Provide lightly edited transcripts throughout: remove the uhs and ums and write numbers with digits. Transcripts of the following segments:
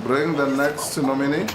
bring the next nominee.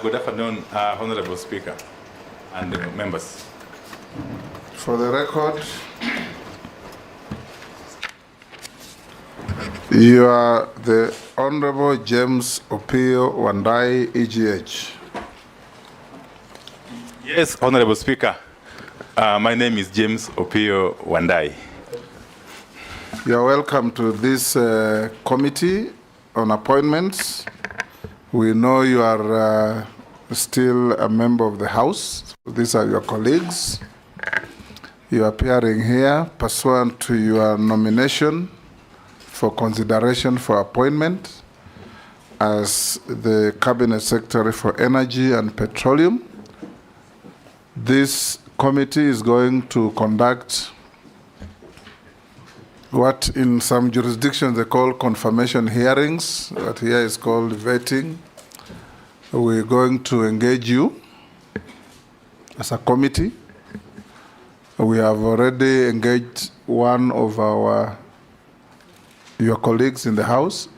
Good afternoon, Honorable Speaker and members. For the record, you are the Honorable James Opiyo Wandayi, EGH. Yes, Honorable Speaker. My name is James Opiyo Wandayi. You are welcome to this committee on appointments. We know you are still a member of the House. These are your colleagues. You are appearing here pursuant to your nomination for consideration for appointment as the Cabinet Secretary for Energy and Petroleum. This committee is going to conduct what in some jurisdictions they call confirmation hearings, what here is called vetting. We're going to engage you as a committee. We have already engaged one of your colleagues in the House,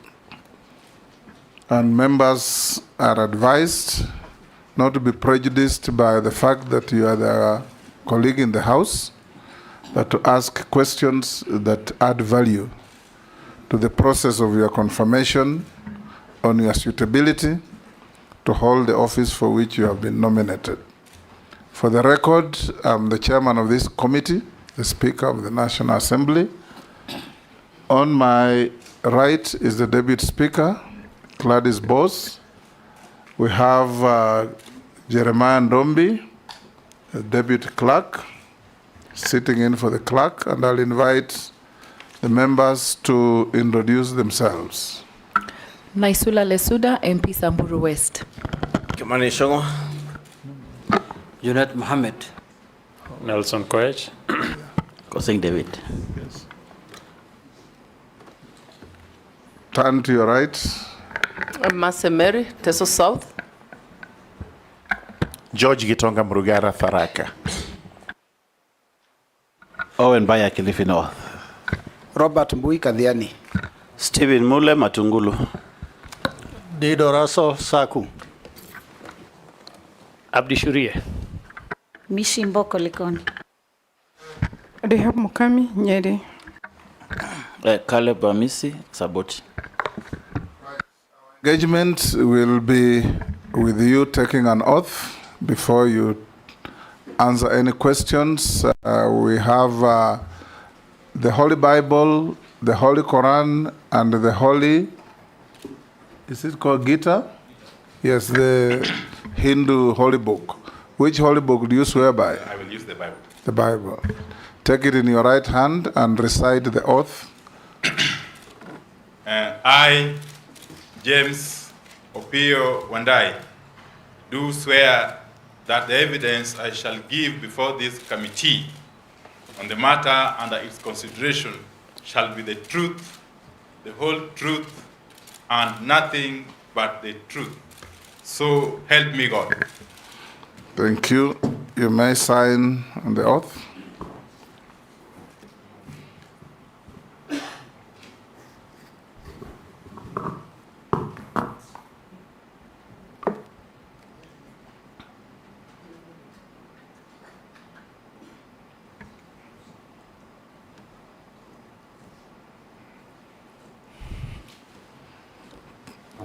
and members are advised not to be prejudiced by the fact that you are the colleague in the House, but to ask questions that add value to the process of your confirmation on your suitability to hold the office for which you have been nominated. For the record, I'm the chairman of this committee, the Speaker of the National Assembly. On my right is the Deputy Speaker, Gladys Bose. We have Jeremiah Ndombi, the Deputy Clerk, sitting in for the clerk, and I'll invite the members to introduce themselves. Naisula Lesuda, MP Samburu West. Kimani Shongo. Junet Mohammed. Nelson Koech. Kosing David. Yes. Turn to your right. Masemeri, Teso South. George Gitonga Mrugara Tharaka. Owen Baya Kilifi North. Robert Mbui Kadhiani. Stephen Mule Matungulu. Dido Raso Saku. Abdi Shurie. Mishi Mboko Likoni. Rehab Mukami Nyeri. Caleb Amisi Saboti. Engagement will be with you taking an oath before you answer any questions. We have the Holy Bible, the Holy Quran, and the Holy, is it called Gita? Yes, the Hindu Holy Book. Which Holy Book do you swear by? I will use the Bible. The Bible. Take it in your right hand and recite the oath. I, James Opiyo Wandayi, do swear that the evidence I shall give before this committee on the matter under its consideration shall be the truth, the whole truth, and nothing but the truth. So help me God. Thank you. You may sign on the oath.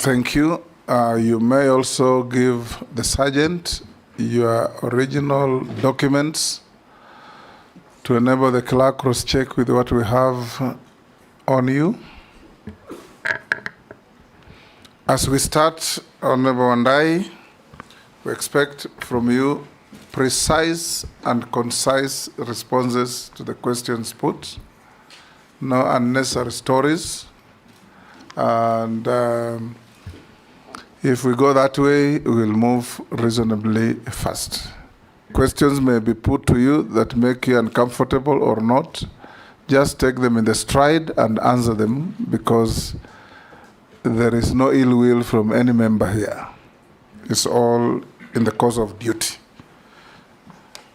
Thank you. You may also give the sergeant your original documents to enable the clerk cross-check with what we have on you. As we start, Honorable Wandayi, we expect from you precise and concise responses to the questions put, no unnecessary stories. And if we go that way, we will move reasonably fast. Questions may be put to you that make you uncomfortable or not. Just take them in the stride and answer them, because there is no ill will from any member here. It's all in the course of duty.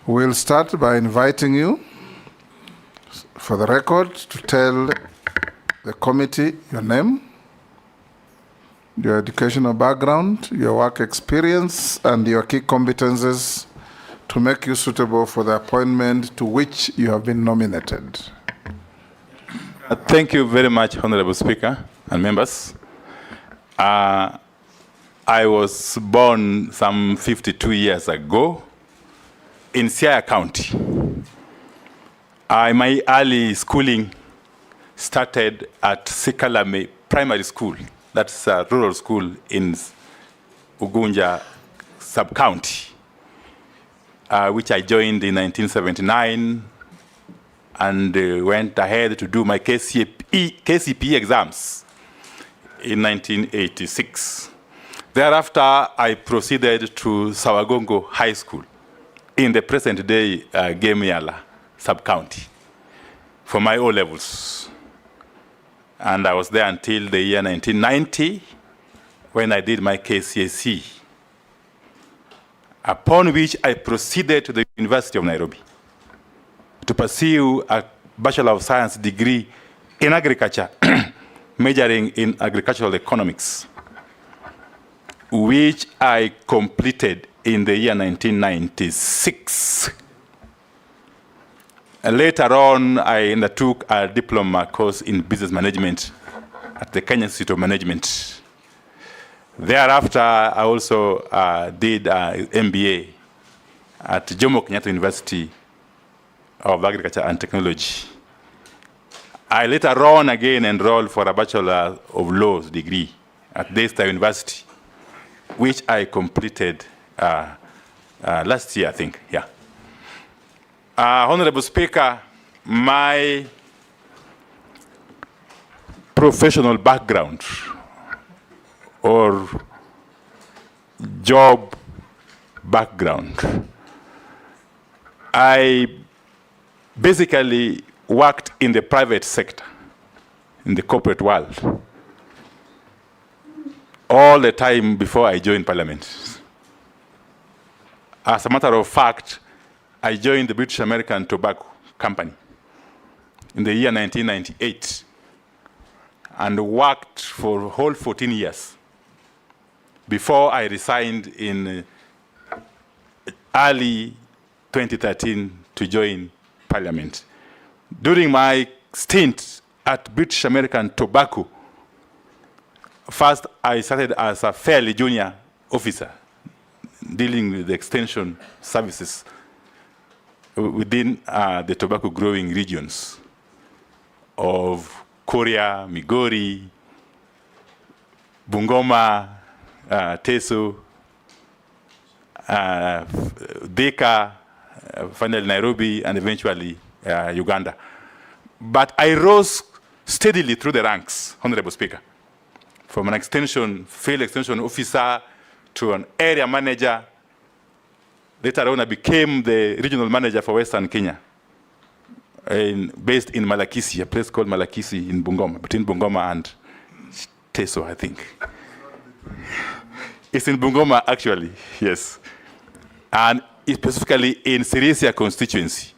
We'll start by inviting you, for the record, to tell the committee your name, your educational background, your work experience, and your key competences to make you suitable for the appointment to which you have been nominated. Thank you very much, Honorable Speaker and members. I was born some 52 years ago in Siaya County. My early schooling started at Sikalame Primary School. That's a rural school in Ugunja sub-county, which I joined in 1979 and went ahead to do my KCPE exams in 1986. Thereafter, I proceeded to Sawagongo High School in the present-day Gemiala sub-county for my O-levels. And I was there until the year 1990, when I did my KCSE, upon which I proceeded to the University of Nairobi to pursue a Bachelor of Science degree in agriculture, majoring in agricultural economics, which I completed in the year 1996. Later on, I undertook a diploma course in business management at the Kenya Institute of Management. Thereafter, I also did an MBA at Jomo Kenyatta University of Agriculture and Technology. I later on again enrolled for a Bachelor of Laws degree at Daystar University, which I completed last year, I think, yeah. Honorable Speaker, my professional background or job background, I basically worked in the private sector, in the corporate world, all the time before I joined Parliament. As a matter of fact, I joined the British American Tobacco Company in the year 1998 and worked for a whole 14 years before I resigned in early 2013 to join Parliament. During my stint at British American Tobacco, first I started as a fairly junior officer dealing with the extension services within the tobacco growing regions of Korea, Migori, Bungoma, Teso, Dhaka, finally Nairobi, and eventually Uganda. But I rose steadily through the ranks, Honorable Speaker, from an field extension officer to an area manager. Later on, I became the regional manager for Western Kenya, based in Malakisi, a place called Malakisi in Bungoma, between Bungoma and Teso, I think. It's in Bungoma, actually, yes. And specifically in Sirisia constituency.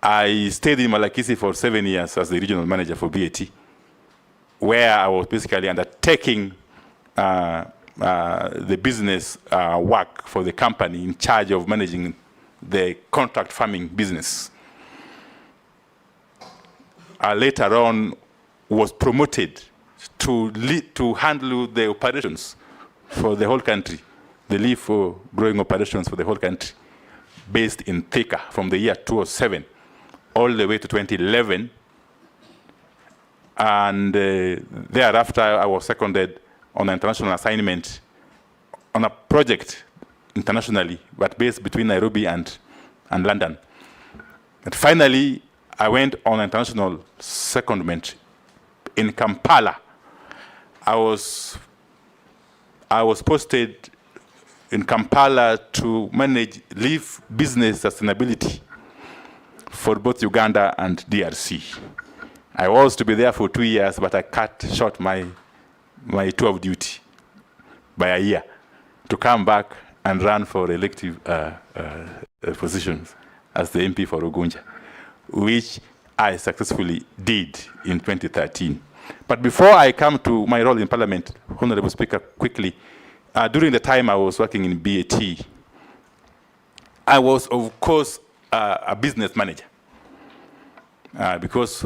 I stayed in Malakisi for 7 years as the regional manager for BAT, where I was basically undertaking the business work for the company in charge of managing the contract farming business. Later on, was promoted to handle the operations for the whole country, the leaf growing operations for the whole country, based in Thika from the year 2007 all the way to 2011. And thereafter, I was seconded on an international assignment on a project internationally, but based between Nairobi and London. But finally, I went on international secondment in Kampala. I was posted in Kampala to manage leaf business sustainability for both Uganda and DRC. I was to be there for 2 years, but I cut short my tour of duty by a year to come back and run for elective positions as the MP for Ugunja, which I successfully did in 2013. But before I come to my role in Parliament, Honorable Speaker, quickly, during the time I was working in BAT, I was, of course, a business manager. Because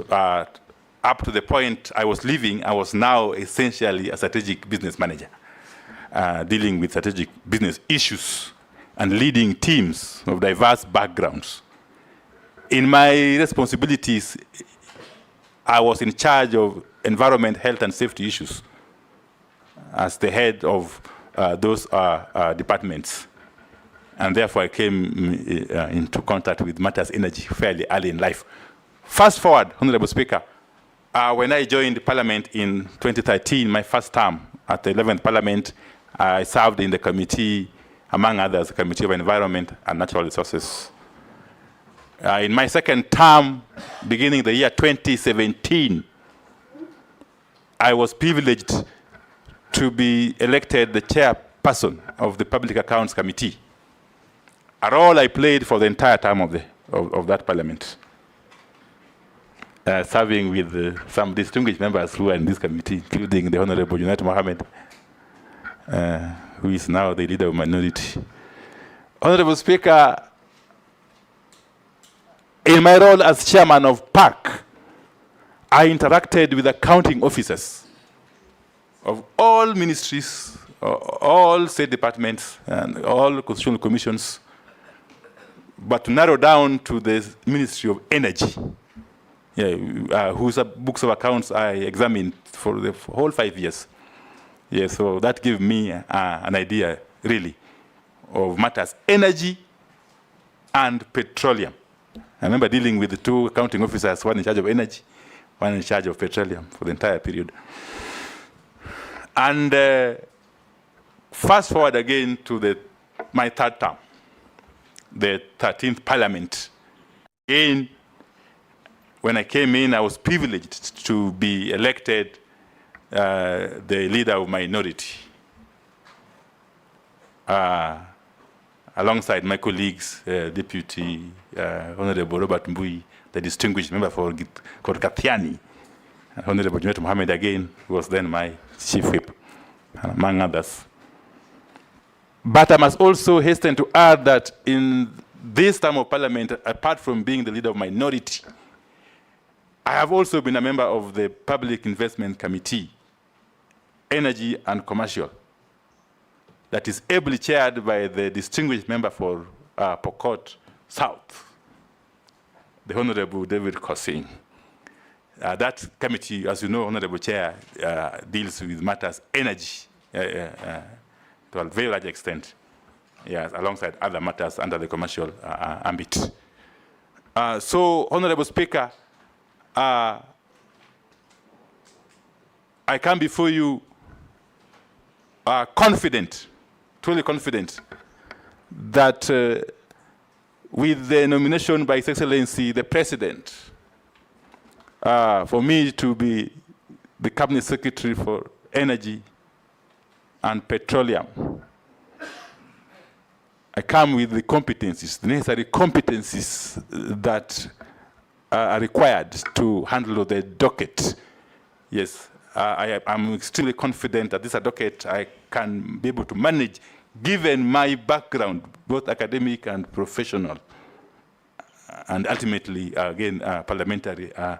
up to the point I was leaving, I was now essentially a strategic business manager, dealing with strategic business issues and leading teams of diverse backgrounds. In my responsibilities, I was in charge of environment, health, and safety issues as the head of those departments. And therefore, I came into contact with matters energy fairly early in life. Fast forward, Honorable Speaker, when I joined Parliament in 2013, my first term at the 11th Parliament, I served in the committee, among others, the Committee of Environment and Natural Resources. In my second term, beginning the year 2017, I was privileged to be elected the chairperson of the Public Accounts Committee, a role I played for the entire term of that Parliament. Serving with some distinguished members who are in this committee, including the Honorable Junet Mohammed, who is now the leader of minority. Honorable Speaker, in my role as chairman of PAC, I interacted with accounting officers of all ministries, all state departments, and all constitutional commissions, but to narrow down to the Ministry of Energy, whose books of accounts I examined for the whole 5 years. So that gave me an idea, really, of matters energy and petroleum. I remember dealing with the two accounting officers, one in charge of energy, one in charge of petroleum for the entire period. And fast forward again to my third term, the 13th Parliament. Again, when I came in, I was privileged to be elected the leader of minority, alongside my colleagues, Deputy Honorable Robert Mbui, the distinguished member for Kathiani, Honorable Junet Mohammed again, who was then my chief whip, among others. But I must also hasten to add that in this term of Parliament, apart from being the leader of minority, I have also been a member of the Public Investment Committee, Energy and Commercial, that is ably chaired by the distinguished member for Pokot South, the Honorable David Kosing. That committee, as you know, Honorable Chair, deals with matters energy to a very large extent, alongside other matters under the commercial ambit. So, Honorable Speaker, I come before you confident, truly confident, that with the nomination by His Excellency, the President, for me to be the Cabinet Secretary for Energy and Petroleum, I come with the competencies, the necessary competencies that are required to handle the docket. Yes, I'm extremely confident that this docket I can be able to manage, given my background, both academic and professional, and ultimately, again, parliamentary. That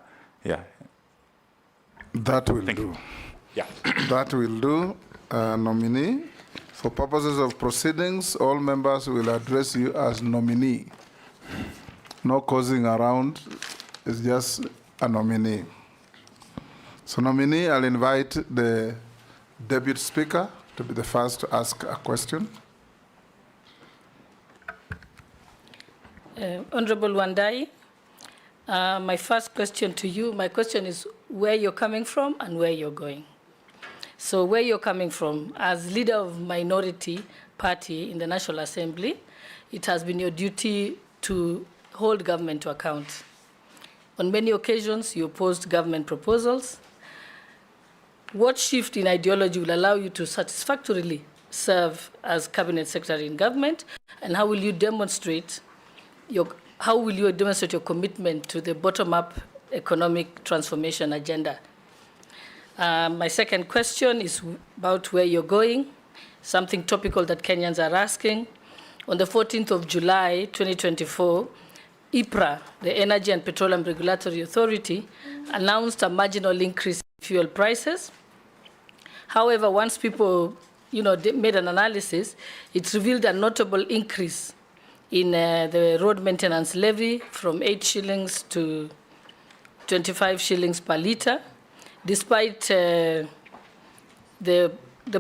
will Thank do. you. Yeah. That will do. Nominee. For purposes of proceedings, all members will address you as nominee. No causing around. It's just a nominee. So nominee, I'll invite the Deputy Speaker to be the first to ask a question. Honorable Wandayi, my first question to you, my question is where you're coming from and where you're going. So where you're coming from, as leader of minority party in the National Assembly, it has been your duty to hold government to account. On many occasions, you opposed government proposals. What shift in ideology will allow you to satisfactorily serve as cabinet secretary in government, and how will you demonstrate your commitment to the bottom-up economic transformation agenda? My second question is about where you're going, something topical that Kenyans are asking. On the 14th of July, 2024, IPRA, the Energy and Petroleum Regulatory Authority, announced a marginal increase in fuel prices. However, once people made an analysis, it revealed a notable increase in the road maintenance levy from 8 shillings to 25 shillings per litre, despite the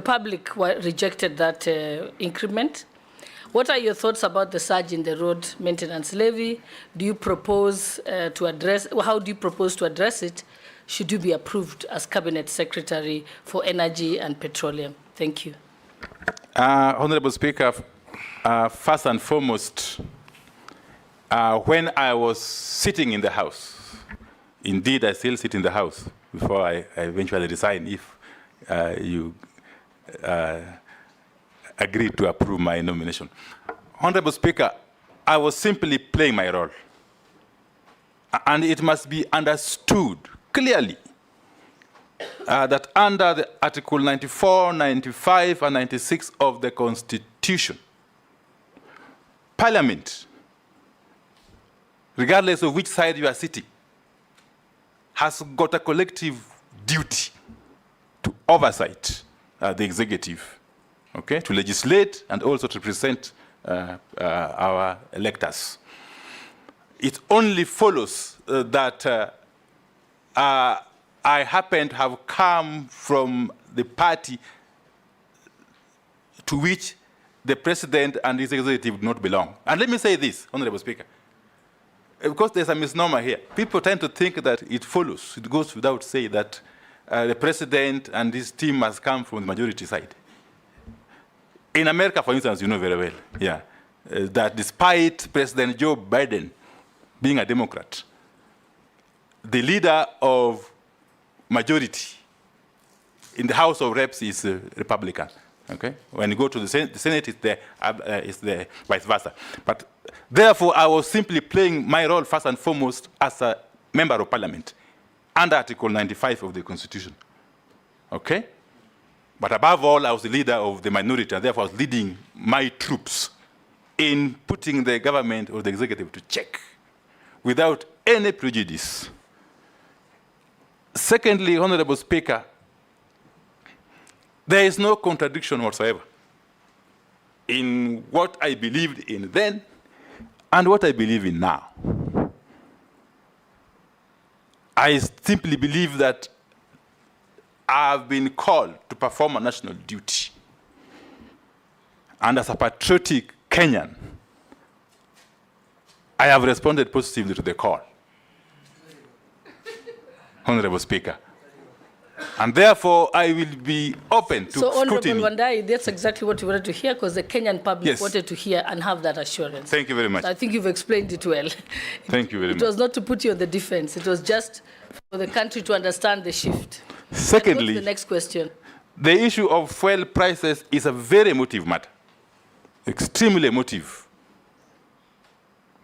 public rejected that increment. What are your thoughts about the surge in the road maintenance levy? Do you propose to address, how do you propose to address it? Should you be approved as Cabinet Secretary for Energy and Petroleum? Thank you. Honorable Speaker, first and foremost, when I was sitting in the House, indeed I still sit in the House before I eventually resign if you agreed to approve my nomination. Honorable Speaker, I was simply playing my role. And it must be understood clearly that under the Article 94, 95, and 96 of the Constitution, Parliament, regardless of which side you are sitting, has got a collective duty to oversight the executive, okay, to legislate and also to represent our electors. It only follows that I happen to have come from the party to which the president and his executive do not belong. And let me say this, Honorable Speaker, because there's a misnomer here. People tend to think that it follows, it goes without saying that the president and his team must come from the majority side. In America, for instance, you know very well, yeah, that despite President Joe Biden being a Democrat, the leader of majority in the House of Reps is a Republican. Okay? When you go to the Senate, it's the vice versa. But therefore, I was simply playing my role first and foremost as a member of Parliament under Article 95 of the Constitution. Okay? But above all, I was the leader of the minority, and therefore I was leading my troops in putting the government or the executive to check without any prejudice. Secondly, Honorable Speaker, there is no contradiction whatsoever in what I believed in then and what I believe in now. I simply believe that I've been called to perform a national duty. And as a patriotic Kenyan, I have responded positively to the call, Honorable Speaker. And therefore, I will be open to scrutiny. So, scrutiny. Honorable Wandayi, that's exactly what you wanted to hear, because the Kenyan public Yes. wanted to hear and have that assurance. Thank you very much. So I think you've explained it well. Thank you very much. It was not to put you on the defense. It was just for the country to understand the shift. Secondly, Go to the next question. the issue of fuel prices is a very emotive matter, extremely emotive.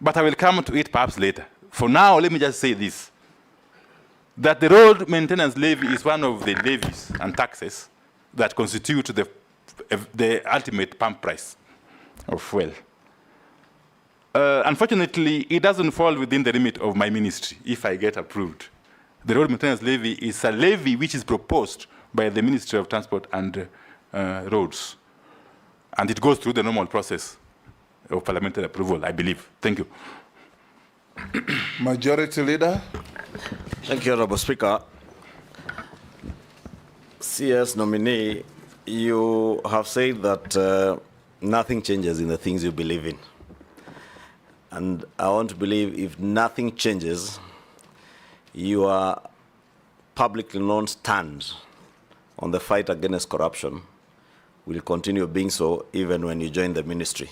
But I will come to it perhaps later. For now, let me just say this, that the road maintenance levy is one of the levies and taxes that constitute the ultimate pump price of fuel. Unfortunately, it doesn't fall within the remit of my ministry if I get approved. The road maintenance levy is a levy which is proposed by the Ministry of Transport and Roads. And it goes through the normal process of parliamentary approval, I believe. Thank you. Majority Leader. Thank you, Honorable Speaker. CS nominee, you have said that nothing changes in the things you believe in. And I want to believe if nothing changes, your publicly known stand on the fight against corruption will continue being so even when you join the ministry,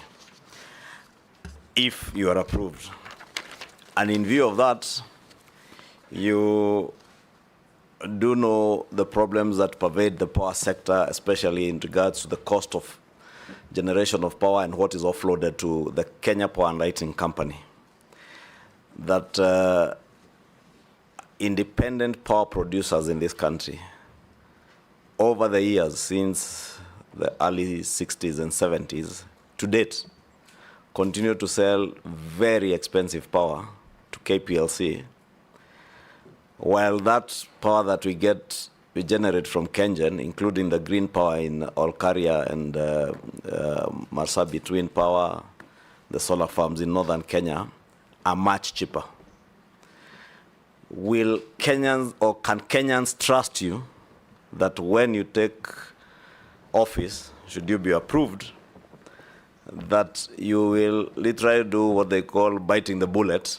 if you are approved. And in view of that, you do know the problems that pervade the power sector, especially in regards to the cost of generation of power and what is offloaded to the Kenya Power and Lighting Company. That independent power producers in this country, over the years, since the early 60s and 70s, to date, continue to sell very expensive power to KPLC, while that power that we generate from Kengen, including the green power in Olkaria and Marsabit Twin Power, the solar farms in northern Kenya, are much cheaper. Will Kenyans, or can Kenyans trust you that when you take office, should you be approved, that you will literally do what they call biting the bullet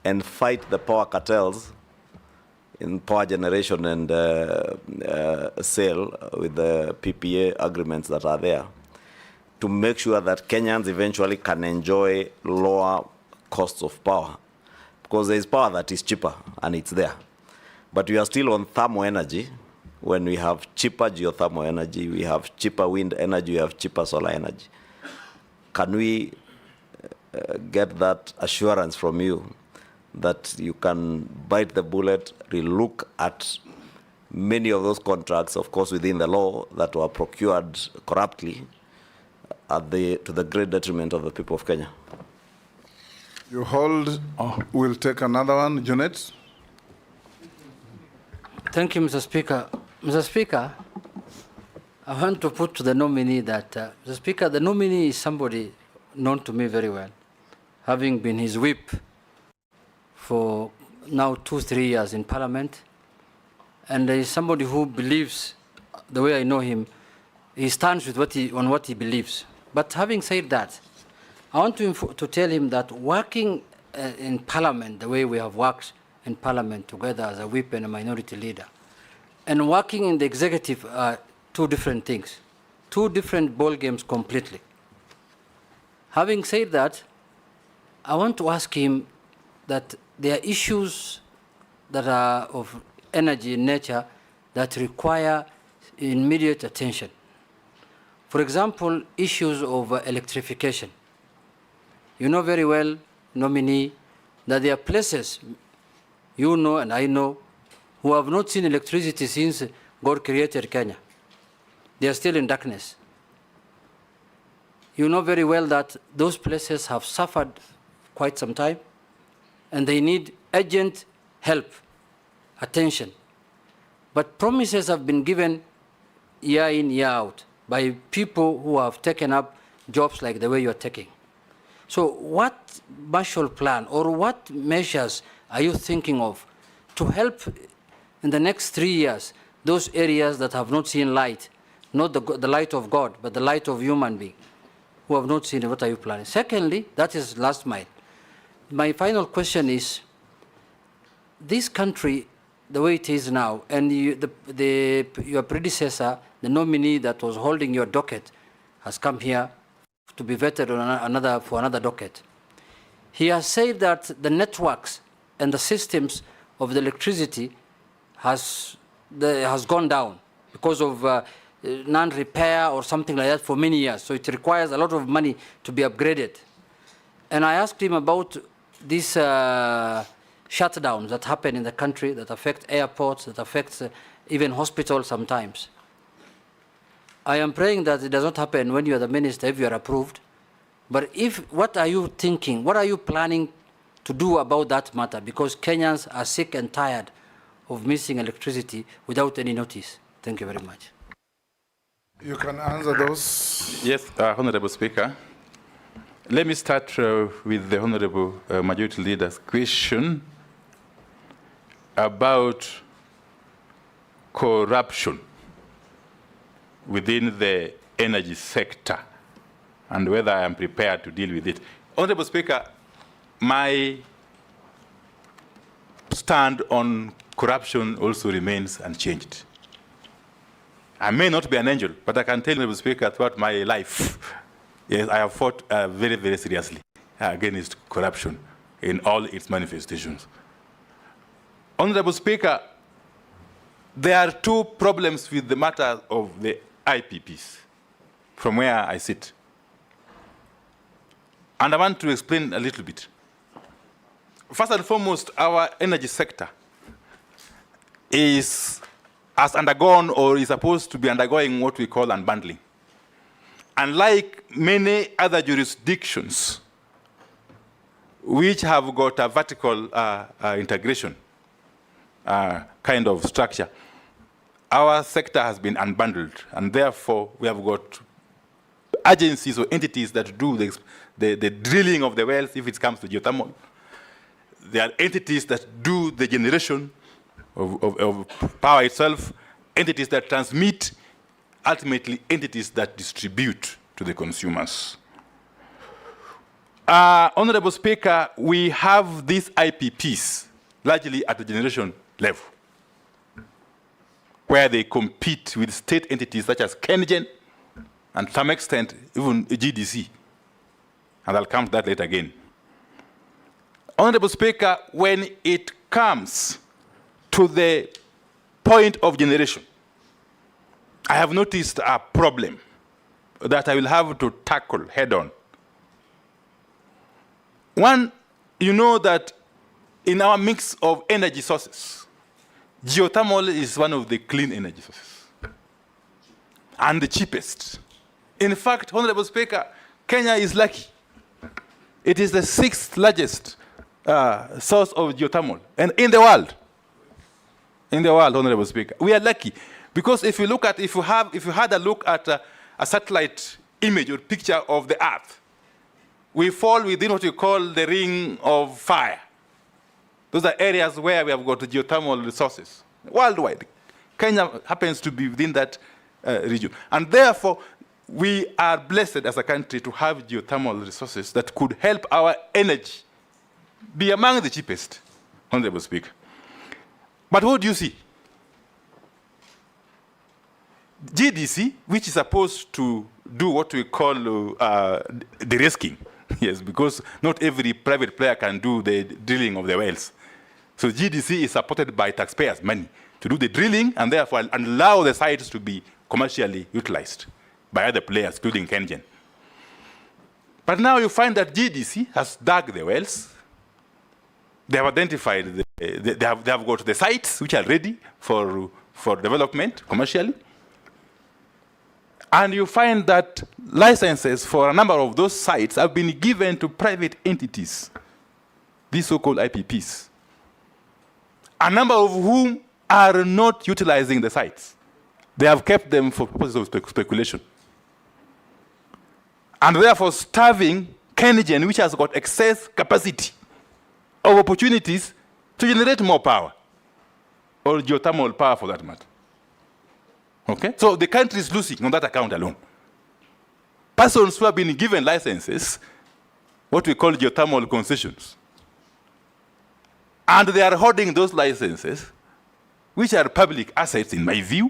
and fight the power cartels in power generation and sale with the PPA agreements that are there, to make sure that Kenyans eventually can enjoy lower costs of power? Because there is power that is cheaper and it's there. But we are still on thermal energy. When we have cheaper geothermal energy, we have cheaper wind energy, we have cheaper solar energy. Can we get that assurance from you that you can bite the bullet, relook at many of those contracts, of course within the law, that were procured corruptly to the great detriment of the people of Kenya? You hold. We'll take another one. Janet. Thank you, Mr. Speaker. Mr. Speaker, I want to put to the nominee that, Mr. Speaker, the nominee is somebody known to me very well, having been his whip for now 2-3 years in Parliament. And there is somebody who believes, the way I know him, he stands with on what he believes. But having said that, I want to tell him that working in Parliament, the way we have worked in Parliament together as a whip and a minority leader, and working in the executive are two different things, two different ball games completely. Having said that, I want to ask him that there are issues that are of energy in nature that require immediate attention. For example, issues of electrification. You know very well, nominee, that there are places, you know and I know, who have not seen electricity since God created Kenya. They are still in darkness. You know very well that those places have suffered quite some time, and they need urgent help, attention. But promises have been given year in, year out by people who have taken up jobs like the way you're taking. So what Marshall Plan or what measures are you thinking of to help in the next 3 years those areas that have not seen light, not the light of God, but the light of human being, who have not seen it? What are you planning? Secondly, that is last mile. My final question is, this country, the way it is now, and your predecessor, the nominee that was holding your docket, has come here to be vetted on for another docket. He has said that the networks and the systems of the electricity has gone down because of non-repair or something like that for many years. So it requires a lot of money to be upgraded. And I asked him about these shutdowns that happen in the country that affect airports, that affect even hospitals sometimes. I am praying that it does not happen when you are the minister, if you are approved. But what are you thinking? What are you planning to do about that matter? Because Kenyans are sick and tired of missing electricity without any notice. Thank you very much. You can answer those. Yes, Honorable Speaker. Let me start with the Honorable Majority Leader's question about corruption within the energy sector and whether I am prepared to deal with it. Honorable Speaker, my stand on corruption also remains unchanged. I may not be an angel, but I can tell you, Honorable Speaker, throughout my life, yes, I have fought very, very seriously against corruption in all its manifestations. Honorable Speaker, there are two problems with the matter of the IPPs from where I sit. And I want to explain a little bit. First and foremost, our energy sector has undergone or is supposed to be undergoing what we call unbundling. Unlike many other jurisdictions which have got a vertical integration kind of structure, our sector has been unbundled, and therefore we have got agencies or entities that do the drilling of the wells if it comes to geothermal. There are entities that do the generation of power itself, entities that transmit, ultimately entities that distribute to the consumers. Honorable Speaker, we have these IPPs largely at the generation level, where they compete with state entities such as KenGen and to some extent even GDC. And I'll come to that later again. Honorable Speaker, when it comes to the point of generation, I have noticed a problem that I will have to tackle head on. One, you know that in our mix of energy sources, geothermal is one of the clean energy sources and the cheapest. In fact, Honorable Speaker, Kenya is lucky. It is the 6th largest source of geothermal and in the world. In the world, Honorable Speaker. We are lucky because if you had a look at a satellite image or picture of the Earth, we fall within what you call the ring of fire. Those are areas where we have got geothermal resources worldwide. Kenya happens to be within that region. And therefore, we are blessed as a country to have geothermal resources that could help our energy be among the cheapest, Honorable Speaker. But what do you see? GDC, which is supposed to do what we call de-risking, yes, because not every private player can do the drilling of the wells. So GDC is supported by taxpayers' money to do the drilling and therefore allow the sites to be commercially utilized by other players, including KenGen. But now you find that GDC has dug the wells. They have identified, they have got the sites which are ready for development commercially. And you find that licenses for a number of those sites have been given to private entities, these so-called IPPs, a number of whom are not utilizing the sites. They have kept them for purposes of speculation. And therefore starving KenGen, which has got excess capacity of opportunities to generate more power, or geothermal power for that matter. Okay? So the country is losing on that account alone. Persons who have been given licenses, what we call geothermal concessions, and they are holding those licenses, which are public assets in my view,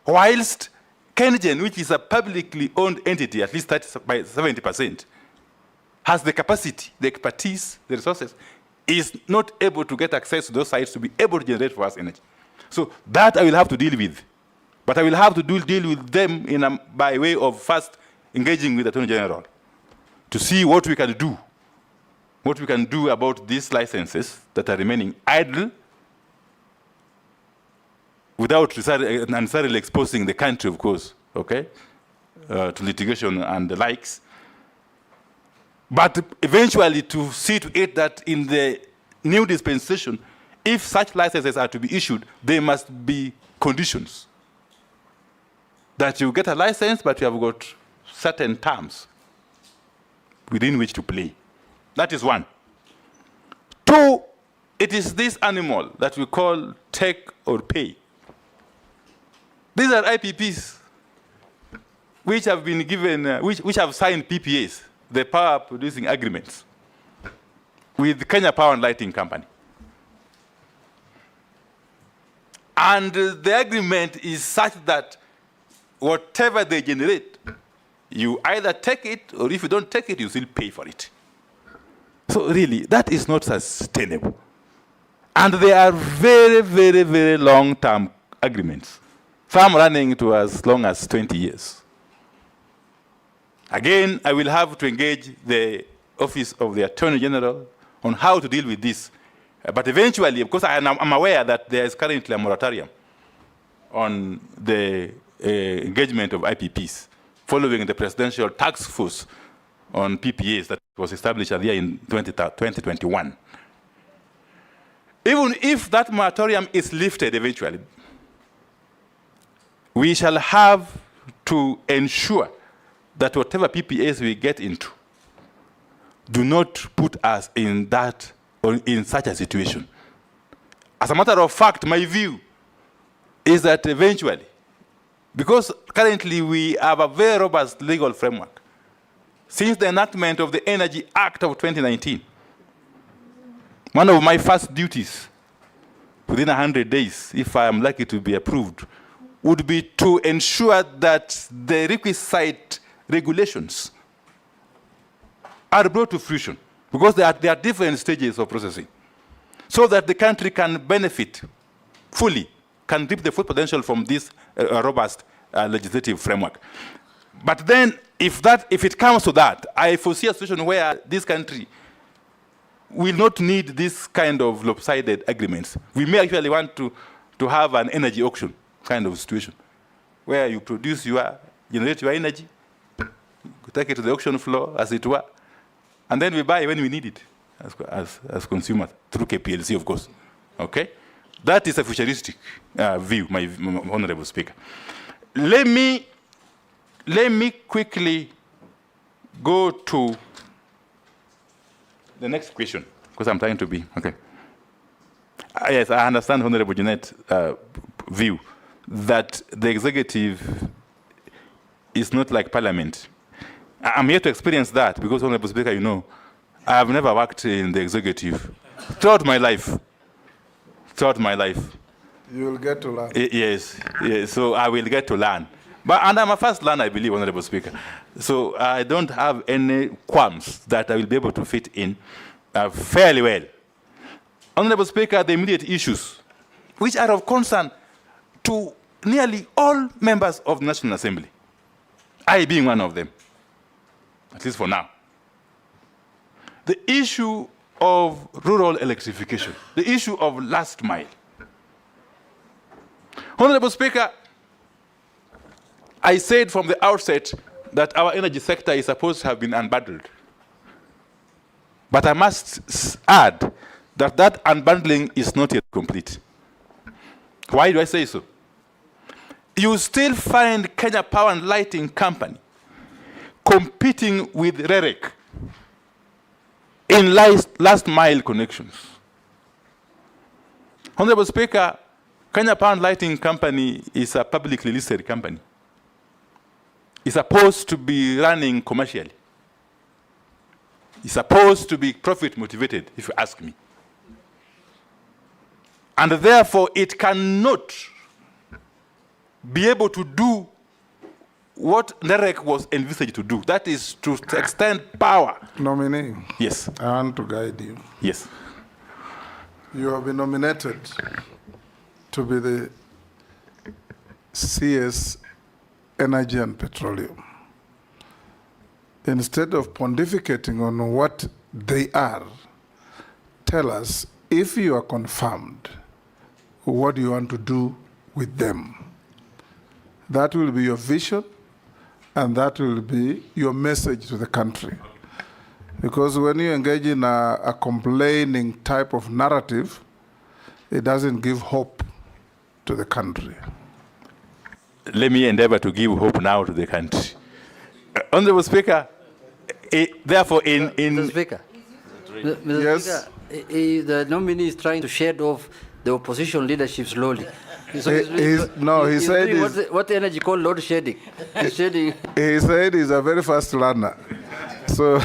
whilst KenGen, which is a publicly owned entity, at least by 70%, has the capacity, the expertise, the resources, is not able to get access to those sites to be able to generate for us energy. So that I will have to deal with. But I will have to deal with them by way of first engaging with the Attorney General to see what we can do. What we can do about these licenses that are remaining idle without necessarily exposing the country, of course, okay, to litigation and the likes. But eventually to see to it that in the new dispensation, if such licenses are to be issued, they must be conditions. That you get a license, but you have got certain terms within which to play. That is one. Two, it is this animal that we call take or pay. These are IPPs which have been given, which have signed PPAs, the power producing agreements, with Kenya Power and Lighting Company. And the agreement is such that whatever they generate, you either take it, or if you don't take it, you still pay for it. So really, that is not sustainable. And they are very, very, very long-term agreements. Some running to as long as 20 years. Again, I will have to engage the Office of the Attorney General on how to deal with this. But eventually, of course, I'm aware that there is currently a moratorium on the engagement of IPPs following the Presidential Task Force on PPAs that was established earlier in 2021. Even if that moratorium is lifted eventually, we shall have to ensure that whatever PPAs we get into do not put us in that or in such a situation. As a matter of fact, my view is that eventually, because currently we have a very robust legal framework, since the enactment of the Energy Act of 2019, one of my first duties within 100 days, if I am lucky to be approved, would be to ensure that the requisite regulations are brought to fruition, because there are different stages of processing, so that the country can benefit fully, can reap the full potential from this robust legislative framework. But then, if it comes to that, I foresee a situation where this country will not need this kind of lopsided agreements. We may actually want to have an energy auction kind of situation, where you generate your energy, you take it to the auction floor, as it were, and then we buy when we need it, as consumers, through KPLC, of course. Okay? That is a futuristic view, my Honorable Speaker. Let me quickly go to the next question, because I'm trying to be, okay. Yes, I understand Honorable Jeanette's view that the executive is not like Parliament. I'm here to experience that because, Honorable Speaker, you know, I have never worked in the executive throughout my life. Throughout my life. You will get to learn. Yes, so I will get to learn. And I'm a first learner, I believe, Honorable Speaker. So I don't have any qualms that I will be able to fit in fairly well. Honorable Speaker, the immediate issues, which are of concern to nearly all members of the National Assembly, I being one of them, at least for now. The issue of rural electrification, the issue of last mile. Honorable Speaker, I said from the outset that our energy sector is supposed to have been unbundled. But I must add that that unbundling is not yet complete. Why do I say so? You still find Kenya Power and Lighting Company competing with REREC in last mile connections. Honorable Speaker, Kenya Power and Lighting Company is a publicly listed company. It's supposed to be running commercially. It's supposed to be profit motivated, if you ask me. And therefore, it cannot be able to do what NEREC was envisaged to do. That is to extend power. Nominee. Yes. I want to guide you. Yes. You have been nominated to be the CS Energy and Petroleum. Instead of pontificating on what they are, tell us, if you are confirmed, what do you want to do with them? That will be your vision, and that will be your message to the country. Because when you engage in a complaining type of narrative, it doesn't give hope to the country. Let me endeavor to give hope now to the country. Honorable Speaker, therefore Mr. Speaker, Mr. Yes. Speaker, the nominee is trying to shed off the opposition leadership slowly. So he said doing what the energy called load shedding. He's shedding. He said he's a very fast learner. So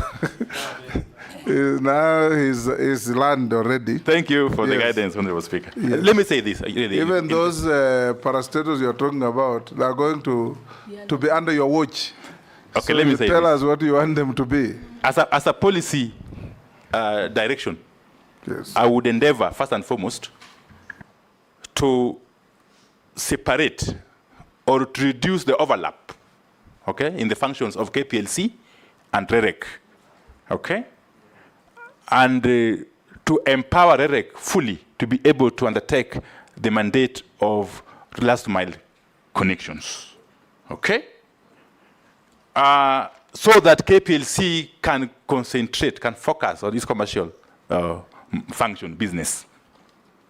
now he's learned already. Thank you for the guidance, Honorable Speaker. Let me say this. Even those parastatals you're talking about, they're going to be under your watch. Okay, so let me say tell this. us what you want them to be. As a policy direction, yes. I would endeavor, first and foremost, to separate or to reduce the overlap, okay, in the functions of KPLC and REREC, okay? And to empower REREC fully to be able to undertake the mandate of last mile connections, okay? So that KPLC can concentrate, can focus on this commercial function, business.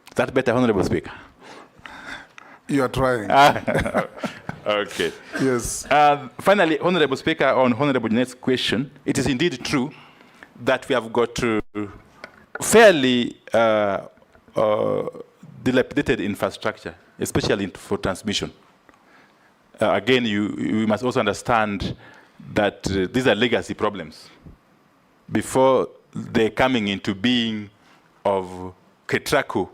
Is that better, Honorable Speaker? You are trying. Okay. Yes. Finally, Honorable Speaker, on Honorable Jeanette's question, it is indeed true that we have got fairly dilapidated infrastructure, especially for transmission. Again, you must also understand that these are legacy problems. Before the coming into being of KETRACO,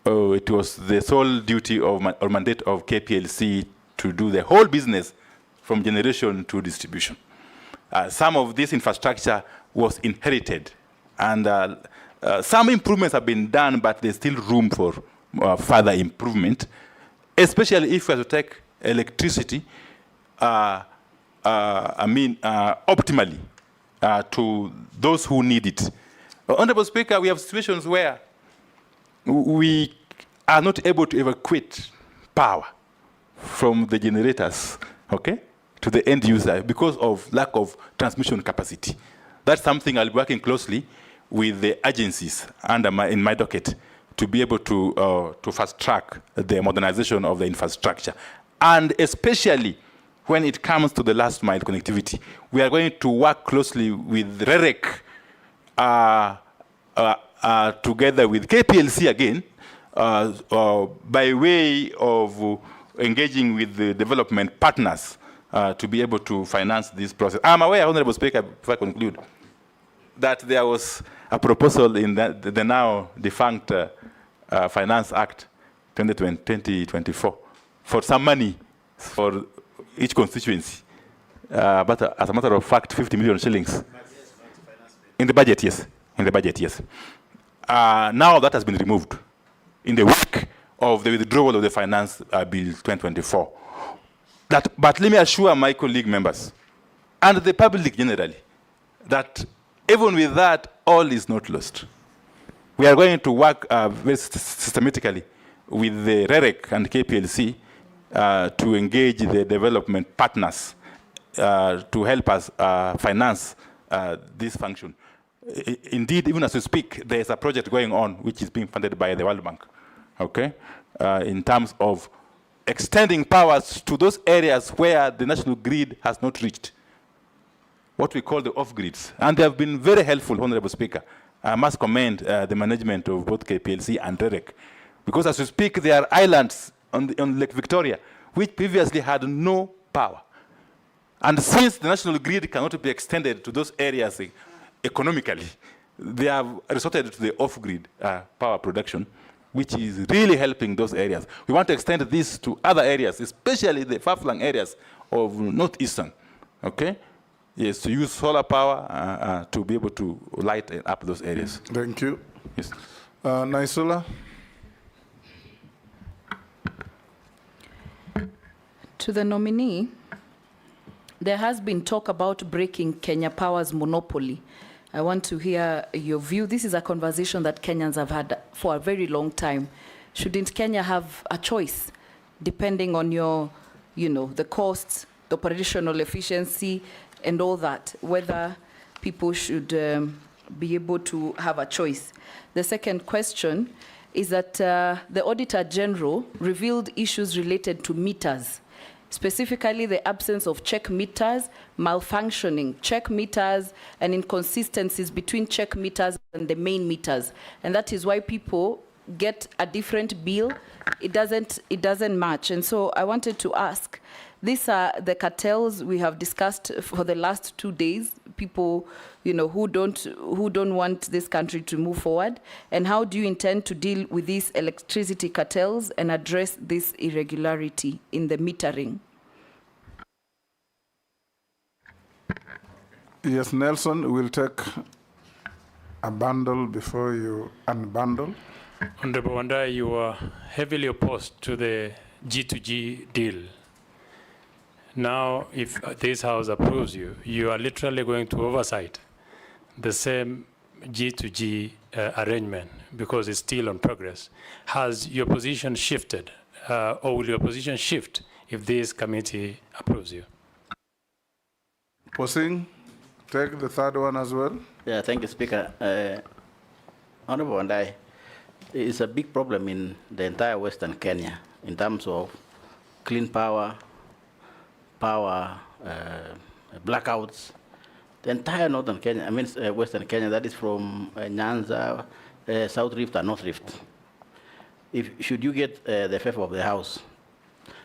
it was the sole duty of or mandate of KPLC to do the whole business from generation to distribution. Some of this infrastructure was inherited, and some improvements have been done, but there's still room for further improvement, especially if we have to take electricity, optimally to those who need it. Honorable Speaker, we have situations where we are not able to evacuate power from the generators, okay, to the end user because of lack of transmission capacity. That's something I'll be working closely with the agencies in my docket to be able to fast track the modernization of the infrastructure. And especially when it comes to the last mile connectivity, we are going to work closely with REREC together with KPLC again, by way of engaging with the development partners to be able to finance this process. I'm aware, Honorable Speaker, before I conclude, that there was a proposal in the now defunct Finance Act 2024 for some money for each constituency. But as a matter of fact, 50 million shillings. In the budget, yes. In the budget, yes. Now that has been removed in the wake of the withdrawal of the Finance Bill 2024. But let me assure my colleague members and the public generally that even with that, all is not lost. We are going to work very systematically with the REREC and KPLC to engage the development partners to help us finance this function. Indeed, even as we speak, there is a project going on which is being funded by the World Bank, okay, in terms of extending powers to those areas where the national grid has not reached, what we call the off-grids. And they have been very helpful, Honorable Speaker. I must commend the management of both KPLC and REREC, because as we speak, there are islands on Lake Victoria which previously had no power. And since the national grid cannot be extended to those areas economically, they have resorted to the off-grid power production, which is really helping those areas. We want to extend this to other areas, especially the far-flung areas of northeastern, okay? Yes, to use solar power to be able to light up those areas. Thank you. Yes. Naisula? To the nominee, there has been talk about breaking Kenya Power's monopoly. I want to hear your view. This is a conversation that Kenyans have had for a very long time. Shouldn't Kenya have a choice, depending on your, the costs, the operational efficiency, and all that, whether people should be able to have a choice? The second question is that the Auditor General revealed issues related to meters, specifically the absence of check meters, malfunctioning check meters, and inconsistencies between check meters and the main meters. And that is why people get a different bill. It doesn't match. And so I wanted to ask, these are the cartels we have discussed for the last 2 days, people, you know, who don't want this country to move forward. And how do you intend to deal with these electricity cartels and address this irregularity in the metering? Yes, Nelson, we'll take a bundle before you unbundle. Honorable Wandayi, you are heavily opposed to the G2G deal. Now, if this House approves you, you are literally going to oversight the same G2G arrangement because it's still on progress. Has your position shifted, or will your position shift if this committee approves you? Posing, take the third one as well. Yeah, thank you, Speaker. Honorable Wandayi, it's a big problem in the entire Western Kenya in terms of clean power, blackouts. The entire northern Kenya, I mean Western Kenya, that is from Nyanza, South Rift and North Rift. Should you get the favor of the House,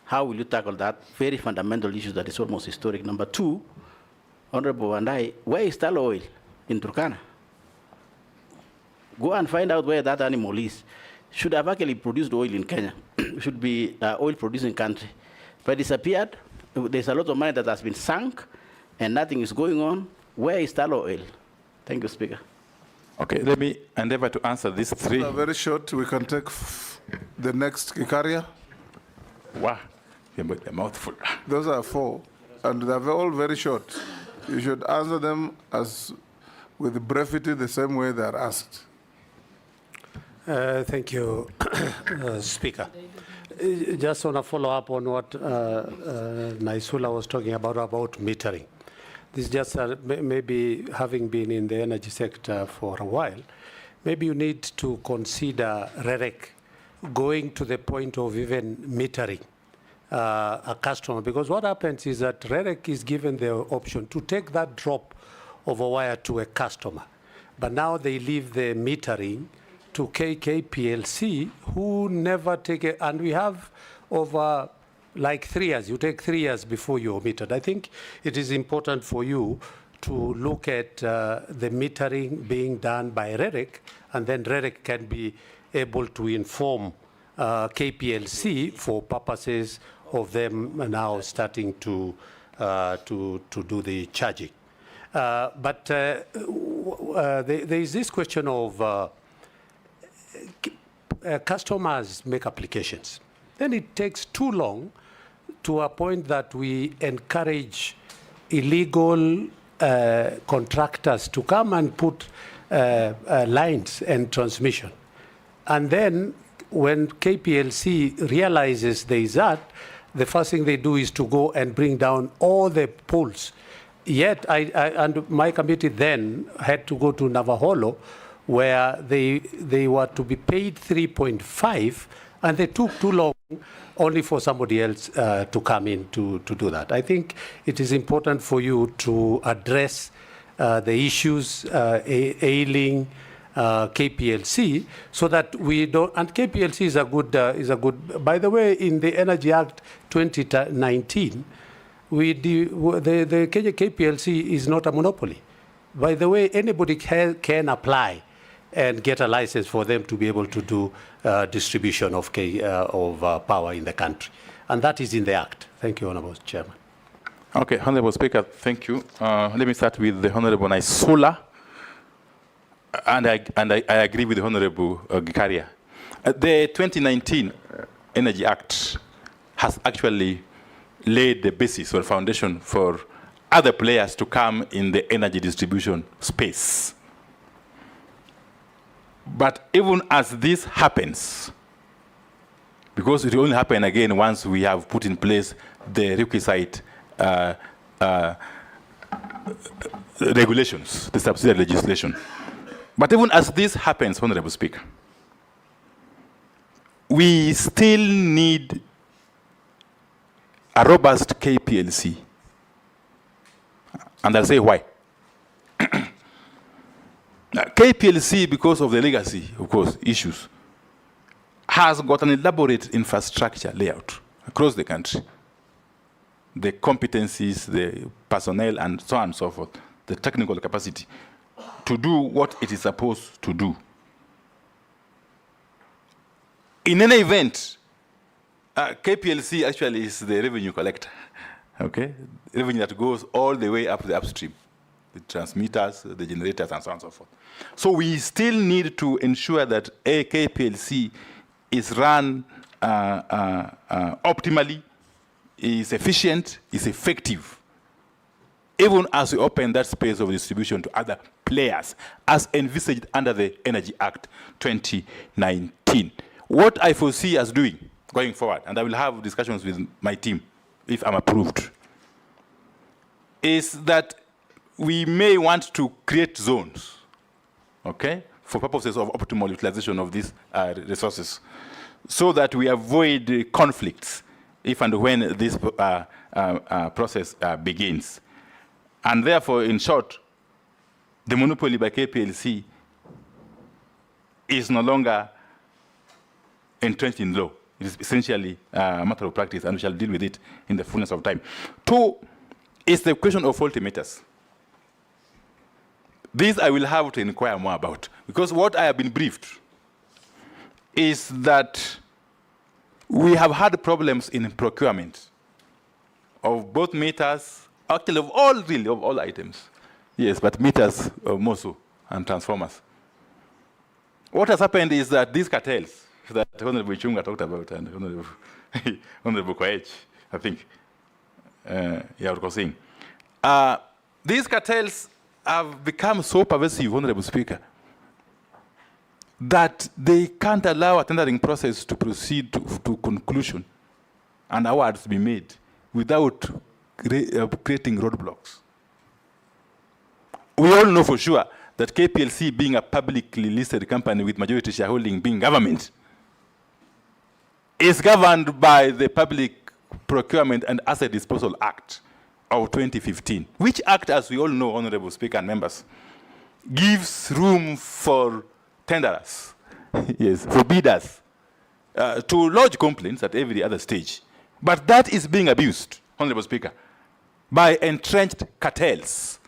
how will you tackle that very fundamental issue that is almost historic? Number two, Honorable Wandayi, where is tallow oil in Turkana? Go and find out where that animal is. Should have actually produced oil in Kenya. Should be oil producing country. But disappeared. There's a lot of money that has been sunk and nothing is going on. Where is tallow oil? Thank you, Speaker. Okay, let me endeavor to answer these three. Very short, we can take the next Ikaria. Wow, a mouthful. Those are 4, and they're all very short. You should answer them with brevity the same way they are asked. Thank you, Speaker. Just want to follow up on what Naisula was talking about metering. This is just maybe having been in the energy sector for a while, maybe you need to consider REREC going to the point of even metering a customer, because what happens is that REREC is given the option to take that drop of a wire to a customer, but now they leave the metering to KKPLC, who never take it, and we have over like 3 years. You take 3 years before you're metered. I think it is important for you to look at the metering being done by REREC, and then REREC can be able to inform KPLC for purposes of them now starting to do the charging. But there is this question of customers make applications. Then it takes too long to a point that we encourage illegal contractors to come and put lines and transmission. And then when KPLC realizes there is that, the first thing they do is to go and bring down all the poles. Yet, and my committee then had to go to Navaholo, where they were to be paid 3.5, and they took too long only for somebody else to come in to do that. I think it is important for you to address the issues ailing KPLC, so that we don't. And KPLC is a good. By the way, in the Energy Act 2019, the KPLC is not a monopoly. By the way, anybody can apply and get a license for them to be able to do distribution of power in the country. And that is in the Act. Thank you, Honourable Chairman. Okay, Honourable Speaker, thank you. Let me start with the Honourable Naisula. And I agree with the Honourable Gikaria. The 2019 Energy Act has actually laid the basis or foundation for other players to come in the energy distribution space. But even as this happens, because it will only happen again once we have put in place the requisite regulations, the subsidiary legislation. But even as this happens, Honourable Speaker, we still need a robust KPLC. And I'll say why. KPLC, because of the legacy, of course, issues, has got an elaborate infrastructure layout across the country. The competencies, the personnel, and so on and so forth, the technical capacity to do what it is supposed to do. In any event, KPLC actually is the revenue collector, okay? Revenue that goes all the way up the upstream, the transmitters, the generators, and so on and so forth. So we still need to ensure that a KPLC is run optimally, is efficient, is effective, even as we open that space of distribution to other players, as envisaged under the Energy Act 2019. What I foresee as doing going forward, and I will have discussions with my team if I'm approved, is that we may want to create zones, okay, for purposes of optimal utilization of these resources, so that we avoid conflicts if and when this process begins. And therefore, in short, the monopoly by KPLC is no longer entrenched in law. It is essentially a matter of practice, and we shall deal with it in the fullness of time. Two is the question of faulty meters. This I will have to inquire more about, because what I have been briefed is that we have had problems in procurement of both meters, actually of all, really, of all items. Yes, but meters more so, and transformers. What has happened is that these cartels that Honorable Kipchumba talked about, and Honorable Koech, I think, these cartels have become so pervasive, Honorable Speaker, that they can't allow a tendering process to proceed to conclusion and awards to be made without creating roadblocks. We all know for sure that KPLC, being a publicly listed company with majority shareholding being government, is governed by the Public Procurement and Asset Disposal Act of 2015, which act, as we all know, Honorable Speaker and members, gives room for tenderers, yes, for bidders, to lodge complaints at every other stage. But that is being abused, Honorable Speaker, by entrenched cartels.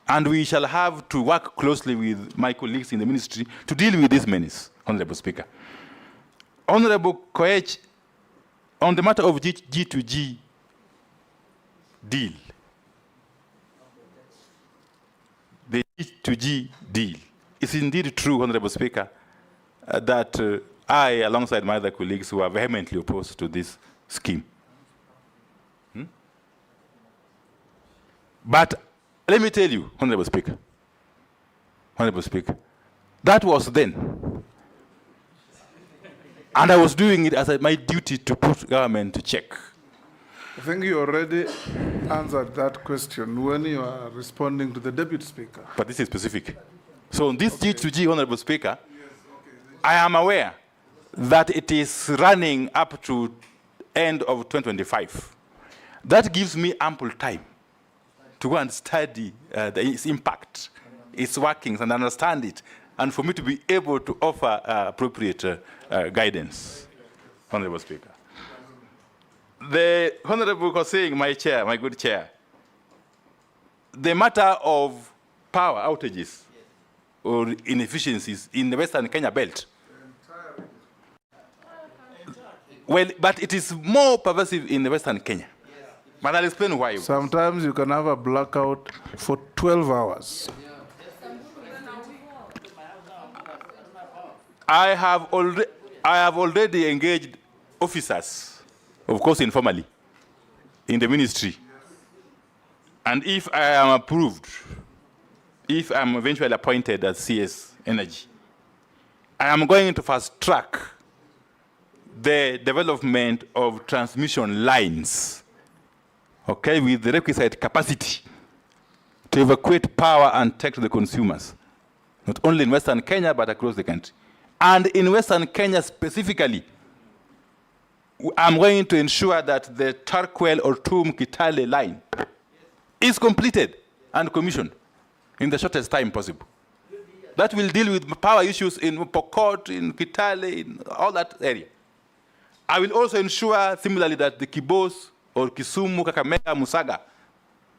And we shall have to work closely with my colleagues in the ministry to deal with this menace, Honorable Speaker. Honorable Koech, on the matter of G2G deal, the G2G deal, it's indeed true, Honorable Speaker, that I, alongside my other colleagues, who are vehemently opposed to this scheme. But let me tell you, Honorable Speaker, that was then. And I was doing it as my duty to put government to check. I think you already answered that question when you are responding to the Deputy Speaker. But this is specific. So on this G2G, Honorable Speaker, I am aware that it is running up to end of 2025. That gives me ample time to go and study its impact, its workings, and understand it, and for me to be able to offer appropriate guidance, Honorable Speaker. The Honorable was saying, my chair, my good chair, the matter of power outages or inefficiencies in the Western Kenya belt. Well, but it is more pervasive in the Western Kenya. But I'll explain why. Sometimes you can have a blackout for 12 hours. I have already engaged officers, of course informally, in the ministry. And if I am approved, if I'm eventually appointed as CS Energy, I am going to fast track the development of transmission lines, okay, with the requisite capacity to evacuate power and take to the consumers, not only in Western Kenya, but across the country. And in Western Kenya specifically, I'm going to ensure that the Tarkwel or Tum Kitale line is completed and commissioned in the shortest time possible. That will deal with power issues in Pokot, in Kitale, in all that area. I will also ensure similarly that the Kibos or Kisumu, Kakamega, Musaga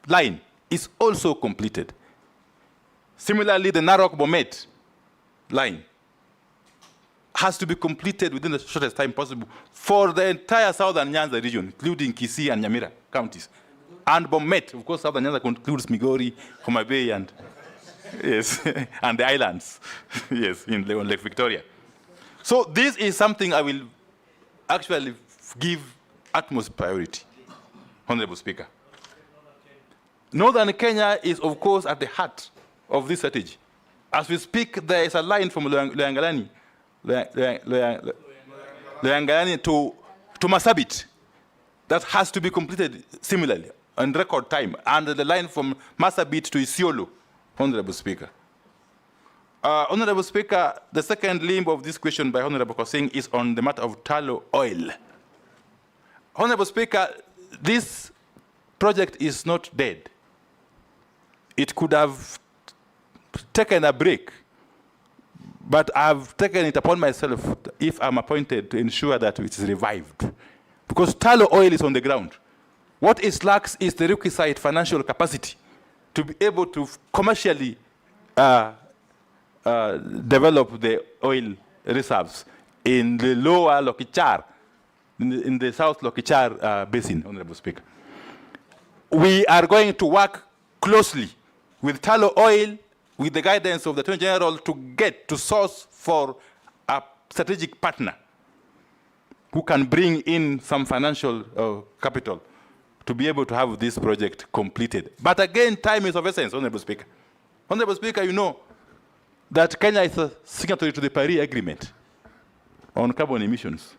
line is also completed. Similarly, the Narok-Bomet line has to be completed within the shortest time possible for the entire southern Nyanza region, including Kisii and Nyamira counties. And Bomet, of course, southern Nyanza includes Migori, Homa Bay, and yes, and the islands, yes, in Lake Victoria. So this is something I will actually give utmost priority, Honorable Speaker. Northern Kenya is, of course, at the heart of this strategy. As we speak, there is a line from Loyangalani to Masabit that has to be completed similarly in record time, and the line from Masabit to Isiolo, Honorable Speaker. Honorable Speaker, the second limb of this question by Honorable Kosing is on the matter of tallow oil. Honorable Speaker, this project is not dead. It could have taken a break, but I've taken it upon myself, if I'm appointed, to ensure that it is revived. Because tallow oil is on the ground. What it lacks is the requisite financial capacity to be able to commercially develop the oil reserves in the lower Lokichar, in the South Lokichar basin, Honorable Speaker. We are going to work closely with tallow oil, with the guidance of the Attorney General, to source for a strategic partner who can bring in some financial capital to be able to have this project completed. But again, time is of essence, Honorable Speaker. Honorable Speaker, you know that Kenya is a signatory to the Paris Agreement on carbon emissions.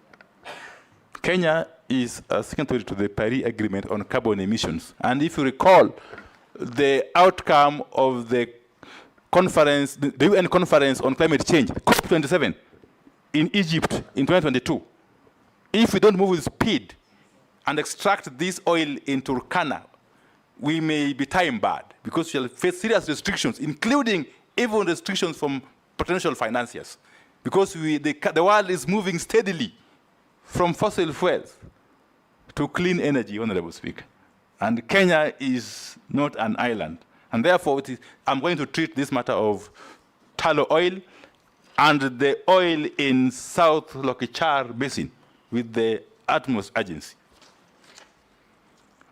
Kenya is a signatory to the Paris Agreement on carbon emissions. And if you recall, the outcome of the conference, the UN conference on climate change, COP27, in Egypt in 2022, if we don't move with speed and extract this oil in Turkana, we may be time-barred because we will face serious restrictions, including even restrictions from potential financiers, because the world is moving steadily from fossil fuels to clean energy, Honorable Speaker. And Kenya is not an island. And therefore, I'm going to treat this matter of tallow oil and the oil in South Lokichar Basin with the utmost urgency.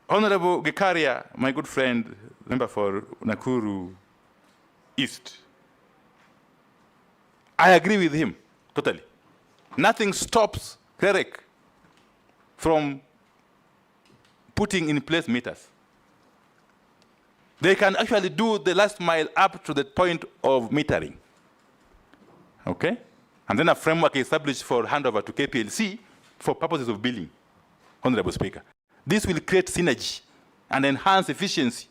Honorable Gikaria, my good friend, member for Nakuru East, I agree with him totally. Nothing stops CREREC from putting in place meters. They can actually do the last mile up to the point of metering. Okay? And then a framework is established for handover to KPLC for purposes of billing, Honorable Speaker. This will create synergy and enhance efficiency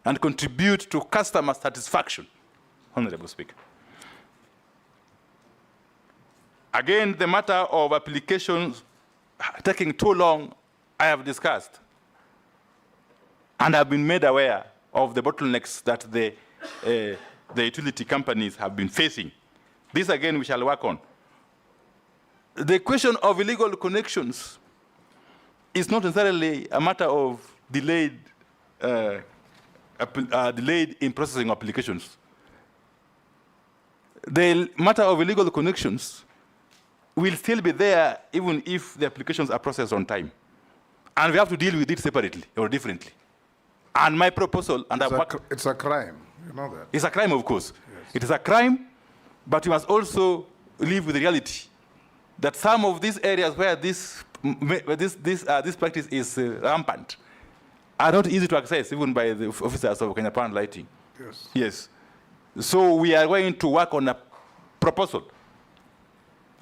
and contribute to customer satisfaction, Honorable Speaker. Again, the matter of applications taking too long, I have discussed. And I've been made aware of the bottlenecks that the utility companies have been facing. This, again, we shall work on. The question of illegal connections is not necessarily a matter of delayed in processing applications. The matter of illegal connections will still be there even if the applications are processed on time. And we have to deal with it separately or differently. And my proposal, and it's a crime, you know that. It's a crime, of course. Yes. It is a crime, but we must also live with the reality that some of these areas where this practice is rampant are not easy to access, even by the officers of Kenya Power and Lighting. Yes. Yes. So we are going to work on a proposal,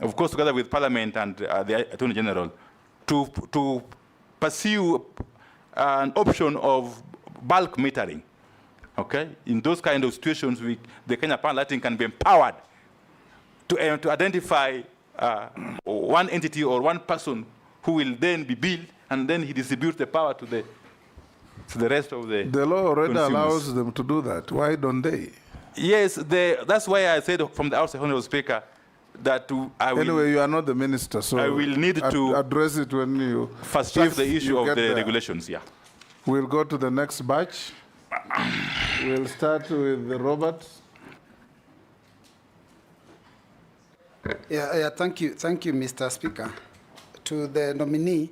of course, together with Parliament and the Attorney General, to pursue an option of bulk metering. Okay? In those kind of situations, the Kenya Power and Lighting can be empowered to identify one entity or one person who will then be billed, and then he distributes the power to the rest of the law already consumers. allows them to do that. Why don't they? Yes, that's why I said from the outset, Honorable Speaker, that I will... Anyway, you are not the minister, so I will need to address it when you... fast track the issue of the regulations, yeah. We'll go to the next batch. We'll start with Robert. Thank you, Mr. Speaker. To the nominee,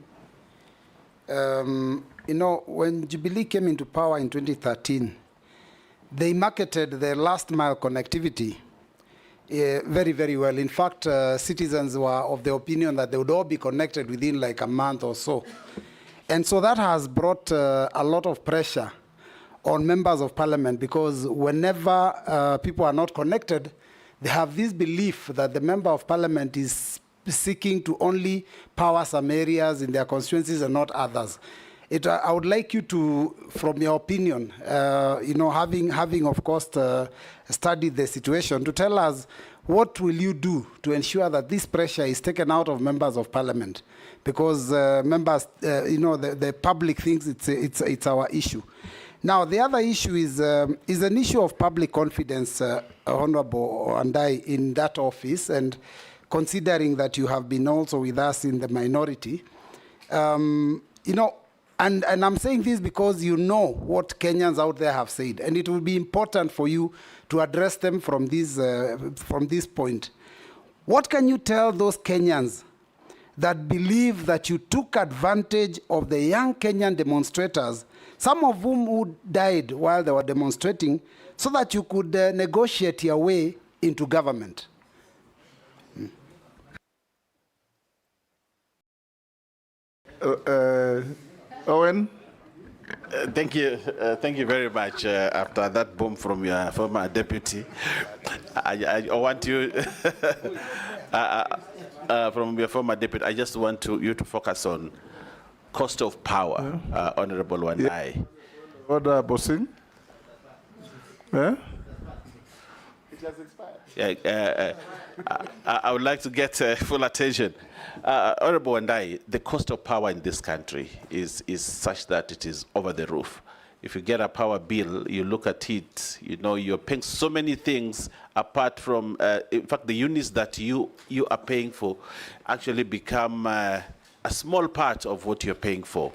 you know, when Jubilee came into power in 2013, they marketed the last mile connectivity very, very well. In fact, citizens were of the opinion that they would all be connected within like a month or so. And so that has brought a lot of pressure on members of parliament, because whenever people are not connected, they have this belief that the member of parliament is seeking to only power some areas in their constituencies and not others. I would like you to, from your opinion, you know, having of course studied the situation, to tell us what will you do to ensure that this pressure is taken out of members of parliament, because members, you know, the public thinks it's our issue. Now, the other issue is an issue of public confidence, Honorable Wandayi, in that office, and considering that you have been also with us in the minority, you know, and I'm saying this because you know what Kenyans out there have said, and it will be important for you to address them from this point. What can you tell those Kenyans that believe that you took advantage of the young Kenyan demonstrators, some of whom died while they were demonstrating, so that you could negotiate your way into government? Owen? Thank you very much. After that bomb from your former deputy, I want you, from your former deputy, I just want you to focus on cost of power, Honorable Wandayi. Order, Bossing? Yeah? It has expired. I would like to get full attention. Honorable Wandayi, the cost of power in this country is such that it is over the roof. If you get a power bill, you look at it, you know, you're paying so many things apart from, in fact, the units that you are paying for actually become a small part of what you're paying for.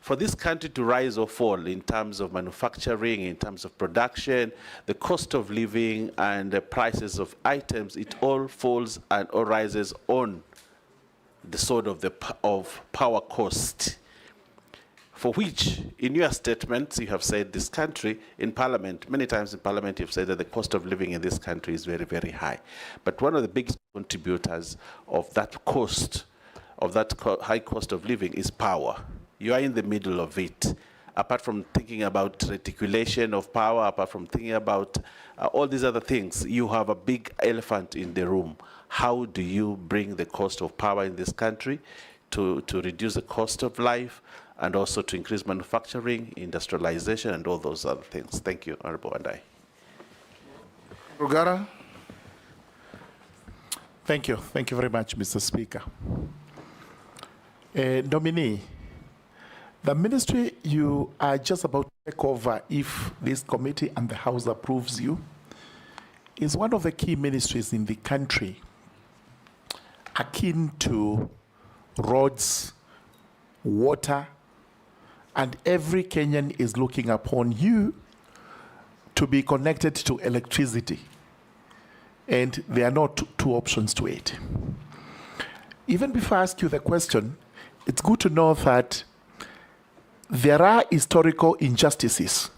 For this country to rise or fall in terms of manufacturing, in terms of production, the cost of living and the prices of items, it all falls and all rises on the sword of power cost, for which, in your statements, you have said this country, in Parliament, many times in Parliament, you've said that the cost of living in this country is very, very high. But one of the biggest contributors of that cost, of that high cost of living, is power. You are in the middle of it. Apart from thinking about reticulation of power, apart from thinking about all these other things, you have a big elephant in the room. How do you bring the cost of power in this country to reduce the cost of life and also to increase manufacturing, industrialization, and all those other things? Thank you, Honorable Wandayi. Rugara? Thank you. Thank you very much, Mr. Speaker. Nominee, the ministry you are just about to take over, if this committee and the House approves you, is one of the key ministries in the country, akin to roads, water, and every Kenyan is looking upon you to be connected to electricity. And there are not two options to it. Even before I ask you the question, it's good to know that there are historical injustices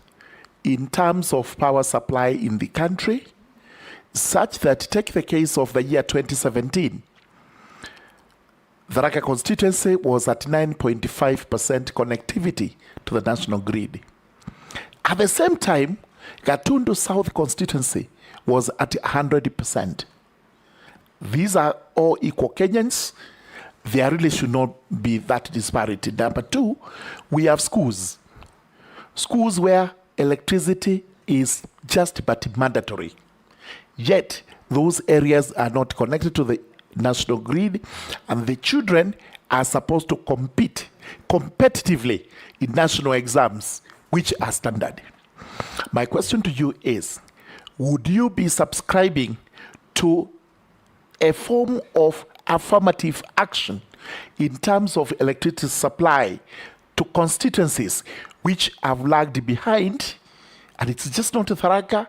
in terms of power supply in the country, such that, take the case of the year 2017, the Raka constituency was at 9.5% connectivity to the national grid. At the same time, Gatundu South constituency was at 100%. These are all equal Kenyans. There really should not be that disparity. Number two, we have schools. Schools where electricity is just but mandatory. Yet, those areas are not connected to the national grid, and the children are supposed to compete competitively in national exams, which are standard. My question to you is, would you be subscribing to a form of affirmative action in terms of electricity supply to constituencies which have lagged behind? And it's just not Tharaka.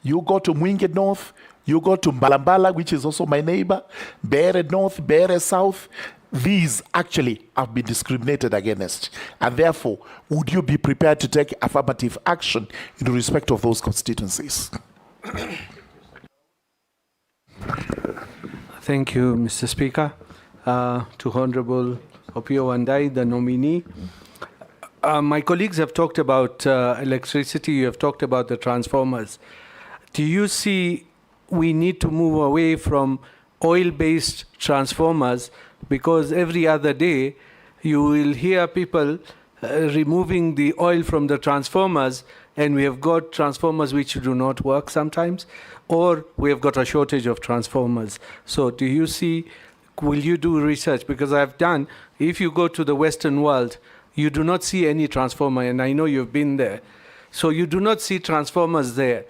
You go to Mwingi North, you go to Mbalambala, which is also my neighbor, Bere North, Bere South. These actually have been discriminated against. And therefore, would you be prepared to take affirmative action in respect of those constituencies? Thank you, Mr. Speaker. To Honorable Opiyo Wandayi, the nominee. My colleagues have talked about electricity, you have talked about the transformers. Do you see we need to move away from oil-based transformers, because every other day you will hear people removing the oil from the transformers, and we have got transformers which do not work sometimes, or we have got a shortage of transformers. So do you see, will you do research? Because I've done, if you go to the Western world, you do not see any transformer, and I know you've been there. So you do not see transformers there.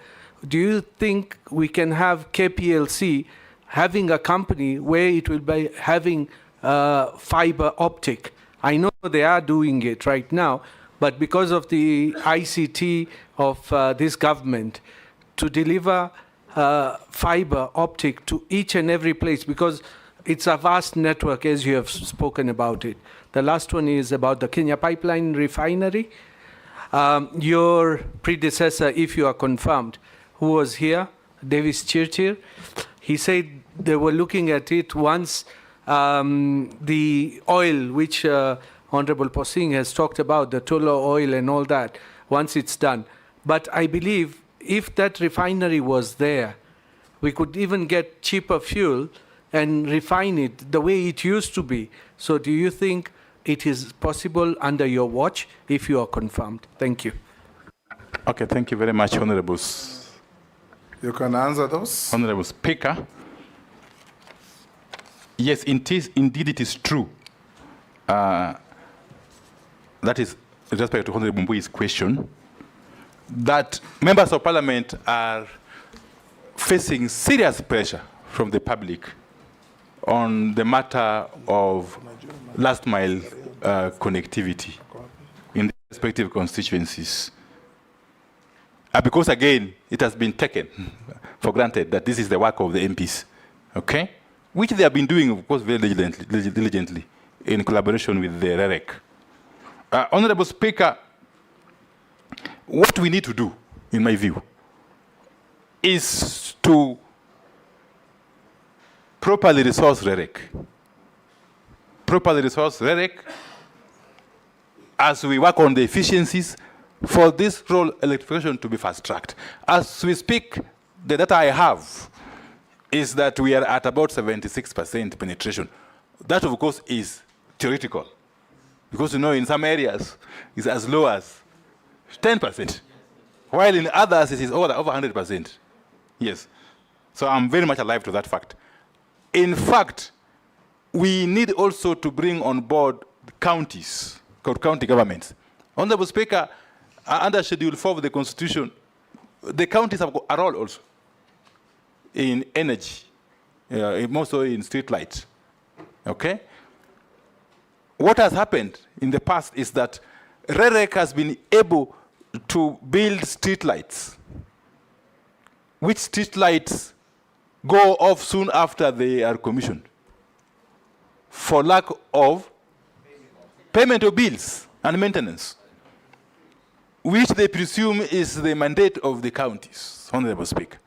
Do you think we can have KPLC having a company where it will be having fiber optic? I know they are doing it right now, but because of the ICT of this government, to deliver fiber optic to each and every place, because it's a vast network, as you have spoken about it. The last one is about the Kenya Pipeline Refinery. Your predecessor, if you are confirmed, who was here, Davis Chirchir, he said they were looking at it once the oil, which Honorable Posing has talked about, the Tolo oil and all that, once it's done. But I believe if that refinery was there, we could even get cheaper fuel and refine it the way it used to be. So do you think it is possible under your watch if you are confirmed? Thank you. Okay, thank you very much, Honorables. You can answer those. Honorable Speaker. Yes, indeed it is true. That is, with respect to Honorable Mbui's question, that members of parliament are facing serious pressure from the public on the matter of last mile connectivity in the respective constituencies. Because again, it has been taken for granted that this is the work of the MPs, okay? Which they have been doing, of course, very diligently in collaboration with the REREC. Honorable Speaker, what we need to do, in my view, is to properly resource REREC. Properly resource REREC as we work on the efficiencies for this rural electrification to be fast-tracked. As we speak, the data I have is that we are at about 76% penetration. That, of course, is theoretical. Because, you know, in some areas, it's as low as 10%, while in others, it is over 100%. Yes. So I'm very much alive to that fact. In fact, we need also to bring on board the counties, county governments. Honorable Speaker, under Schedule 4 of the Constitution, the counties have a role also in energy, more so in street lights. Okay? What has happened in the past is that REREC has been able to build street lights, which street lights go off soon after they are commissioned for lack of payment of bills and maintenance, which they presume is the mandate of the counties, Honorable Speaker.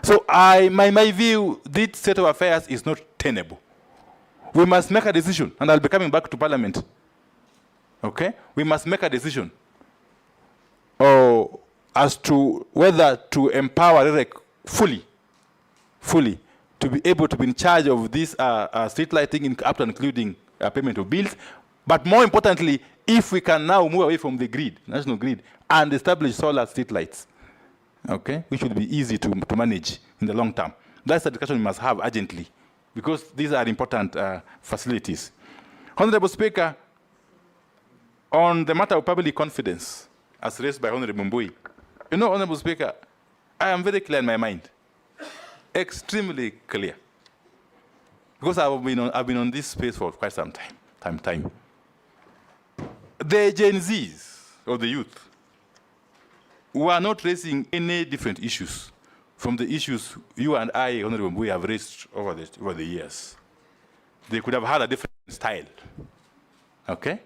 So my view, this state of affairs is not tenable. We must make a decision, and I'll be coming back to Parliament. Okay? We must make a decision as to whether to empower REREC fully, to be able to be in charge of this street lighting, up to including payment of bills. But more importantly, if we can now move away from the grid, national grid, and establish solar street lights, okay, which will be easy to manage in the long term. That's the discussion we must have urgently, because these are important facilities. Honorable Speaker, on the matter of public confidence, as raised by Honorable Mbui, you know, Honorable Speaker, I am very clear in my mind, extremely clear, because I've been on this space for quite some time. The Gen Zs, or the youth, were not raising any different issues from the issues you and I, Honorable Mbui, have raised over the years. They could have had a different style, okay?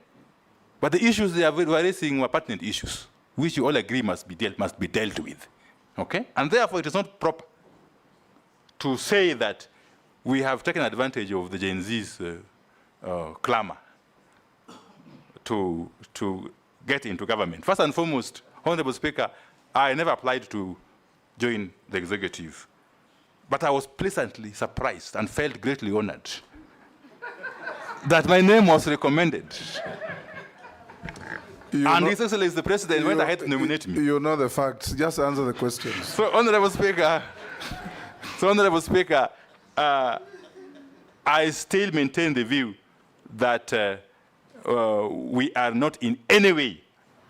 But the issues they were raising were pertinent issues, which you all agree must be dealt with, okay? And therefore, it is not proper to say that we have taken advantage of the Gen Z's clamor to get into government. First and foremost, Honorable Speaker, I never applied to join the executive, but I was pleasantly surprised and felt greatly honored that my name was recommended. And His Excellency the President went ahead to nominate me. You know the facts. Just answer the questions. So, Honorable Speaker, I still maintain the view that we are not in any way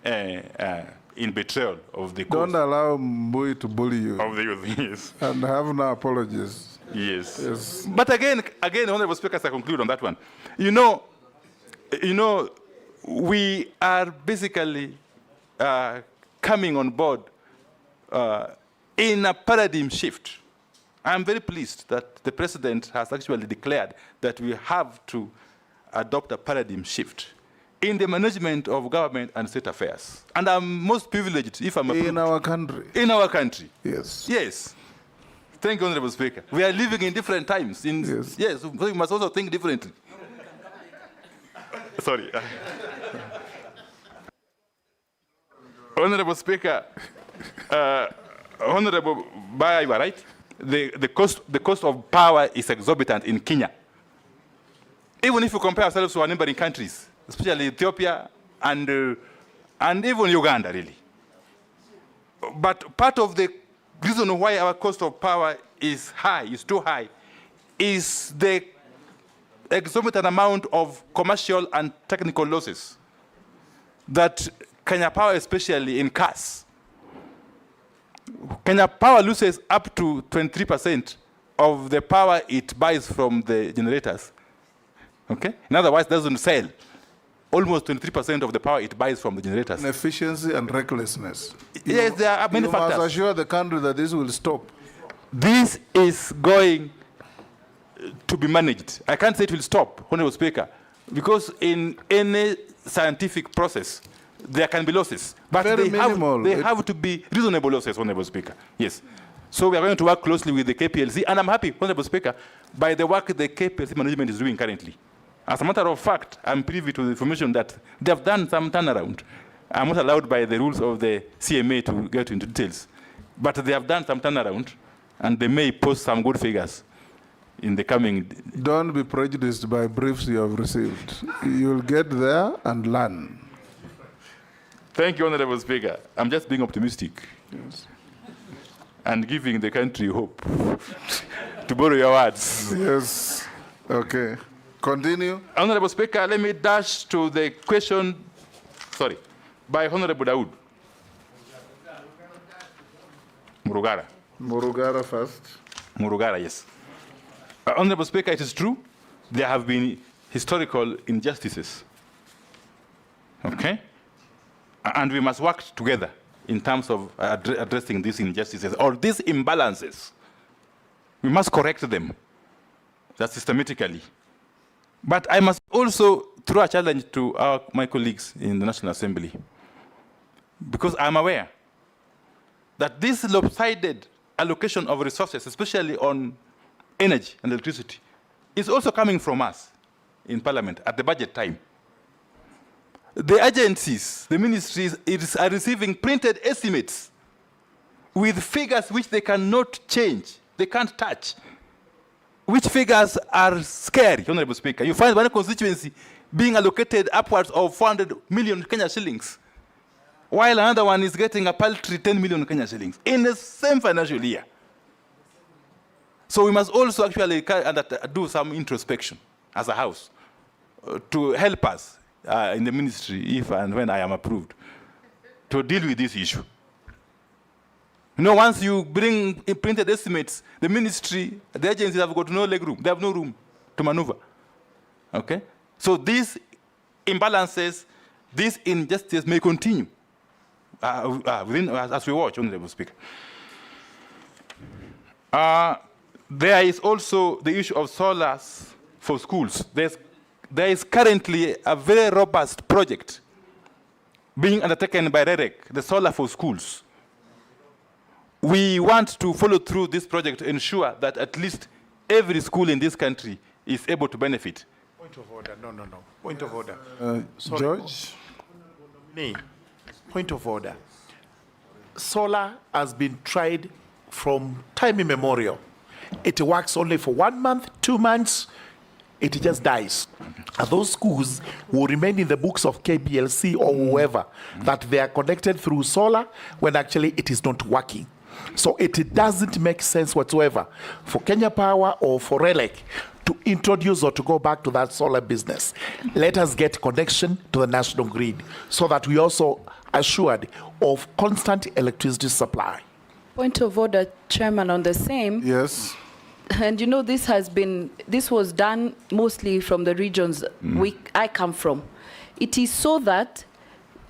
in betrayal of the cause. Don't allow Mbui to bully you. Of the youth, yes. And have no apologies. Yes. But again, Honorable Speaker, as I conclude on that one, you know, we are basically coming on board in a paradigm shift. I'm very pleased that the President has actually declared that we have to adopt a paradigm shift in the management of government and state affairs. And I'm most privileged if I'm approved. In our country. In our country. Yes. Yes. Thank you, Honorable Speaker. We are living in different times. Yes, so we must also think differently. Sorry. Honorable Speaker, Honorable Baya, you are right. The cost of power is exorbitant in Kenya. Even if you compare ourselves to our neighboring countries, especially Ethiopia and even Uganda, really. But part of the reason why our cost of power is too high, is the exorbitant amount of commercial and technical losses that Kenya Power, especially in cars. Kenya Power loses up to 23% of the power it buys from the generators. Okay? In other words, it doesn't sell. Almost 23% of the power it buys from the generators. Inefficiency and recklessness. Yes, there are many factors. You must assure the country that this will stop. This is going to be managed. I can't say it will stop, Honorable Speaker, because in any scientific process, there can be losses. But they have to be reasonable losses, Honorable Speaker. Yes. So we are going to work closely with the KPLC, and I'm happy, Honorable Speaker, by the work the KPLC management is doing currently. As a matter of fact, I'm privy to the information that they have done some turnaround. I'm not allowed by the rules of the CMA to get into details. But they have done some turnaround, and they may post some good figures in the coming... Don't be prejudiced by briefs you have received. You'll get there and learn. Thank you, Honorable Speaker. I'm just being optimistic. Yes. And giving the country hope. To borrow your words. Yes. Okay. Continue. Honorable Speaker, let me dash to the question, by Honorable Dawood. Murugara. Murugara first. Murugara, yes. Honorable Speaker, it is true, there have been historical injustices. Okay? And we must work together in terms of addressing these injustices or these imbalances. We must correct them systematically. But I must also throw a challenge to my colleagues in the National Assembly, because I'm aware that this lopsided allocation of resources, especially on energy and electricity, is also coming from us in Parliament at the budget time. The agencies, the ministries, are receiving printed estimates with figures which they cannot change, they can't touch, which figures are scary, Honorable Speaker. You find one constituency being allocated upwards of 400 million Kenya shillings while another one is getting a paltry 10 million Kenya shillings in the same financial year. So we must also actually do some introspection as a house to help us in the ministry, if and when I am approved, to deal with this issue. You know, once you bring printed estimates, the ministry, the agencies have got no leg room. They have no room to maneuver. Okay? So these imbalances, these injustices may continue as we watch, Honorable Speaker. There is also the issue of solars for schools. There is currently a very robust project being undertaken by REREC, the solar for schools. We want to follow through this project to ensure that at least every school in this country is able to benefit. Point of order. No. Point of order. George? Point of order. Solar has been tried from time immemorial. It works only for 1 month, 2 months, it just dies. And those schools will remain in the books of KPLC or whoever that they are connected through solar when actually it is not working. So it doesn't make sense whatsoever for Kenya Power or for RELEC to introduce or to go back to that solar business. Let us get connection to the national grid so that we also assured of constant electricity supply. Point of order, Chairman, on the same. Yes. And you know, this was done mostly from the regions I come from. It is so that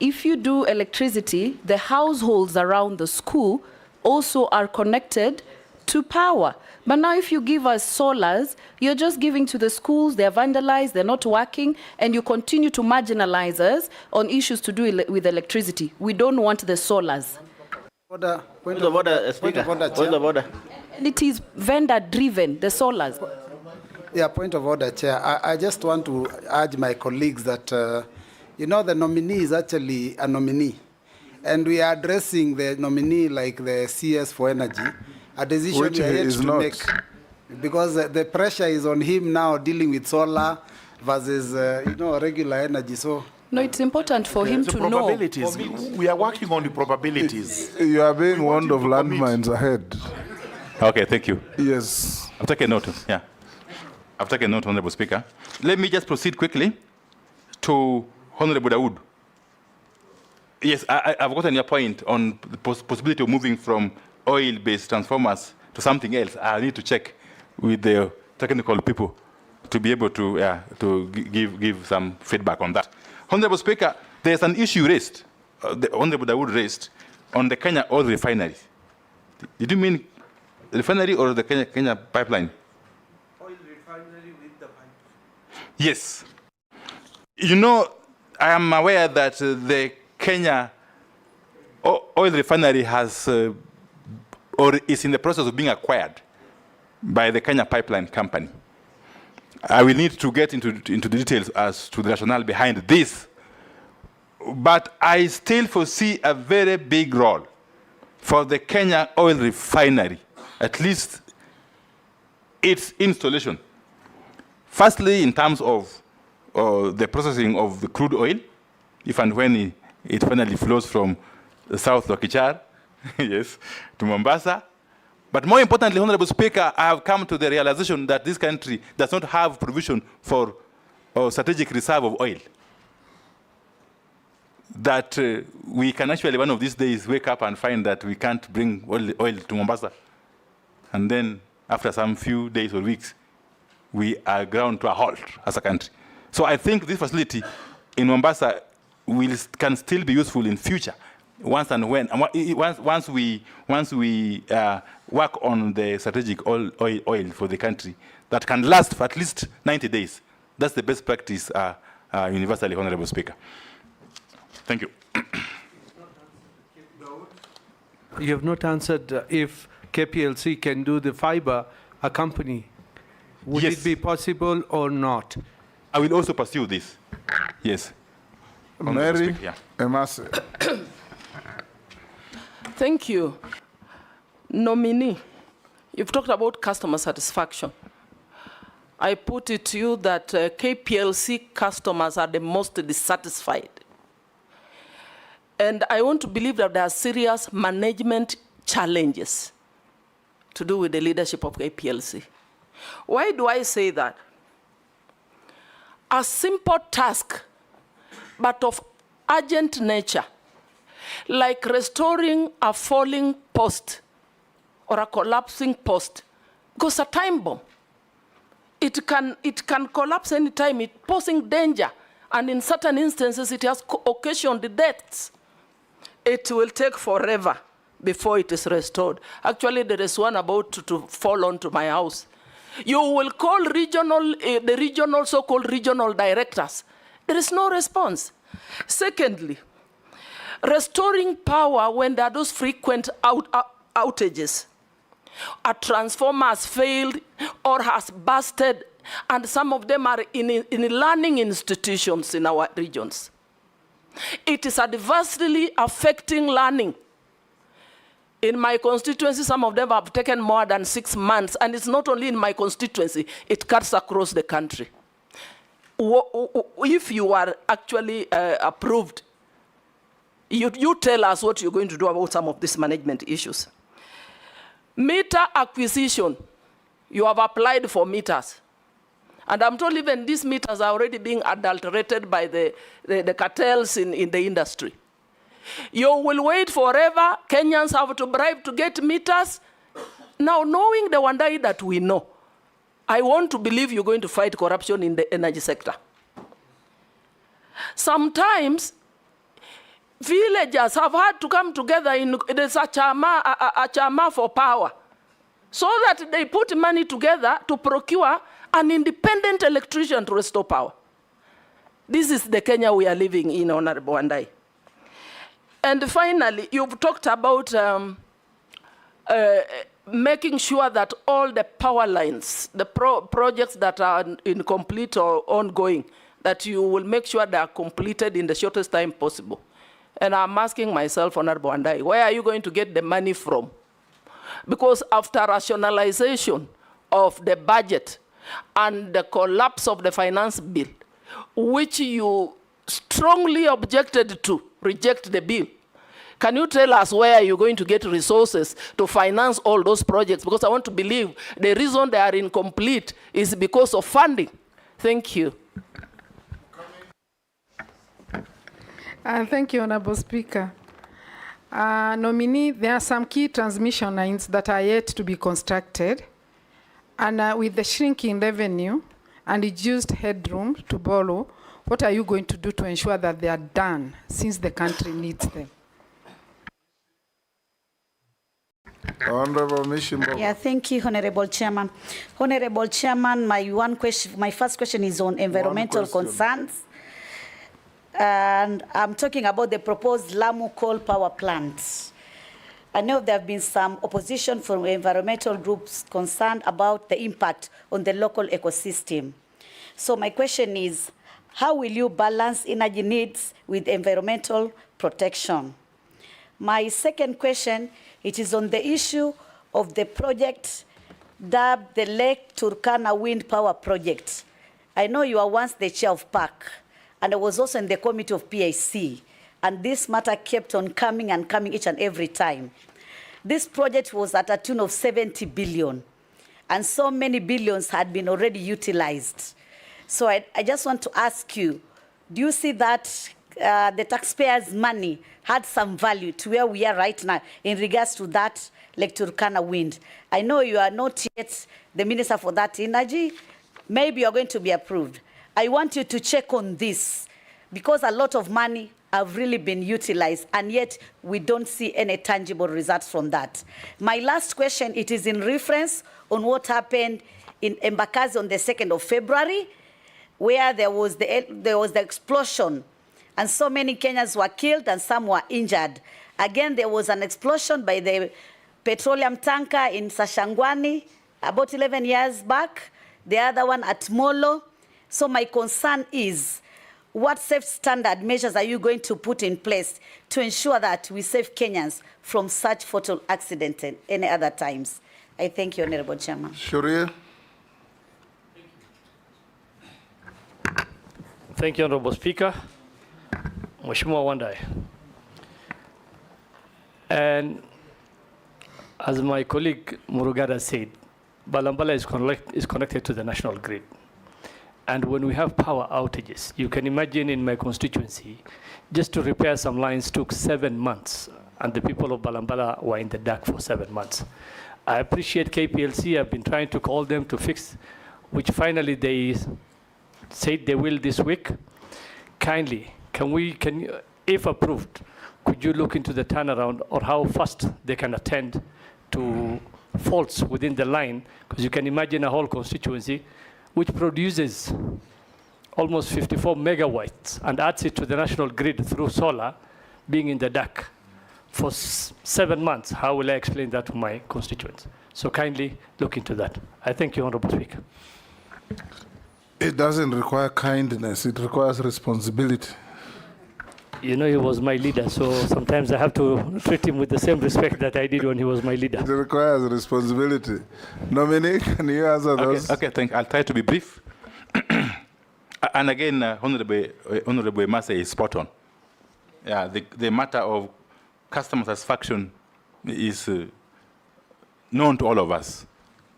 if you do electricity, the households around the school also are connected to power. But now if you give us solars, you're just giving to the schools, they're vandalized, they're not working, and you continue to marginalize us on issues to do with electricity. We don't want the solars. Point of order, Speaker. Point of order. And it is vendor-driven, the solars. Yeah, point of order, Chair. I just want to urge my colleagues that, you know, the nominee is actually a nominee. And we are addressing the nominee like the CS for energy, a decision Which we are yet to not. make. Because the pressure is on him now dealing with solar versus, you know, regular energy. So. No, it's important for him to know. Probabilities. We are working on the probabilities. You are being warned of landmines ahead. Okay, thank you. Yes. I've taken note. Yeah. I've taken note, Honorable Speaker. Let me just proceed quickly to Honorable Dawood. Yes, I've gotten your point on the possibility of moving from oil-based transformers to something else. I need to check with the technical people to be able to give some feedback on that. Honorable Speaker, there's an issue raised, the Honorable Dawood raised, on the Kenya oil refinery. Did you mean refinery or the Kenya pipeline? Oil refinery with the pipeline. Yes. You know, I am aware that the Kenya oil refinery has or is in the process of being acquired by the Kenya Pipeline Company. I will need to get into the details as to the rationale behind this. But I still foresee a very big role for the Kenya oil refinery, at least its installation. Firstly, in terms of the processing of the crude oil, if and when it finally flows from the South Lokichar, yes, to Mombasa. But more importantly, Honorable Speaker, I have come to the realization that this country does not have provision for strategic reserve of oil. That we can actually one of these days wake up and find that we can't bring oil to Mombasa. And then after some few days or weeks, we are ground to a halt as a country. So I think this facility in Mombasa can still be useful in future. Once we work on the strategic oil for the country that can last for at least 90 days. That's the best practice universally, Honorable Speaker. Thank you. You have not answered if KPLC can do the fiber accompany. Would it be possible or not? I will also pursue this. Yes. Mary Emase. Thank you. Nominee, you've talked about customer satisfaction. I put it to you that KPLC customers are the most dissatisfied. And I want to believe that there are serious management challenges to do with the leadership of APLC. Why do I say that? A simple task, but of urgent nature, like restoring a falling post or a collapsing post, goes a time bomb. It can collapse any time, it posing danger, and in certain instances it has occasioned deaths. It will take forever before it is restored. Actually, there is one about to fall onto my house. You will call the so-called regional directors. There is no response. Secondly, restoring power when there are those frequent outages. A transformer has failed or has busted, and some of them are in learning institutions in our regions. It is adversely affecting learning. In my constituency, some of them have taken more than 6 months, and it's not only in my constituency, it cuts across the country. If you are actually approved, you tell us what you're going to do about some of these management issues. Meter acquisition, you have applied for meters. And I'm told even these meters are already being adulterated by the cartels in the industry. You will wait forever. Kenyans have to bribe to get meters. Now, knowing the Wandayi that we know, I want to believe you're going to fight corruption in the energy sector. Sometimes, villagers have had to come together there's a chama for power, so that they put money together to procure an independent electrician to restore power. This is the Kenya we are living in, Honorable Wandayi. And finally, you've talked about making sure that all the power lines, the projects that are incomplete or ongoing, that you will make sure they are completed in the shortest time possible. And I'm asking myself, Honorable Wandayi, where are you going to get the money from? Because after rationalization of the budget and the collapse of the finance bill, which you strongly objected to, reject the bill, can you tell us where you're going to get resources to finance all those projects? Because I want to believe the reason they are incomplete is because of funding. Thank you. Thank you, Honorable Speaker. Nominee, there are some key transmission lines that are yet to be constructed. And with the shrinking revenue and reduced headroom to borrow, what are you going to do to ensure that they are done, since the country needs them? Honorable Mishimbo. Yeah, thank you, Honorable Chairman. Honorable Chairman, my first question is on environmental concerns. And I'm talking about the proposed Lamu coal power plant. I know there have been some opposition from environmental groups concerned about the impact on the local ecosystem. So my question is, how will you balance energy needs with environmental protection? My second question, it is on the issue of the project dubbed the Lake Turkana Wind Power Project. I know you are once the chair of PAC, and I was also in the committee of PIC, and this matter kept on coming and coming each and every time. This project was at a tune of 70 billion, and so many billions had been already utilized. So I just want to ask you, do you see that the taxpayers' money had some value to where we are right now in regards to that Lake Turkana wind? I know you are not yet the Minister for that energy. Maybe you are going to be approved. I want you to check on this, because a lot of money have really been utilized, and yet we don't see any tangible results from that. My last question, it is in reference on what happened in Embakasi on the 2nd of February, where there was the explosion, and so many Kenyans were killed and some were injured. Again, there was an explosion by the petroleum tanker in Sashangwani about 11 years back, the other one at Molo. So my concern is, what safe standard measures are you going to put in place to ensure that we save Kenyans from such fatal accidents and any other times? I thank you, Honorable Chairman. Sharia. Thank you, Honorable Speaker. Mheshimiwa Wandayi, And as my colleague Murugada said, Balambala is connected to the national grid. And when we have power outages, you can imagine in my constituency, just to repair some lines took 7 months, and the people of Balambala were in the dark for 7 months. I appreciate KPLC. I've been trying to call them to fix, which finally they said they will this week. Kindly, can you, if approved, could you look into the turnaround or how fast they can attend to faults within the line? Because you can imagine a whole constituency which produces almost 54 megawatts and adds it to the national grid through solar, being in the dark for 7 months. How will I explain that to my constituents? So kindly look into that. I thank you, Honorable Speaker. It doesn't require kindness, it requires responsibility. You know, he was my leader, so sometimes I have to treat him with the same respect that I did when he was my leader. It requires responsibility. Nominee, can you answer those? Okay, I'll try to be brief. And again, Honorable Mase is spot on. Yeah, the matter of customer satisfaction is known to all of us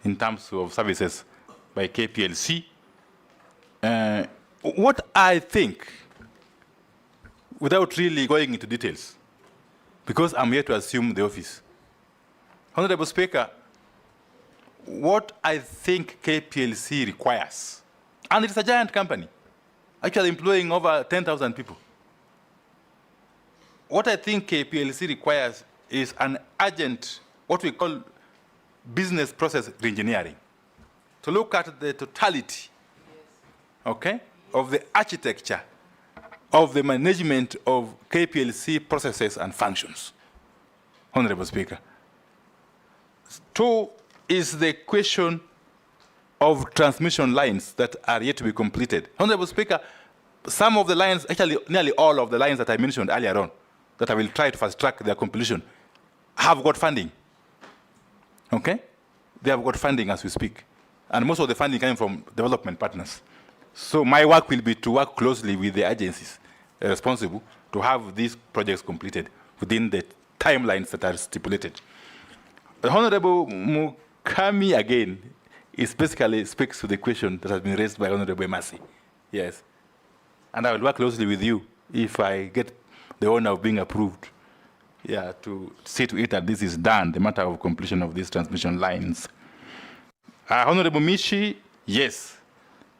in terms of services by KPLC. What I think, without really going into details, because I'm here to assume the office, Honorable Speaker, what I think KPLC requires, and it's a giant company, actually employing over 10,000 people. What I think KPLC requires is an urgent, what we call business process reengineering, to look at the totality, okay, of the architecture of the management of KPLC processes and functions. Honorable Speaker. 2 is the question of transmission lines that are yet to be completed. Honorable Speaker, some of the lines, actually nearly all of the lines that I mentioned earlier on, that I will try to fast track their completion, have got funding. Okay? They have got funding as we speak. And most of the funding coming from development partners. So my work will be to work closely with the agencies responsible to have these projects completed within the timelines that are stipulated. The Honorable Mukami, again, is basically speaks to the question that has been raised by Honorable Masi. Yes. And I will work closely with you if I get the honor of being approved, yeah, to see to it that this is done, the matter of completion of these transmission lines. Honorable Mishi, yes.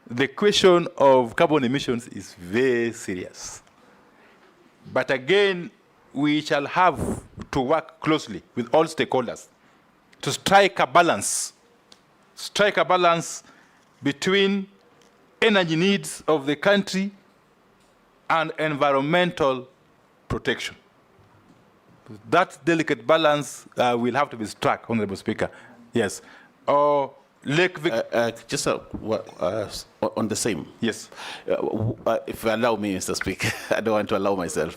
The question of carbon emissions is very serious. But again, we shall have to work closely with all stakeholders to strike a balance between energy needs of the country and environmental protection. That delicate balance will have to be struck, Honorable Speaker. Yes. Lake just on the same. Yes. If you allow me, Mr. Speaker, I don't want to allow myself.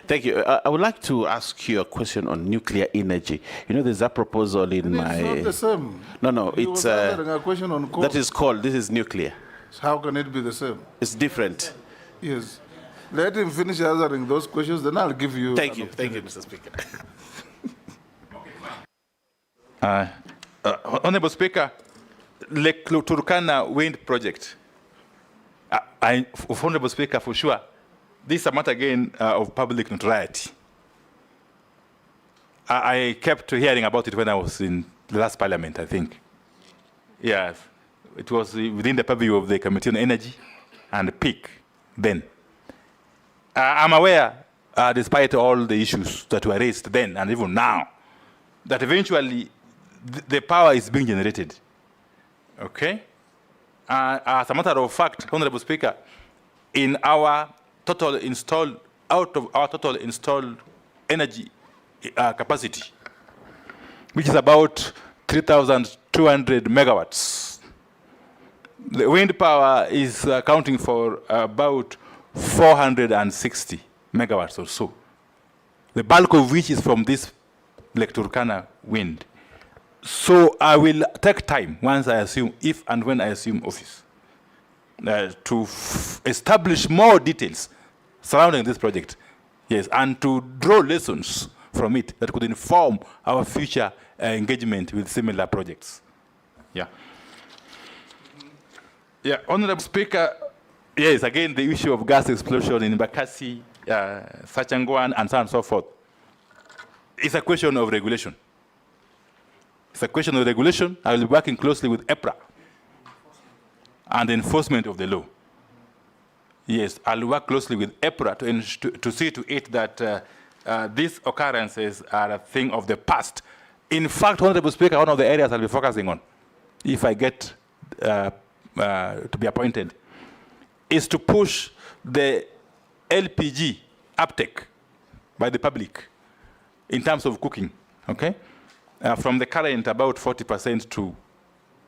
Thank you. I would like to ask you a question on nuclear energy. You know, there's a proposal in my... It's not the same. No, He it's... was answering a question on coal. That is called, this is nuclear. How can it be the same? It's different. Yes. Let him finish answering those questions, then I'll give you... Thank you, Mr. Speaker. Honorable Speaker, Lake Turkana wind project. Honorable Speaker, for sure, this is a matter again of public notoriety. I kept hearing about it when I was in the last parliament, I think. Yes, it was within the purview of the Committee on Energy and PIC then. I'm aware, despite all the issues that were raised then and even now, that eventually the power is being generated. Okay? As a matter of fact, Honorable Speaker, in our total installed, out of our total installed energy capacity, which is about 3,200 megawatts, the wind power is accounting for about 460 megawatts or so, the bulk of which is from this Lake Turkana wind. So I will take time once I assume, if and when I assume office, to establish more details surrounding this project Yes, and to draw lessons from it that could inform our future engagement with similar projects. Yeah. Yeah, Honorable Speaker, yes, again, the issue of gas explosion in Bakassi, Sachangwan, and so on and so forth. It's a question of regulation. It's a question of regulation. I will be working closely with EPRA and enforcement of the law. Yes, I'll work closely with EPRA to see to it that these occurrences are a thing of the past. In fact, Honorable Speaker, one of the areas I'll be focusing on, if I get to be appointed, is to push the LPG uptake by the public in terms of cooking, okay? From the current about 40% to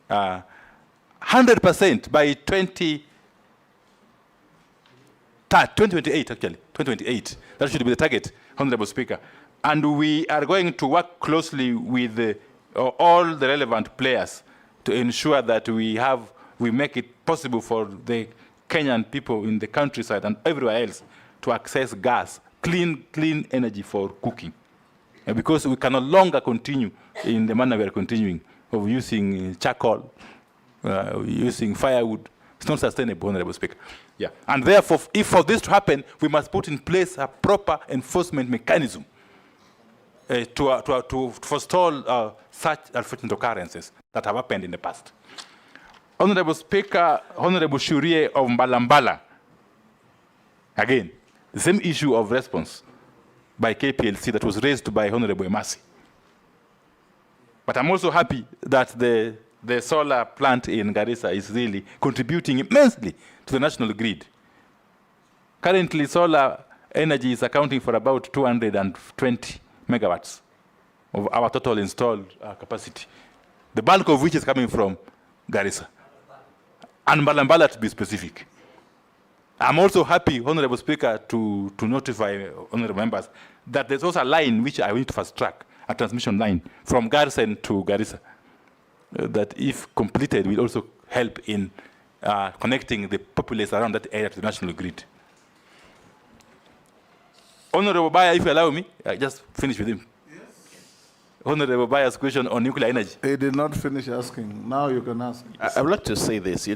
100% by 2028, actually, 2028. That should be the target, Honorable Speaker. And we are going to work closely with all the relevant players to ensure that we make it possible for the Kenyan people in the countryside and everywhere else to access gas, clean energy for cooking. Because we can no longer continue in the manner we are continuing of using charcoal, using firewood. It's not sustainable, Honorable Speaker. Yeah. And therefore, if for this to happen, we must put in place a proper enforcement mechanism to forestall such unfortunate occurrences that have happened in the past. Honorable Speaker, Honorable Shurie of Mbalambala, again, the same issue of response by KPLC that was raised by Honorable Emasi. But I'm also happy that the solar plant in Garissa is really contributing immensely to the national grid. Currently, solar energy is accounting for about 220 megawatts of our total installed capacity, the bulk of which is coming from Garissa. And Mbalambala, to be specific. I'm also happy, Honorable Speaker, to notify honorable members that there's also a line which I need to fast track, a transmission line from Garissa to Garissa, that if completed will also help in connecting the populace around that area to the national grid. Honorable Baya, if you allow me, I just finish with him. Yes. Honorable Baya's question on nuclear energy. He did not finish asking. Now you can ask. I would like to say this,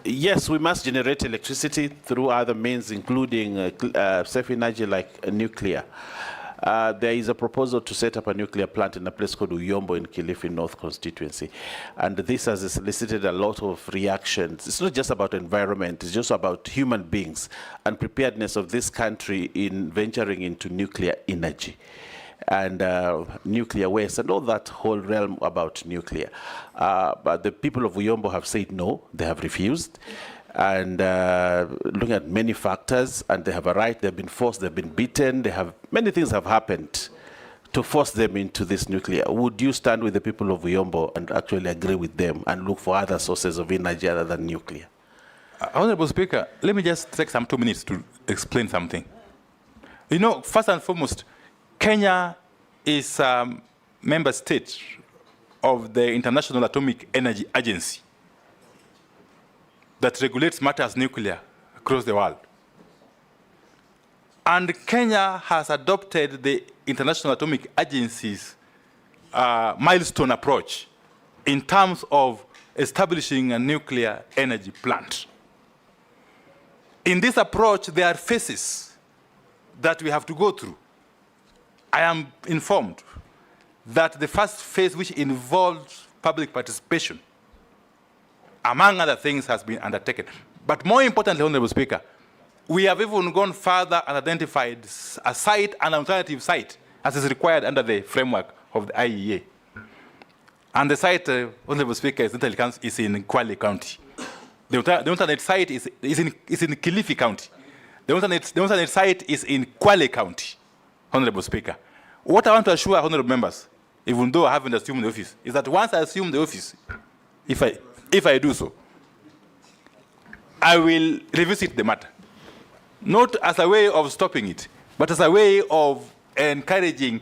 yes, we must generate electricity through other means, including safe energy like nuclear. There is a proposal to set up a nuclear plant in a place called Uyombo in Kilifi North constituency. And this has elicited a lot of reactions. It's not just about environment, it's just about human beings and preparedness of this country in venturing into nuclear energy and nuclear waste and all that whole realm about nuclear. But the people of Uyombo have said no, they have refused. And looking at many factors, and they have a right, they've been forced, they've been beaten, many things have happened to force them into this nuclear. Would you stand with the people of Uyombo and actually agree with them and look for other sources of energy other than nuclear? Honorable Speaker, let me just take some 2 minutes to explain something. First and foremost, Kenya is a member state of the International Atomic Energy Agency that regulates matters nuclear across the world. And Kenya has adopted the International Atomic Agency's milestone approach in terms of establishing a nuclear energy plant. In this approach, there are phases that we have to go through. I am informed that the first phase, which involves public participation, among other things, has been undertaken. But more importantly, Honorable Speaker, we have even gone further and identified a site, an alternative site, as is required under the framework of the IEA. And the site, Honorable Speaker, is in Kwale County. The alternate site is in Kilifi County. The alternate site is in Kwale County, Honorable Speaker. What I want to assure honorable members, even though I haven't assumed the office, is that once I assume the office, if I do so, I will revisit the matter. Not as a way of stopping it, but as a way of encouraging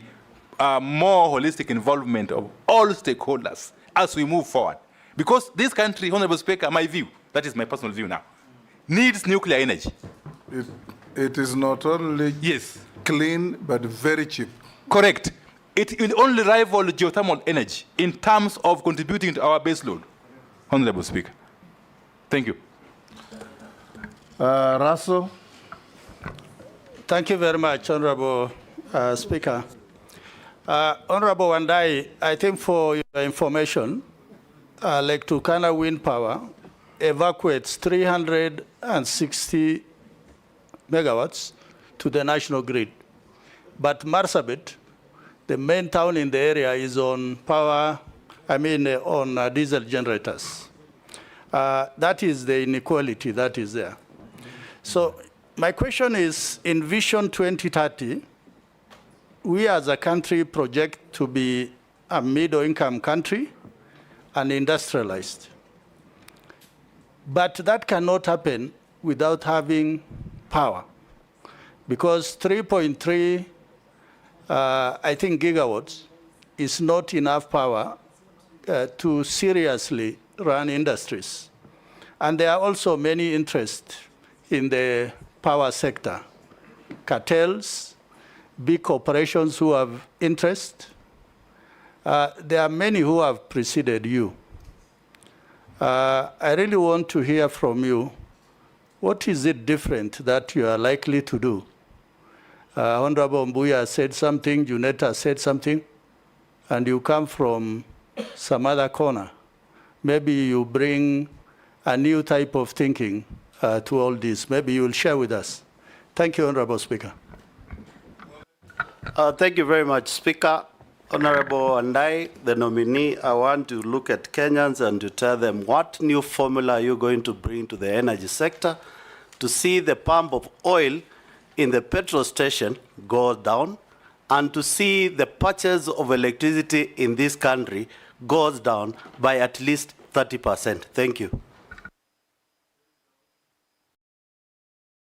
more holistic involvement of all stakeholders as we move forward. Because this country, Honorable Speaker, my view, that is my personal view now, needs nuclear energy. It is not only clean, but very cheap. Correct. It will only rival geothermal energy in terms of contributing to our base load. Honorable Speaker. Thank you. Russell. Thank you very much, Honorable Speaker. Honorable Wandayi, I think for your information, Lake Turkana Wind Power evacuates 360 megawatts to the national grid. But Marsabit, the main town in the area, is on power, on diesel generators. That is the inequality that is there. So my question is, in Vision 2030, we as a country project to be a middle-income country and industrialized. But that cannot happen without having power, because 3.3, gigawatts is not enough power to seriously run industries. And there are also many interests in the power sector, cartels, big corporations who have interest. There are many who have preceded you. I really want to hear from you, what is it different that you are likely to do? Honorable Mbuya said something, Juneta said something, and you come from some other corner. Maybe you bring a new type of thinking to all this. Maybe you will share with us. Thank you, Honorable Speaker. Thank you very much, Speaker. Honorable Wandayi, the nominee, I want to look at Kenyans and to tell them what new formula are you going to bring to the energy sector to see the pump of oil in the petrol station go down and to see the purchase of electricity in this country goes down by at least 30%. Thank you.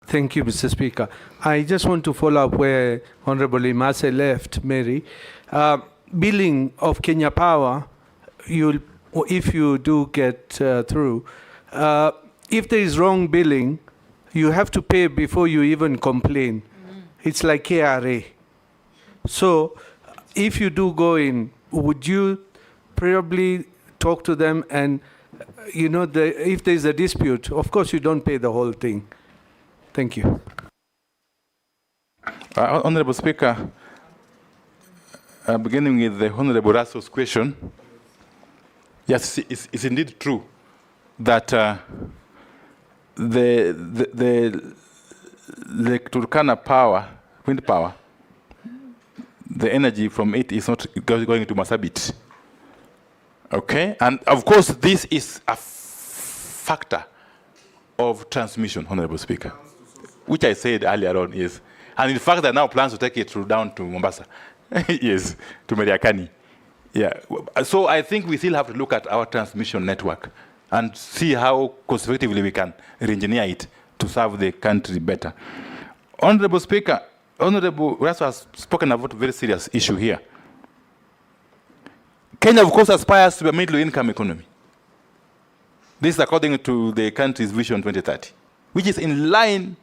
Thank you, Mr. Speaker. I just want to follow up where Honorable Imase left, Mary. Billing of Kenya Power, if you do get through, if there is wrong billing, you have to pay before you even complain. It's like KRA. So if you do go in, would you probably talk to them and, if there's a dispute, of course you don't pay the whole thing. Thank you. Honorable Speaker, beginning with the Honorable Russell's question, yes, it's indeed true that the Turkana power, wind power, the energy from it is not going to Marsabit. Okay? And of course, this is a factor of transmission, Honorable Speaker, which I said earlier on, yes. And in fact, there are now plans to take it down to Mombasa. Yes, to Mariakani. Yeah. So I think we still have to look at our transmission network and see how cost-effectively we can re-engineer it to serve the country better. Honorable Speaker, Honorable Russell has spoken about a very serious issue here. Kenya, of course, aspires to be a middle-income economy. This is according to the country's Vision 2030, which is in line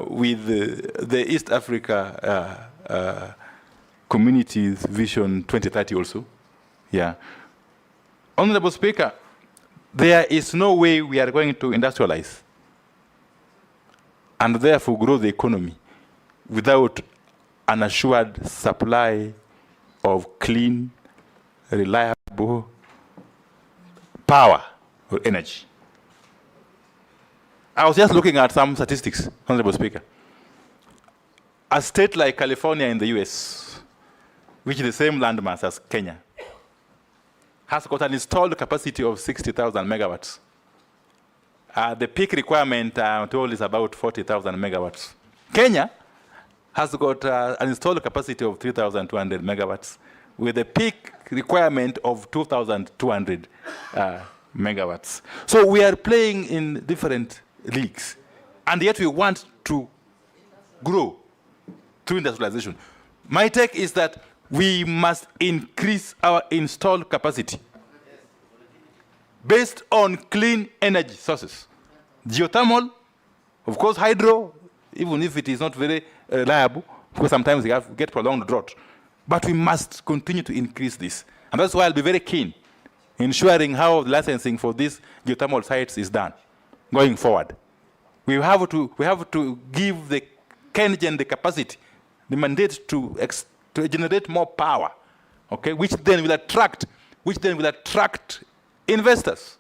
with the East Africa Community's Vision 2030 also. Yeah. Honorable Speaker, there is no way we are going to industrialize and therefore grow the economy without an assured supply of clean, reliable power or energy. I was just looking at some statistics, Honorable Speaker. A state like California in the US, which is the same landmass as Kenya, has got an installed capacity of 60,000 megawatts. The peak requirement, I'm told, is about 40,000 megawatts. Kenya has got an installed capacity of 3,200 megawatts with a peak requirement of 2,200 megawatts. So we are playing in different leagues, and yet we want to grow through industrialization. My take is that we must increase our installed capacity based on clean energy sources. Geothermal, of course, hydro even if it is not very reliable, because sometimes we get prolonged drought. But we must continue to increase this. And that's why I'll be very keen in ensuring how the licensing for these geothermal sites is done going forward. We have to give the KenGen the capacity, the mandate to generate more power, okay, which then will attract investors.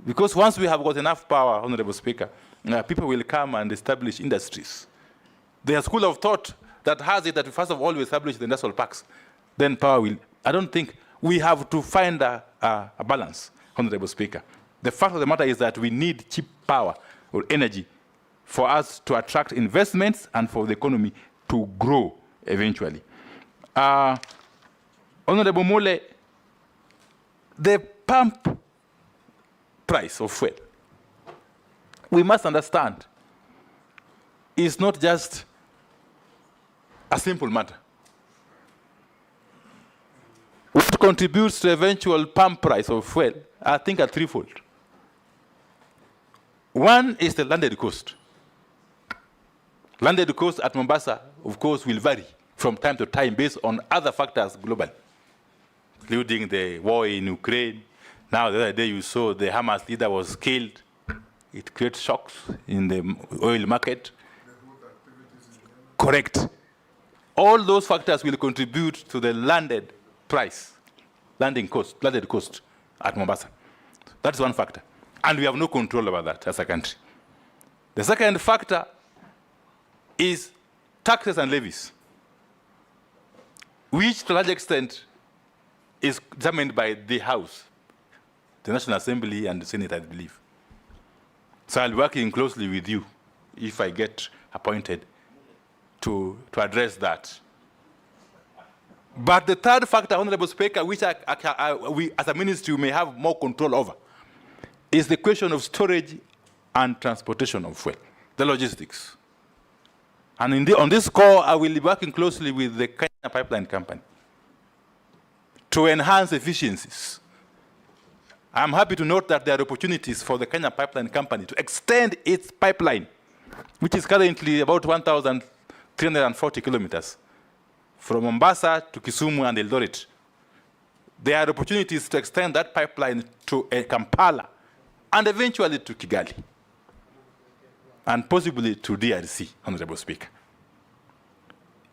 Because once we have got enough power, Honorable Speaker, people will come and establish industries. There's a school of thought that has it that first of all we establish the industrial parks, then power will. I don't think we have to find a balance, Honorable Speaker. The fact of the matter is that we need cheap power or energy for us to attract investments and for the economy to grow eventually. Honorable Mule, the pump price of fuel, we must understand, is not just a simple matter. What contributes to eventual pump price of fuel, I think, are threefold. One is the landed cost. Landed cost at Mombasa, of course, will vary from time to time based on other factors globally, including the war in Ukraine. Now, the other day you saw the Hamas leader was killed. It creates shocks in the oil market. Correct. All those factors will contribute to the landed price, landed cost at Mombasa. That's one factor. And we have no control over that as a country. The second factor is taxes and levies, which to a large extent is determined by the House, the National Assembly and the Senate, I believe. So I'll be working closely with you if I get appointed to address that. But the third factor, Honorable Speaker, which we as a ministry may have more control over, is the question of storage and transportation of fuel, the logistics. And on this score, I will be working closely with the Kenya Pipeline Company to enhance efficiencies. I'm happy to note that there are opportunities for the Kenya Pipeline Company to extend its pipeline, which is currently about 1,340 kilometers, from Mombasa to Kisumu and Eldoret. There are opportunities to extend that pipeline to Kampala and eventually to Kigali, and possibly to DRC, Honorable Speaker.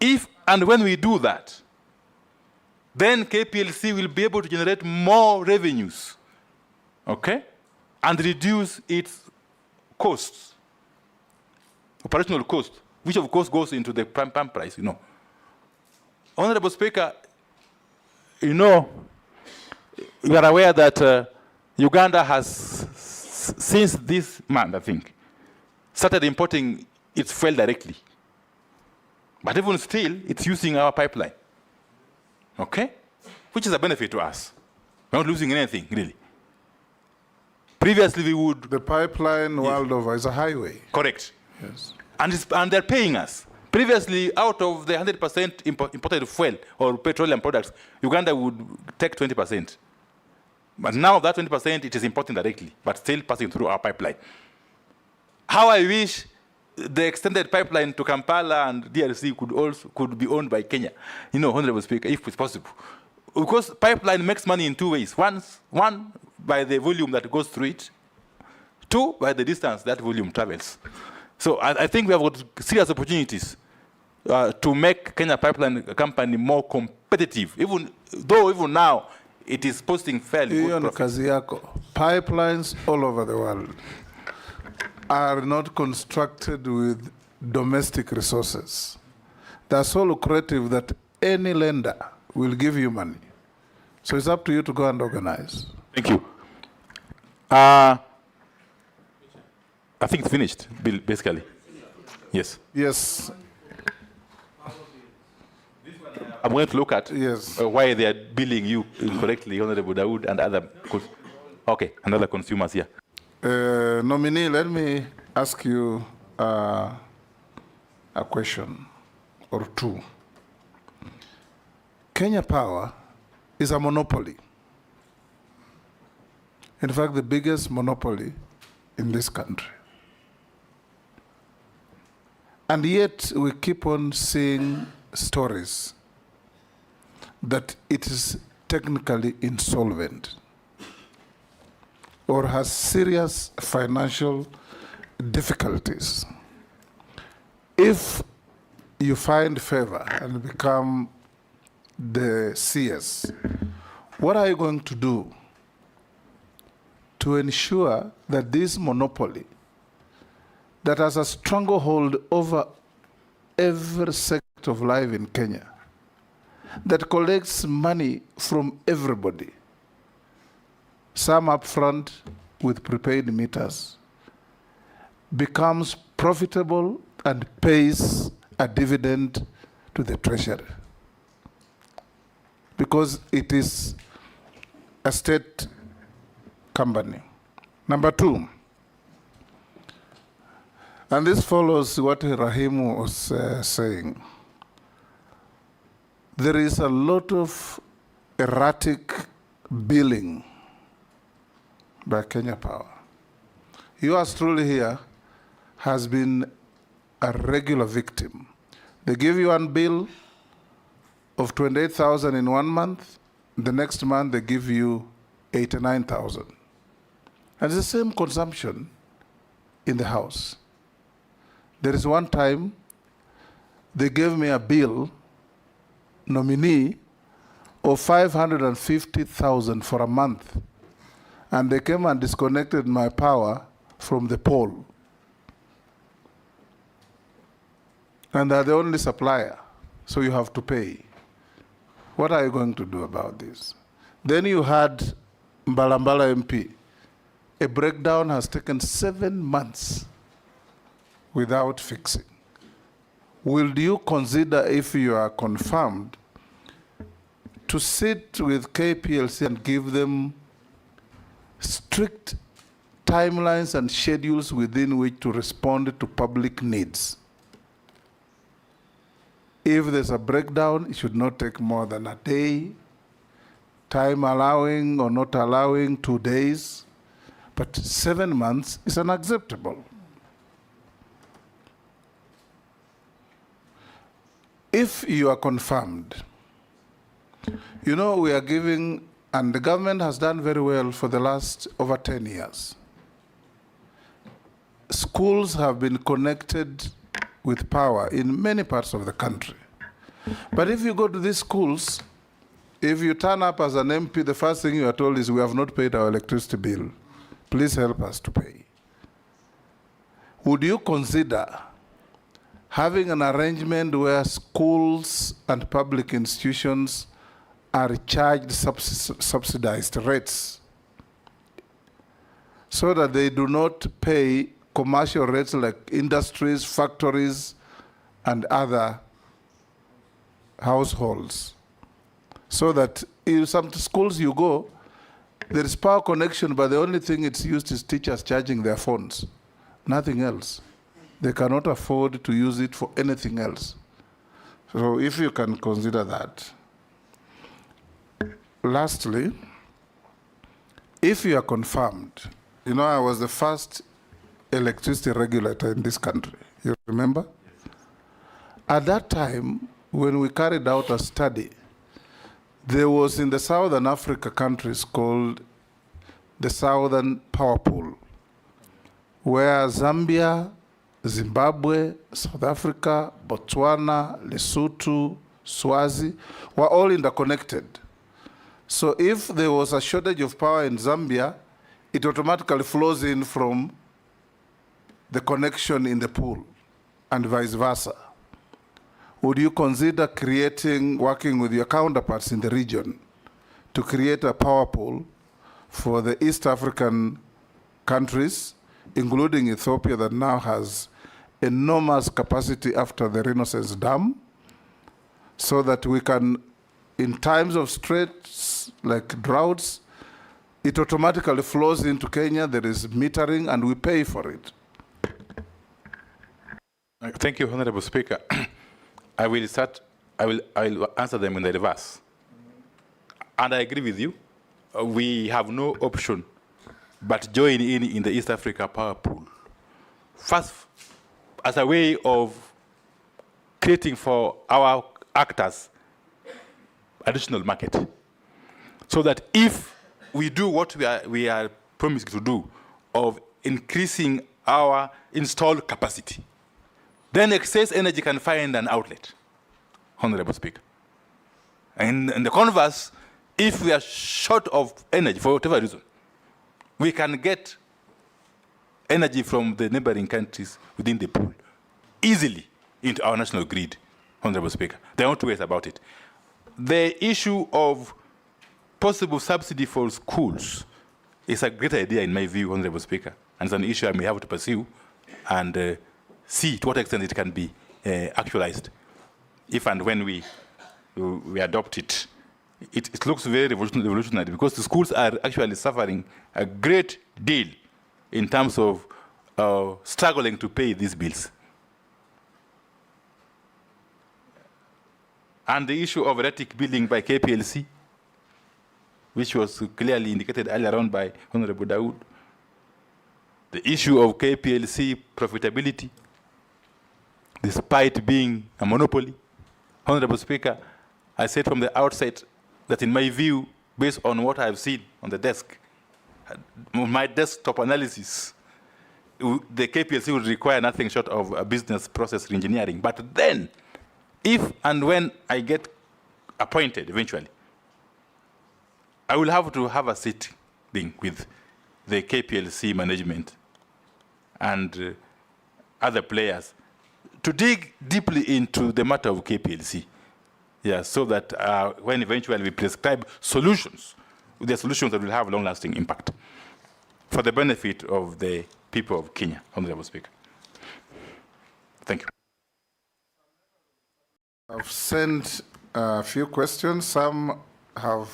If and when we do that, then KPLC will be able to generate more revenues, okay, and reduce its costs, operational cost, which of course goes into the pump price, you know. Honorable Speaker, you know, you are aware that Uganda has, since this month, I think, started importing its fuel directly. But even still, it's using our pipeline, okay? Which is a benefit to us. We're not losing anything, really. Previously, we would... The pipeline world over is a highway. Correct. Yes. And they're paying us. Previously, out of the 100% imported fuel or petroleum products, Uganda would take 20%. But now that 20%, it is importing directly, but still passing through our pipeline. How I wish the extended pipeline to Kampala and DRC could be owned by Kenya, you know, Honorable Speaker, if it's possible. Because pipeline makes money in two ways. One, by the volume that goes through it. Two, by the distance that volume travels. So I think we have got serious opportunities to make Kenya Pipeline Company more competitive, even now it is posting fairly good profits. Pipelines all over the world are not constructed with domestic resources. They're so lucrative that any lender will give you money. So it's up to you to go and organize. Thank you. I think it's finished, basically. Yes. Yes. I'm going to look at why they are billing you incorrectly, Honorable Dawood and other. Okay, another consumers here. Nominee, let me ask you a question or two. Kenya Power is a monopoly. In fact, the biggest monopoly in this country. And yet we keep on seeing stories that it is technically insolvent or has serious financial difficulties. If you find favor and become the CS, what are you going to do to ensure that this monopoly that has a stranglehold over every sector of life in Kenya, that collects money from everybody, some up front with prepaid meters, becomes profitable and pays a dividend to the treasury? Because it is a state company. Number two, and this follows what Rahim was saying, there is a lot of erratic billing by Kenya Power. Yours truly here has been a regular victim. They give you one bill of 28,000 in 1 month, the next month they give you 89,000. And it's the same consumption in the house. There is one time they gave me a bill, nominee, of 550,000 for a month. And they came and disconnected my power from the pole. And they're the only supplier, so you have to pay. What are you going to do about this? Then you had Mbalambala MP. A breakdown has taken 7 months without fixing. Will you consider, if you are confirmed, to sit with KPLC and give them strict timelines and schedules within which to respond to public needs? If there's a breakdown, it should not take more than a day, time allowing or not allowing 2 days, but 7 months is unacceptable. If you are confirmed, you know, we are giving, and the government has done very well for the last over 10 years. Schools have been connected with power in many parts of the country. But if you go to these schools, if you turn up as an MP, the first thing you are told is, we have not paid our electricity bill. Please help us to pay. Would you consider having an arrangement where schools and public institutions are charged subsidized rates so that they do not pay commercial rates like industries, factories, and other households? So that in some schools you go, there is power connection, but the only thing it's used is teachers charging their phones, nothing else. They cannot afford to use it for anything else. So if you can consider that. Lastly, if you are confirmed, you know, I was the first electricity regulator in this country, you remember? At that time, when we carried out a study, there was in the Southern Africa countries called the Southern Power Pool, where Zambia, Zimbabwe, South Africa, Botswana, Lesotho, Swazi were all interconnected. So if there was a shortage of power in Zambia, it automatically flows in from the connection in the pool and vice versa. Would you consider working with your counterparts in the region to create a power pool for the East African countries, including Ethiopia that now has enormous capacity after the Renaissance Dam, so that we can, in times of straits like droughts, it automatically flows into Kenya, there is metering, and we pay for it? Thank you, Honorable Speaker. I will answer them in the reverse. And I agree with you. We have no option but join in the East Africa Power Pool. First, as a way of creating for our actors additional market. So that if we do what we are promising to do of increasing our installed capacity, then excess energy can find an outlet, Honorable Speaker. And in the converse, if we are short of energy for whatever reason, we can get energy from the neighboring countries within the pool easily into our national grid, Honorable Speaker. There are no two ways about it. The issue of possible subsidy for schools is a great idea in my view, Honorable Speaker, and it's an issue I may have to pursue and see to what extent it can be actualized. If and when we adopt it, it looks very revolutionary because the schools are actually suffering a great deal in terms of struggling to pay these bills. And the issue of erratic billing by KPLC, which was clearly indicated earlier on by Honorable Dawood. The issue of KPLC profitability, despite being a monopoly. Honorable Speaker, I said from the outset that in my view, based on what I've seen on the desk, my desktop analysis, the KPLC would require nothing short of a business process reengineering. But then, if and when I get appointed eventually, I will have to have a sitting with the KPLC management and other players to dig deeply into the matter of KPLC. Yeah, so that when eventually we prescribe solutions, the solutions that will have long-lasting impact for the benefit of the people of Kenya, Honorable Speaker. Thank you. I've sent a few questions. Some have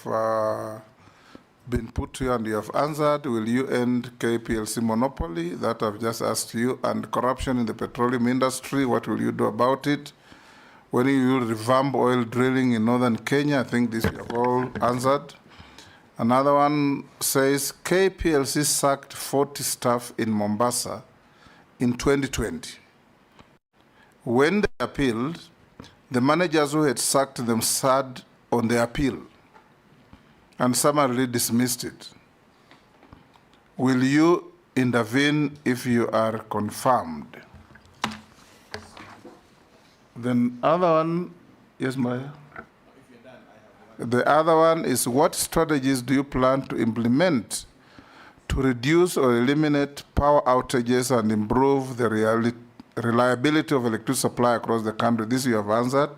been put to you and you have answered. Will you end KPLC monopoly? That I've just asked you. And corruption in the petroleum industry, what will you do about it? When you revamp oil drilling in northern Kenya, I think this we have all answered. Another one says KPLC sacked 40 staff in Mombasa in 2020. When they appealed, the managers who had sacked them sat on the appeal and summarily dismissed it. Will you intervene if you are confirmed? Then other one, yes, Maya? The other one is, what strategies do you plan to implement to reduce or eliminate power outages and improve the reliability of electricity supply across the country? This you have answered.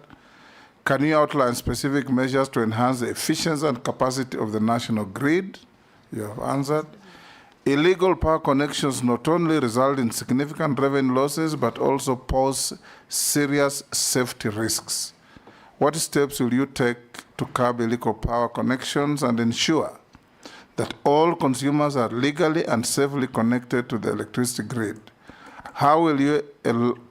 Can you outline specific measures to enhance the efficiency and capacity of the national grid? You have answered. Illegal power connections not only result in significant revenue losses, but also pose serious safety risks. What steps will you take to curb illegal power connections and ensure that all consumers are legally and safely connected to the electricity grid? How will you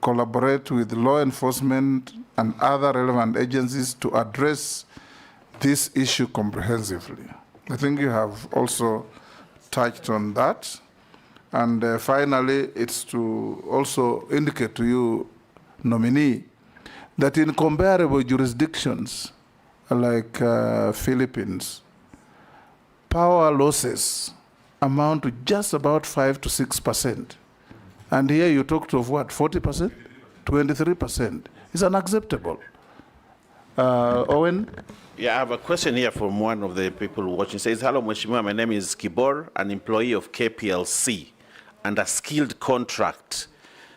collaborate with law enforcement and other relevant agencies to address this issue comprehensively? I think you have also touched on that. And finally, it's to also indicate to you, nominee, that in comparable jurisdictions like Philippines, power losses amount to just about 5 to 6%. And here you talked of what, 40%? 23%. It's unacceptable. Owen? Yeah, I have a question here from one of the people watching. It says, hello, Mheshimiwa, my name is Kibor, an employee of KPLC and a skilled contract.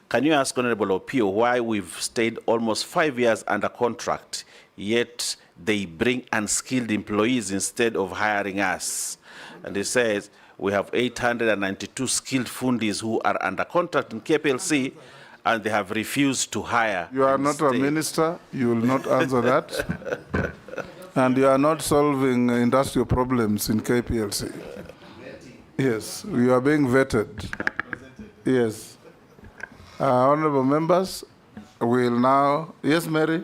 Can you ask Honorable Opiyo why we've stayed almost 5 years under contract, yet they bring unskilled employees instead of hiring us? And he says, we have 892 skilled fundis who are under contract in KPLC, and they have refused to hire. You are not a minister. You will not answer that. And you are not solving industrial problems in KPLC. Yes, you are being vetted. Yes. Honorable members, we'll now... Yes, Mary?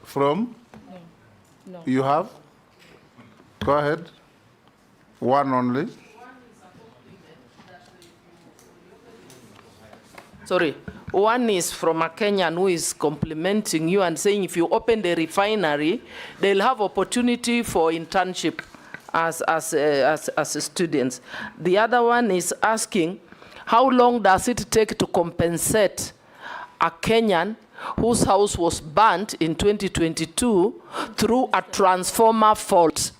From? No. You have? Go ahead. One only. Sorry. One is from a Kenyan who is complimenting you and saying if you open the refinery, they'll have opportunity for internship as students. The other one is asking, how long does it take to compensate a Kenyan whose house was burnt in 2022 through a transformer fault?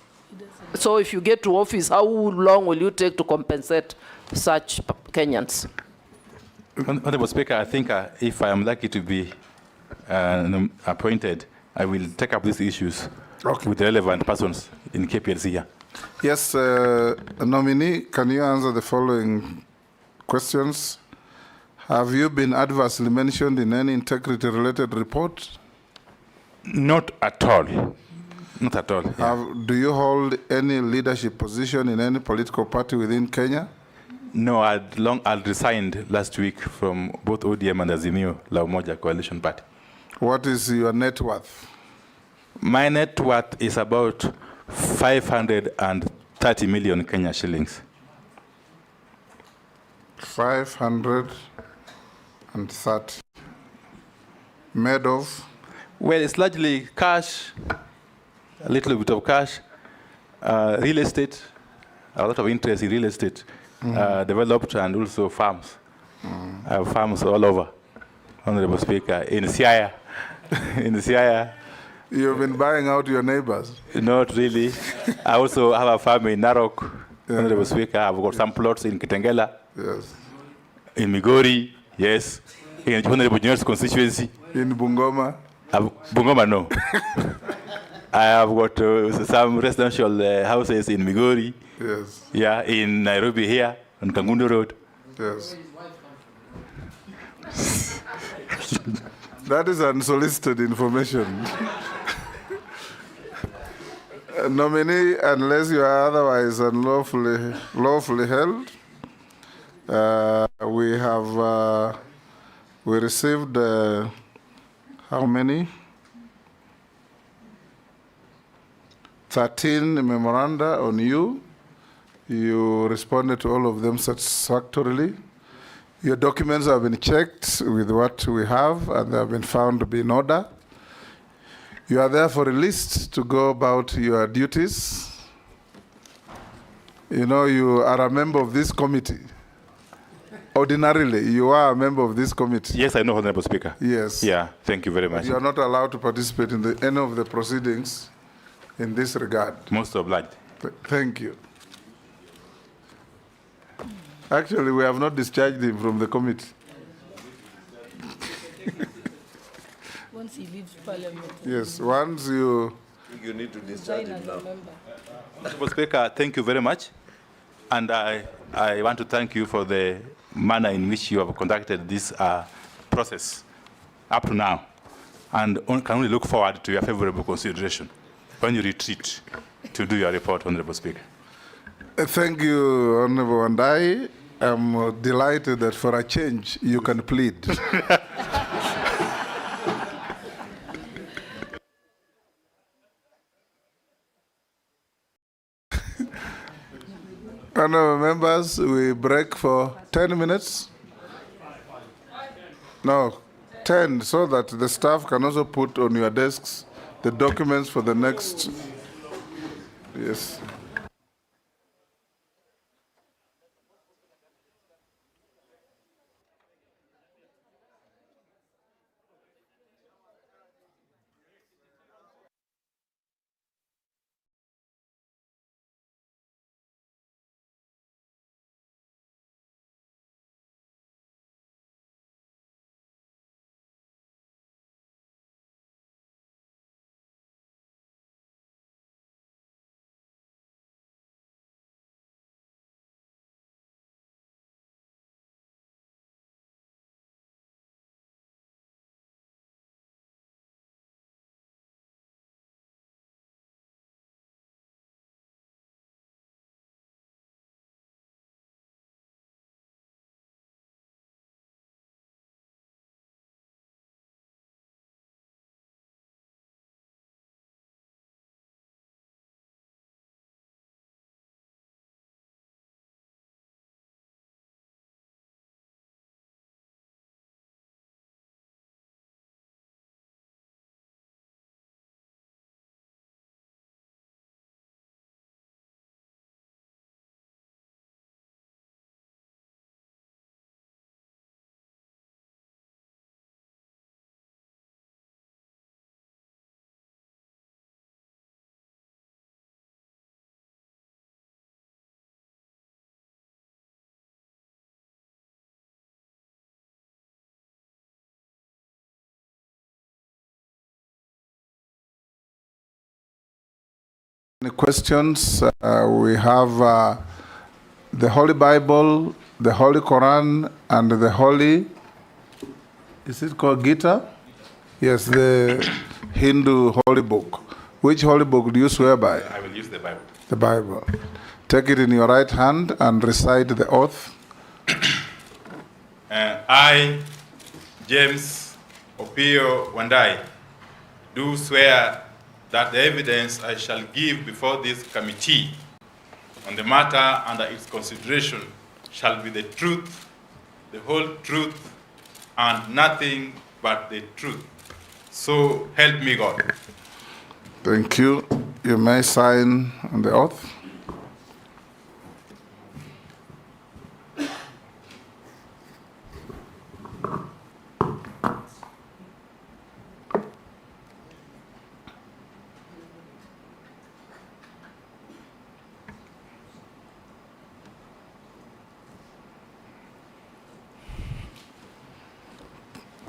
So if you get to office, how long will you take to compensate such Kenyans? Honorable Speaker, I think if I am lucky to be appointed, I will take up these issues with the relevant persons in KPLC here. Yes, nominee, can you answer the following questions? Have you been adversely mentioned in any integrity-related report? Not at all. Not at all. Yeah. Do you hold any leadership position in any political party within Kenya? No, I'd resigned last week from both ODM and Azimio La Umoja coalition party. What is your net worth? My net worth is about 530 million Kenya shillings. 530. Made of? Well, it's largely cash, a little bit of cash, real estate, a lot of interest in real estate, developed, and also farms. I have farms all over, Honorable Speaker, in Siaya. In Siaya. You've been buying out your neighbors? Not really. I also have a farm in Narok, Honorable Speaker. I've got some plots in Kitengela. Yes. In Migori, yes. In Honorable Junior's constituency. In Bungoma? Bungoma, no. I have got some residential houses in Migori. Yes. Yeah, in Nairobi here, on Kangundo Road. Yes. That is unsolicited information. Nominee, unless you are otherwise lawfully held, we received how many? 13 memoranda on you. You responded to all of them satisfactorily. Your documents have been checked with what we have, and they have been found to be in order. You are therefore released to go about your duties. You know, you are a member of this committee. Ordinarily, you are a member of this committee. Yes, I know, Honorable Speaker. Yes. Yeah, thank you very much. You are not allowed to participate in any of the proceedings in this regard. Most obliged. Thank you. Actually, we have not discharged him from the committee. Once he leaves Parliament. Yes, once you need to discharge him now. Honorable Speaker, thank you very much. And I want to thank you for the manner in which you have conducted this process up to now. And can only look forward to your favorable consideration when you retreat to do your report, Honorable Speaker. Thank you, Honorable Wandayi. I'm delighted that for a change, you can plead. Honorable members, we break for 10 minutes. No, 10, so that the staff can also put on your desks the documents for the next. Yes. Any questions? We have the Holy Bible, the Holy Quran, and the Holy, is it called Gita? Yes, the Hindu holy book. Which holy book do you swear by? I will use the Bible. The Bible. Take it in your right hand and recite the oath. I, James Opiyo Wandayi, do swear that the evidence I shall give before this committee on the matter under its consideration shall be the truth, the whole truth, and nothing but the truth. So help me God. Thank you. You may sign on the oath.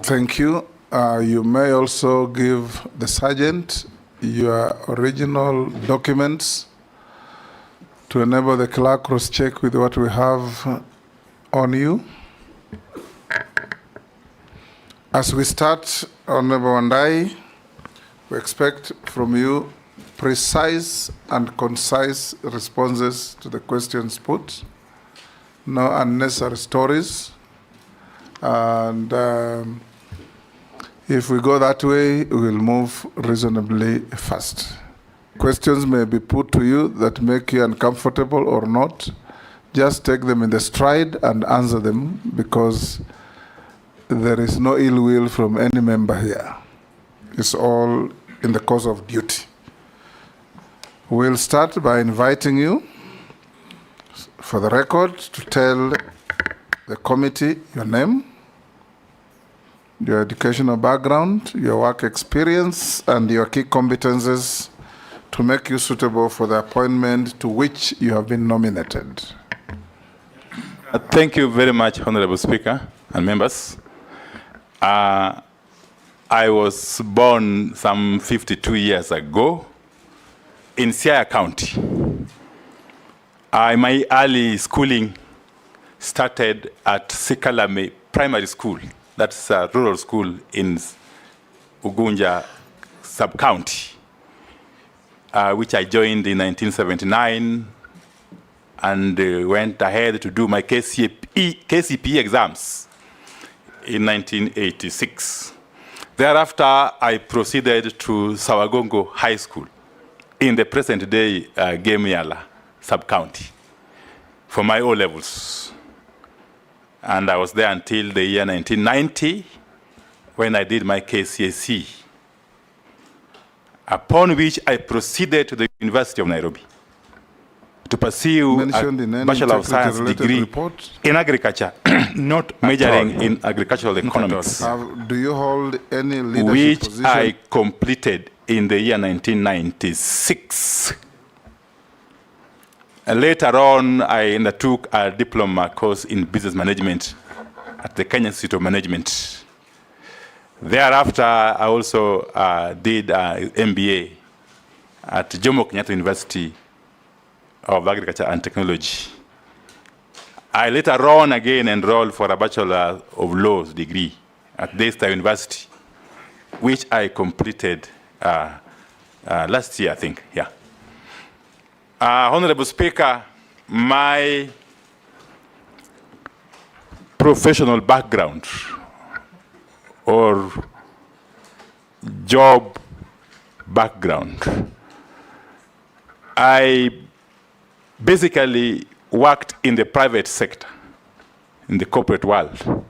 Thank you. You may also give the sergeant your original documents to enable the clerk cross-check with what we have on you. As we start, Honorable Wandayi, we expect from you precise and concise responses to the questions put, no unnecessary stories, and if we go that way, we will move reasonably fast. Questions may be put to you that make you uncomfortable or not. Just take them in the stride and answer them, because there is no ill will from any member here. It's all in the course of duty. We'll start by inviting you, for the record, to tell the committee your name, your educational background, your work experience, and your key competences to make you suitable for the appointment to which you have been nominated. Thank you very much, Honorable Speaker and members. I was born some 52 years ago in Siaya County. My early schooling started at Sikalame Primary School. That's a rural school in Ugunja sub-county, which I joined in 1979 and went ahead to do my KCPE exams in 1986. Thereafter, I proceeded to Sawagongo High School in the present-day Gemiala sub-county for my O-levels. And I was there until the year 1990, when I did my KCSE, upon which I proceeded to the University of Nairobi to pursue a Bachelor of Science degree in agriculture, not majoring in agricultural economics, Do you hold any leadership which position? I completed in the year 1996. Later on, I undertook a diploma course in business management at the Kenya Institute of Management. Thereafter, I also did an MBA at Jomo Kenyatta University of Agriculture and Technology. I later on again enrolled for a Bachelor of Laws degree at Daystar University, which I completed last year, I think, yeah. Honorable Speaker, my professional background or job background, I basically worked in the private sector, in the corporate world,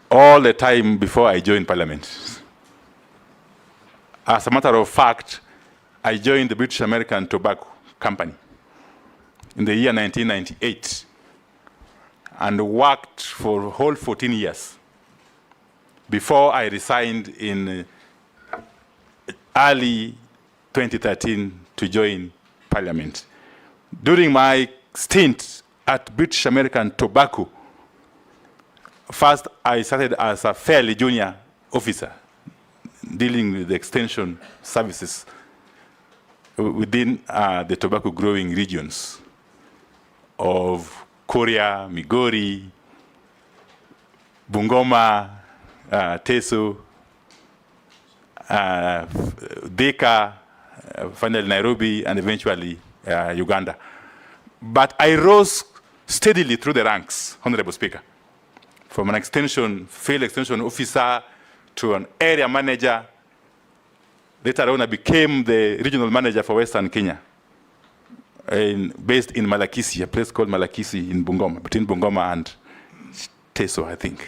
all the time before I joined Parliament. As a matter of fact, I joined the British American Tobacco Company in the year 1998 and worked for a whole 14 years before I resigned in early 2013 to join Parliament. During my stint at British American Tobacco, first I started as a fairly junior officer dealing with the extension services. within the tobacco growing regions of Korea, Migori, Bungoma, Teso, Dhaka, finally Nairobi, and eventually Uganda. But I rose steadily through the ranks, Honorable Speaker, from an field extension officer to an area manager. Later on, I became the regional manager for Western Kenya, based in Malakisi, a place called Malakisi in Bungoma, between Bungoma and Teso, I think.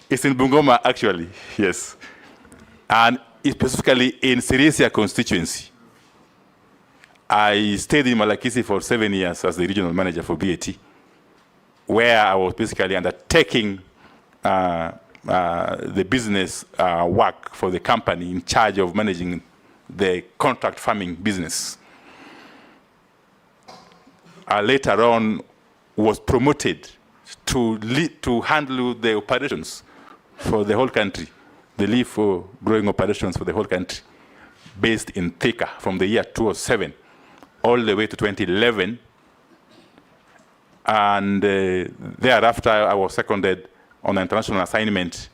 It's in Bungoma, actually, yes. And specifically in Sirisia constituency. I stayed in Malakisi for 7 years as the regional manager for BAT, where I was basically undertaking the business work for the company in charge of managing the contract farming business. Later on, was promoted to handle the operations for the whole country, the leaf growing operations for the whole country, based in Thika from the year 2007 all the way to 2011. And thereafter, I was seconded on an international assignment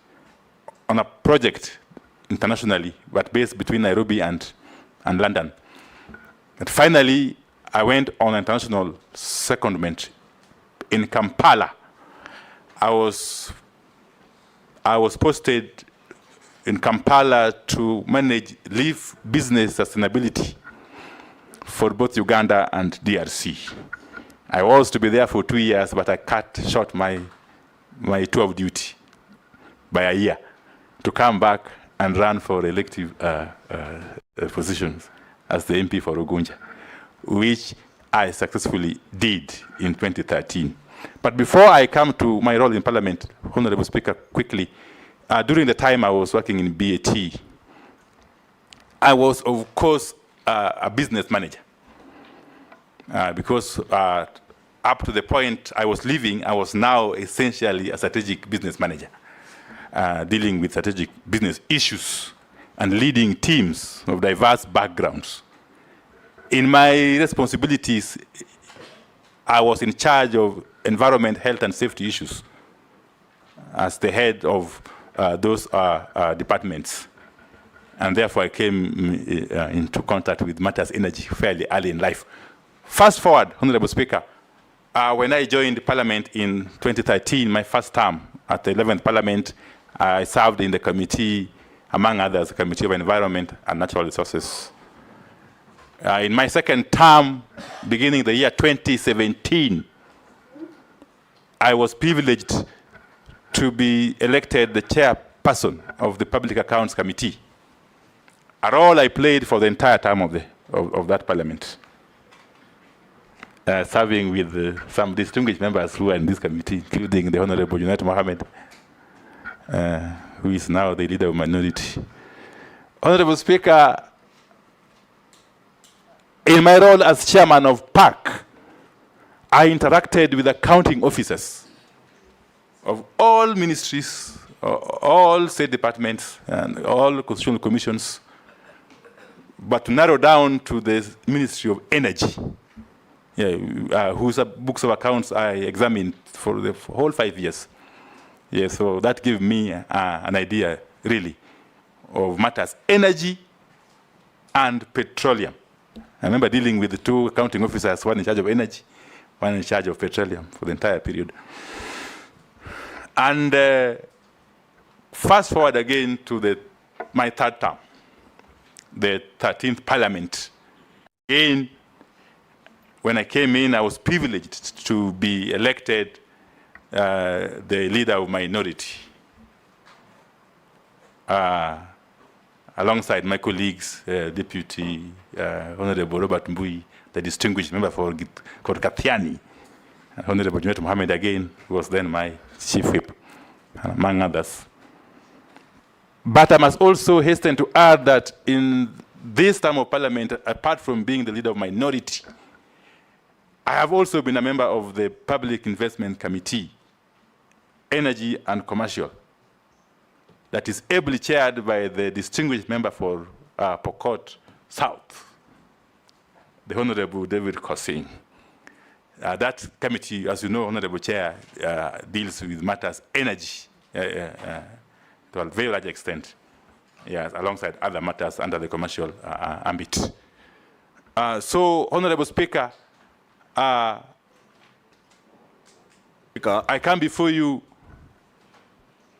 on a project internationally, but based between Nairobi and London. And finally, I went on international secondment in Kampala. I was posted in Kampala to manage leaf business sustainability for both Uganda and DRC. I was to be there for 2 years, but I cut short my tour of duty by a year to come back and run for elective positions as the MP for Ugunja, which I successfully did in 2013. But before I come to my role in Parliament, Honorable Speaker, quickly, during the time I was working in BAT, I was, of course, a business manager. Because up to the point I was leaving, I was now essentially a strategic business manager, dealing with strategic business issues and leading teams of diverse backgrounds. In my responsibilities, I was in charge of environment, health, and safety issues as the head of those departments. And therefore, I came into contact with matters energy fairly early in life. Fast forward, Honorable Speaker, when I joined Parliament in 2013, my first term at the 11th Parliament, I served in the committee, among others, the Committee of Environment and Natural Resources. In my second term, beginning the year 2017, I was privileged to be elected the chairperson of the Public Accounts Committee, a role I played for the entire term of that Parliament. Serving with some distinguished members who are in this committee, including the Honorable Junet Mohammed, who is now the leader of minority. Honorable Speaker, in my role as chairman of PAC, I interacted with accounting officers of all ministries, all state departments, and all constitutional commissions, but to narrow down to the Ministry of Energy, whose books of accounts I examined for the whole 5 years. So that gave me an idea, really, of matters energy and petroleum. I remember dealing with the two accounting officers, one in charge of energy, one in charge of petroleum for the entire period. And fast forward again to my third term, the 13th Parliament. Again, when I came in, I was privileged to be elected the leader of minority, alongside my colleagues, Deputy Honorable Robert Mbui, the distinguished member for Kathiani, Honorable Junet Mohammed again, who was then my chief whip, among others. But I must also hasten to add that in this term of Parliament, apart from being the leader of minority, I have also been a member of the Public Investment Committee, Energy and Commercial, that is ably chaired by the distinguished member for Pokot, South, the Honorable David Kosing. That committee, as you know, Honorable Chair, deals with matters energy to a very large extent, yes, alongside other matters under the commercial ambit. So, Honorable Speaker, I come before you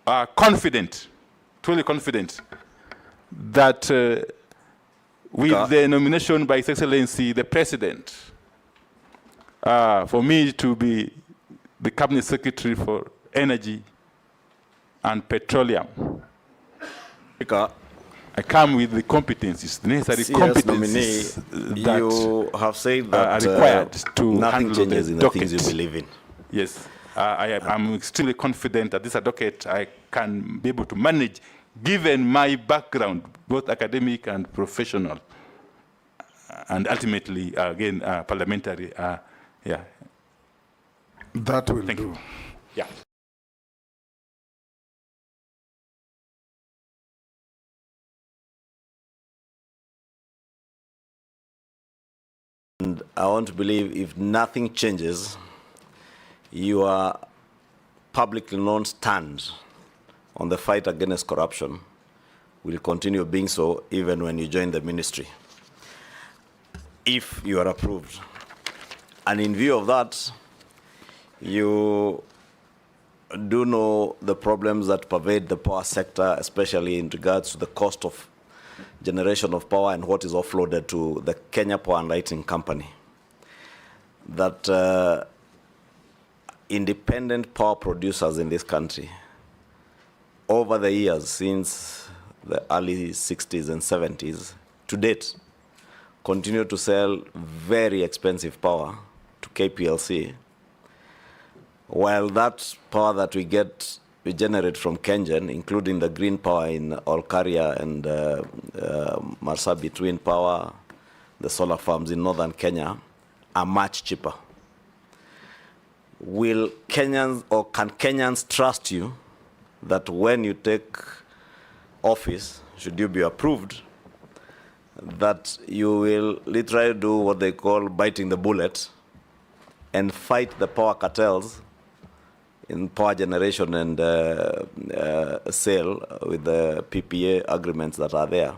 confident, truly confident, that with the nomination by His Excellency the President, for me to be the Cabinet Secretary for Energy and Petroleum, I come with the competencies, the necessary competencies that you have said that are required to nothing handle changes the in the docket. things you believe in. Yes, I'm extremely confident that this docket I can be able to manage, given my background, both academic and professional, and ultimately, again, parliamentary. Yeah. That will Thank do. you. Yeah. And I want to believe if nothing changes, your publicly known stand on the fight against corruption will continue being so even when you join the ministry, if you are approved. And in view of that, you do know the problems that pervade the power sector, especially in regards to the cost of generation of power and what is offloaded to the Kenya Power and Lighting Company. That independent power producers in this country, over the years, since the early 60s and 70s, to date, continue to sell very expensive power to KPLC, while that power that we generate from Kengen, including the green power in Olkaria and Marsabit Wind Power, the solar farms in northern Kenya, are much cheaper. Will Kenyans, or can Kenyans trust you that when you take office, should you be approved, that you will literally do what they call biting the bullet and fight the power cartels in power generation and sale with the PPA agreements that are there,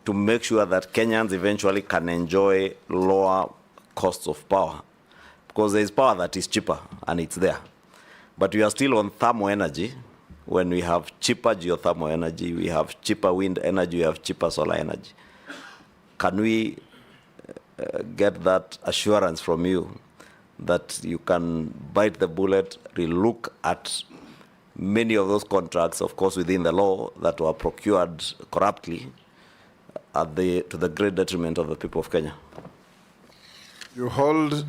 to make sure that Kenyans eventually can enjoy lower costs of power? Because there is power that is cheaper, and it's there. But we are still on thermal energy, when we have cheaper geothermal energy, we have cheaper wind energy, we have cheaper solar energy. Can we get that assurance from you that you can bite the bullet, relook at many of those contracts, of course within the law, that were procured corruptly to the great detriment of the people of Kenya? You hold,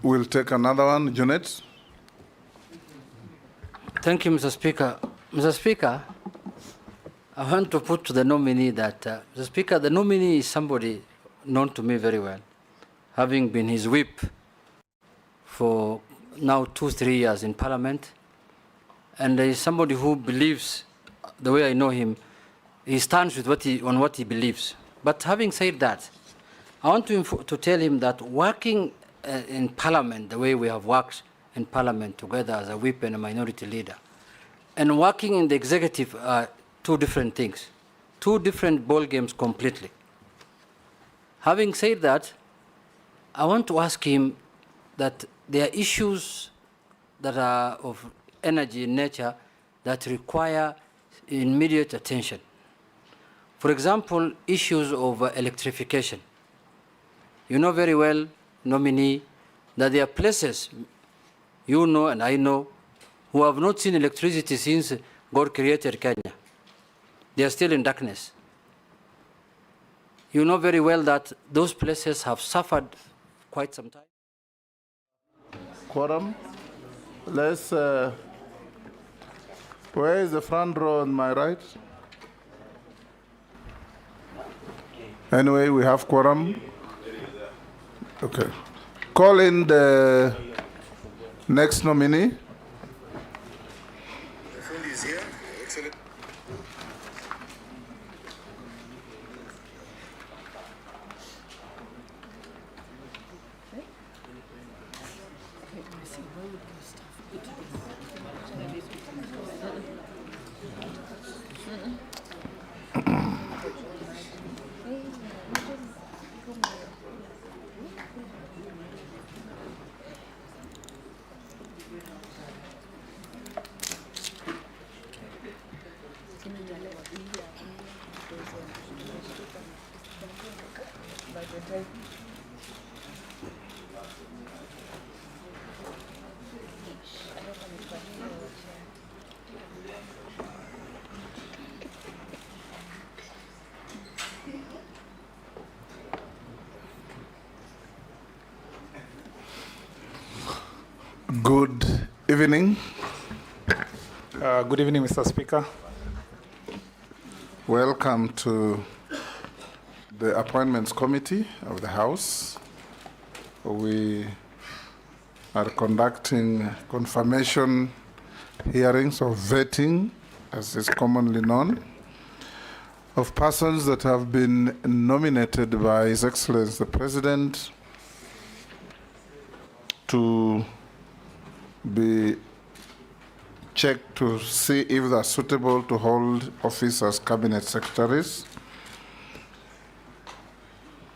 we'll take another one. Janet? Thank you, Mr. Speaker. Mr. Speaker, I want to put to the nominee that, Mr. Speaker, the nominee is somebody known to me very well, having been his whip for now 2-3 years in Parliament. And there is somebody who believes, the way I know him, he stands with on what he believes. But having said that, I want to tell him that working in Parliament, the way we have worked in Parliament together as a whip and a minority leader, and working in the executive are two different things, two different ball games completely. Having said that, I want to ask him that there are issues that are of energy in nature that require immediate attention. For example, issues of electrification. You know very well, nominee, that there are places, you know and I know, who have not seen electricity since God created Kenya. They are still in darkness. You know very well that those places have suffered quite some time. Quorum. Let's, where is the front row on my right? Anyway, we have quorum. Okay. Call in the next nominee. Good evening. Good evening, Mr. Speaker. Welcome to the Appointments Committee of the House. We are conducting confirmation hearings or vetting, as is commonly known, of persons that have been nominated by His Excellency the President to be checked to see if they are suitable to hold office as cabinet secretaries.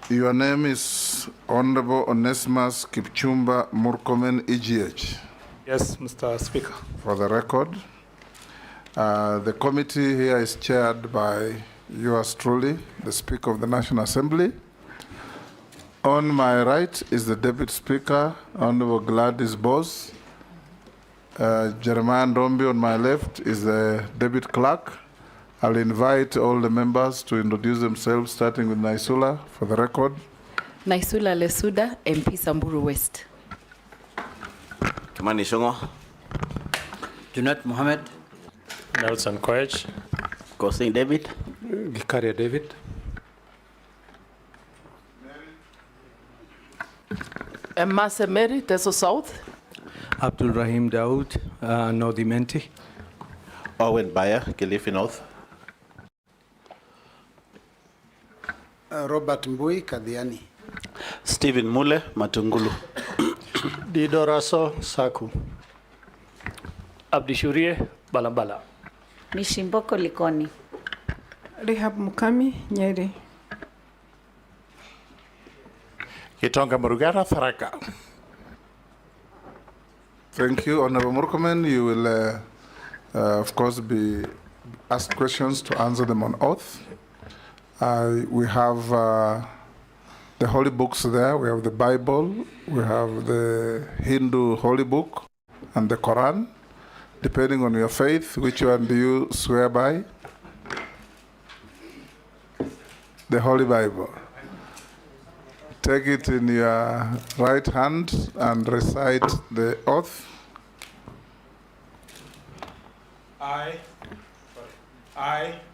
Your name is Honorable Onesimus Kipchumba Murkomen, EGH. Yes, Mr. Speaker. For the record, the committee here is chaired by yours truly, the Speaker of the National Assembly. On my right is the Deputy Speaker, Honorable Gladys Bose. Jeremiah Ndombi on my left is the Deputy Clerk. I'll invite all the members to introduce themselves, starting with Naisula, for the record. Naisula Lesuda, MP Samburu West. Kimani Shongo. Junet Mohammed. Nelson Koech. Kosing David. Gikaria David. Emase Mary, Teso South. Abdul Rahim Daoud, Nodimenti. Owen Bayer, Kilifi North. Robert Mbui, Kadhiani. Stephen Mule, Matungulu. Didoraso Saku. Abdishurie Balambala. Mishimboko Likoni. Rehab Mukami, Nyeri. Kitonga Murugara, Tharaka. Thank you, Honorable Murkomen. You will, of course, be asked questions to answer them on oath. We have the holy books there. We have the Bible, we have the Hindu holy book, and the Quran. Depending on your faith, which one do you swear by? The Holy Bible. Take it in your right hand and recite the oath. I,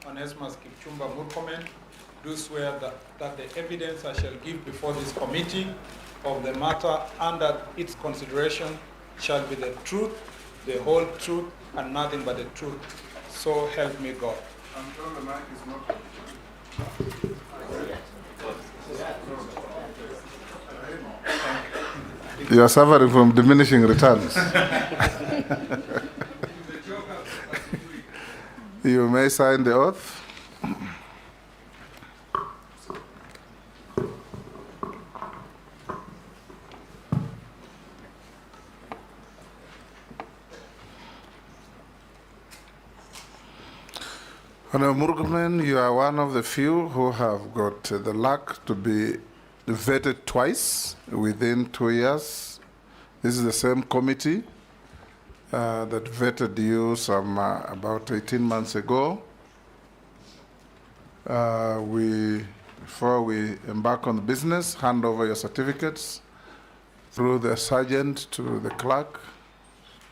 Onesimus Kipchumba Murkomen, do swear that the evidence I shall give before this committee of the matter under its consideration shall be the truth, the whole truth, and nothing but the truth. So help me God. I'm told the mic is not. You are suffering from diminishing returns. You may sign the oath. Honorable Murkomen, you are one of the few who have got the luck to be vetted twice within 2 years. This is the same committee that vetted you some about 18 months ago. Before we embark on the business, hand over your certificates through the sergeant to the clerk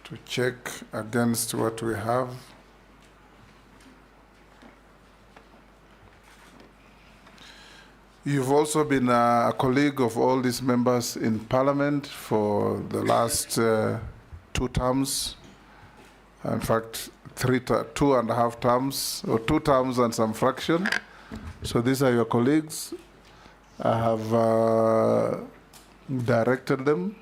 to check against what we have. You've also been a colleague of all these members in Parliament for the last 2 terms. In fact, 2.5 terms, or 2 terms and some fraction. So these are your colleagues. I have directed them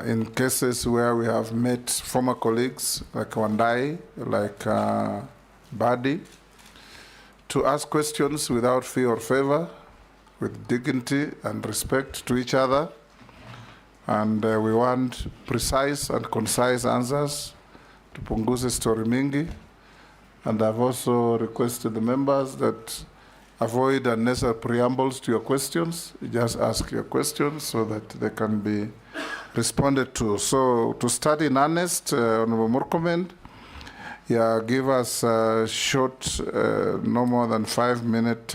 in cases where we have met former colleagues like Wandayi, like Badi, to ask questions without fear or favor, with dignity and respect to each other. And we want precise and concise answers to punguze story mingi. And I've also requested the members that avoid unnecessary preambles to your questions. You just ask your questions so that they can be responded to. So to start in earnest, Honorable Murkomen, give us a short, no more than 5-minute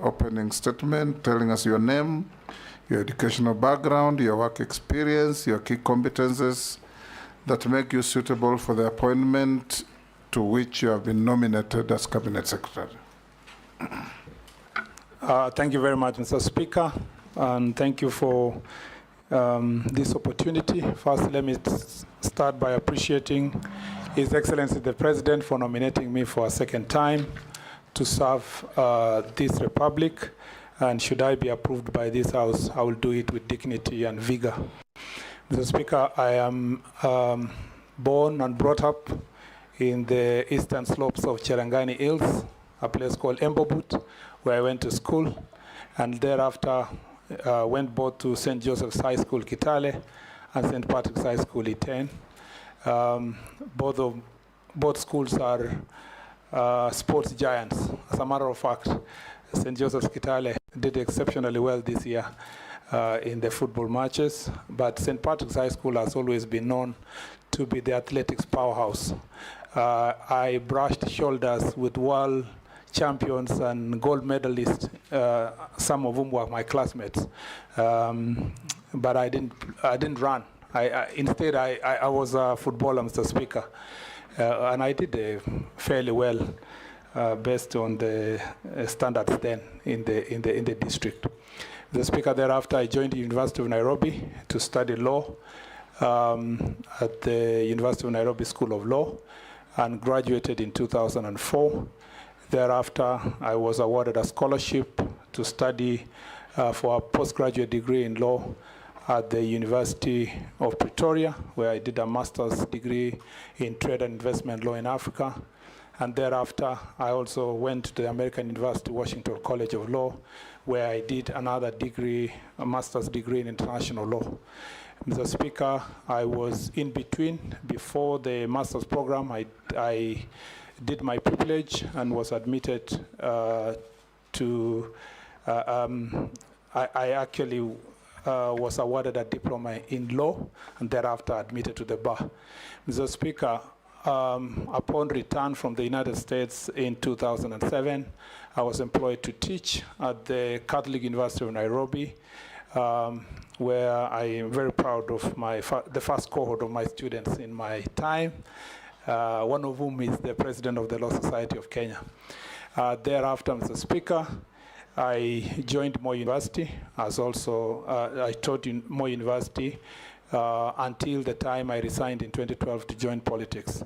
opening statement, telling us your name, your educational background, your work experience, your key competences that make you suitable for the appointment to which you have been nominated as Cabinet Secretary. Thank you very much, Mr. Speaker, and thank you for this opportunity. First, let me start by appreciating His Excellency the President for nominating me for a second time to serve this Republic. And should I be approved by this House, I will do it with dignity and vigor. Mr. Speaker, I am born and brought up in the eastern slopes of Cherangani Hills, a place called Embobut, where I went to school, and thereafter went both to St. Joseph's High School, Kitale, and St. Patrick's High School, Iten. Both schools are sports giants. As a matter of fact, St. Joseph's Kitale did exceptionally well this year in the football matches, but St. Patrick's High School has always been known to be the athletics powerhouse. I brushed shoulders with world champions and gold medalists, some of whom were my classmates, but I didn't run. Instead, I was a footballer, Mr. Speaker, and I did fairly well based on the standards then in the district. Mr. Speaker, thereafter I joined the University of Nairobi to study law at the University of Nairobi School of Law, and graduated in 2004. Thereafter, I was awarded a scholarship to study for a postgraduate degree in law at the University of Pretoria, where I did a master's degree in trade and investment law in Africa. And thereafter, I also went to the American University Washington College of Law, where I did another degree, a master's degree in international law. Mr. Speaker, I was in between. Before the master's program, I did my privilege and was admitted to, I actually was awarded a diploma in law and thereafter admitted to the bar. Mr. Speaker, upon return from the United States in 2007, I was employed to teach at the Catholic University of Nairobi, where I am very proud of the first cohort of my students in my time, one of whom is the president of the Law Society of Kenya. Thereafter, Mr. Speaker, I joined Moi University as also, I taught in Moi University until the time I resigned in 2012 to join politics.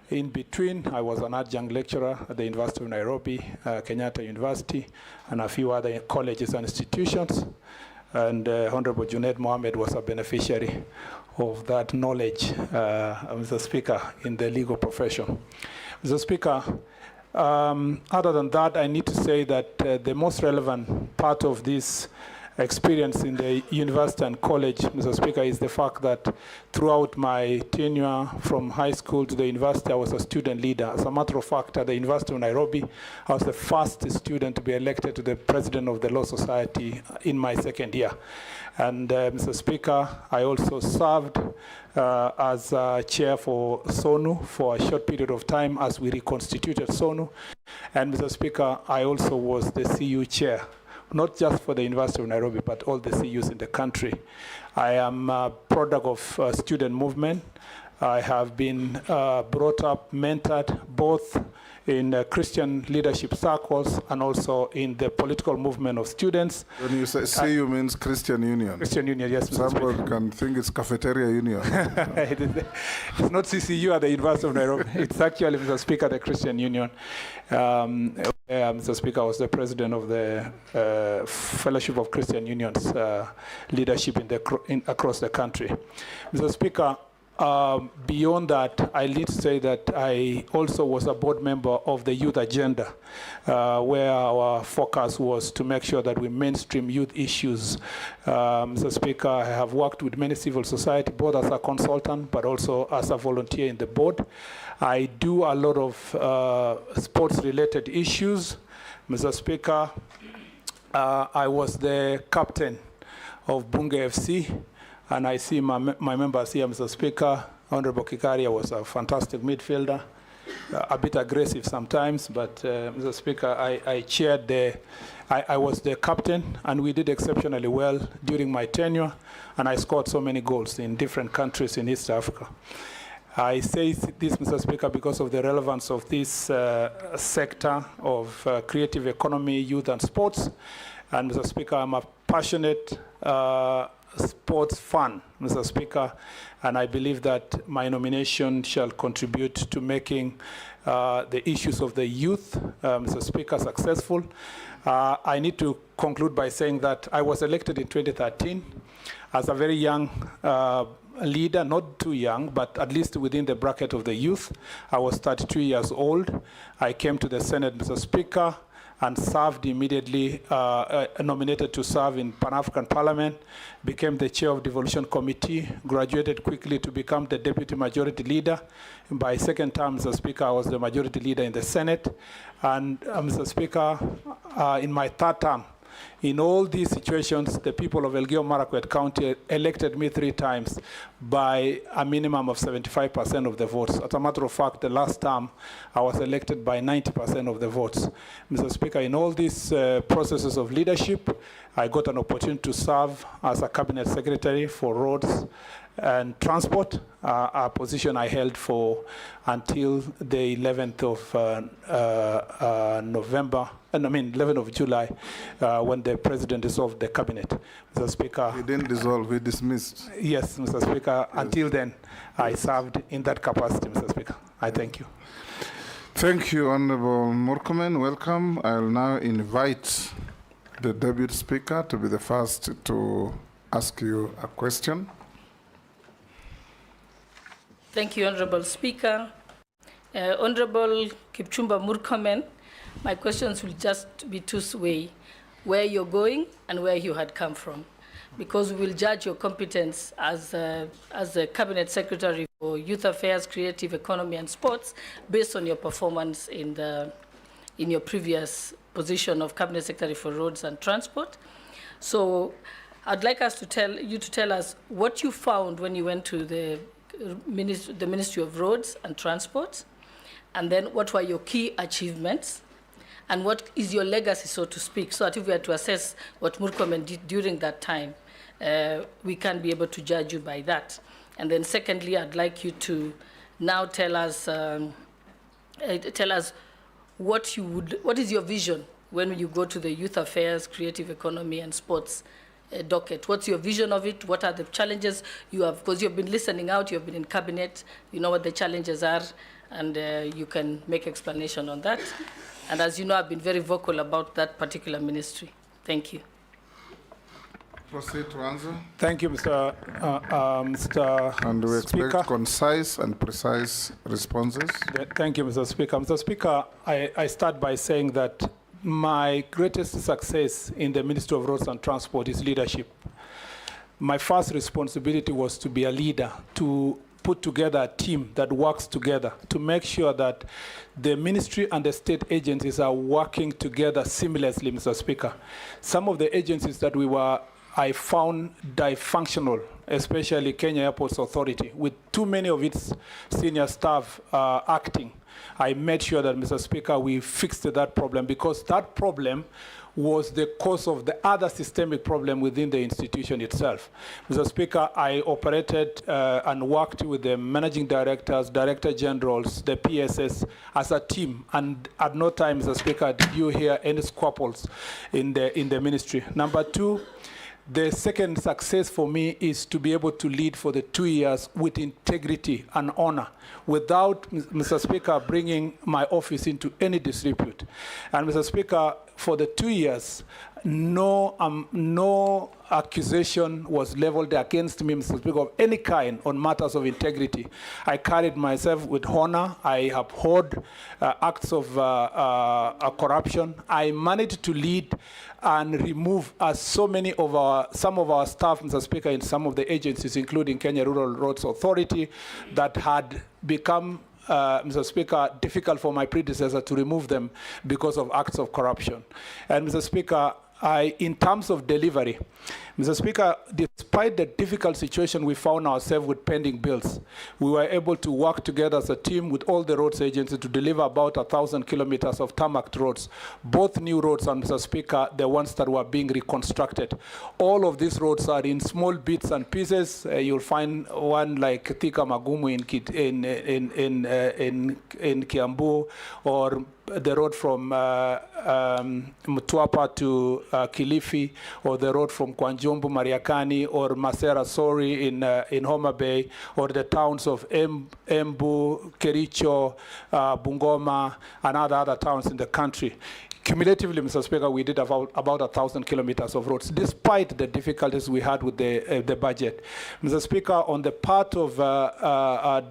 In between, I was an adjunct lecturer at the University of Nairobi, Kenyatta University, and a few other colleges and institutions. And Honorable Junaid Mohammed was a beneficiary of that knowledge, Mr. Speaker, in the legal profession. Mr. Speaker, other than that, I need to say that the most relevant part of this experience in the university and college, Mr. Speaker, is the fact that throughout my tenure from high school to the university, I was a student leader. As a matter of fact, at the University of Nairobi, I was the first student to be elected to the president of the Law Society in my second year. And Mr. Speaker, I also served as chair for SONU for a short period of time as we reconstituted SONU. And Mr. Speaker, I also was the CU chair, not just for the University of Nairobi, but all the CUs in the country. I am a product of student movement. I have been brought up, mentored, both in Christian leadership circles and also in the political movement of students. When you say CU means Christian Union. Christian Union, yes. Someone can think it's Cafeteria Union. It's not CCU at the University of Nairobi. It's actually, Mr. Speaker, the Christian Union. Mr. Speaker, I was the president of the Fellowship of Christian Unions leadership across the country. Mr. Speaker, beyond that, I need to say that I also was a board member of the Youth Agenda, where our focus was to make sure that we mainstream youth issues. Mr. Speaker, I have worked with many civil society, both as a consultant, but also as a volunteer in the board. I do a lot of sports-related issues. Mr. Speaker, I was the captain of Bunge FC, and I see my members here, Mr. Speaker. Honorable Kikaria was a fantastic midfielder, a bit aggressive sometimes, but Mr. Speaker, I was the captain, and we did exceptionally well during my tenure, and I scored so many goals in different countries in East Africa. I say this, Mr. Speaker, because of the relevance of this sector of creative economy, youth, and sports. And Mr. Speaker, I'm a passionate sports fan, Mr. Speaker, and I believe that my nomination shall contribute to making the issues of the youth, Mr. Speaker, successful. I need to conclude by saying that I was elected in 2013 as a very young leader, not too young, but at least within the bracket of the youth. I was 32 years old. I came to the Senate, Mr. Speaker, and served immediately, nominated to serve in Pan-African Parliament, became the chair of Devolution Committee, graduated quickly to become the deputy majority leader. By second term, Mr. Speaker, I was the majority leader in the Senate. And Mr. Speaker, in my third term, in all these situations, the people of Elgeyo-Marakwet County elected me 3 times by a minimum of 75% of the votes. As a matter of fact, the last term, I was elected by 90% of the votes. Mr. Speaker, in all these processes of leadership, I got an opportunity to serve as a cabinet secretary for roads and transport, a position I held for until the 11th of November, 11th of July, when the president dissolved the cabinet. Mr. Speaker. He didn't dissolve, he dismissed. Yes, Mr. Speaker. Yes. Until then, I served in that capacity, Mr. Speaker. I thank you. Thank you, Honorable Murkomen. Welcome. I'll now invite the Deputy Speaker to be the first to ask you a question. Thank you, Honorable Speaker. Honorable Kipchumba Murkomen, my questions will just be two-way, where you're going and where you had come from, because we will judge your competence as a Cabinet Secretary for Youth Affairs, Creative Economy and Sports based on your performance in your previous position of Cabinet Secretary for Roads and Transport. So I'd like us to tell us what you found when you went to the Ministry of Roads and Transport, and then what were your key achievements, and what is your legacy, so to speak, so that if we had to assess what Murkomen did during that time, we can be able to judge you by that. And then secondly, I'd like you to now tell us what is your vision when you go to the Youth Affairs, Creative Economy and Sports docket. What's your vision of it? What are the challenges you have? Because you've been listening out, you've been in cabinet, you know what the challenges are, and you can make explanation on that. And as you know, I've been very vocal about that particular ministry. Thank you. Proceed to answer. Thank you, Mr. And we expect Speaker. concise and precise responses. Thank you, Mr. Speaker. Mr. Speaker, I start by saying that my greatest success in the Ministry of Roads and Transport is leadership. My first responsibility was to be a leader, to put together a team that works together, to make sure that the ministry and the state agencies are working together seamlessly, Mr. Speaker. Some of the agencies that I found dysfunctional, especially Kenya Airports Authority, with too many of its senior staff acting. I made sure that, Mr. Speaker, we fixed that problem, because that problem was the cause of the other systemic problem within the institution itself. Mr. Speaker, I operated and worked with the managing directors, director generals, the PSS as a team, and at no time, Mr. Speaker, did you hear any squabbles in the ministry. Number two, The second success for me is to be able to lead for the 2 years with integrity and honor, without, Mr. Speaker, bringing my office into any disrepute. And Mr. Speaker, for the 2 years, no accusation was leveled against me, Mr. Speaker, of any kind on matters of integrity. I carried myself with honor. I abhorred acts of corruption. I managed to lead and remove some of our staff, Mr. Speaker, in some of the agencies, including Kenya Rural Roads Authority, that had become Mr. Speaker, difficult for my predecessor to remove them because of acts of corruption. And Mr. Speaker, in terms of delivery, Mr. Speaker, despite the difficult situation we found ourselves with pending bills, we were able to work together as a team with all the roads agencies to deliver about 1,000 kilometers of tarmac roads, both new roads and, Mr. Speaker, the ones that were being reconstructed. All of these roads are in small bits and pieces. You'll find one like Thika Magumu in Kiambu, or the road from Mtwapa to Kilifi, or the road from Kwanjumbu, Mariakani, or Masera Sori in Homa Bay, or the towns of Embu, Kericho, Bungoma, and other towns in the country. Cumulatively, Mr. Speaker, we did about 1,000 kilometers of roads, despite the difficulties we had with the budget. Mr. Speaker, on the part of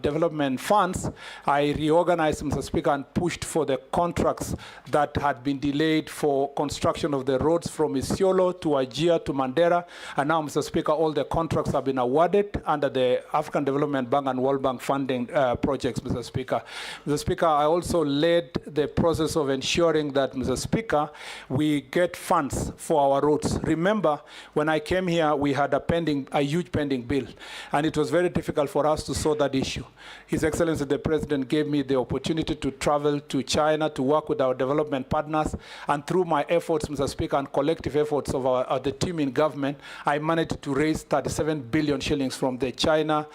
development funds, I reorganized, Mr. Speaker, and pushed for the contracts that had been delayed for construction of the roads from Isiolo to Wajir to Mandera. And now, Mr. Speaker, all the contracts have been awarded under the African Development Bank and World Bank funding projects, Mr. Speaker. Mr. Speaker, I also led the process of ensuring that, Mr. Speaker, we get funds for our roads. Remember, when I came here, we had a huge pending bill, and it was very difficult for us to solve that issue. His Excellency, the President, gave me the opportunity to travel to China to work with our development partners, and through my efforts, Mr. Speaker, and collective efforts of the team in government, I managed to raise 37 billion shillings from the China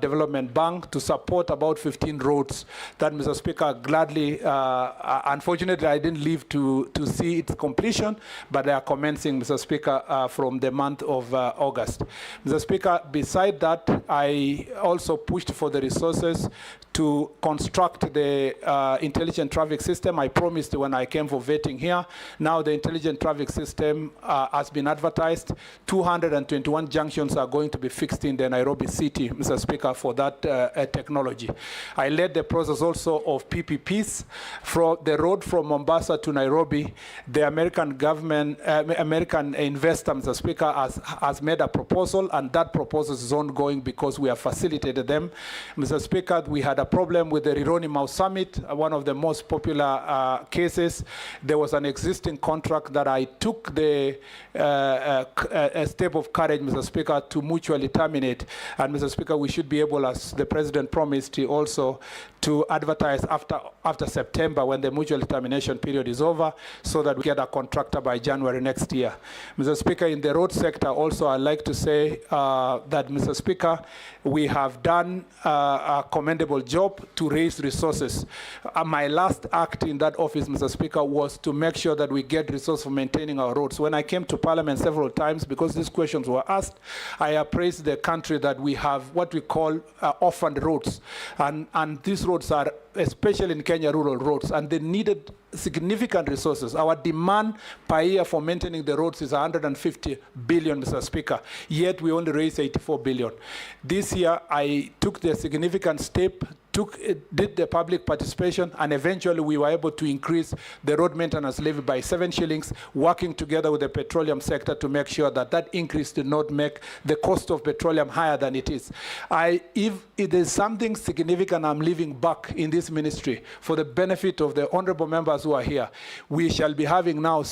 Development Bank to support about 15 roads that, Mr. Speaker, gladly, unfortunately, I didn't live to see its completion, but they are commencing, Mr. Speaker, from the month of August. Mr. Speaker, beside that, I also pushed for the resources to construct the intelligent traffic system. I promised when I came for vetting here. Now the intelligent traffic system has been advertised. 221 junctions are going to be fixed in the Nairobi city, Mr. Speaker, for that technology. I led the process also of PPPs. For the road from Mombasa to Nairobi, the American government, American investor, Mr. Speaker, has made a proposal, and that proposal is ongoing because we have facilitated them. Mr. Speaker, we had a problem with the Rironi Mau Summit, one of the most popular cases. There was an existing contract that I took a step of courage, Mr. Speaker, to mutually terminate. And Mr. Speaker, we should be able, as the President promised, also to advertise after September, when the mutual termination period is over, so that we get a contractor by January next year. Mr. Speaker, in the road sector also, I'd like to say that, Mr. Speaker, we have done a commendable job to raise resources. My last act in that office, Mr. Speaker, was to make sure that we get resources for maintaining our roads. When I came to Parliament several times, because these questions were asked, I appraised the country that we have what we call orphaned roads. And these roads are, especially in Kenya, rural roads, and they needed significant resources. Our demand per year for maintaining the roads is 150 billion, Mr. Speaker, yet we only raised 84 billion. This year, I took the significant step, did the public participation, and eventually we were able to increase the road maintenance levy by 7 shillings, working together with the petroleum sector to make sure that that increase did not make the cost of petroleum higher than it is. If there's something significant I'm leaving back in this ministry for the benefit of the honorable members who are here, we shall be having now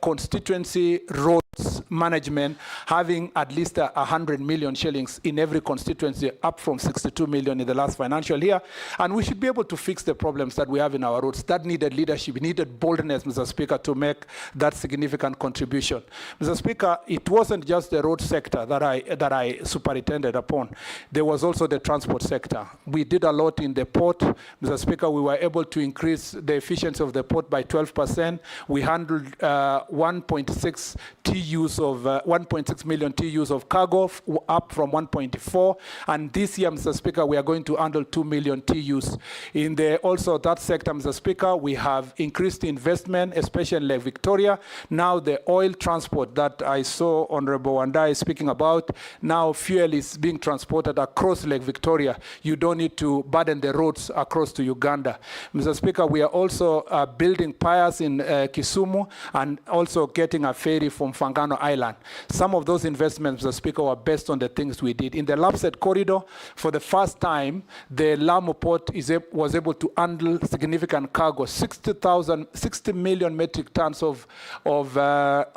constituency roads management having at least 100 million shillings in every constituency, up from 62 million in the last financial year. And we should be able to fix the problems that we have in our roads. That needed leadership, needed boldness, Mr. Speaker, to make that significant contribution. Mr. Speaker, it wasn't just the road sector that I superintended upon. There was also the transport sector. We did a lot in the port. Mr. Speaker, we were able to increase the efficiency of the port by 12%. We handled 1.6 TEU TEUs of 1.6 million TEUs of cargo, up from 1.4. And this year, Mr. Speaker, we are going to handle 2 million TEUs. In the also that sector, Mr. Speaker, we have increased investment, especially in Lake Victoria. Now the oil transport that I saw Honorable Wandayi speaking about, now fuel is being transported across Lake Victoria. You don't need to burden the roads across to Uganda. Mr. Speaker, we are also building piers in Kisumu and also getting a ferry from Fangano Island. Some of those investments, Mr. Speaker, were based on the things we did. In the Lapsset corridor, for the first time, the Lamu port was able to handle significant cargo, 60 million metric tons of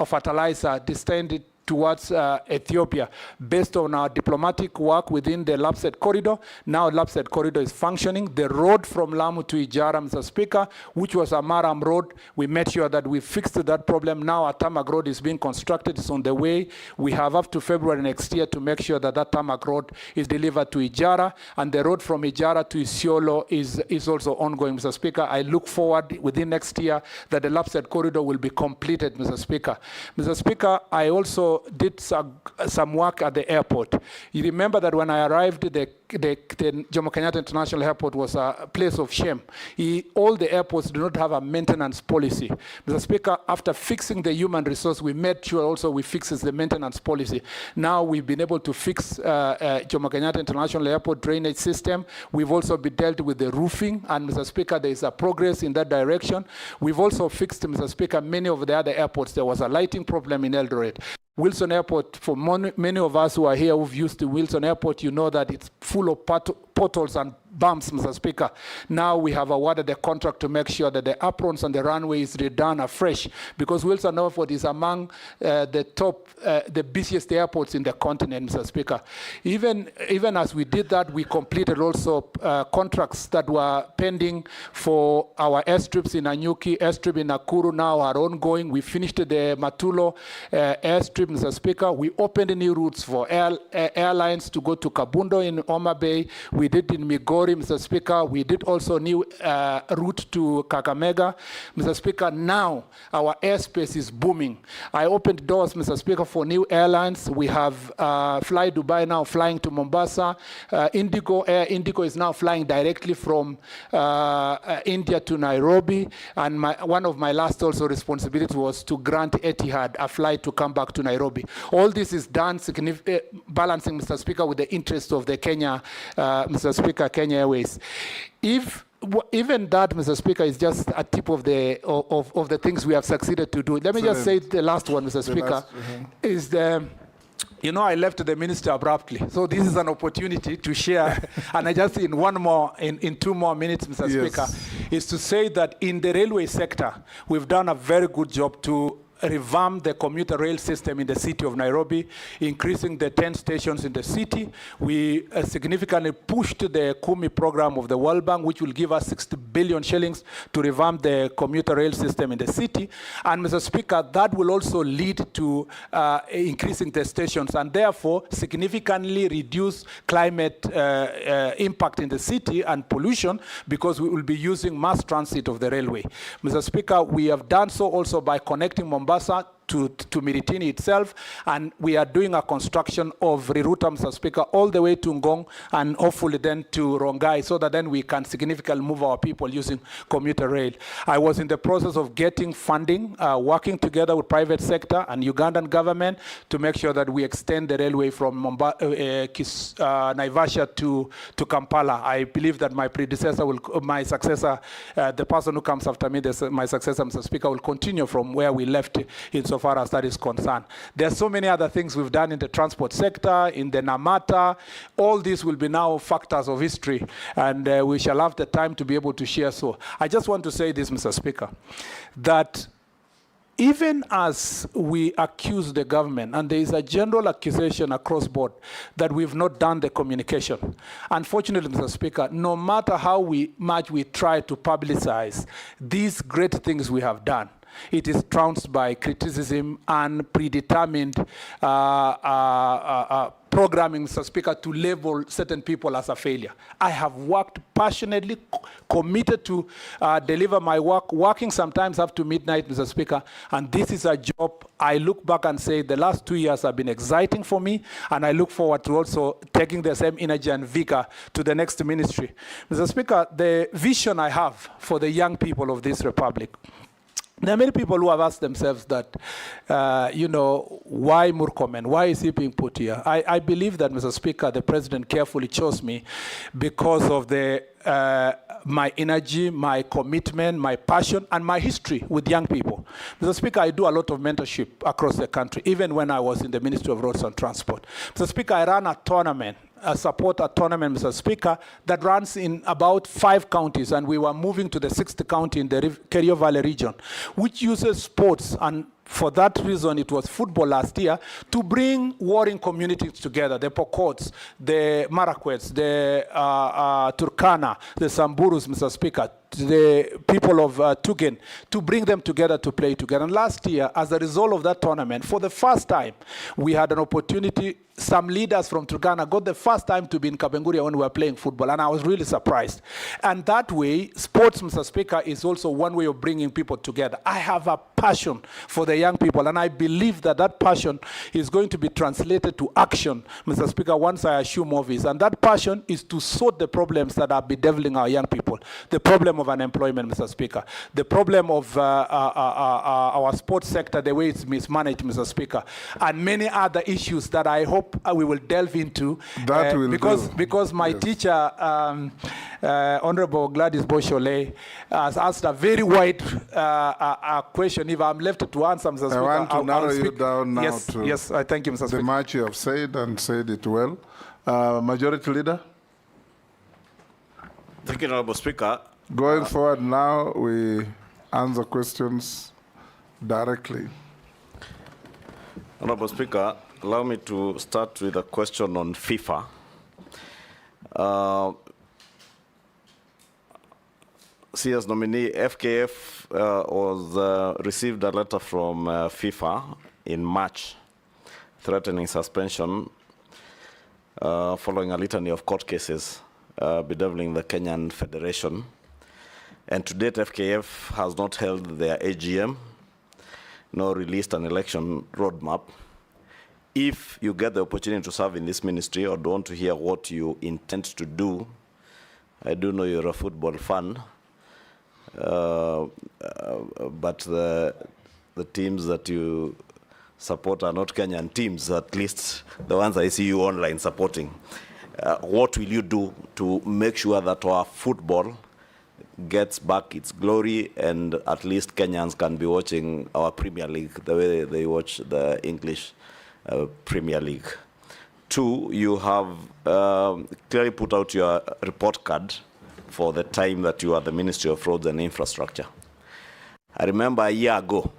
fertilizer destined towards Ethiopia. Based on our diplomatic work within the Lapsset corridor, now Lapsset corridor is functioning. The road from Lamu to Ijara, Mr. Speaker, which was a Maram road, we made sure that we fixed that problem. Now a tarmac road is being constructed, it's on the way. We have up to February next year to make sure that that tarmac road is delivered to Ijara, and the road from Ijara to Isiolo is also ongoing, Mr. Speaker. I look forward within next year that the Lapsset corridor will be completed, Mr. Speaker. Mr. Speaker, I also did some work at the airport. You remember that when I arrived, the Jomo Kenyatta International Airport was a place of shame. All the airports do not have a maintenance policy. Mr. Speaker, after fixing the human resource, we made sure also we fixes the maintenance policy. Now we've been able to fix Jomo Kenyatta International Airport drainage system. We've also been dealt with the roofing, and Mr. Speaker, there is a progress in that direction. We've also fixed, Mr. Speaker, many of the other airports. There was a lighting problem in Eldoret. Wilson Airport, for many of us who are here who've used the Wilson Airport, you know that it's full of potholes and bumps, Mr. Speaker. Now we have awarded the contract to make sure that the aprons and the runway is redone afresh, because Wilson Airport is among the busiest airports in the continent, Mr. Speaker. Even as we did that, we completed also contracts that were pending for our airstrips in Anyuki, airstrip in Nakuru now are ongoing. We finished the Matulo airstrip, Mr. Speaker. We opened new routes for airlines to go to Kabundo in Homa Bay. We did in Migori, Mr. Speaker. We did also new route to Kakamega. Mr. Speaker, now our airspace is booming. I opened doors, Mr. Speaker, for new airlines. We have Fly Dubai now flying to Mombasa. Air Indigo is now flying directly from India to Nairobi. And one of my last also responsibilities was to grant Etihad a flight to come back to Nairobi. All this is done balancing, Mr. Speaker, with the interests of the Kenya, Mr. Speaker, Kenya Airways. Even that, Mr. Speaker, is just a tip of the things we have succeeded to do. Let me just say the last one, Mr. Speaker, is the. You know, I left the minister abruptly, so this is an opportunity to share. And I just in 2 more minutes, Mr. Speaker, is to say that in the railway sector, we've done a very good job to revamp the commuter rail system in the city of Nairobi, increasing the 10 stations in the city. We significantly pushed the Kumi program of the World Bank, which will give us 60 billion shillings to revamp the commuter rail system in the city. And Mr. Speaker, that will also lead to increasing the stations and therefore significantly reduce climate impact in the city and pollution, because we will be using mass transit of the railway. Mr. Speaker, we have done so also by connecting Mombasa to Miritini itself, and we are doing a construction of rerouter, Mr. Speaker, all the way to Ngong and hopefully then to Rongai, so that then we can significantly move our people using commuter rail. I was in the process of getting funding, working together with private sector and Ugandan government to make sure that we extend the railway from Naivasha to Kampala. I believe that my successor, the person who comes after me, my successor, Mr. Speaker, will continue from where we left insofar as that is concerned. There are so many other things we've done in the transport sector, in the Namata. All these will be now factors of history, and we shall have the time to be able to share. So I just want to say this, Mr. Speaker, that even as we accuse the government, and there is a general accusation across board that we've not done the communication, unfortunately, Mr. Speaker, no matter how much we try to publicize these great things we have done, it is trounced by criticism and predetermined programming, Mr. Speaker, to label certain people as a failure. I have worked passionately, committed to deliver my work, working sometimes up to midnight, Mr. Speaker, and this is a job I look back and say the last 2 years have been exciting for me, and I look forward to also taking the same energy and vigor to the next ministry. Mr. Speaker, the vision I have for the young people of this republic, there are many people who have asked themselves that, why Murkomen? Why is he being put here? I believe that, Mr. Speaker, the president carefully chose me because of my energy, my commitment, my passion, and my history with young people. Mr. Speaker, I do a lot of mentorship across the country, even when I was in the Ministry of Roads and Transport. Mr. Speaker, I ran a tournament, support a tournament, Mr. Speaker, that runs in about 5 counties, and we were moving to the 6th county in the Kerio Valley region, which uses sports, and for that reason, it was football last year, to bring warring communities together, the Pokots, the Marakwets, the Turkana, the Samburus, Mr. Speaker, the people of Tugen, to bring them together to play together. And last year, as a result of that tournament, for the first time, we had an opportunity. Some leaders from Turkana got the first time to be in Kapenguria when we were playing football, and I was really surprised. And that way, sports, Mr. Speaker, is also one way of bringing people together. I have a passion for the young people, and I believe that that passion is going to be translated to action, Mr. Speaker, once I assume office. And that passion is to sort the problems that are bedeviling our young people. The problem of unemployment, Mr. Speaker. The problem of our sports sector, the way it's mismanaged, Mr. Speaker. And many other issues that I hope we will delve into. That will because my teacher, Honorable Gladys Boshole, has asked a very wide question. If I'm left to answer, Mr. Speaker, I want to narrow you down now to yes, I thank you, Mr. Speaker. the much you have said and said it well. Majority Leader? Thank you, Honorable Speaker. Going forward now, we answer questions directly. Honorable Speaker, allow me to start with a question on FIFA. CS nominee FKF received a letter from FIFA in March threatening suspension following a litany of court cases bedeviling the Kenyan Federation. And to date, FKF has not held their AGM, nor released an election roadmap. If you get the opportunity to serve in this ministry or don't want to hear what you intend to do, I do know you're a football fan, but the teams that you support are not Kenyan teams, at least the ones I see you online supporting. What will you do to make sure that our football gets back its glory and at least Kenyans can be watching our Premier League the way they watch the English Premier League? 2, you have clearly put out your report card for the time that you are the Ministry of Roads and Infrastructure. I remember a year ago,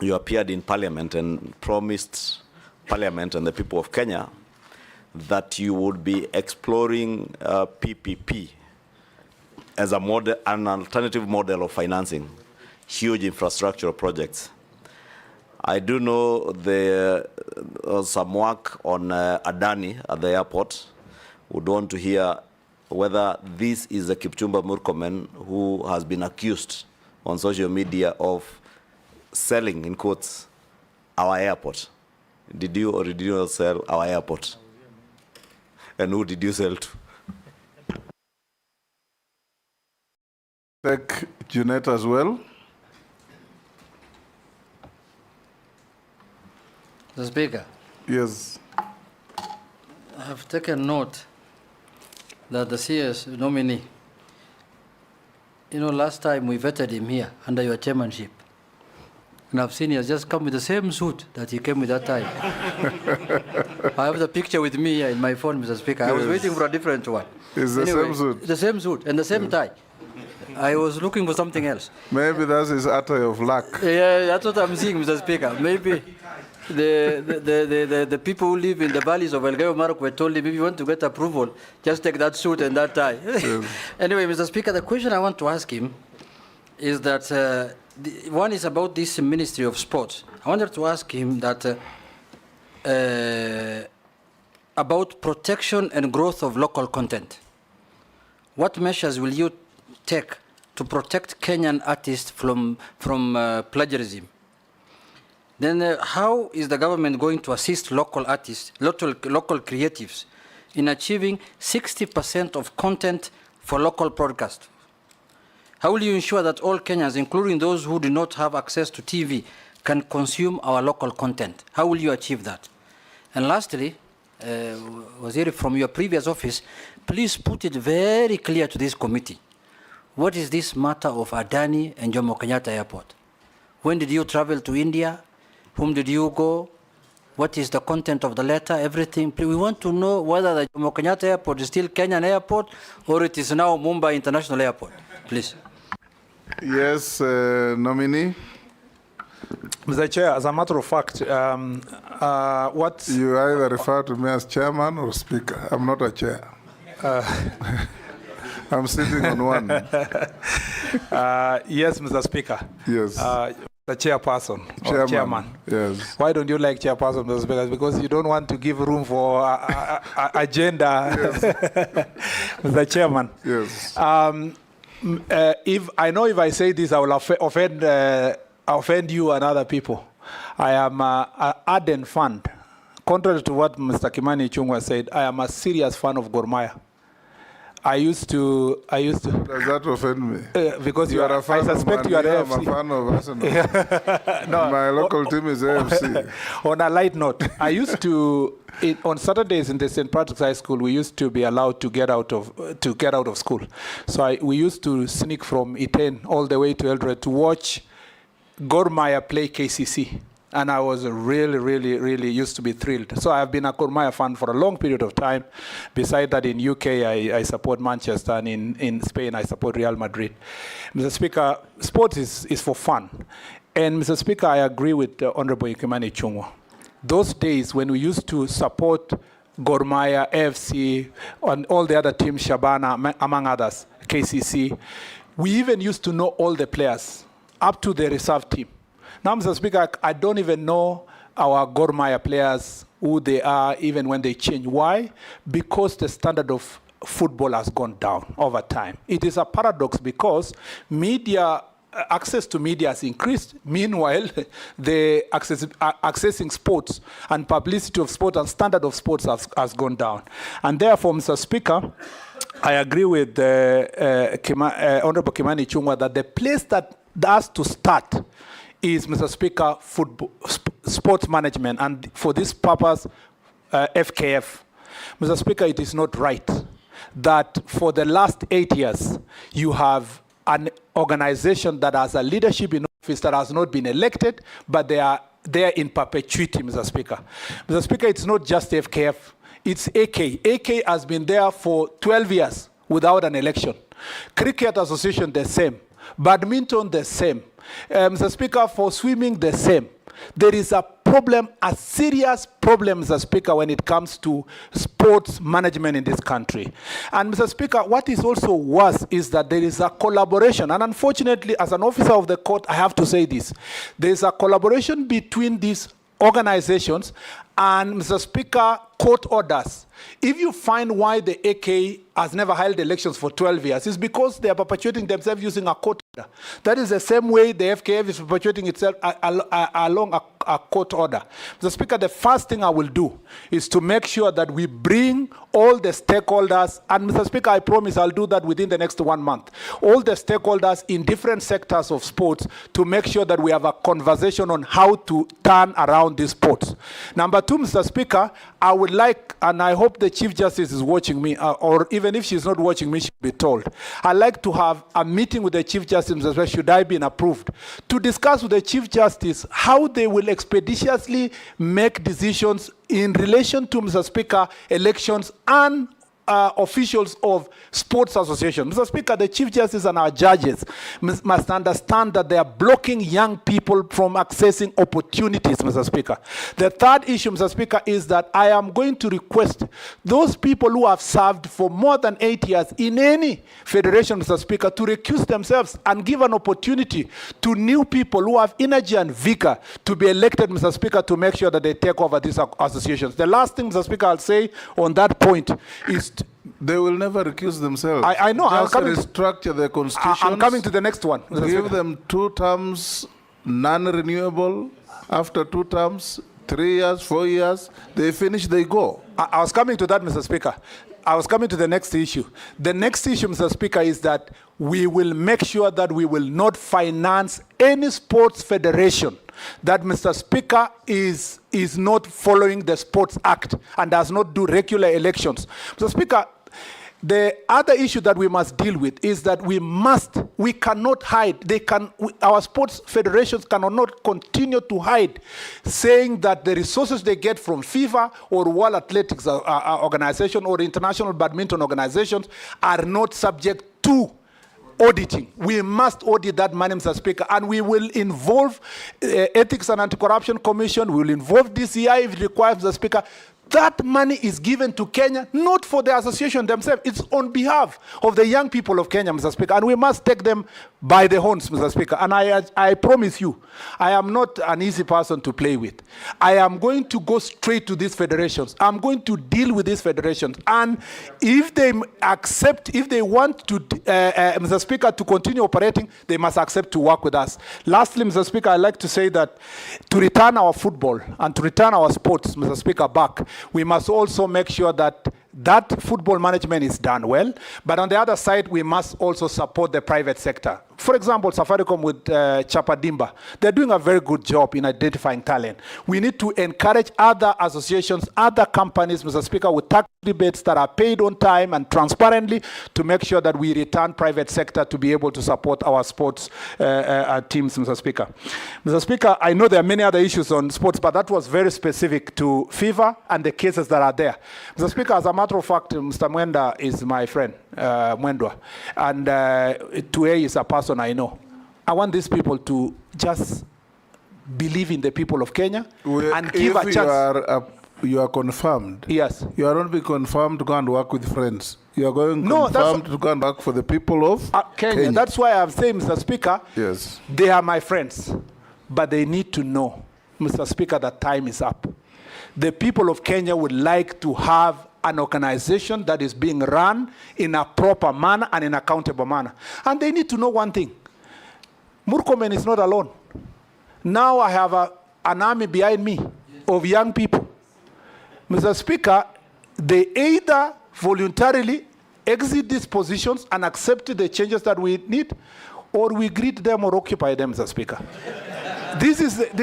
you appeared in Parliament and promised Parliament and the people of Kenya that you would be exploring PPP as a model, an alternative model of financing huge infrastructural projects. I do know there was some work on Adani at the airport. Would want to hear whether this is a Kipchumba Murkomen who has been accused on social media of selling, in quotes, our airport. Did you or did you not sell our airport? And who did you sell to? Take Junet as well. The Speaker. Yes. I have taken note that the CS nominee, last time we vetted him here under your chairmanship, and I've seen he has just come with the same suit that he came with that time. I have the picture with me here in my phone, Mr. Speaker. I was waiting for a different one. It's the same suit. The same suit and the same tie. I was looking for something else. Maybe that's his attire of luck. Yeah, that's what I'm seeing, Mr. Speaker. Maybe the people who live in the valleys of Elgeyo Marakwet told him, if you want to get approval, just take that suit and that tie. Yes. Anyway, Mr. Speaker, the question I want to ask him is that one is about this Ministry of Sports. I wanted to ask him that about protection and growth of local content. What measures will you take to protect Kenyan artists from plagiarism? Then how is the government going to assist local artists, local creatives in achieving 60% of content for local broadcast? How will you ensure that all Kenyans, including those who do not have access to TV, can consume our local content? How will you achieve that? And lastly, Waziri, from your previous office, please put it very clear to this committee. What is this matter of Adani and Jomo Kenyatta Airport? When did you travel to India? Whom did you go? What is the content of the letter? Everything. We want to know whether the Jomo Kenyatta Airport is still Kenyan Airport or it is now Mumbai International Airport. Please. Yes, nominee. Mr. Chair, as a matter of fact, what... You either refer to me as chairman or speaker. I'm not a chair. I'm sitting on one. Yes, Mr. Speaker. Yes. The chairperson or chairman. Yes. Why don't you like chairperson, Mr. Speaker? Because you don't want to give room for agenda. Yes. Mr. Chairman. Yes. If I say this, I will offend you and other people. I am an ardent fan. Contrary to what Mr. Kimani Ichung'wah said, I am a serious fan of Gor Mahia. I used to. Does that offend me? Because you are a fan. I suspect you are AFC. I'm a fan of Arsenal. No, my local team is AFC. On a light note, I used to. On Saturdays in the St. Patrick's High School, we used to be allowed to get out of school. So we used to sneak from Iten all the way to Eldoret to watch Gor Mahia play KCC. And I was really used to be thrilled. So I've been a Gor Mahia fan for a long period of time. Besides that, in UK, I support Manchester, and in Spain, I support Real Madrid. Mr. Speaker, sports is for fun. And Mr. Speaker, I agree with Honorable Kimani Ichung'wah. Those days when we used to support Gor Mahia, AFC, and all the other teams, Shabana, among others, KCC, we even used to know all the players, up to the reserve team. Now, Mr. Speaker, I don't even know our Gor Mahia players, who they are, even when they change. Why? Because the standard of football has gone down over time. It is a paradox because access to media has increased. Meanwhile, the accessing sports and publicity of sports and standard of sports has gone down. And therefore, Mr. Speaker, I agree with Honorable Kimani Ichung'wah that the place that has to start is, Mr. Speaker, sports management, and for this purpose, FKF. Mr. Speaker, it is not right that for the last 8 years, you have an organization that has a leadership in office that has not been elected, but they are there in perpetuity, Mr. Speaker. Mr. Speaker, it's not just FKF, it's AK. AK has been there for 12 years without an election. Cricket Association, the same. Badminton, the same. Mr. Speaker, for swimming, the same. There is a problem, a serious problem, Mr. Speaker, when it comes to sports management in this country. And Mr. Speaker, what is also worse is that there is a collaboration. And unfortunately, as an officer of the court, I have to say this. There is a collaboration between these organizations and, Mr. Speaker, court orders. If you find why the AK has never held elections for 12 years, it's because they are perpetuating themselves using a court order. That is the same way the FKF is perpetuating itself along a court order. Mr. Speaker, the first thing I will do is to make sure that we bring all the stakeholders, and Mr. Speaker, I promise I'll do that within the next 1 month, all the stakeholders in different sectors of sports to make sure that we have a conversation on how to turn around these sports. Number two, Mr. Speaker, I would like, and I hope the Chief Justice is watching me, or even if she's not watching me, she'll be told. I'd like to have a meeting with the Chief Justice, Mr. Speaker, should I be approved, to discuss with the Chief Justice how they will expeditiously make decisions in relation to, Mr. Speaker, elections and officials of sports associations. Mr. Speaker, the Chief Justice and our judges must understand that they are blocking young people from accessing opportunities, Mr. Speaker. The third issue, Mr. Speaker, is that I am going to request those people who have served for more than 8 years in any federation, Mr. Speaker, to recuse themselves and give an opportunity to new people who have energy and vigor to be elected, Mr. Speaker, to make sure that they take over these associations. The last thing, Mr. Speaker, I'll say on that point is... They will never recuse themselves. I know. Just restructure the constitution. I'm coming to the next one. Mr. Give Speaker. them 2 terms, non-renewable. After 2 terms, 3 years, 4 years, they finish, they go. I was coming to that, Mr. Speaker. I was coming to the next issue. The next issue, Mr. Speaker, is that we will make sure that we will not finance any sports federation that, Mr. Speaker, is not following the Sports Act and does not do regular elections. Mr. Speaker, the other issue that we must deal with is that we cannot hide. Our sports federations cannot continue to hide, saying that the resources they get from FIFA or World Athletics Organization or International Badminton Organizations are not subject to auditing. We must audit that money, Mr. Speaker, and we will involve Ethics and Anti-Corruption Commission. We will involve DCI if it requires, Mr. Speaker. That money is given to Kenya, not for the association themselves. It's on behalf of the young people of Kenya, Mr. Speaker, and we must take them by the horns, Mr. Speaker. And I promise you, I am not an easy person to play with. I am going to go straight to these federations. I'm going to deal with these federations. And if they accept, if they want to, Mr. Speaker, to continue operating, they must accept to work with us. Lastly, Mr. Speaker, I'd like to say that to return our football and to return our sports, Mr. Speaker, back, we must also make sure that football management is done well. But on the other side, we must also support the private sector. For example, Safaricom with Chapadimba, they're doing a very good job in identifying talent. We need to encourage other associations, other companies, Mr. Speaker, with tax rebates that are paid on time and transparently to make sure that we return private sector to be able to support our sports teams, Mr. Speaker. Mr. Speaker, I know there are many other issues on sports, but that was very specific to FIFA and the cases that are there. Mr. Speaker, as a matter of fact, Mr. Mwenda is my friend, Mwendwa, and Tuei is a person I know. I want these people to just believe in the people of Kenya and give a chance. You are confirmed. Yes. You are not be confirmed to go and work with friends. You are going confirmed to go and work for the people of Kenya. That's why I'm saying, Mr. Speaker, yes, they are my friends, but they need to know, Mr. Speaker, that time is up. The people of Kenya would like to have an organization that is being run in a proper manner and in an accountable manner. And they need to know one thing. Murkomen is not alone. Now I have an army behind me of young people. Mr. Speaker, they either voluntarily exit these positions and accept the changes that we need, or we greet them or occupy them, Mr. Speaker. This is that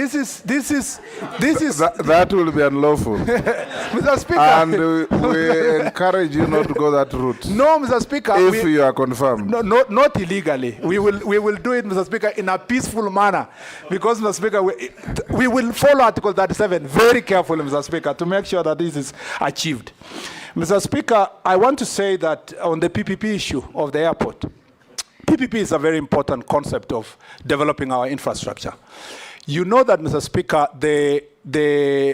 will be unlawful. Mr. Speaker. And we encourage you not to go that route. No, Mr. Speaker. If you are confirmed. No, not illegally. We will do it, Mr. Speaker, in a peaceful manner. Because, Mr. Speaker, we will follow Article 37 very carefully, Mr. Speaker, to make sure that this is achieved. Mr. Speaker, I want to say that on the PPP issue of the airport, PPP is a very important concept of developing our infrastructure. You know that, Mr. Speaker,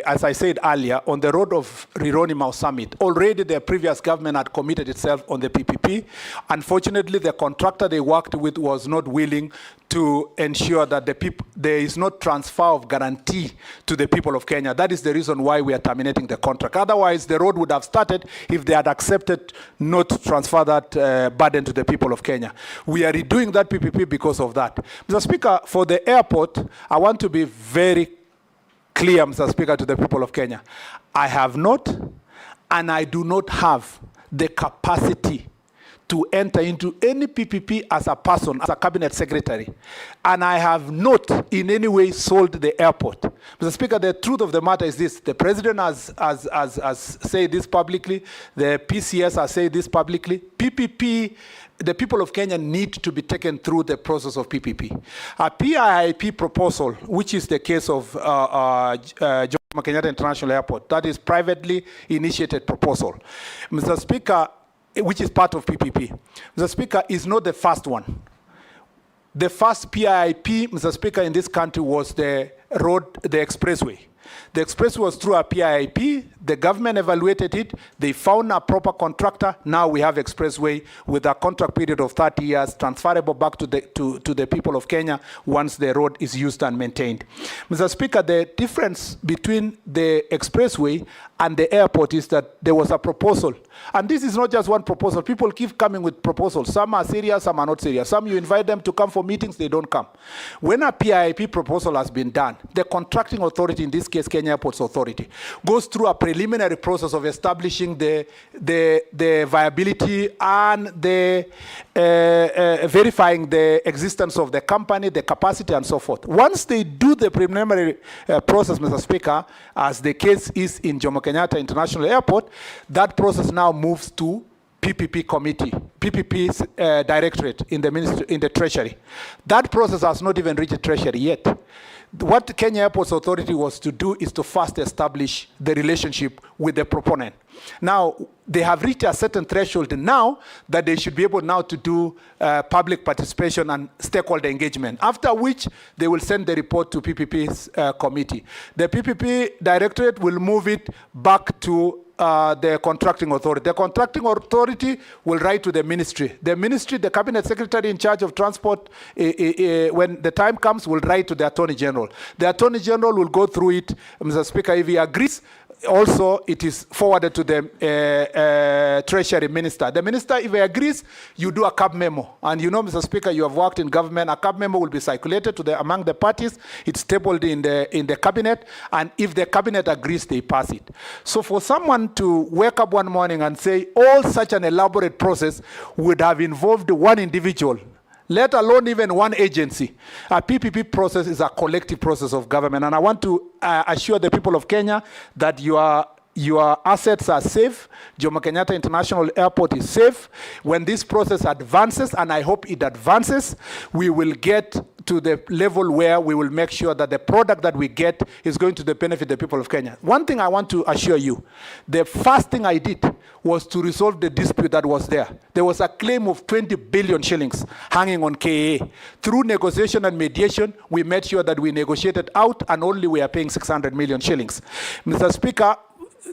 as I said earlier, on the road of Rironi-Mau Summit, already the previous government had committed itself on the PPP. Unfortunately, the contractor they worked with was not willing to ensure that there is no transfer of guarantee to the people of Kenya. That is the reason why we are terminating the contract. Otherwise, the road would have started if they had accepted not to transfer that burden to the people of Kenya. We are redoing that PPP because of that. Mr. Speaker, for the airport, I want to be very clear, Mr. Speaker, to the people of Kenya. I have not, and I do not have the capacity to enter into any PPP as a person, as a cabinet secretary. And I have not in any way sold the airport. Mr. Speaker, the truth of the matter is this. The president has said this publicly. The PCS has said this publicly. PPP, the people of Kenya need to be taken through the process of PPP. A PIIP proposal, which is the case of Jomo Kenyatta International Airport, that is privately initiated proposal. Mr. Speaker, which is part of PPP. Mr. Speaker, is not the first one. The first PIP, Mr. Speaker, in this country was the expressway. The expressway was through a PIP. The government evaluated it. They found a proper contractor. Now we have expressway with a contract period of 30 years, transferable back to the people of Kenya once the road is used and maintained. Mr. Speaker, the difference between the expressway and the airport is that there was a proposal. And this is not just one proposal. People keep coming with proposals. Some are serious, some are not serious. Some you invite them to come for meetings, they don't come. When a PIP proposal has been done, the contracting authority, in this case Kenya Airports Authority, goes through a preliminary process of establishing the viability and the verifying the existence of the company, the capacity, and so forth. Once they do the preliminary process, Mr. Speaker, as the case is in Jomo Kenyatta International Airport, that process now moves to PPP committee, PPP's directorate in the ministry, in the treasury. That process has not even reached the treasury yet. What Kenya Airports Authority was to do is to first establish the relationship with the proponent. Now, they have reached a certain threshold now that they should be able now to do public participation and stakeholder engagement, after which they will send the report to PPP's committee. The PPP directorate will move it back to the contracting authority. The contracting authority will write to the ministry. The ministry, the cabinet secretary in charge of transport, when the time comes, will write to the attorney general. The attorney general will go through it, Mr. Speaker, if he agrees. Also, it is forwarded to the treasury minister. The minister, if he agrees, you do a CAB memo. And you know, Mr. Speaker, you have worked in government. A CAB memo will be circulated to among the parties. It's tabled in the cabinet. And if the cabinet agrees, they pass it. So for someone to wake up one morning and say all such an elaborate process would have involved one individual, let alone even one agency. A PPP process is a collective process of government. And I want to assure the people of Kenya that your assets are safe. Jomo Kenyatta International Airport is safe. When this process advances, and I hope it advances, we will get to the level where we will make sure that the product that we get is going to benefit the people of Kenya. One thing I want to assure you, the first thing I did was to resolve the dispute that was there. There was a claim of 20 billion shillings hanging on KA. Through negotiation and mediation, we made sure that we negotiated out and only we are paying 600 million shillings. Mr. Speaker,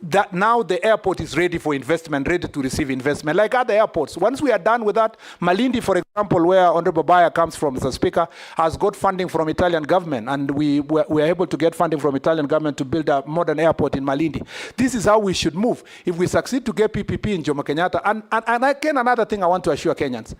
that now the airport is ready for investment, ready to receive investment, like other airports. Once we are done with that, Malindi, for example, where Honorable Baya comes from, Mr. Speaker, has got funding from Italian government, and we are able to get funding from Italian government to build a modern airport in Malindi. This is how we should move. If we succeed to get PPP in Jomo Kenyatta, and again, another thing I want to assure Kenyans,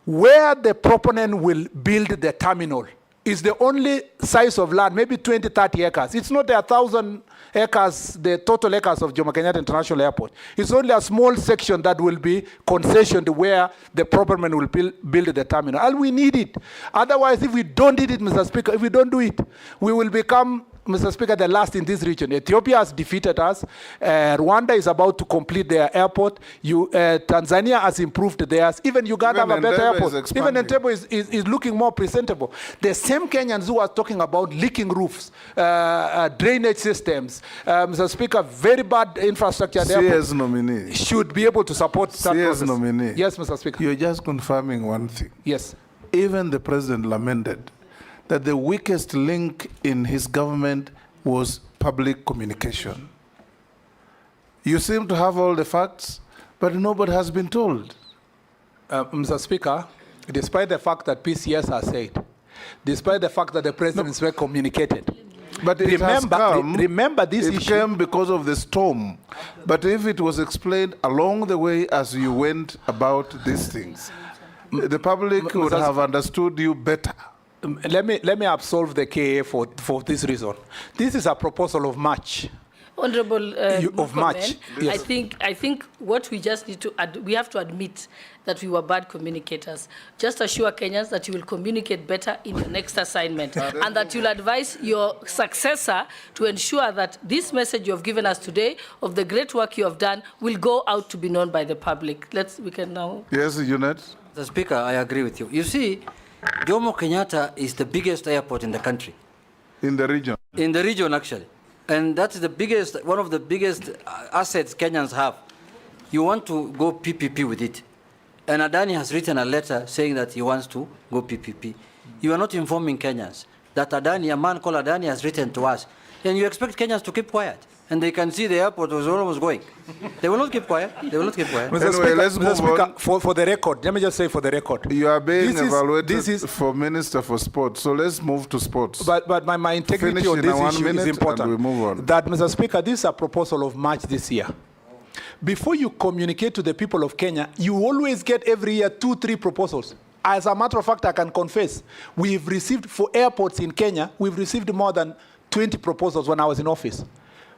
where the proponent will build the terminal is the only size of land, maybe 20, 30 acres. It's not the 1,000 acres, the total acres of Jomo Kenyatta International Airport. It's only a small section that will be concessioned where the proponent will build the terminal. And we need it. Otherwise, if we don't need it, Mr. Speaker, if we don't do it, we will become, Mr. Speaker, the last in this region. Ethiopia has defeated us. Rwanda is about to complete their airport. Tanzania has improved theirs. Even Uganda have a better airport. Even Entebbe is looking more presentable. The same Kenyans who are talking about leaking roofs, drainage systems, Mr. Speaker, very bad infrastructure at the CS nominee should be able to support that process. Nominee. Yes, Mr. Speaker. You're just confirming one thing. Yes. Even the president lamented that the weakest link in his government was public communication. You seem to have all the facts, but nobody has been told. Mr. Speaker, despite the fact that PCS has said, despite the fact that the president is well communicated, but remember this issue. It came because of the storm. But if it was explained along the way as you went about these things, the public would have understood you better. Let me absolve the KA for this reason. This is a proposal of March. Honorable of March. Yes. I think what we just need to we have to admit that we were bad communicators. Just assure Kenyans that you will communicate better in your next assignment, and that you'll advise your successor to ensure that this message you have given us today of the great work you have done will go out to be known by the public. We can now. Yes, Unit. Mr. Speaker, I agree with you. You see, Jomo Kenyatta is the biggest airport in the country. In the region? In the region, actually. And that's the biggest, one of the biggest assets Kenyans have. you want to go PPP with it. And Adani has written a letter saying that he wants to go PPP. You are not informing Kenyans that Adani, a man called Adani, has written to us. And you expect Kenyans to keep quiet. And they can see the airport was almost going. They will not keep quiet. They will not keep quiet. Mr. Speaker, Mr. Speaker, for the record, let me just say for the record. You are being evaluated for Minister for Sports, so let's move to sports. But my integrity on this issue is important. We move on. That, Mr. Speaker, this is a proposal of March this year. Before you communicate to the people of Kenya, you always get every year 2-3 proposals. As a matter of fact, I can confess, we've received, for airports in Kenya, we've received more than 20 proposals when I was in office.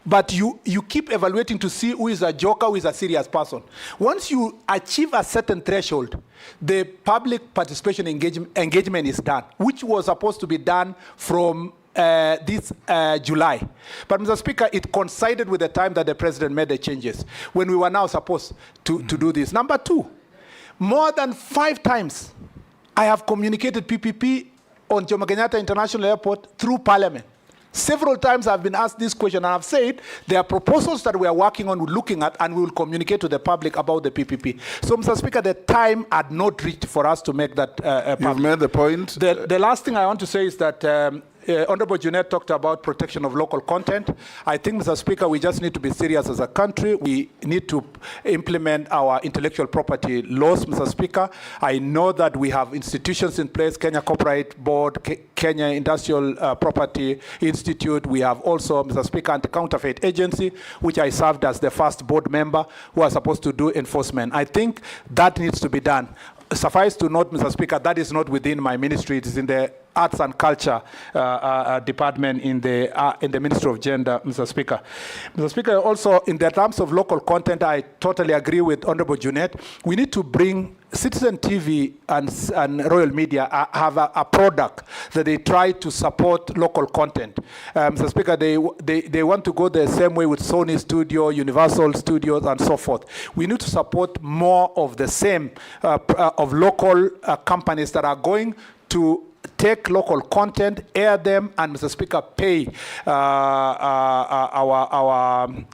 But you keep evaluating to see who is a joker, who is a serious person. Once you achieve a certain threshold, the public participation engagement is done, which was supposed to be done from this July. But, Mr. Speaker, it coincided with the time that the president made the changes, when we were now supposed to do this. Number two, more than 5 times, I have communicated PPP on Jomo Kenyatta International Airport through Parliament. Several times I've been asked this question, and I've said there are proposals that we are working on, looking at, and we will communicate to the public about the PPP. So, Mr. Speaker, the time had not reached for us to make that public. You've made the point. The last thing I want to say is that Honorable Junet talked about protection of local content. I think, Mr. Speaker, we just need to be serious as a country. We need to implement our intellectual property laws, Mr. Speaker. I know that we have institutions in place, Kenya Copyright Board, Kenya Industrial Property Institute. We have also, Mr. Speaker, Anti-Counterfeit Agency, which I served as the first board member, who are supposed to do enforcement. I think that needs to be done. Suffice to note, Mr. Speaker, that is not within my ministry. It is in the Arts and Culture Department in the Ministry of Gender, Mr. Speaker. Mr. Speaker, also in the terms of local content, I totally agree with Honorable Junet. We need to bring Citizen TV and Royal Media have a product that they try to support local content. Mr. Speaker, they want to go the same way with Sony Studio, Universal Studios, and so forth. We need to support more of the same of local companies that are going to take local content, air them, and, Mr. Speaker, pay our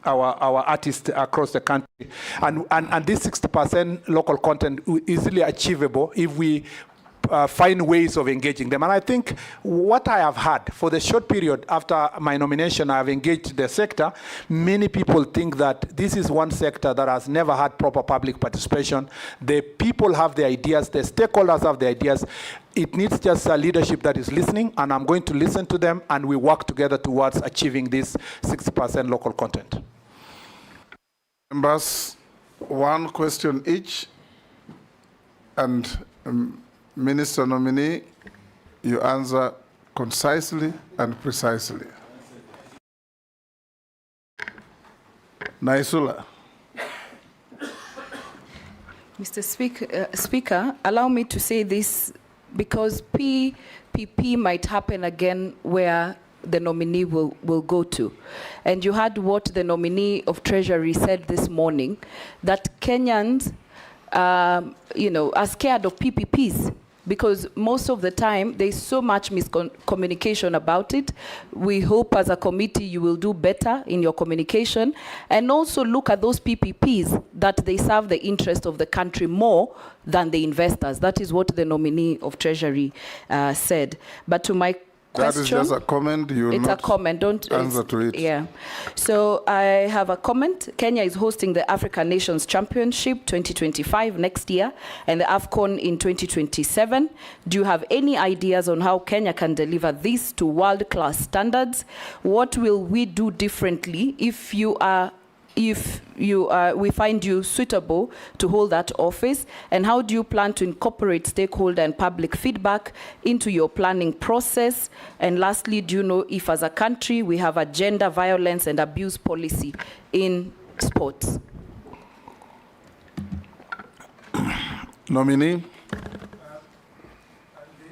artists across the country. And this 60% local content is easily achievable if we find ways of engaging them. And I think what I have had for the short period after my nomination, I have engaged the sector. Many people think that this is one sector that has never had proper public participation. The people have the ideas, the stakeholders have the ideas. It needs just a leadership that is listening, and I'm going to listen to them, and we work together towards achieving this 60% local content. Members, one question each, and Minister nominee, you answer concisely and precisely. Naisula. Mr. Speaker, allow me to say this because PPP might happen again where the nominee will go to. And you heard what the nominee of Treasury said this morning, that Kenyans are scared of PPPs because most of the time there's so much miscommunication about it. We hope as a committee you will do better in your communication and also look at those PPPs that they serve the interest of the country more than the investors. That is what the nominee of Treasury said. But to my question, that is just a comment. You will it's not a comment. Don't answer to it. Yeah. So I have a comment. Kenya is hosting the African Nations Championship 2025 next year and the AFCON in 2027. Do you have any ideas on how Kenya can deliver this to world-class standards? What will we do differently if we find you suitable to hold that office? And how do you plan to incorporate stakeholder and public feedback into your planning process? And lastly, do you know if as a country we have a gender violence and abuse policy in sports? Nominee.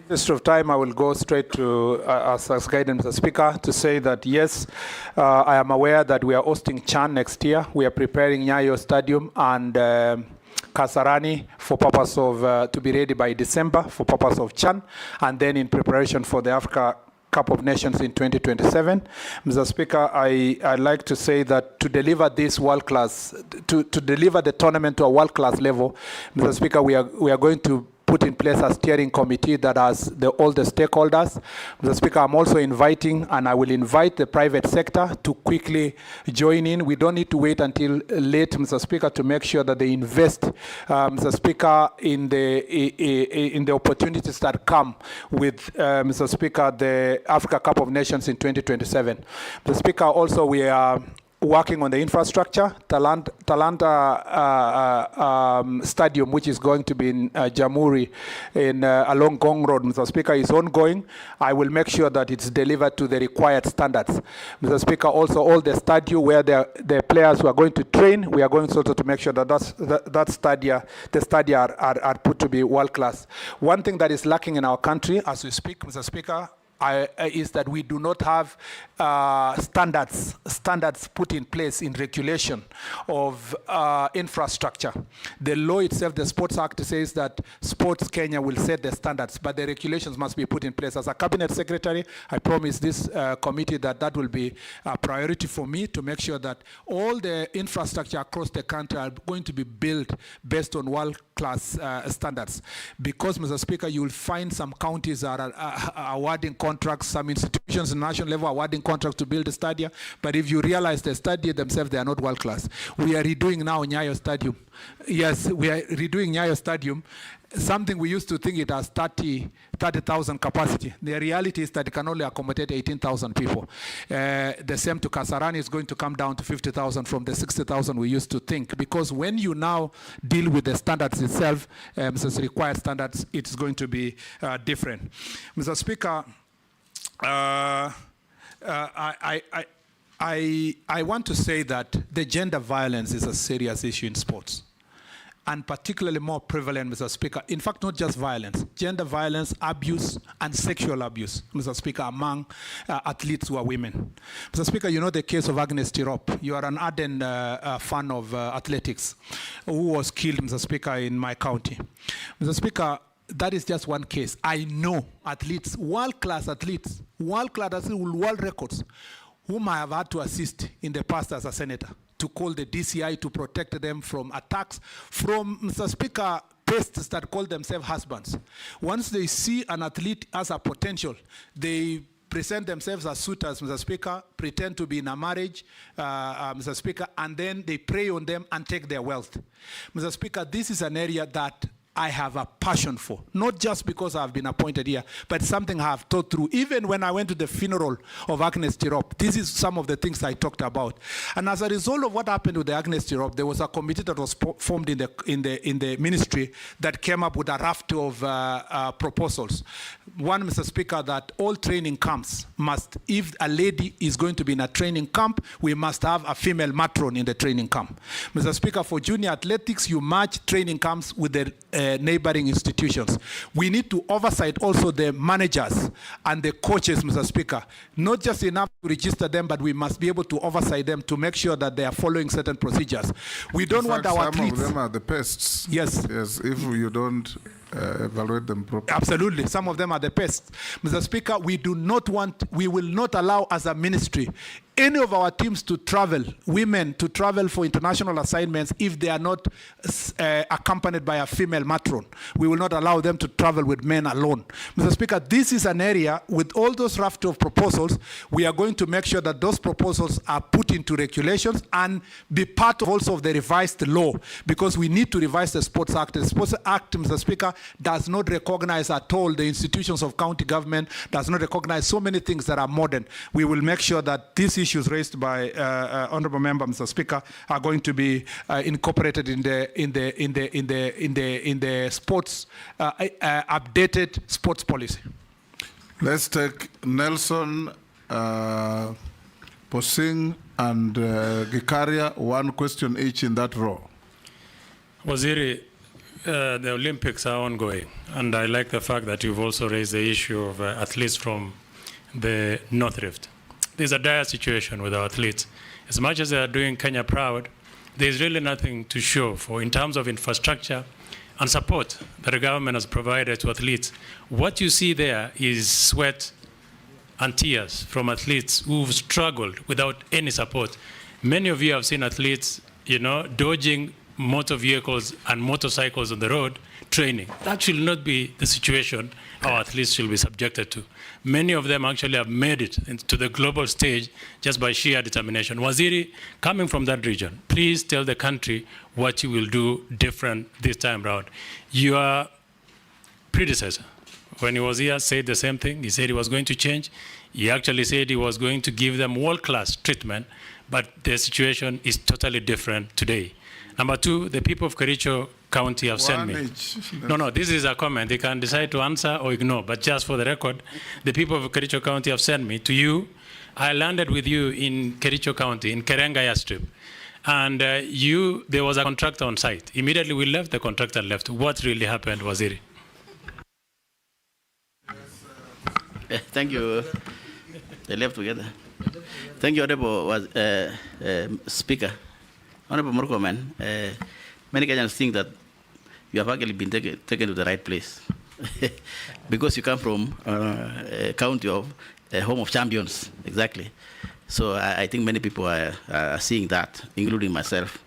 Instead of time, I will go straight to as guidance, Mr. Speaker, to say that yes, I am aware that we are hosting CHAN next year. We are preparing Nyayo Stadium and Kasarani for purpose of to be ready by December for purpose of CHAN, and then in preparation for the Cup of Nations in 2027. Mr. Speaker, I'd like to say that to deliver this world-class, to deliver the tournament to a world-class level, Mr. Speaker, we are going to put in place a steering committee that has all the stakeholders. Mr. Speaker, I'm also inviting, and I will invite the private sector to quickly join in. We don't need to wait until late, Mr. Speaker, to make sure that they invest, Mr. Speaker, in the opportunities that come with, Mr. Speaker, the Africa Cup of Nations in 2027. Mr. Speaker, also we are working on the infrastructure. Talanta Stadium, which is going to be in Jamhuri along Gong Road, Mr. Speaker, is ongoing. I will make sure that it's delivered to the required standards. Mr. Speaker, also all the stadium where the players who are going to train, we are going also to make sure that the stadia are put to be world class. One thing that is lacking in our country as we speak, Mr. Speaker, is that we do not have standards put in place in regulation of infrastructure. The law itself, the Sports Act, says that Sports Kenya will set the standards, but the regulations must be put in place. As a cabinet secretary, I promise this committee that will be a priority for me to make sure that all the infrastructure across the country are going to be built based on world-class standards. Because, Mr. Speaker, you will find some counties are awarding contracts, some institutions at national level awarding contracts to build a stadium, but if you realize the stadium themselves, they are not world class. We are redoing now Nyayo Stadium. Yes, we are redoing Nyayo Stadium. Something we used to think it has 30,000 capacity. The reality is that it can only accommodate 18,000 people. The same to Kasarani is going to come down to 50,000 from the 60,000 we used to think. Because when you now deal with the standards itself, Mr. Required standards, it's going to be different. Mr. Speaker, I want to say that the gender violence is a serious issue in sports, and particularly more prevalent, Mr. Speaker. In fact, not just violence, gender violence, abuse, and sexual abuse, Mr. Speaker, among athletes who are women. Mr. Speaker, you know the case of Agnes Tirop. You are an ardent fan of athletics, who was killed, Mr. Speaker, in my county. Mr. Speaker, that is just one case. I know athletes, world-class athletes with world records, whom I have had to assist in the past as a senator, to call the DCI to protect them from attacks from, Mr. Speaker, pests that call themselves husbands. Once they see an athlete as a potential, they present themselves as suitors, Mr. Speaker, pretend to be in a marriage, Mr. Speaker, and then they prey on them and take their wealth. Mr. Speaker, this is an area that I have a passion for, not just because I've been appointed here, but something I have thought through. Even when I went to the funeral of Agnes Tirop, this is some of the things I talked about. And as a result of what happened with the Agnes Tirop, there was a committee that was formed in the ministry that came up with a raft of proposals. One, Mr. Speaker, that all training camps must, if a lady is going to be in a training camp, we must have a female matron in the training camp. Mr. Speaker, for junior athletics, you match training camps with the neighboring institutions. We need to oversight also the managers and the coaches, Mr. Speaker. Not just enough to register them, but we must be able to oversight them to make sure that they are following certain procedures. We don't want our athletes. Some of them are the pests. Yes. Yes, if you don't evaluate them properly. Absolutely, some of them are the pests. Mr. Speaker, we will not allow as a ministry any of our teams to travel, women to travel for international assignments if they are not accompanied by a female matron. We will not allow them to travel with men alone. Mr. Speaker, this is an area with all those raft of proposals, we are going to make sure that those proposals are put into regulations and be part of also of the revised law, because we need to revise the Sports Act. The Sports Act, Mr. Speaker, does not recognize at all the institutions of county government, does not recognize so many things that are modern. We will make sure that these issues raised by honourable member, Mr. Speaker, are going to be incorporated in the sports updated sports policy. Let's take Nelson, Posing, and Gikaria, one question each in that row. Waziri, the Olympics are ongoing, and I like the fact that you've also raised the issue of athletes from the North Rift. There's a dire situation with our athletes. As much as they are doing Kenya proud, there's really nothing to show for in terms of infrastructure and support that the government has provided to athletes. What you see there is sweat and tears from athletes who've struggled without any support. Many of you have seen athletes, dodging motor vehicles and motorcycles on the road, training. That should not be the situation our athletes should be subjected to. Many of them actually have made it to the global stage just by sheer determination. Waziri, coming from that region, please tell the country what you will do different this time around. Your predecessor, when he was here, said the same thing. He said he was going to change. He actually said he was going to give them world-class treatment, but the situation is totally different today. Number two, the people of Kericho County have sent me. No, this is a comment. They can decide to answer or ignore, but just for the record, the people of Kericho County have sent me to you. I landed with you in Kericho County, in Kerenga Airstrip, and there was a contractor on site. Immediately we left, the contractor left. What really happened, Waziri? Thank you. They left together. Thank you, Honorable Speaker. Honorable Murkomen, many Kenyans think that you have actually been taken to the right place because you come from a county of home of champions, exactly. So I think many people are seeing that, including myself.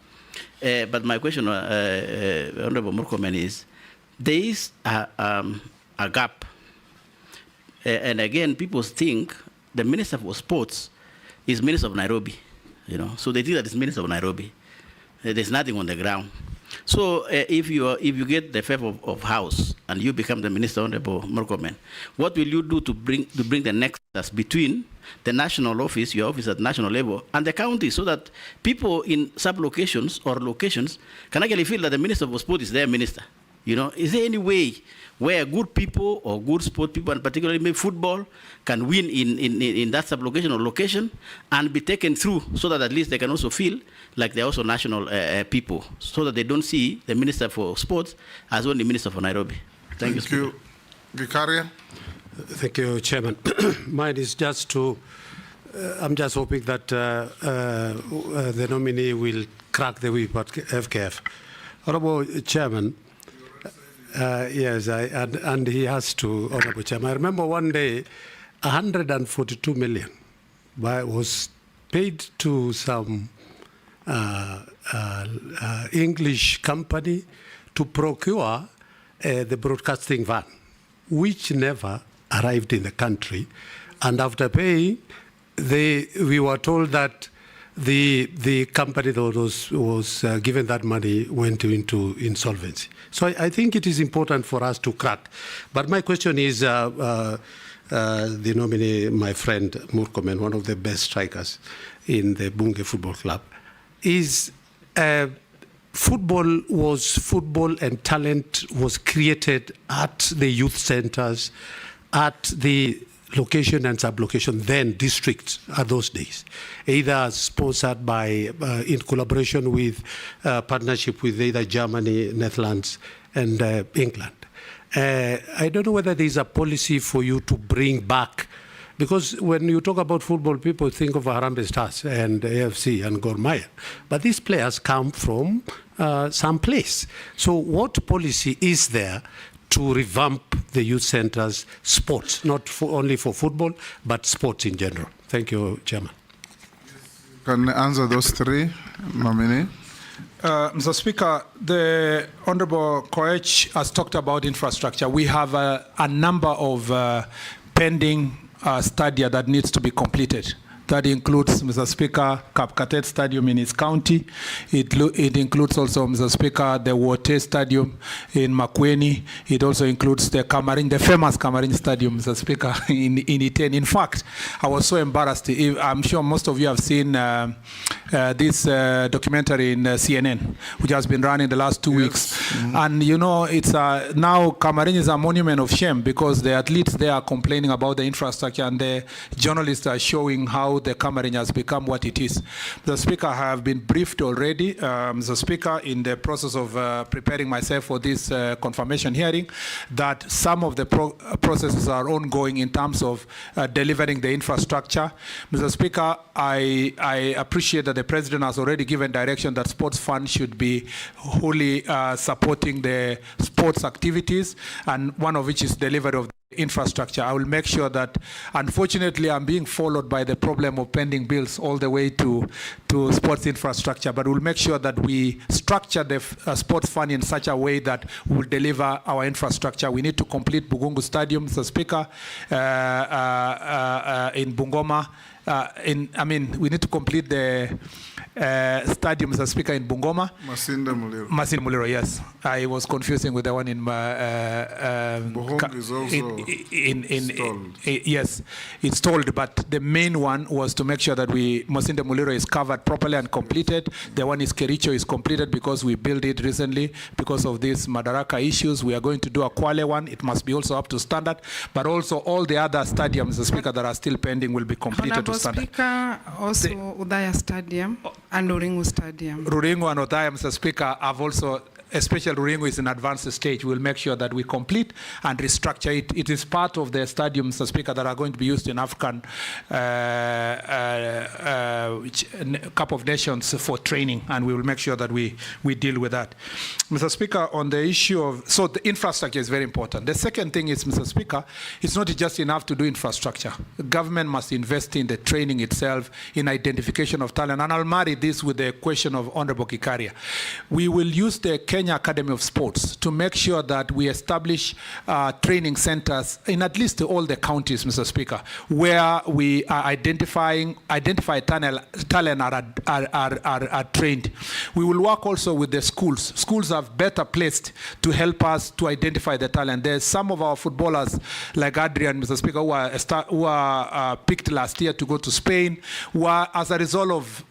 But my question, Honorable Murkomen, is there is a gap. And again, people think the Minister for Sports is Minister of Nairobi, So they think that it's Minister of Nairobi. There's nothing on the ground. So if you get the favor of House and you become the Minister, Honorable Murkomen, what will you do to bring the nexus between the national office, your office at national level, and the county, so that people in sub-locations or locations can actually feel that the Minister for Sport is their minister? Is there any way where good people or good sport people, and particularly maybe football, can win in that sub-location or location and be taken through, so that at least they can also feel like they're also national people, so that they don't see the Minister for Sports as only Minister for Nairobi? Thank you. Vicaria. Thank you, Chairman. Mine is just to, I'm just hoping that the nominee will crack the whip at FKF. Honorable Chairman, yes, and he has to, Honorable Chairman. I remember one day, 142 million was paid to some English company to procure the broadcasting van, which never arrived in the country. And after paying, we were told that the company that was given that money went into insolvency. So I think it is important for us to crack. But my question is, the nominee, my friend Murkomen, one of the best strikers in the Bunge Football Club, is football and talent was created at the youth centers, at the location and sub-location, then districts at those days, either sponsored by, in collaboration with, partnership with either Germany, Netherlands, and England. I don't know whether there's a policy for you to bring back, because when you talk about football, people think of Harambee Stars and AFC and Gor Mahia, but these players come from some place. So what policy is there to revamp the youth centers' sports, not only for football, but sports in general? Thank you, Chairman. Can answer those three, nominee. Mr. Speaker, the Honorable Koech has talked about infrastructure. We have a number of pending stadia that needs to be completed. That includes, Mr. Speaker, Kapkatet Stadium in his county. It includes also, Mr. Speaker, the Wote Stadium in Makueni. It also includes the Kamarin, the famous Kamarin Stadium, Mr. Speaker, in Iten. In fact, I was so embarrassed. I'm sure most of you have seen this documentary in CNN, which has been running the last 2 weeks. Mm-hmm. And it's now Kamarin is a monument of shame, because the athletes there are complaining about the infrastructure, and the journalists are showing how the Kamarin has become what it is. The Speaker, I have been briefed already, Mr. Speaker, in the process of preparing myself for this confirmation hearing, that some of the processes are ongoing in terms of delivering the infrastructure. Mr. Speaker, I appreciate that the President has already given direction that sports fund should be wholly supporting the sports activities, and one of which is delivery of infrastructure. I will make sure that, unfortunately, I'm being followed by the problem of pending bills all the way to sports infrastructure, but we'll make sure that we structure the sports fund in such a way that we'll deliver our infrastructure. We need to complete Bugungu Stadium, Mr. Speaker, in Bungoma. We need to complete the stadium, Mr. Speaker, in Bungoma. Masinde Muliro. Masinde Muliro, yes. I was confusing with the one in Buhungu is also installed. Yes, installed, but the main one was to make sure that Masinde Muliro is covered properly and completed. The one is Kericho is completed because we built it recently because of these Madaraka issues. We are going to do a Kwale one. It must be also up to standard, but also all the other stadiums, Mr. Speaker, that are still pending will be completed to standard. Speaker, also Udaya Stadium and Ruringu Stadium. Ruringu and Udaya, Mr. Speaker, have also, especially Ruringu is in advanced stage. We'll make sure that we complete and restructure it. It is part of the stadium, Mr. Speaker, that are going to be used in African Cup of Nations for training, and we will make sure that we deal with that. Mr. Speaker, on the issue of, so the infrastructure is very important. The second thing is, Mr. Speaker, it's not just enough to do infrastructure. The government must invest in the training itself, in identification of talent, and I'll marry this with the question of Honorable Kikaria. We will use the Kenya Academy of Sports to make sure that we establish training centers in at least all the counties, Mr. Speaker, where we are identify talent are trained. We will work also with the schools. Schools are better placed to help us to identify the talent. There's some of our footballers like Adrian, Mr. Speaker, who are picked last year to go to Spain, who are, as a result of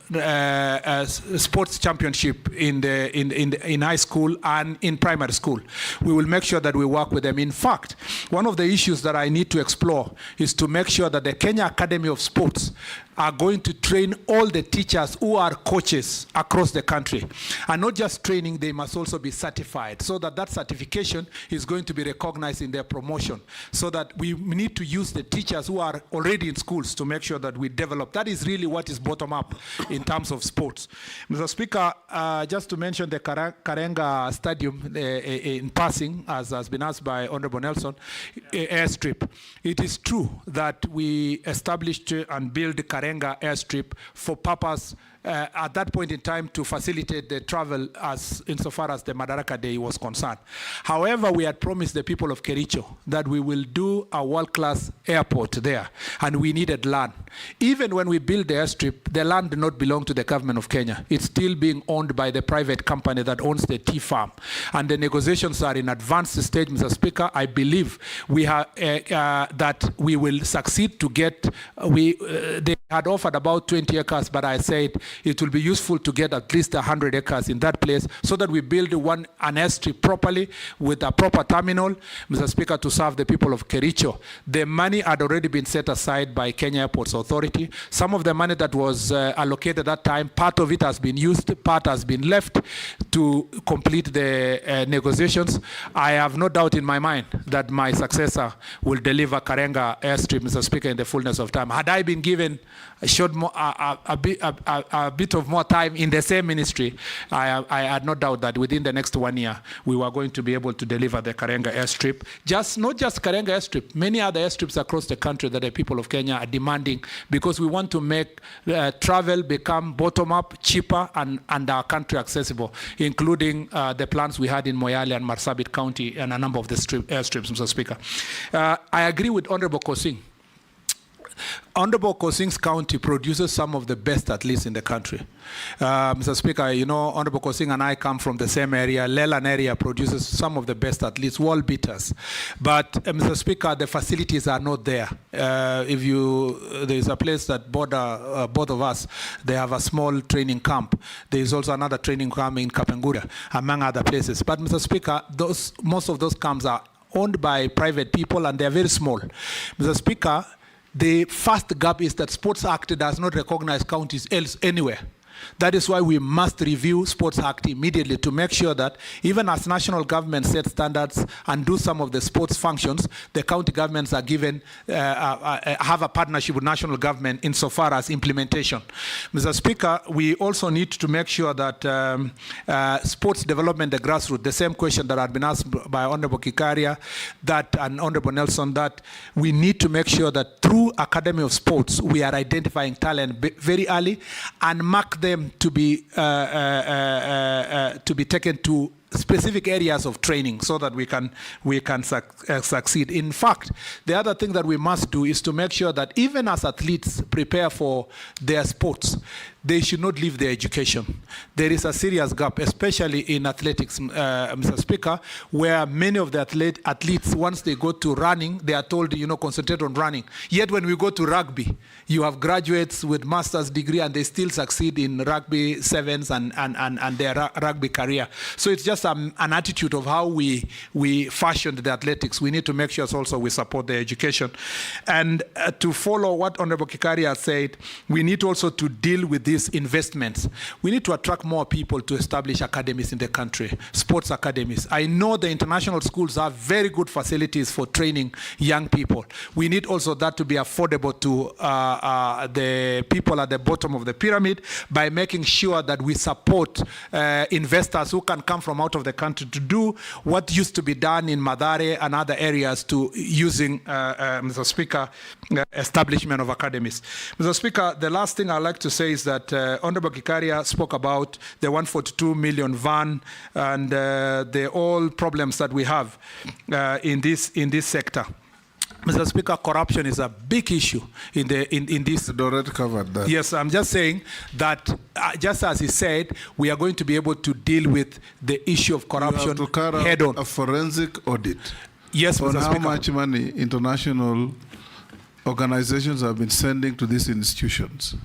sports championship in high school and in primary school. We will make sure that we work with them. In fact, one of the issues that I need to explore is to make sure that the Kenya Academy of Sports are going to train all the teachers who are coaches across the country. And not just training, they must also be certified, so that that certification is going to be recognized in their promotion, so that we need to use the teachers who are already in schools to make sure that we develop. That is really what is bottom up in terms of sports. Mr. Speaker, just to mention the Karenga Stadium in passing, as has been asked by Honorable Nelson, airstrip. It is true that we established and built Karenga airstrip for purpose at that point in time to facilitate the travel as insofar as the Madaraka Day was concerned. However, we had promised the people of Kericho that we will do a world-class airport there, and we needed land. Even when we built the airstrip, the land did not belong to the government of Kenya. It's still being owned by the private company that owns the tea farm, and the negotiations are in advanced stage, Mr. Speaker. I believe we have that we will succeed to get. They had offered about 20 acres, but I said it will be useful to get at least 100 acres in that place so that we build an airstrip properly with a proper terminal, Mr. Speaker, to serve the people of Kericho. The money had already been set aside by Kenya Airports Authority. Some of the money that was allocated at that time, part of it has been used, part has been left to complete the negotiations. I have no doubt in my mind that my successor will deliver Karenga airstrip, Mr. Speaker, in the fullness of time. Had I been given a bit of more time in the same ministry, I had no doubt that within the next 1 year, we were going to be able to deliver the Karenga airstrip. Not just Karenga airstrip, many other airstrips across the country that the people of Kenya are demanding, because we want to make travel become bottom-up, cheaper, and our country accessible, including the plans we had in Moyale and Marsabit County and a number of the airstrips, Mr. Speaker. I agree with Honorable Kosing. Honorable Kosing's county produces some of the best athletes in the country. Mr. Speaker, you know, Honorable Kosing and I come from the same area. Leland area produces some of the best athletes, world beaters. But, Mr. Speaker, the facilities are not there. There's a place that border both of us, they have a small training camp. There's also another training camp in Kapenguria, among other places. But, Mr. Speaker, most of those camps are owned by private people, and they're very small. Mr. Speaker, the first gap is that Sports Act does not recognize counties else anywhere. That is why we must review Sports Act immediately to make sure that even as national government set standards and do some of the sports functions, the county governments are given, have a partnership with national government insofar as implementation. Mr. Speaker, we also need to make sure that sports development, the grassroots, the same question that had been asked by Honorable Kikaria and Honorable Nelson, that we need to make sure that through Academy of Sports, we are identifying talent very early and mark them to be taken to specific areas of training so that we can succeed. In fact, the other thing that we must do is to make sure that even as athletes prepare for their sports, they should not leave their education. There is a serious gap, especially in athletics, Mr. Speaker, where many of the athletes, once they go to running, they are told, concentrate on running. Yet when we go to rugby, you have graduates with master's degree and they still succeed in rugby sevens and their rugby career. So it's just an attitude of how we fashioned the athletics. We need to make sure also we support their education. And to follow what Honorable Kikaria said, we need also to deal with these investments. We need to attract more people to establish academies in the country, sports academies. I know the international schools have very good facilities for training young people. We need also that to be affordable to the people at the bottom of the pyramid by making sure that we support investors who can come from out of the country to do what used to be done in Mathare and other areas to using, Mr. Speaker, establishment of academies. Mr. Speaker, the last thing I'd like to say is that Honorable Kikaria spoke about the 142 million van and the all problems that we have in this sector. Mr. Speaker, corruption is a big issue in this. You already covered that. Yes, I'm just saying that, just as he said, we are going to be able to deal with the issue of corruption head on. A forensic audit. Yes, Mr. On Speaker. how much money international organizations have been sending to these institutions.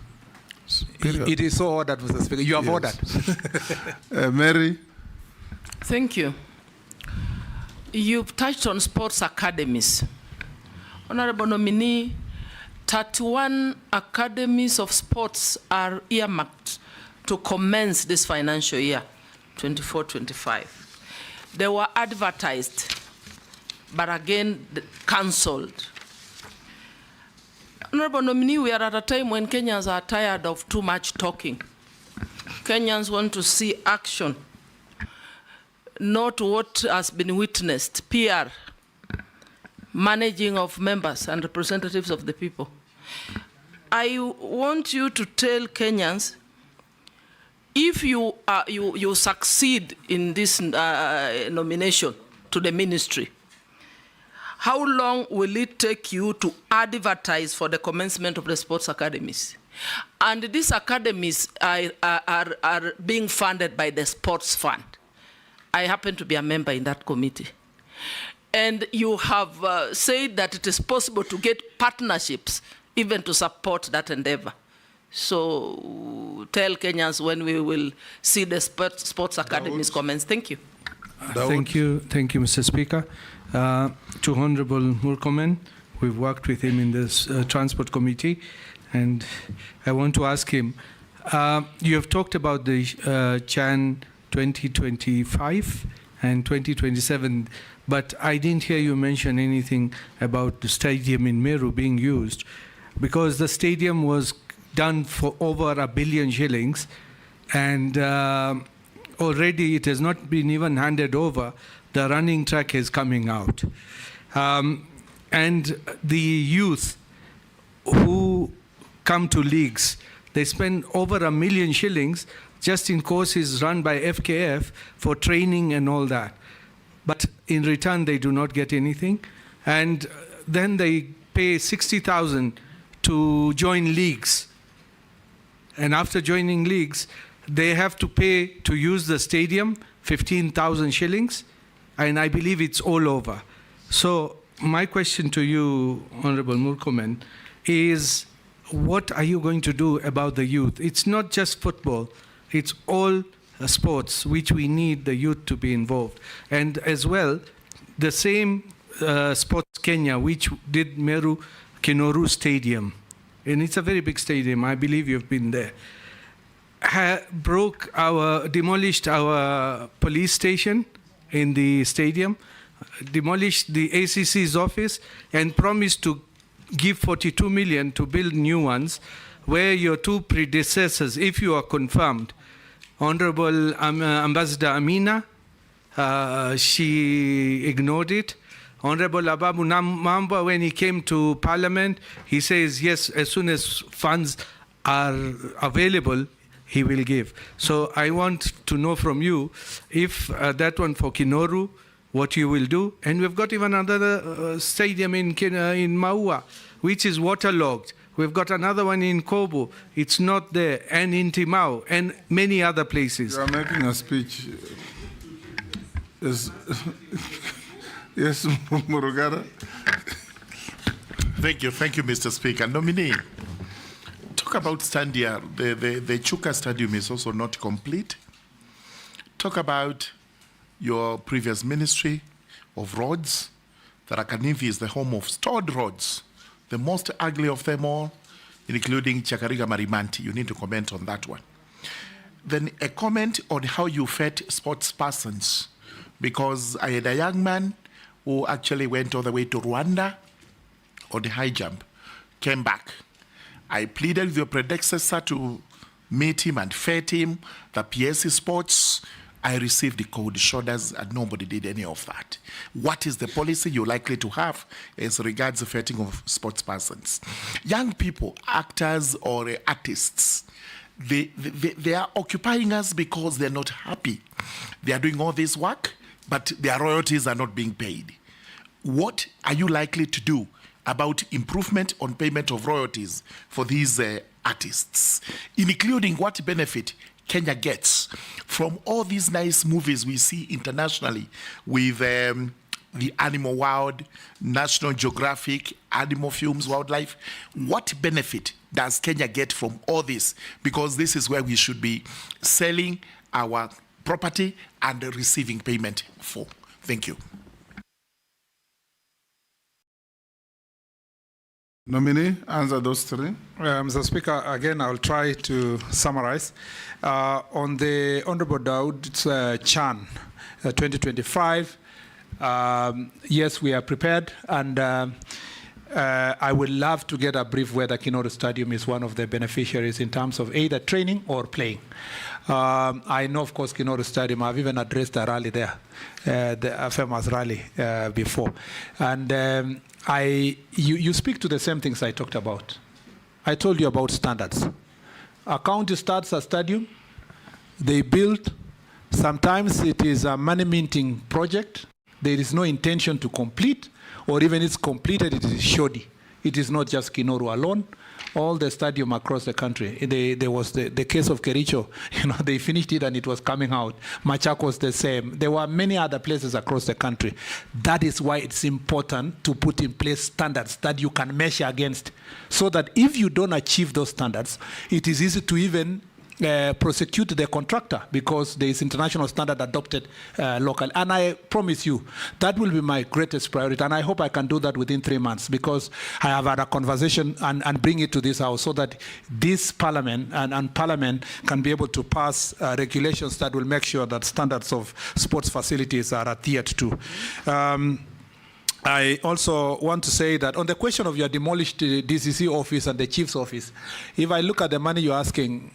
Period. It is so ordered, Mr. Speaker. You have ordered. Mary? Thank you. You've touched on sports academies. Honorable nominee, 31 academies of sports are earmarked to commence this financial year, 24-25. They were advertised, but again cancelled. Honorable nominee, we are at a time when Kenyans are tired of too much talking. Kenyans want to see action, not what has been witnessed, PR, managing of members and representatives of the people. I want you to tell Kenyans, if you succeed in this nomination to the ministry, how long will it take you to advertise for the commencement of the sports academies? And these academies are being funded by the sports fund. I happen to be a member in that committee. And you have said that it is possible to get partnerships even to support that endeavor. So tell Kenyans when we will see the sports academies commence. Thank you. Thank you, Mr. Speaker. To Honorable Murkomen, we've worked with him in this Transport Committee, and I want to ask him, you have talked about the Jan 2025 and 2027, but I didn't hear you mention anything about the stadium in Meru being used, because the stadium was done for over $1 billion shillings, and already it has not been even handed over. The running track is coming out. And the youth who come to leagues, they spend over $1 million shillings just in courses run by FKF for training and all that. But in return, they do not get anything. And then they pay 60,000 to join leagues. And after joining leagues, they have to pay to use the stadium, 15,000 shillings. And I believe it's all over. So my question to you, Honorable Murkomen, is what are you going to do about the youth? It's not just football. It's all sports which we need the youth to be involved. And as well, the same Sports Kenya, which did Meru Kinoru Stadium. And it's a very big stadium. I believe you've been there. demolished our police station in the stadium, demolished the ACC's office, and promised to give 42 million to build new ones, where your two predecessors, if you are confirmed, Honorable Ambassador Amina, she ignored it. Honorable Ababu Mamba, when he came to Parliament, he says, yes, as soon as funds are available, he will give. So I want to know from you if that one for Kinoru, what you will do. And we've got even another stadium in Maua, which is waterlogged. We've got another one in Kobo. It's not there. And in Timau and many other places. You are making a speech. Yes, yes, Murugara. Thank you, Mr. Speaker. Nominee, talk about Standia. The Chuka Stadium is also not complete. Talk about your previous ministry of roads. Tharaka-Nithi is the home of stored roads, the most ugly of them all, including Chakariga Marimanti. You need to comment on that one. Then a comment on how you fed sports persons, because I had a young man who actually went all the way to Rwanda on the high jump, came back. I pleaded with your predecessor to meet him and fed him, the PSC sports. I received the cold shoulders and nobody did any of that. What is the policy you're likely to have as regards the feting of sports persons? Young people, actors or artists, they are occupying us because they're not happy. They are doing all this work, but their royalties are not being paid. What are you likely to do about improvement on payment of royalties for these artists, including what benefit Kenya gets from all these nice movies we see internationally with the animal world, National Geographic, animal films, wildlife? What benefit does Kenya get from all this? Because this is where we should be selling our property and receiving payment for. Thank you. Nominee, answer those three. Mr. Speaker, again, I'll try to summarize. On the Honorable Daud Chan, 2025, yes, we are prepared, and I would love to get a brief whether Kinoru Stadium is one of the beneficiaries in terms of either training or playing. I know, of course, Kinoru Stadium. I've even addressed a rally there, a famous rally before. And you speak to the same things I talked about. I told you about standards. A county starts a stadium, they build. Sometimes it is a money-minting project. There is no intention to complete, or even it's completed, it is shoddy. It is not just Kinoru alone. All the stadium across the country. There was the case of Kericho. They finished it and it was coming out. Machakos the same. There were many other places across the country. That is why it's important to put in place standards that you can measure against, so that if you don't achieve those standards, it is easy to even prosecute the contractor, because there is international standard adopted locally. And I promise you, that will be my greatest priority. And I hope I can do that within 3 months, because I have had a conversation and bring it to this house so that this parliament and parliament can be able to pass regulations that will make sure that standards of sports facilities are adhered to. I also want to say that on the question of your demolished DCC office and the chief's office, if I look at the money you're asking,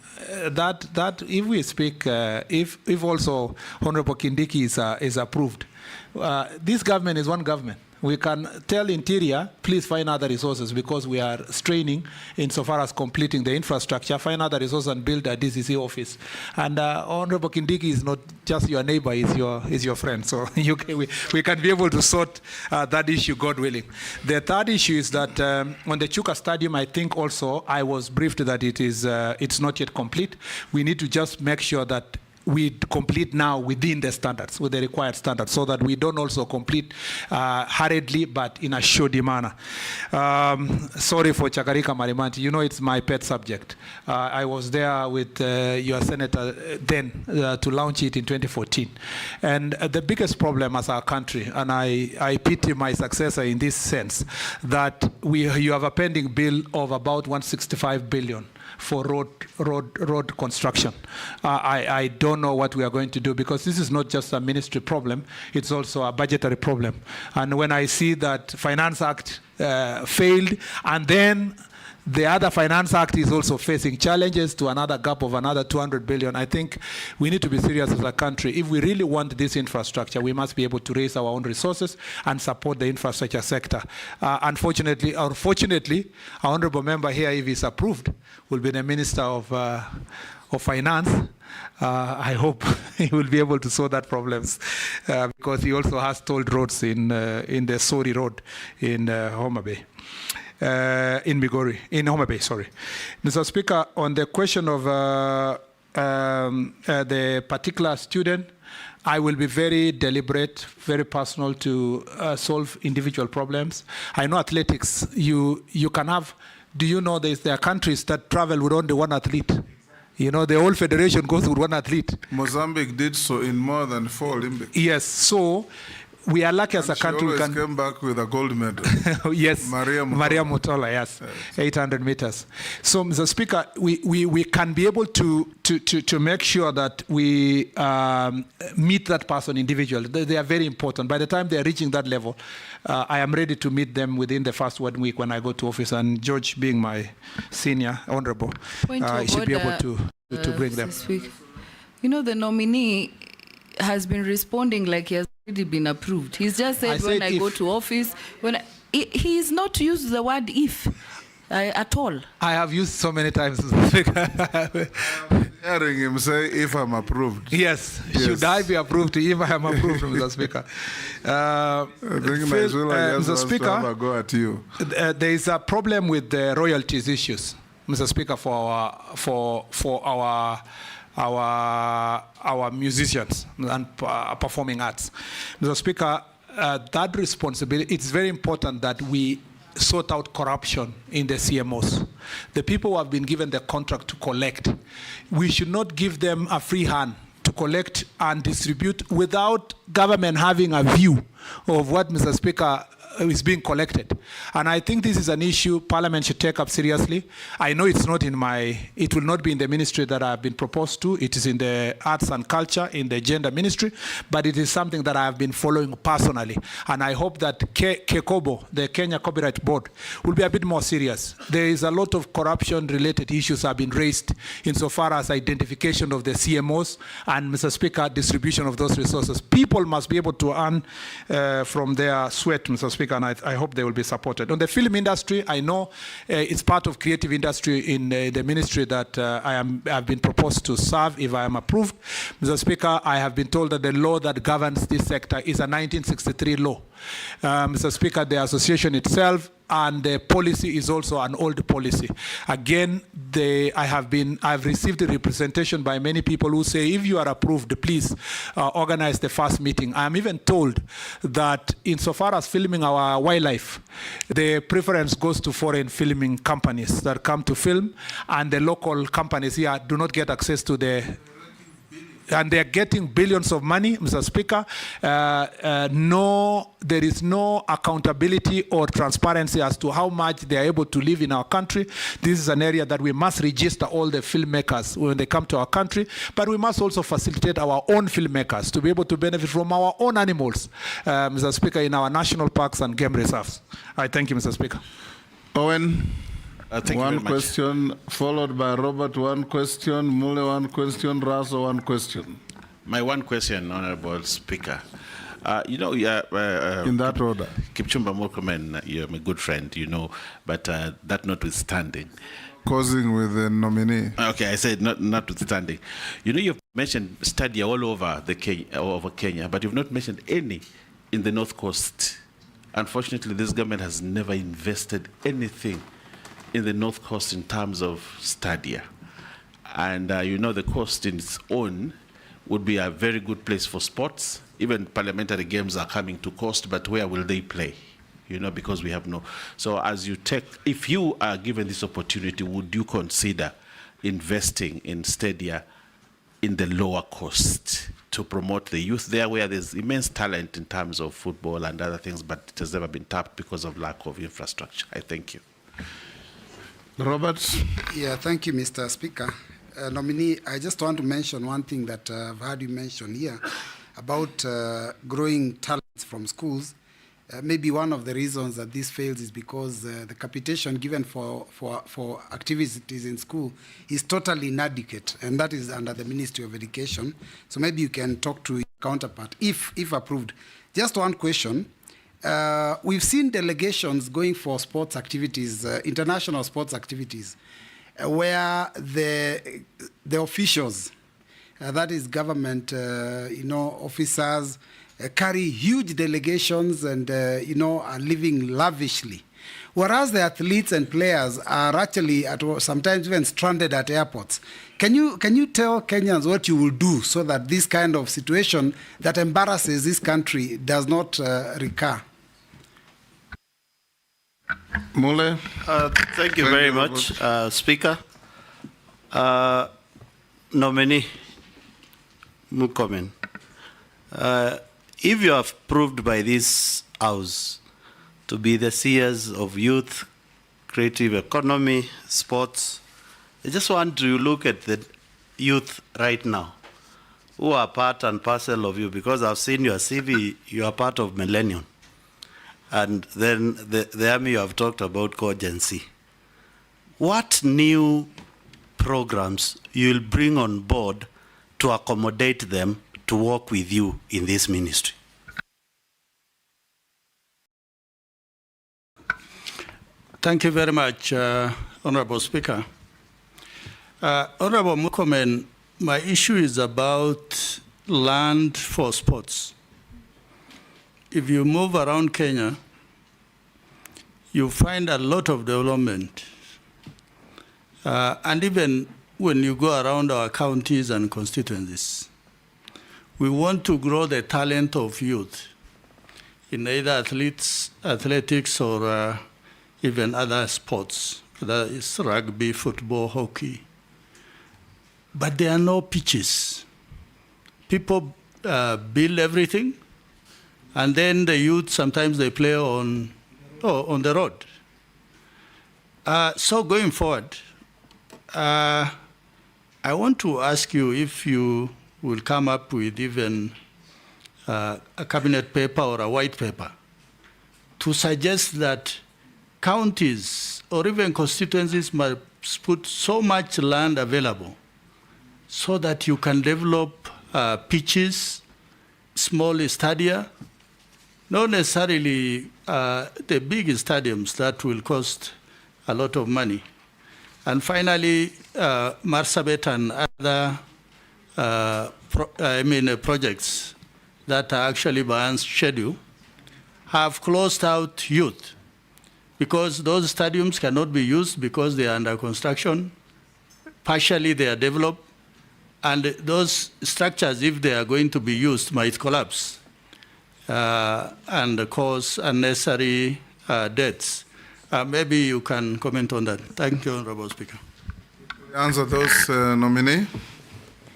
that if we speak, if also Honorable Kindiki is approved, this government is one government. We can tell Interior, please find other resources, because we are straining insofar as completing the infrastructure, find other resources and build a DCC office. And Honorable Kindiki is not just your neighbor, is your friend. So we can be able to sort that issue, God willing. The third issue is that on the Chuka Stadium, I think also I was briefed that it's not yet complete. We need to just make sure that we complete now within the standards, with the required standards, so that we don't also complete hurriedly, but in a shoddy manner. Sorry for Chakarika Marimanti. It's my pet subject. I was there with your senator then to launch it in 2014. And the biggest problem as our country, and I pity my successor in this sense, that you have a pending bill of about 165 billion for road construction. I don't know what we are going to do, because this is not just a ministry problem, it's also a budgetary problem. And when I see that Finance Act failed, and then the other Finance Act is also facing challenges to another gap of another 200 billion. I think we need to be serious as a country. If we really want this infrastructure, we must be able to raise our own resources and support the infrastructure sector. Unfortunately, or fortunately, our honorable member here, if he's approved, will be the Minister of Finance. I hope he will be able to solve that problems, because he also has tolled roads in the Sori Road in Homa Bay. In Migori, in Homa Bay, sorry. Mr. Speaker, on the question of the particular student, I will be very deliberate, very personal to solve individual problems. I know athletics, you can have, do you know there are countries that travel with only one athlete? You know, the whole federation goes with one athlete. Mozambique did so in more than 4 Olympics. Yes, so we are lucky as a country. She always came back with a gold medal. Yes, Maria Mutola, yes, 800 meters. So, Mr. Speaker, we can be able to make sure that we meet that person individually. They are very important. By the time they are reaching that level, I am ready to meet them within the first 1 week when I go to office. And George, being my senior honorable, should be able to bring them. You know, the nominee has been responding like he has already been approved. He's just said when I go to office, he's not used the word if at all. I have used so many times. Hearing him say, if I'm approved. Yes. Should I be approved if I am approved, Mr. Speaker? Mr. Speaker, have a go at you. There is a problem with the royalties issues, Mr. Speaker, for our musicians and performing arts. Mr. Speaker, that responsibility, it's very important that we sort out corruption in the CMOs. The people who have been given the contract to collect, we should not give them a free hand to collect and distribute without government having a view of what, Mr. Speaker, is being collected. And I think this is an issue Parliament should take up seriously. I know it's not in it will not be in the ministry that I've been proposed to. It is in the arts and culture, in the gender ministry, but it is something that I have been following personally. And I hope that KECOBO, the Kenya Copyright Board, will be a bit more serious. There is a lot of corruption-related issues have been raised insofar as identification of the CMOs and, Mr. Speaker, distribution of those resources. People must be able to earn from their sweat, Mr. Speaker, and I hope they will be supported. On the film industry, I know it's part of creative industry in the ministry that I've been proposed to serve if I am approved. Mr. Speaker, I have been told that the law that governs this sector is a 1963 law. Mr. Speaker, the association itself and the policy is also an old policy. Again, I've received a representation by many people who say, if you are approved, please organize the first meeting. I am even told that insofar as filming our wildlife, the preference goes to foreign filming companies that come to film, and the local companies here do not get access to and they're getting billions of money, Mr. Speaker. There is no accountability or transparency as to how much they are able to live in our country. This is an area that we must register all the filmmakers when they come to our country, but we must also facilitate our own filmmakers to be able to benefit from our own animals, Mr. Speaker, in our national parks and game reserves. I thank you, Mr. Speaker. Owen. One question, followed by Robert, one question, Mule, one question, Raso, one question. My one question, Honorable Speaker. In that order. Kipchumba Murkomen, you're my good friend, but that notwithstanding. Causing with the nominee. Okay, I said notwithstanding. You've mentioned Stadia all over Kenya, but you've not mentioned any in the North Coast. Unfortunately, this government has never invested anything in the North Coast in terms of Stadia. And the coast in its own would be a very good place for sports. Even parliamentary games are coming to coast, but where will they play? Because we have no. So if you are given this opportunity, would you consider investing in Stadia in the lower coast to promote the youth there, where there's immense talent in terms of football and other things, but it has never been tapped because of lack of infrastructure? I thank you. Robert? Yeah, thank you, Mr. Speaker. Nominee, I just want to mention one thing that I've heard you mention here about growing talents from schools. Maybe one of the reasons that this fails is because the capitation given for activities in school is totally inadequate, and that is under the Ministry of Education. So maybe you can talk to your counterpart, if approved. Just one question. We've seen delegations going for sports activities, international sports activities, where the officials, that is government, officers, carry huge delegations and, are living lavishly. Whereas the athletes and players are actually sometimes even stranded at airports. Can you tell Kenyans what you will do so that this kind of situation that embarrasses this country does not recur? Mule? Thank you very much, Speaker. Nominee Murkomen, if you are approved by this House to be the seers of youth, creative economy, sports, I just want to look at the youth right now who are part and parcel of you, because I've seen your CV, you are part of Millennium. And then the army you have talked about cogency. What new programs you will bring on board to accommodate them to work with you in this ministry? Thank you very much, Honorable Speaker. Honorable Murkomen, my issue is about land for sports. If you move around Kenya, you find a lot of development. And even when you go around our counties and constituencies, we want to grow the talent of youth in either athletics or even other sports, whether it's rugby, football, hockey. But there are no pitches. People build everything, and then the youth, sometimes they play on the road. So going forward, I want to ask you if you will come up with even a cabinet paper or a white paper to suggest that counties or even constituencies must put so much land available so that you can develop pitches, small stadia, not necessarily the big stadiums that will cost a lot of money. And finally, Marsabit and other projects that are actually by schedule have closed out youth because those stadiums cannot be used because they are under construction. Partially they are developed, and those structures, if they are going to be used, might collapse and cause unnecessary deaths. Maybe you can comment on that. Thank you, Honorable Speaker. Answer those, nominee.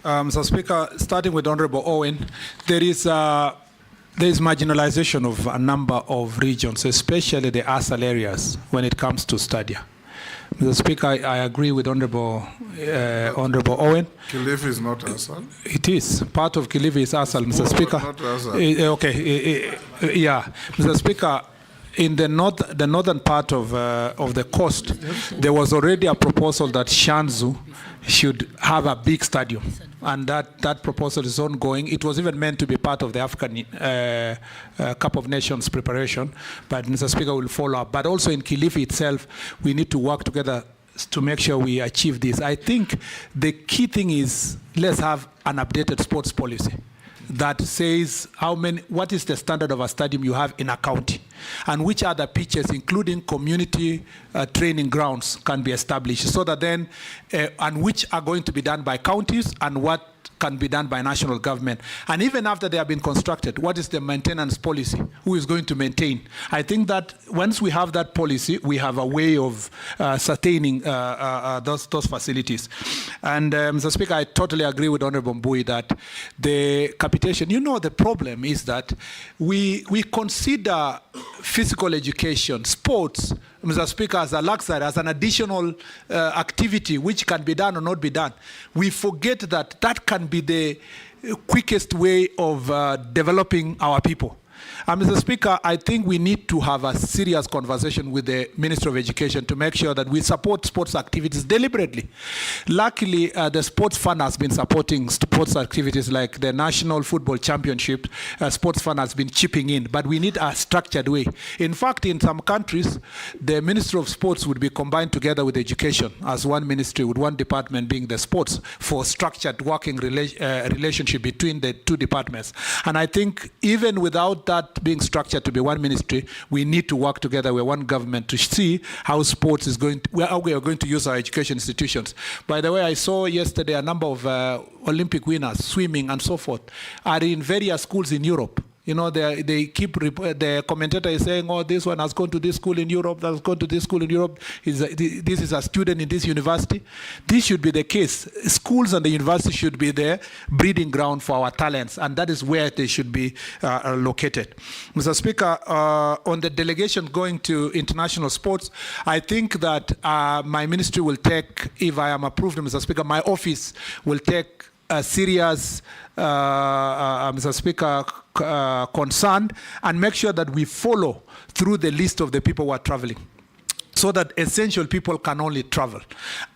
Mr. Speaker, starting with Honorable Owen, there is marginalization of a number of regions, especially the ASAL areas, when it comes to stadia. Mr. Speaker, I agree with Honorable Owen. Kilifi is not ASAL. It is. Part of Kilifi is ASAL, Mr. Speaker. Not ASAL. Okay. Yeah. Mr. Speaker, in the northern part of the coast, there was already a proposal that Shanzu should have a big stadium, and that proposal is ongoing. It was even meant to be part of the African Cup of Nations preparation, but Mr. Speaker will follow up. But also in Kilifi itself, we need to work together to make sure we achieve this. I think the key thing is let's have an updated sports policy that says what is the standard of a stadium you have in a county, and which other pitches, including community training grounds, can be established, so that then, and which are going to be done by counties and what can be done by national government. And even after they have been constructed, what is the maintenance policy? Who is going to maintain? I think that once we have that policy, we have a way of sustaining those facilities. And Mr. Speaker, I totally agree with Honorable Mbui that the capitation, the problem is that we consider physical education, sports, Mr. Speaker, as a luxury, as an additional activity which can be done or not be done, we forget that that can be the quickest way of developing our people. Mr. Speaker, I think we need to have a serious conversation with the Minister of Education to make sure that we support sports activities deliberately. Luckily, the Sports Fund has been supporting sports activities like the National Football Championship. Sports Fund has been chipping in, but we need a structured way. In fact, in some countries, the Ministry of Sports would be combined together with education as one ministry, with one department being the sports, for structured working relationship between the two departments. And I think even without that being structured to be one ministry, we need to work together with one government to see how sports is going to, how we are going to use our education institutions. By the way, I saw yesterday a number of Olympic winners, swimming and so forth, are in various schools in Europe. You know, they keep, the commentator is saying, oh, this one has gone to this school in Europe, that has gone to this school in Europe, this is a student in this university. This should be the case. Schools and the university should be the breeding ground for our talents, and that is where they should be located. Mr. Speaker, on the delegation going to international sports, I think that my ministry will take, if I am approved, Mr. Speaker, my office will take a serious, Mr. Speaker, concerned, and make sure that we follow through the list of the people who are traveling, so that essential people can only travel.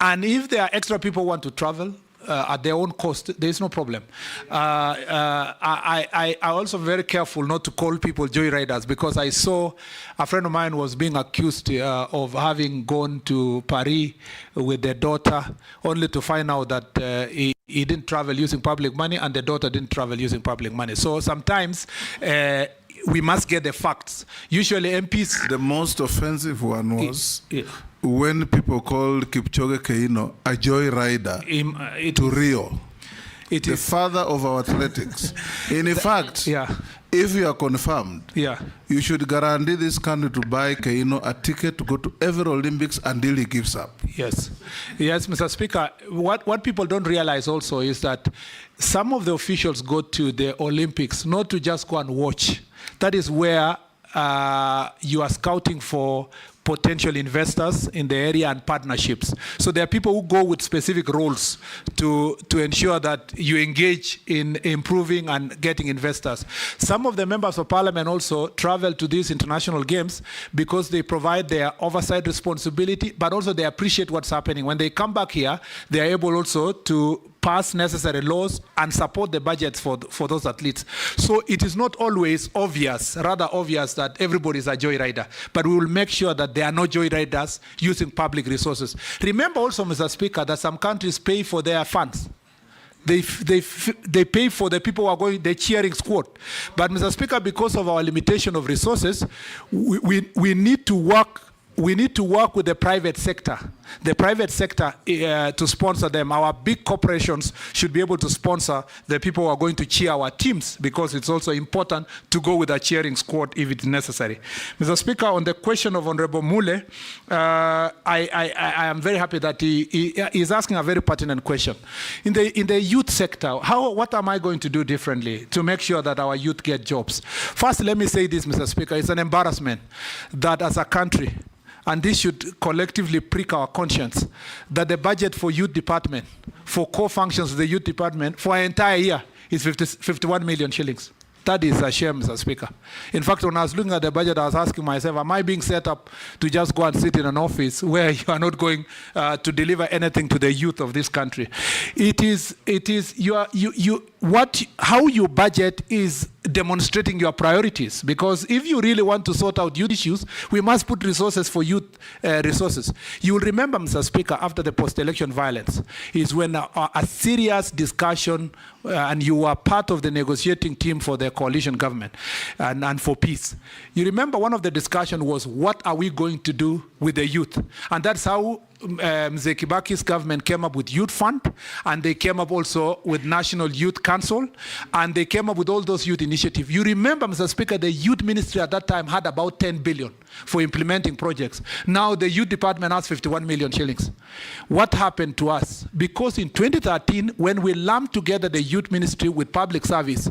And if there are extra people who want to travel at their own cost, there is no problem. I also very careful not to call people joyriders, because I saw a friend of mine was being accused of having gone to Paris with their daughter, only to find out that he didn't travel using public money and the daughter didn't travel using public money. So sometimes we must get the facts. Usually MPs... The most offensive one was when people called Kipchoge Keino a joyrider to Rio. It the is father of our athletics. In fact, if you are confirmed, you should guarantee this country to buy Keino a ticket to go to every Olympics until he gives up. Yes. Yes, Mr. Speaker. What people don't realize also is that some of the officials go to the Olympics not to just go and watch. That is where you are scouting for potential investors in the area and partnerships. So there are people who go with specific roles to ensure that you engage in improving and getting investors. Some of the members of parliament also travel to these international games because they provide their oversight responsibility, but also they appreciate what's happening. When they come back here, they are able also to pass necessary laws and support the budgets for those athletes. So it is not always obvious, rather obvious, that everybody is a joyrider, but we will make sure that there are no joyriders using public resources. Remember also, Mr. Speaker, that some countries pay for their funds. They pay for the people who are going, the cheering squad. But Mr. Speaker, because of our limitation of resources, we need to work. We need to work with the private sector to sponsor them. Our big corporations should be able to sponsor the people who are going to cheer our teams, because it's also important to go with a cheering squad if it's necessary. Mr. Speaker, on the question of Honorable Mule, I am very happy that he is asking a very pertinent question. In the youth sector, what am I going to do differently to make sure that our youth get jobs? First, let me say this, Mr. Speaker, it's an embarrassment that as a country, and this should collectively prick our conscience, that the budget for youth department, for core functions of the youth department, for an entire year is 51 million shillings. That is a shame, Mr. Speaker. In fact, when I was looking at the budget, I was asking myself, am I being set up to just go and sit in an office where you are not going to deliver anything to the youth of this country? How you budget is demonstrating your priorities, because if you really want to sort out youth issues, we must put resources for youth resources. You will remember, Mr. Speaker, after the post-election violence is when a serious discussion, and you were part of the negotiating team for the coalition government and for peace. You remember one of the discussion was, what are we going to do with the youth? And that's how Mzee Kibaki's government came up with Youth Fund, and they came up also with National Youth Council, and they came up with all those youth initiatives. You remember, Mr. Speaker, the youth ministry at that time had about 10 billion for implementing projects. Now the youth department has 51 million shillings. What happened to us? Because in 2013, when we lumped together the youth ministry with public service,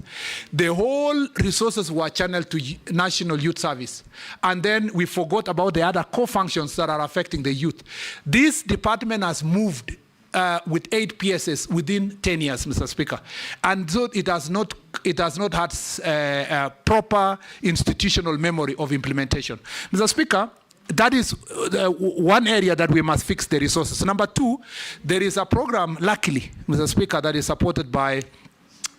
the whole resources were channeled to National Youth Service. And then we forgot about the other core functions that are affecting the youth. This department has moved with 8 PSS within 10 years, Mr. Speaker. And so it has not had a proper institutional memory of implementation. Mr. Speaker, that is one area that we must fix the resources. Number 2, there is a program, luckily, Mr. Speaker, that is supported by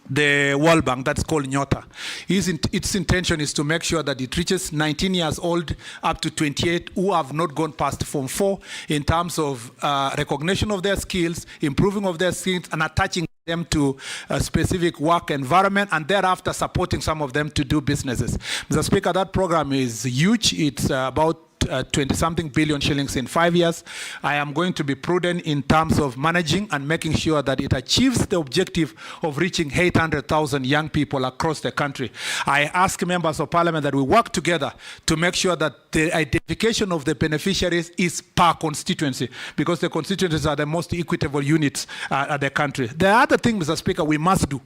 the World Bank, that's called Nyota. Its intention is to make sure that it reaches 19 years old up to 28 who have not gone past Form 4 in terms of recognition of their skills, improving of their skills, and attaching them to a specific work environment, and thereafter supporting some of them to do businesses. Mr. Speaker, that program is huge. It's about 20-something billion shillings in 5 years. I am going to be prudent in terms of managing and making sure that it achieves the objective of reaching 800,000 young people across the country. I ask members of parliament that we work together to make sure that the identification of the beneficiaries is per constituency, because the constituencies are the most equitable units at the country. The other thing, Mr. Speaker, we must do,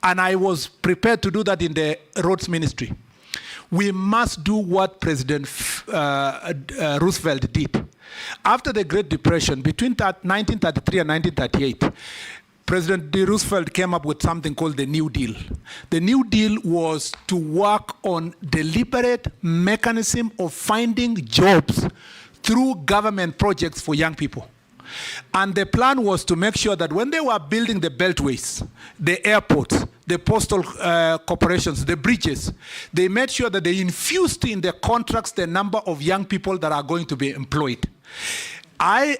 and I was prepared to do that in the roads ministry, we must do what President Roosevelt did. After the Great Depression, between 1933 and 1938, President Roosevelt came up with something called the New Deal. The New Deal was to work on deliberate mechanism of finding jobs through government projects for young people. And the plan was to make sure that when they were building the beltways, the airports, the postal corporations, the bridges, they made sure that they infused in the contracts the number of young people that are going to be employed. I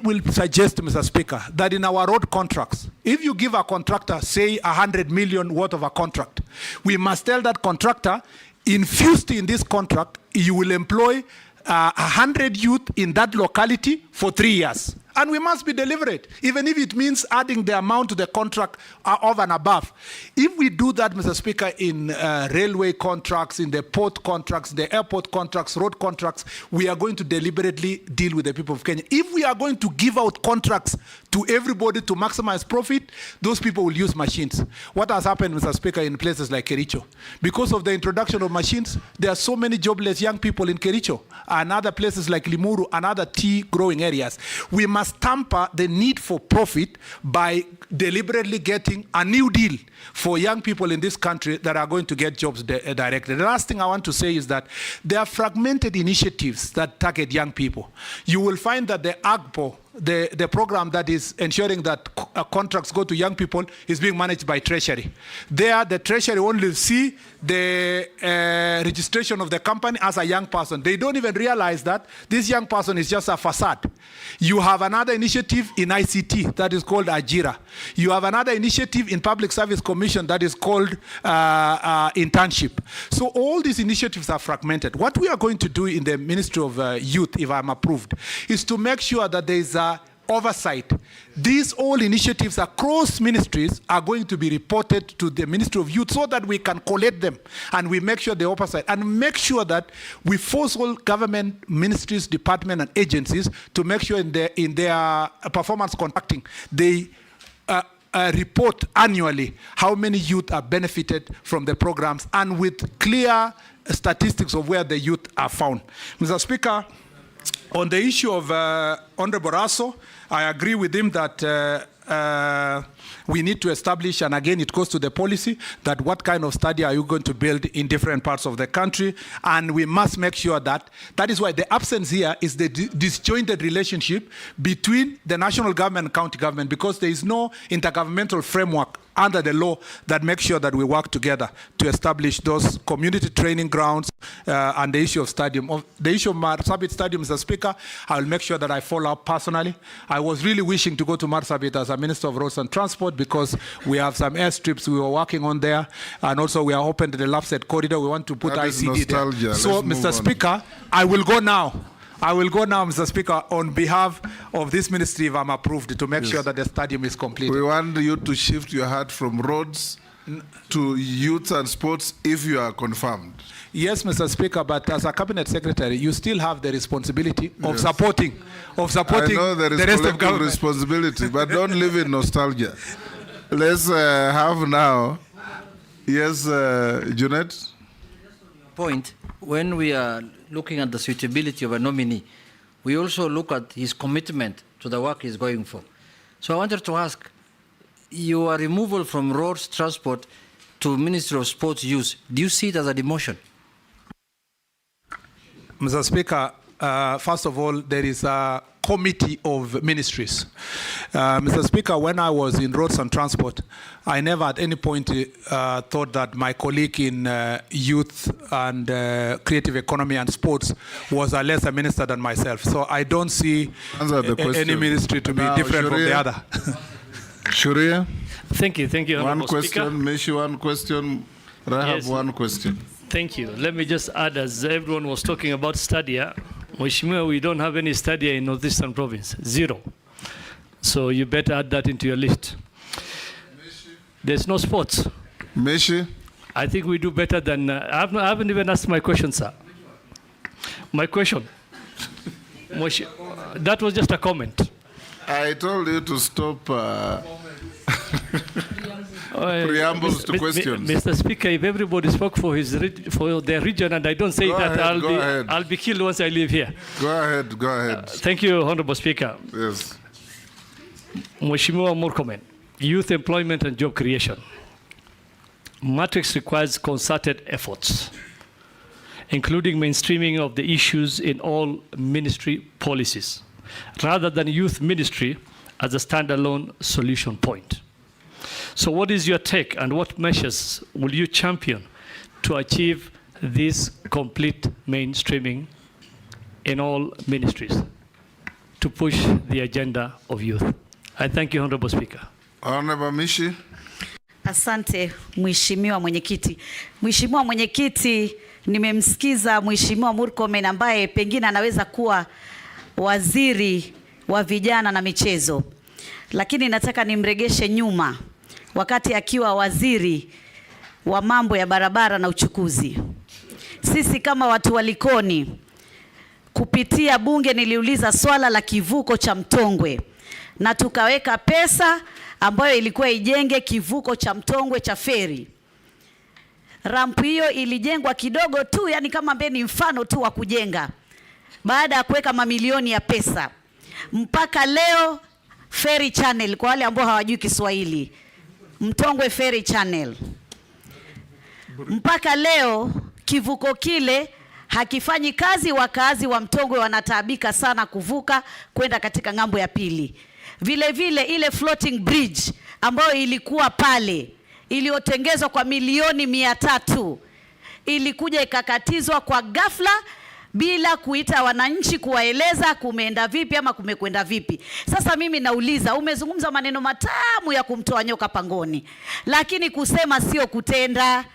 will suggest, Mr. Speaker, that in our road contracts, if you give a contractor, say, 100 million worth of a contract, we must tell that contractor, infused in this contract, you will employ 100 youth in that locality for 3 years. And we must be deliberate, even if it means adding the amount to the contract of and above. If we do that, Mr. Speaker, in railway contracts, in the port contracts, the airport contracts, road contracts, we are going to deliberately deal with the people of Kenya. If we are going to give out contracts to everybody to maximize profit, those people will use machines. What has happened, Mr. Speaker, in places like Kericho? Because of the introduction of machines, there are so many jobless young people in Kericho and other places like Limuru and other tea growing areas. We must tamper the need for profit by deliberately getting a new deal for young people in this country that are going to get jobs directly. The last thing I want to say is that there are fragmented initiatives that target young people. You will find that the AGPO, the program that is ensuring that contracts go to young people, is being managed by Treasury. There, the Treasury only see the registration of the company as a young person. They don't even realize that this young person is just a facade. You have another initiative in ICT that is called Ajira. You have another initiative in Public Service Commission that is called internship. So all these initiatives are fragmented. What we are going to do in the Ministry of Youth, if I'm approved, is to make sure that there is oversight. These all initiatives across ministries are going to be reported to the Ministry of Youth so that we can collect them and we make sure the oversight and make sure that we force all government ministries, departments, and agencies to make sure in their performance contracting they report annually how many youth are benefited from the programs and with clear statistics of where the youth are found. Mr. Speaker, on the issue of Honorable Raso, I agree with him that we need to establish, and again it goes to the policy, that what kind of study are you going to build in different parts of the country, and we must make sure that is why the absence here is the disjointed relationship between the national government and county government, because there is no intergovernmental framework under the law that makes sure that we work together to establish those community training grounds and the issue of stadium. The issue of Marsabit Stadium, Mr. Speaker, I will make sure that I follow up personally. I was really wishing to go to Marsabit as a Minister of Roads and Transport because we have some airstrips we were working on there, and also we are open to the Lapsed corridor. We want to put ICD there. So, Mr. Speaker, I will go now. I will go now, Mr. Speaker, on behalf of this ministry, if I'm approved, to make sure that the stadium is completed. We want you to shift your hat from roads to youth and sports if you are confirmed. Yes, Mr. Speaker, but as a cabinet secretary, you still have the responsibility of supporting I know there is the rest of collective government. responsibility, but don't live in nostalgia. Let's have now, yes, Junet? Point, when we are looking at the suitability of a nominee, we also look at his commitment to the work he's going for. So I wanted to ask, your removal from roads transport to Ministry of Sports use, do you see it as a demotion? Mr. Speaker, first of all, there is a committee of ministries. Mr. Speaker, when I was in roads and transport, I never at any point thought that my colleague in youth and creative economy and sports was a lesser minister than myself. So I don't see any ministry to be different from the other. Shuria? Thank you. One question, Speaker. Mishi, one question, Rahab, Yes. one question. Thank you. Let me just add, as everyone was talking about Stadia, Mheshimiwa, we don't have any Stadia in Northeastern Province, 0. So you better add that into your list. There's no sports. Mishi? I think we do better than, I haven't even asked my question, sir. My question. That was just a comment. I told you to stop preambles to questions. Mr. Speaker, if everybody spoke for their region and I don't say I'll be killed once I leave here. Go ahead. Thank you, Honorable Speaker. Yes. Mheshimiwa Murkomen, youth employment and job creation. Matrix requires concerted efforts, including mainstreaming of the issues in all ministry policies, rather than youth ministry as a standalone solution point. So what is your take and what measures will you champion to achieve this complete mainstreaming in all ministries to push the agenda of youth? I thank you, Honorable Speaker. Honorable Mishi. Asante Mheshimiwa Mwenyekiti. Mheshimiwa Mwenyekiti, nimemsikiza Mheshimiwa Murkomen ambaye pengine anaweza kuwa waziri wa vijana na michezo. Lakini nataka nimregeshe nyuma wakati akiwa waziri wa mambo ya barabara na uchukuzi. Sisi kama watu wa Likoni kupitia bunge niliuliza swala la kivuko cha Mtongwe na tukaweka pesa ambayo ilikuwa ijenge kivuko cha Mtongwe cha feri. Rampu hiyo ilijengwa kidogo tu, yani kama mbeni mfano tu wa kujenga. Baada ya kuweka mamilioni ya pesa. Mpaka leo ferry channel, kwa wale ambao hawajui Kiswahili, Mtongwe ferry channel. Mpaka leo kivuko kile hakifanyi kazi, wakazi wa Mtongwe wanataabika sana kuvuka kwenda katika ngambo ya pili. Vile vile ile floating bridge ambayo ilikuwa pale, iliyotengezwa kwa milioni 300, ilikuja ikakatizwa kwa ghafla bila kuita wananchi kuwaeleza kumeenda vipi ama kumekwenda vipi. Sasa mimi nauliza, umezungumza maneno matamu ya kumtoa nyoka pangoni, lakini kusema sio kutenda.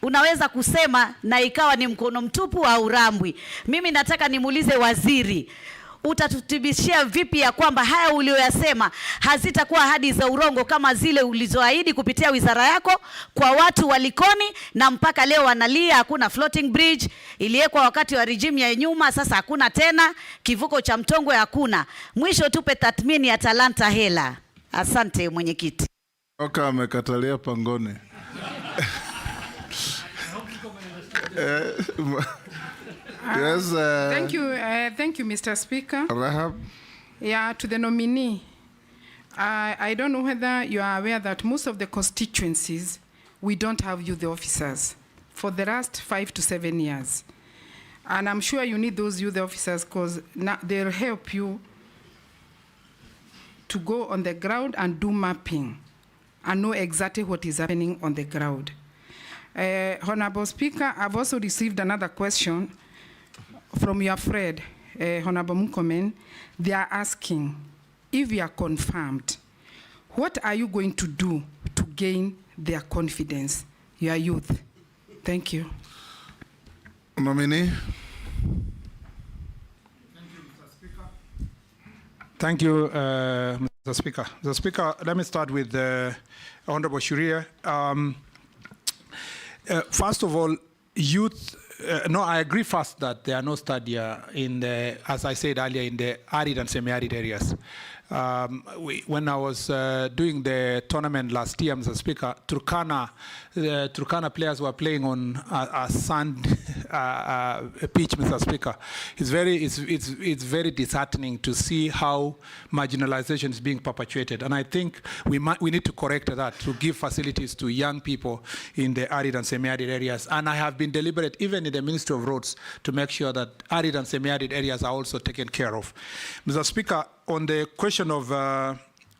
Unaweza kusema na ikawa ni mkono mtupu au rambwi. Mimi nataka nimuulize waziri, utatutibishia vipi ya kwamba haya ulioyasema hazitakuwa ahadi za urongo kama zile ulizoahidi kupitia wizara yako kwa watu wa Likoni, na mpaka leo wanalia hakuna floating bridge, iliwekwa wakati wa regime ya nyuma, sasa hakuna tena, kivuko cha Mtongwe hakuna. Mwisho tupe tathmini ya talanta hela. Asante Mwenyekiti. Oka amekatalia pangoni. Yes. Thank you, Mr. Speaker. Rahab. Yeah, to the nominee. I don't know whether you are aware that most of the constituencies, we don't have youth officers for the last 5 to 7 years. And I'm sure you need those youth officers because they'll help you to go on the ground and do mapping and know exactly what is happening on the ground. Honorable Speaker, I've also received another question from your friend, Honorable Murkomen. They are asking, if you are confirmed, what are you going to do to gain their confidence, your youth? Thank you. Nominee. Thank you, Mr. Speaker. Mr. Speaker, let me start with Honorable Shuria. First of all, youth, no, I agree first that there are no studies in the, as I said earlier, in the arid and semi-arid areas. When I was doing the tournament last year, Mr. Speaker, Turkana players were playing on a sand pitch, Mr. Speaker. It's very disheartening to see how marginalization is being perpetuated, and I think we need to correct that, to give facilities to young people in the arid and semi-arid areas. And I have been deliberate, even in the Ministry of Roads, to make sure that arid and semi-arid areas are also taken care of. Mr. Speaker, on the question of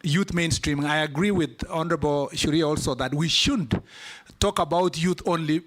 youth mainstreaming, I agree with Honorable Shuria also that we shouldn't talk about youth only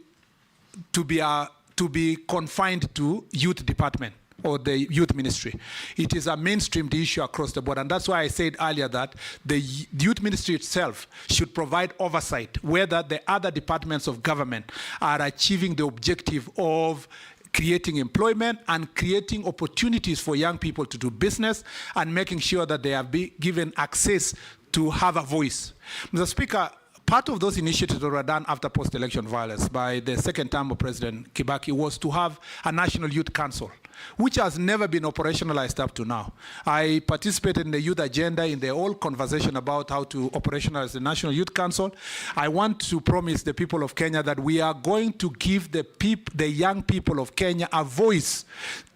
to be confined to youth department or the youth ministry. It is a mainstreamed issue across the board, and that's why I said earlier that the youth ministry itself should provide oversight whether the other departments of government are achieving the objective of creating employment and creating opportunities for young people to do business and making sure that they are given access to have a voice. Mr. Speaker, part of those initiatives that were done after post-election violence by the second term of President Kibaki was to have a National Youth Council, which has never been operationalized up to now. I participated in the youth agenda in the whole conversation about how to operationalize the National Youth Council. I want to promise the people of Kenya that we are going to give the young people of Kenya a voice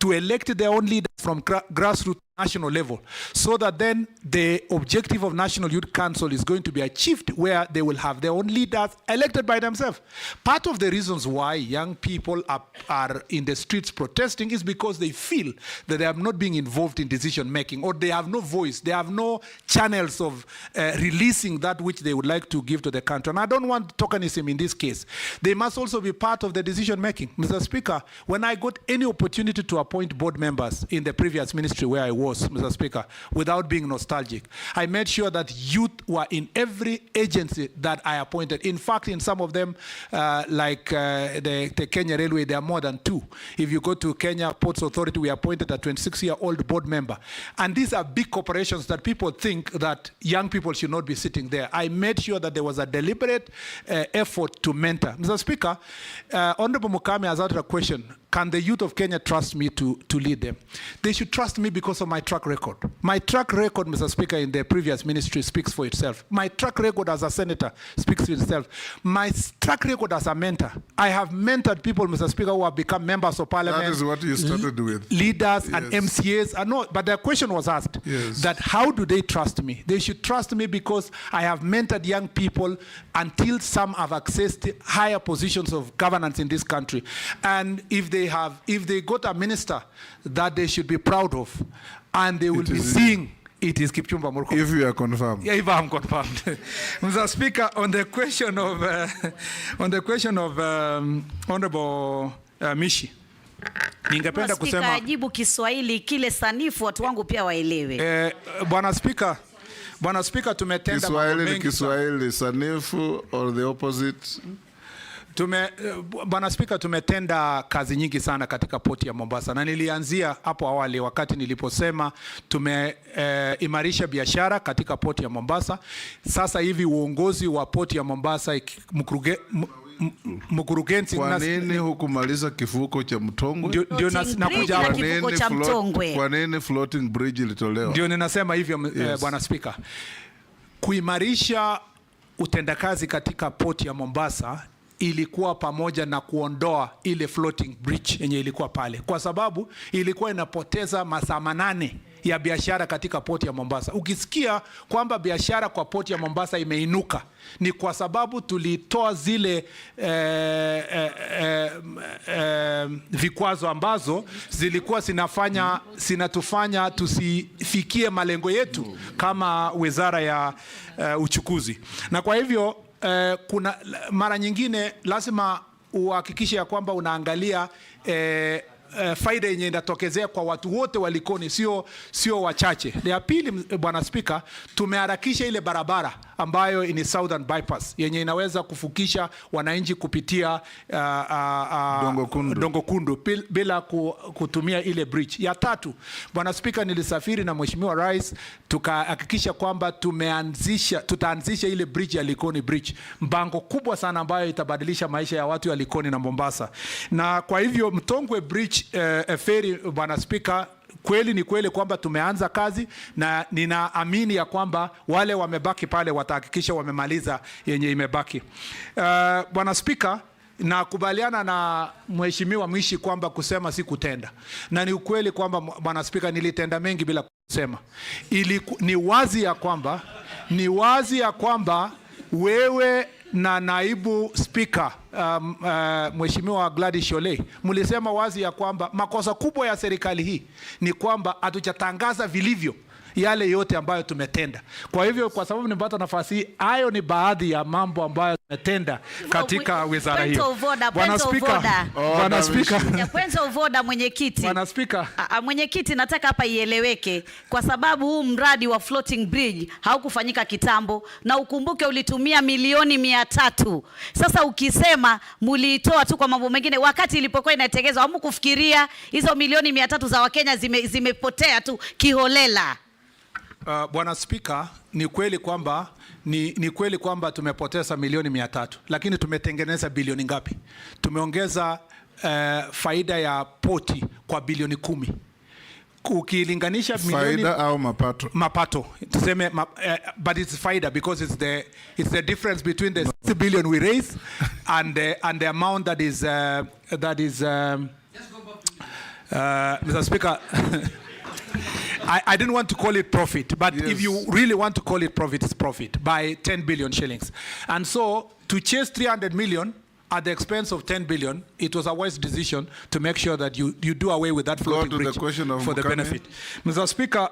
to elect their own leaders from grassroots national level, so that then the objective of National Youth Council is going to be achieved, where they will have their own leaders elected by themselves. Part of the reasons why young people are in the streets protesting is because they feel that they are not being involved in decision making, or they have no voice, they have no channels of releasing that which they would like to give to the country. And I don't want tokenism in this case. They must also be part of the decision making. Mr. Speaker, when I got any opportunity to appoint board members in the previous ministry where I was, Mr. Speaker, without being nostalgic, I made sure that youth were in every agency that I appointed. In fact, in some of them, like the Kenya Railway, there are more than 2. If you go to Kenya Ports Authority, we appointed a 26-year-old board member. And these are big corporations that people think that young people should not be sitting there. I made sure that there was a deliberate effort to mentor. Mr. Speaker, Honorable Murkomen has asked a question. Can the youth of Kenya trust me to lead them? They should trust me because of my track record. My track record, Mr. Speaker, in the previous ministry speaks for itself. My track record as a senator speaks for itself. My track record as a mentor. I have mentored people, Mr. Speaker, who have become members of parliament. That is what you started with. Leaders and MCAs. No, but the question was asked that how do they trust me? They should trust me because I have mentored young people until some have accessed higher positions of governance in this country. And if they got a minister that they should be proud of, and they will be seeing it is Kipchumba Murkomen. If you are confirmed. Yeah, if I'm confirmed. Mr. Speaker, on the question of Honorable Mishi, ningependa kusema ajibu Kiswahili kile sanifu watu wangu pia waelewe. Bwana Speaker, tumetenda Kiswahili sanifu or the opposite? Bwana Speaker, tumetenda kazi nyingi sana katika poti ya Mombasa, na nilianzia hapo awali wakati niliposema tumeimarisha biashara katika poti ya Mombasa. Sasa hivi uongozi wa poti ya Mombasa mkurugenzi, kwa nini hukumaliza kivuko cha Mtongwe? Ndio nakuja kwa nini floating bridge ilitolewa? Ndio ninasema hivyo, Bwana Speaker. Kuimarisha utendakazi katika poti ya Mombasa ilikuwa pamoja na kuondoa ile floating bridge yenye ilikuwa pale, kwa sababu ilikuwa inapoteza masaa 8 ya biashara katika poti ya Mombasa. Ukisikia kwamba biashara kwa poti ya Mombasa imeinuka, ni kwa sababu tulitoa zile vikwazo ambazo zilikuwa zinatufanya tusifikie malengo yetu kama wizara ya uchukuzi. Na kwa hivyo kuna mara nyingine lazima uhakikishe ya kwamba unaangalia faida yenye inatokezea kwa watu wote walikoni, sio wachache. Ya pili, Bwana Speaker, tumeharakisha ile barabara ambayo ni Southern Bypass yenye inaweza kufukisha wananchi kupitia Dongo Kundu bila kutumia ile bridge. Ya tatu, Bwana Spika, nilisafiri na Mheshimiwa Rais tukahakikisha kwamba tutaanzisha ile bridge ya Likoni Bridge, mpango kubwa sana ambayo itabadilisha maisha ya watu ya Likoni na Mombasa. Na kwa hivyo Mtongwe Bridge ferry, Bwana Spika, kweli ni kweli kwamba tumeanza kazi, na ninaamini ya kwamba wale wamebaki pale watahakikisha wamemaliza yenye imebaki. Bwana Spika, nakubaliana na Mheshimiwa Mwishi kwamba kusema si kutenda, na ni ukweli kwamba Bwana Spika, nilitenda mengi bila kusema. Ni wazi ya kwamba wewe na naibu spika Mheshimiwa Gladys Sholei mlisema wazi ya kwamba makosa kubwa ya serikali hii ni kwamba hatujatangaza vilivyo yale yote ambayo tumetenda. Kwa hivyo, kwa sababu nimepata nafasi hii, hayo ni baadhi ya mambo ambayo tumetenda katika wizara hiyo. Bwana Spika, mwenyekiti. Bwana Spika, mwenyekiti, nataka hapa ieleweke, kwa sababu huu mradi wa floating bridge haukufanyika kitambo, na ukumbuke ulitumia milioni 300. Sasa ukisema muliitoa tu kwa mambo mengine, wakati ilipokuwa inatekelezwa hamkufikiria hizo milioni 300 za Wakenya zimepotea tu kiholela. Bwana Spika, ni kweli kwamba tumepoteza milioni 300, lakini tumetengeneza bilioni ngapi? Tumeongeza faida ya poti kwa bilioni 10. Ukilinganisha faida au mapato? Mapato. Tuseme but it's faida because it's the difference between the 60 billion we raise and the amount that is Mr. Speaker, I didn't want to call it profit, but yes, if you really want to call it profit, it's profit by 10 billion shillings. And so to chase 300 million at the expense of 10 billion, it was a wise decision to make sure that you do away with that floating bridge for the benefit. Mr. Speaker,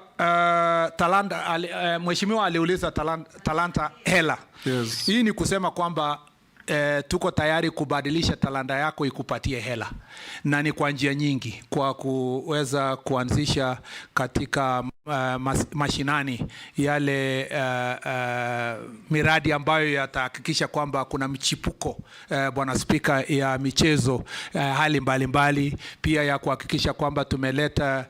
Mheshimiwa aliuliza talanta hela. Yes. Hii ni kusema kwamba tuko tayari kubadilisha talanta yako ikupatie hela, na ni kwa njia nyingi, kwa kuweza kuanzisha katika mashinani yale miradi ambayo yatahakikisha kwamba kuna mchipuko, Bwana Spika, ya michezo hali mbalimbali, pia ya kuhakikisha kwamba tumeleta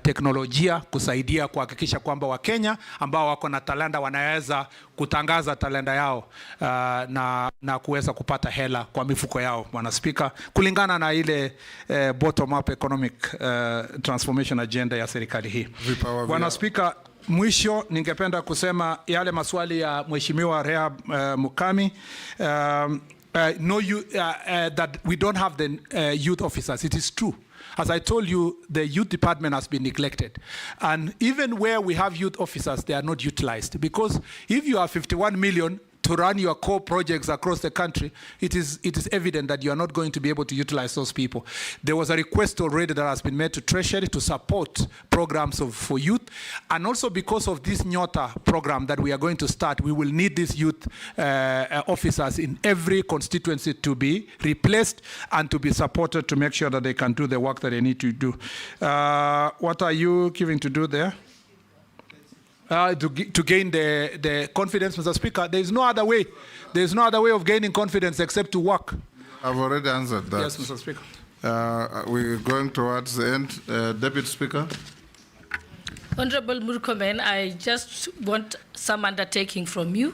teknolojia kusaidia kuhakikisha kwamba Wakenya ambao wako na talanta wanaweza kutangaza talanta yao na kuweza kupata hela kwa mifuko yao, Bwana Spika, kulingana na ile bottom up economic transformation agenda ya serikali hii. Bwana Spika, mwisho ningependa kusema yale maswali ya Mheshimiwa Rehab Mukami, that we don't have the youth officers. It is true. As I told you, the youth department has been neglected. And even where we have youth officers, they are not utilized. Because if you have 51 million to run your core projects across the country, it is evident that you are not going to be able to utilize those people. There was a request already that has been made to Treasury to support programs for youth. And also because of this Nyota program that we are going to start, we will need these youth officers in every constituency to be replaced and to be supported to make sure that they can do the work that they need to do. What are you giving to do there? To gain the confidence, Mr. Speaker. There is no other way. There is no other way of gaining confidence except to work. I've already answered that. Yes, Mr. Speaker. We're going towards the end. Deputy Speaker. Honorable Murkomen, I just want some undertaking from you.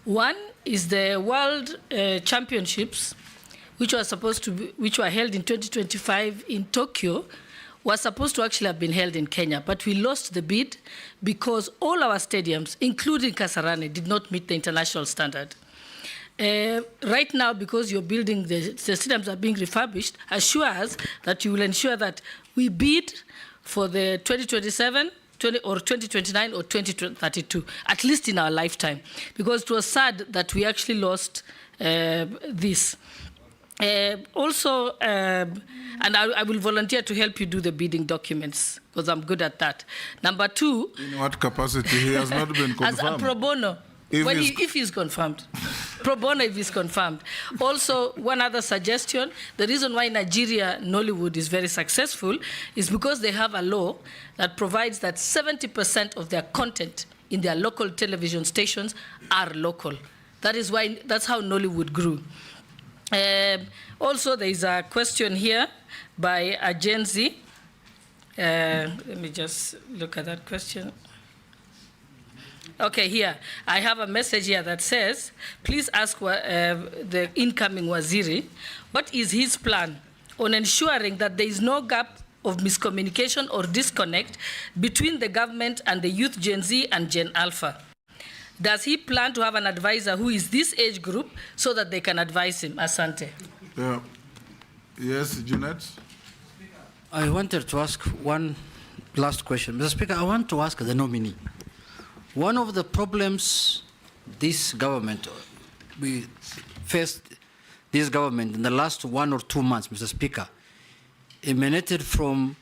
One is the World Championships, which were held in 2025 in Tokyo, was supposed to actually have been held in Kenya, but we lost the bid because all our stadiums, including Kasarani, did not meet the international standard. Right now, because you're building, the stadiums are being refurbished, assure us that you will ensure that we bid for the 2027, or 2029 or 2032, at least in our lifetime, because it was sad that we actually lost this. Also, and I will volunteer to help you do the bidding documents, because I'm good at that. Number two. In what capacity? He has not been confirmed. As a pro bono. If he's confirmed. Pro bono if he's confirmed. Also, one other suggestion, the reason why Nigeria, Nollywood is very successful is because they have a law that provides that 70% of their content in their local television stations are local. That's how Nollywood grew. Also, there is a question here by a Gen Z. Let me just look at that question. Okay, here. I have a message here that says, please ask the incoming Waziri, what is his plan on ensuring that there is no gap of miscommunication or disconnect between the government and the youth Gen Z and Gen Alpha? Does he plan to have an advisor who is this age group so that they can advise him? Asante. Yeah. Yes, Jeanette? I wanted to ask one last question. Mr. Speaker, I want to ask the nominee. One of the problems this government, we faced this government in the last 1 or 2 months, Mr. Speaker, emanated from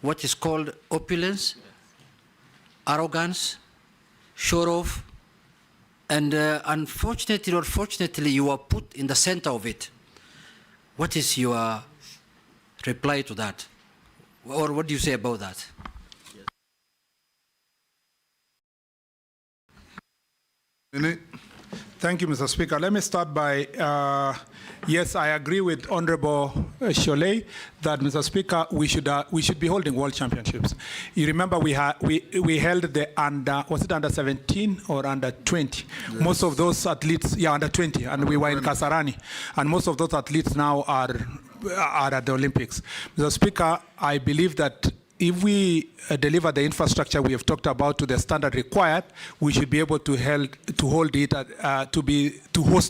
what is called opulence, arrogance, show-off, and unfortunately or fortunately, you are put in the center of it. What is your reply to that? Or what do you say about that? Thank you, Mr. Speaker. Let me start by, yes, I agree with Honorable Cholet that, Mr. Speaker, we should be holding world championships. You remember we held the was it under 17 or under 20? Yes. Most of those athletes, yeah, under 20, and we were in Kasarani, and most of those athletes now are at the Olympics. Mr. Speaker, I believe that if we deliver the infrastructure we have talked about to the standard required, we should be able to host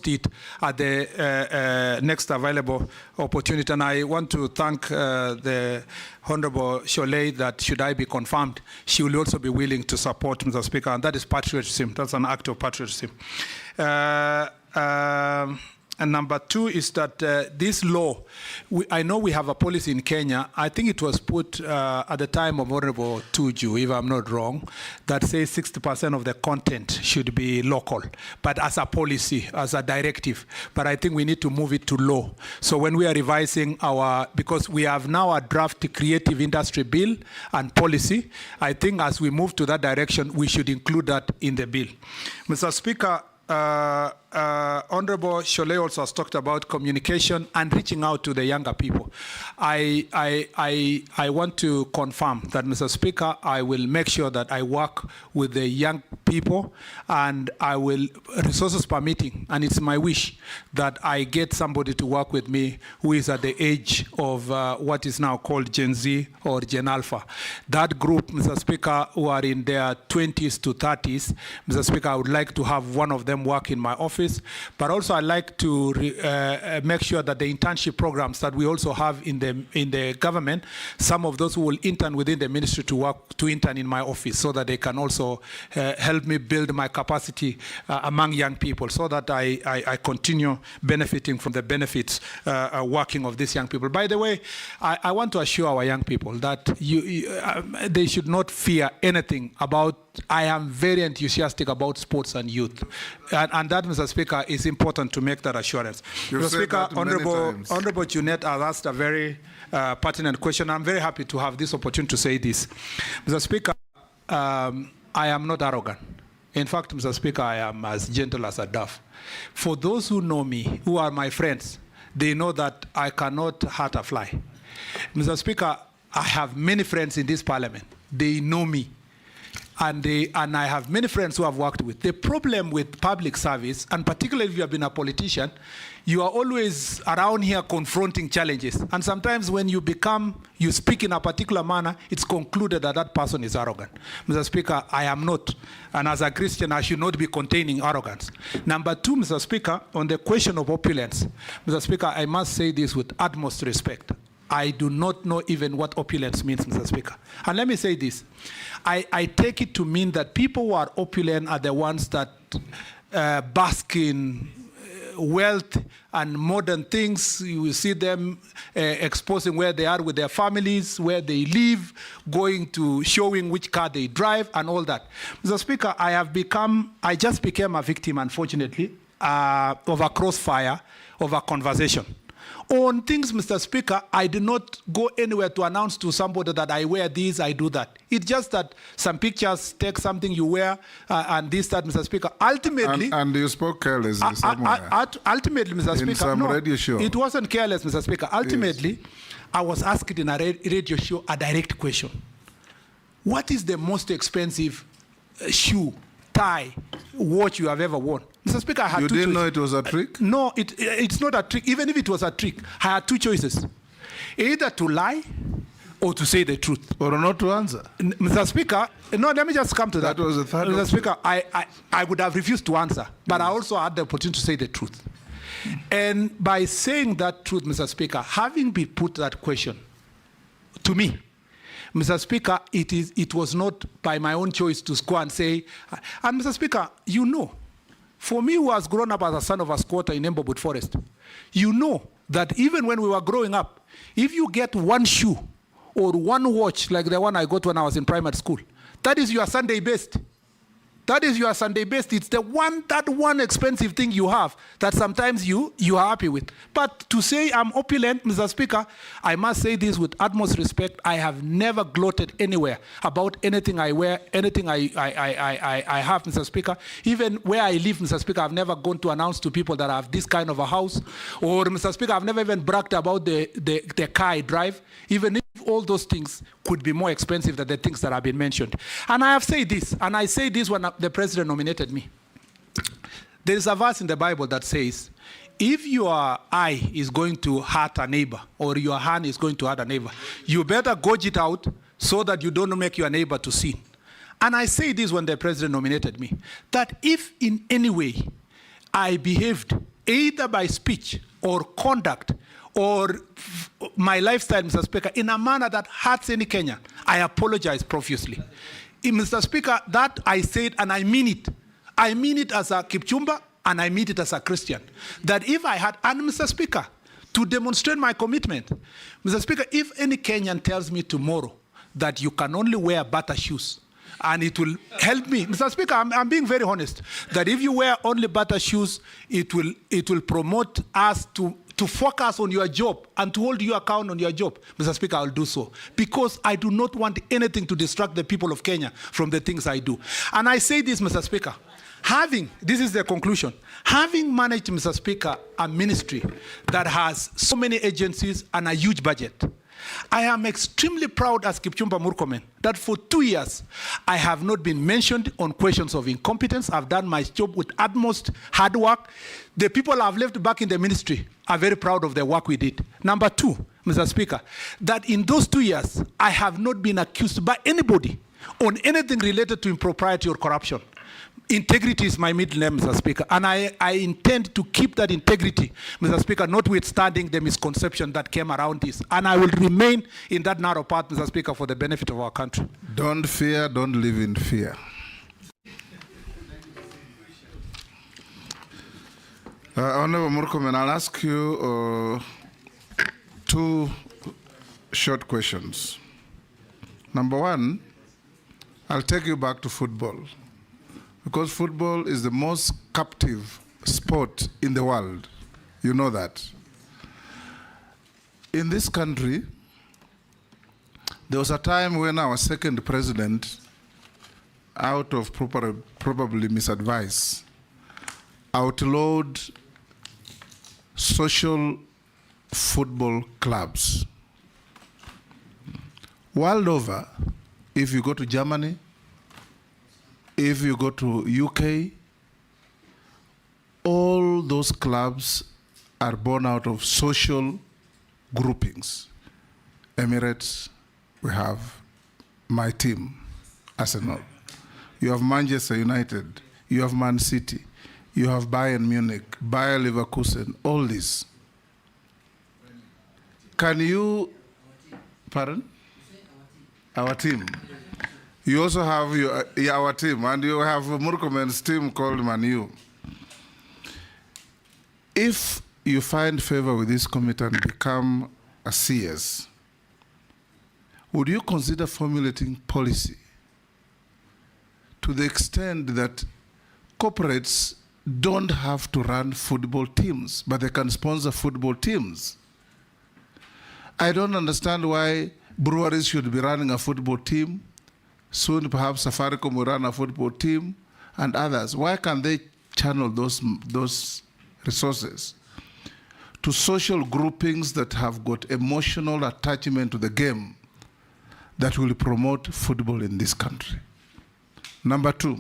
it at the next available opportunity. And I want to thank the Honorable Cholet that should I be confirmed, she will also be willing to support, Mr. Speaker, and that is patriotism. That's an act of patriotism. And number two is that this law, I know we have a policy in Kenya, I think it was put at the time of Honorable Tuju, if I'm not wrong, that says 60% of the content should be local, but as a policy, as a directive. But I think we need to move it to law. So when we are revising because we have now a draft creative industry bill and policy, I think as we move to that direction, we should include that in the bill. Mr. Speaker, Honorable Cholet also has talked about communication and reaching out to the younger people. I want to confirm that, Mr. Speaker, I will make sure that I work with the young people, and I will, resources permitting, and it's my wish that I get somebody to work with me who is at the age of what is now called Gen Z or Gen Alpha. That group, Mr. Speaker, who are in their 20s to 30s, Mr. Speaker, I would like to have one of them work in my office, but also I'd like to make sure that the internship programs that we also have in the government, some of those who will intern within the ministry to intern in my office, so that they can also help me build my capacity among young people, so that I continue benefiting from the benefits working of these young people. By the way, I want to assure our young people that they should not fear anything about. I am very enthusiastic about sports and youth, and that, Mr. Speaker, is important to make that assurance. Mr. Speaker, Honorable Jeanette has asked a very pertinent question. I'm very happy to have this opportunity to say this. Mr. Speaker, I am not arrogant. In fact, Mr. Speaker, I am as gentle as a dove. For those who know me, who are my friends, they know that I cannot hurt a fly. Mr. Speaker, I have many friends in this parliament. They know me. And I have many friends who I've worked with. The problem with public service, and particularly if you have been a politician, you are always around here confronting challenges. And sometimes when you speak in a particular manner, it's concluded that that person is arrogant. Mr. Speaker, I am not. And as a Christian, I should not be containing arrogance. Number two, Mr. Speaker, on the question of opulence, Mr. Speaker, I must say this with utmost respect. I do not know even what opulence means, Mr. Speaker. And let me say this. I take it to mean that people who are opulent are the ones that bask in wealth and modern things. You will see them exposing where they are with their families, where they live, showing which car they drive and all that. Mr. Speaker, I just became a victim, unfortunately, of a crossfire of a conversation. On things, Mr. Speaker, I did not go anywhere to announce to somebody that I wear this, I do that. It's just that some pictures take something you wear and this, that, Mr. Speaker. Ultimately... And you spoke carelessly somewhere. Ultimately, Mr. Speaker... In some radio show. It wasn't careless, Mr. Speaker. Ultimately, yes. I was asked in a radio show a direct question. What is the most expensive shoe, tie, watch you have ever worn? Mr. Speaker, I had two choices. You didn't know it was a trick? No, it's not a trick. Even if it was a trick, I had two choices. Either to lie or to say the truth. Or not to answer. Mr. Speaker, no, let me just come to that. That was the third Mr. option. Speaker, I would have refused to answer, but I also had the opportunity to say the truth. And by saying that truth, Mr. Speaker, having been put that question to me, Mr. Speaker, it was not by my own choice to go and say, and Mr. Speaker, you know, for me who has grown up as a son of a squatter in Embobut Forest, you know that even when we were growing up, if you get one shoe or one watch like the one I got when I was in primary school, that is your Sunday best. That is your Sunday best. It's that one expensive thing you have that sometimes you are happy with. But to say I'm opulent, Mr. Speaker, I must say this with utmost respect. I have never gloated anywhere about anything I wear, anything I have, Mr. Speaker. Even where I live, Mr. Speaker, I've never gone to announce to people that I have this kind of a house. Or, Mr. Speaker, I've never even bragged about the car I drive, even if all those things could be more expensive than the things that have been mentioned. And I have said this, and I say this when the president nominated me. There is a verse in the Bible that says, if your eye is going to hurt a neighbor or your hand is going to hurt a neighbor, you better gouge it out so that you don't make your neighbor to sin. And I say this when the president nominated me, that if in any way I behaved either by speech or conduct or my lifestyle, Mr. Speaker, in a manner that hurts any Kenyan, I apologize profusely. Mr. Speaker, that I said, and I mean it. I mean it as a Kipchumba, and I mean it as a Christian. That if I had, and Mr. Speaker, to demonstrate my commitment, Mr. Speaker, if any Kenyan tells me tomorrow that you can only wear butter shoes, and it will help me, Mr. Speaker, I'm being very honest, that if you wear only butter shoes, it will promote us to focus on your job and to hold you account on your job, Mr. Speaker, I'll do so. Because I do not want anything to distract the people of Kenya from the things I do. And I say this, Mr. Speaker, this is the conclusion, having managed, Mr. Speaker, a ministry that has so many agencies and a huge budget, I am extremely proud as Kipchumba Murkomen that for 2 years, I have not been mentioned on questions of incompetence. I've done my job with utmost hard work. The people I've left back in the ministry are very proud of the work we did. Number two, Mr. Speaker, that in those 2 years, I have not been accused by anybody on anything related to impropriety or corruption. Integrity is my middle name, Mr. Speaker, and I intend to keep that integrity, Mr. Speaker, notwithstanding the misconception that came around this. And I will remain in that narrow path, Mr. Speaker, for the benefit of our country. Don't fear, don't live in fear. Honorable Murkomen, I'll ask you two short questions. Number one, I'll take you back to football, because football is the most captive sport in the world. You know that. In this country, there was a time when our second president, out of probably misadvice, outlawed social football clubs. World over, if you go to Germany, if you go to UK, all those clubs are born out of social groupings. Emirates, we have my team, Arsenal. You have Manchester United, you have Man City, you have Bayern Munich, Bayer Leverkusen, all this. Can you, pardon? Our team. You also have our team, and you have Murkomen's team called Manu. If you find favor with this committee and become a CS, would you consider formulating policy to the extent that corporates don't have to run football teams, but they can sponsor football teams. I don't understand why breweries should be running a football team. Soon perhaps Safaricom will run a football team and others. Why can't they channel those resources to social groupings that have got emotional attachment to the game that will promote football in this country? Number two,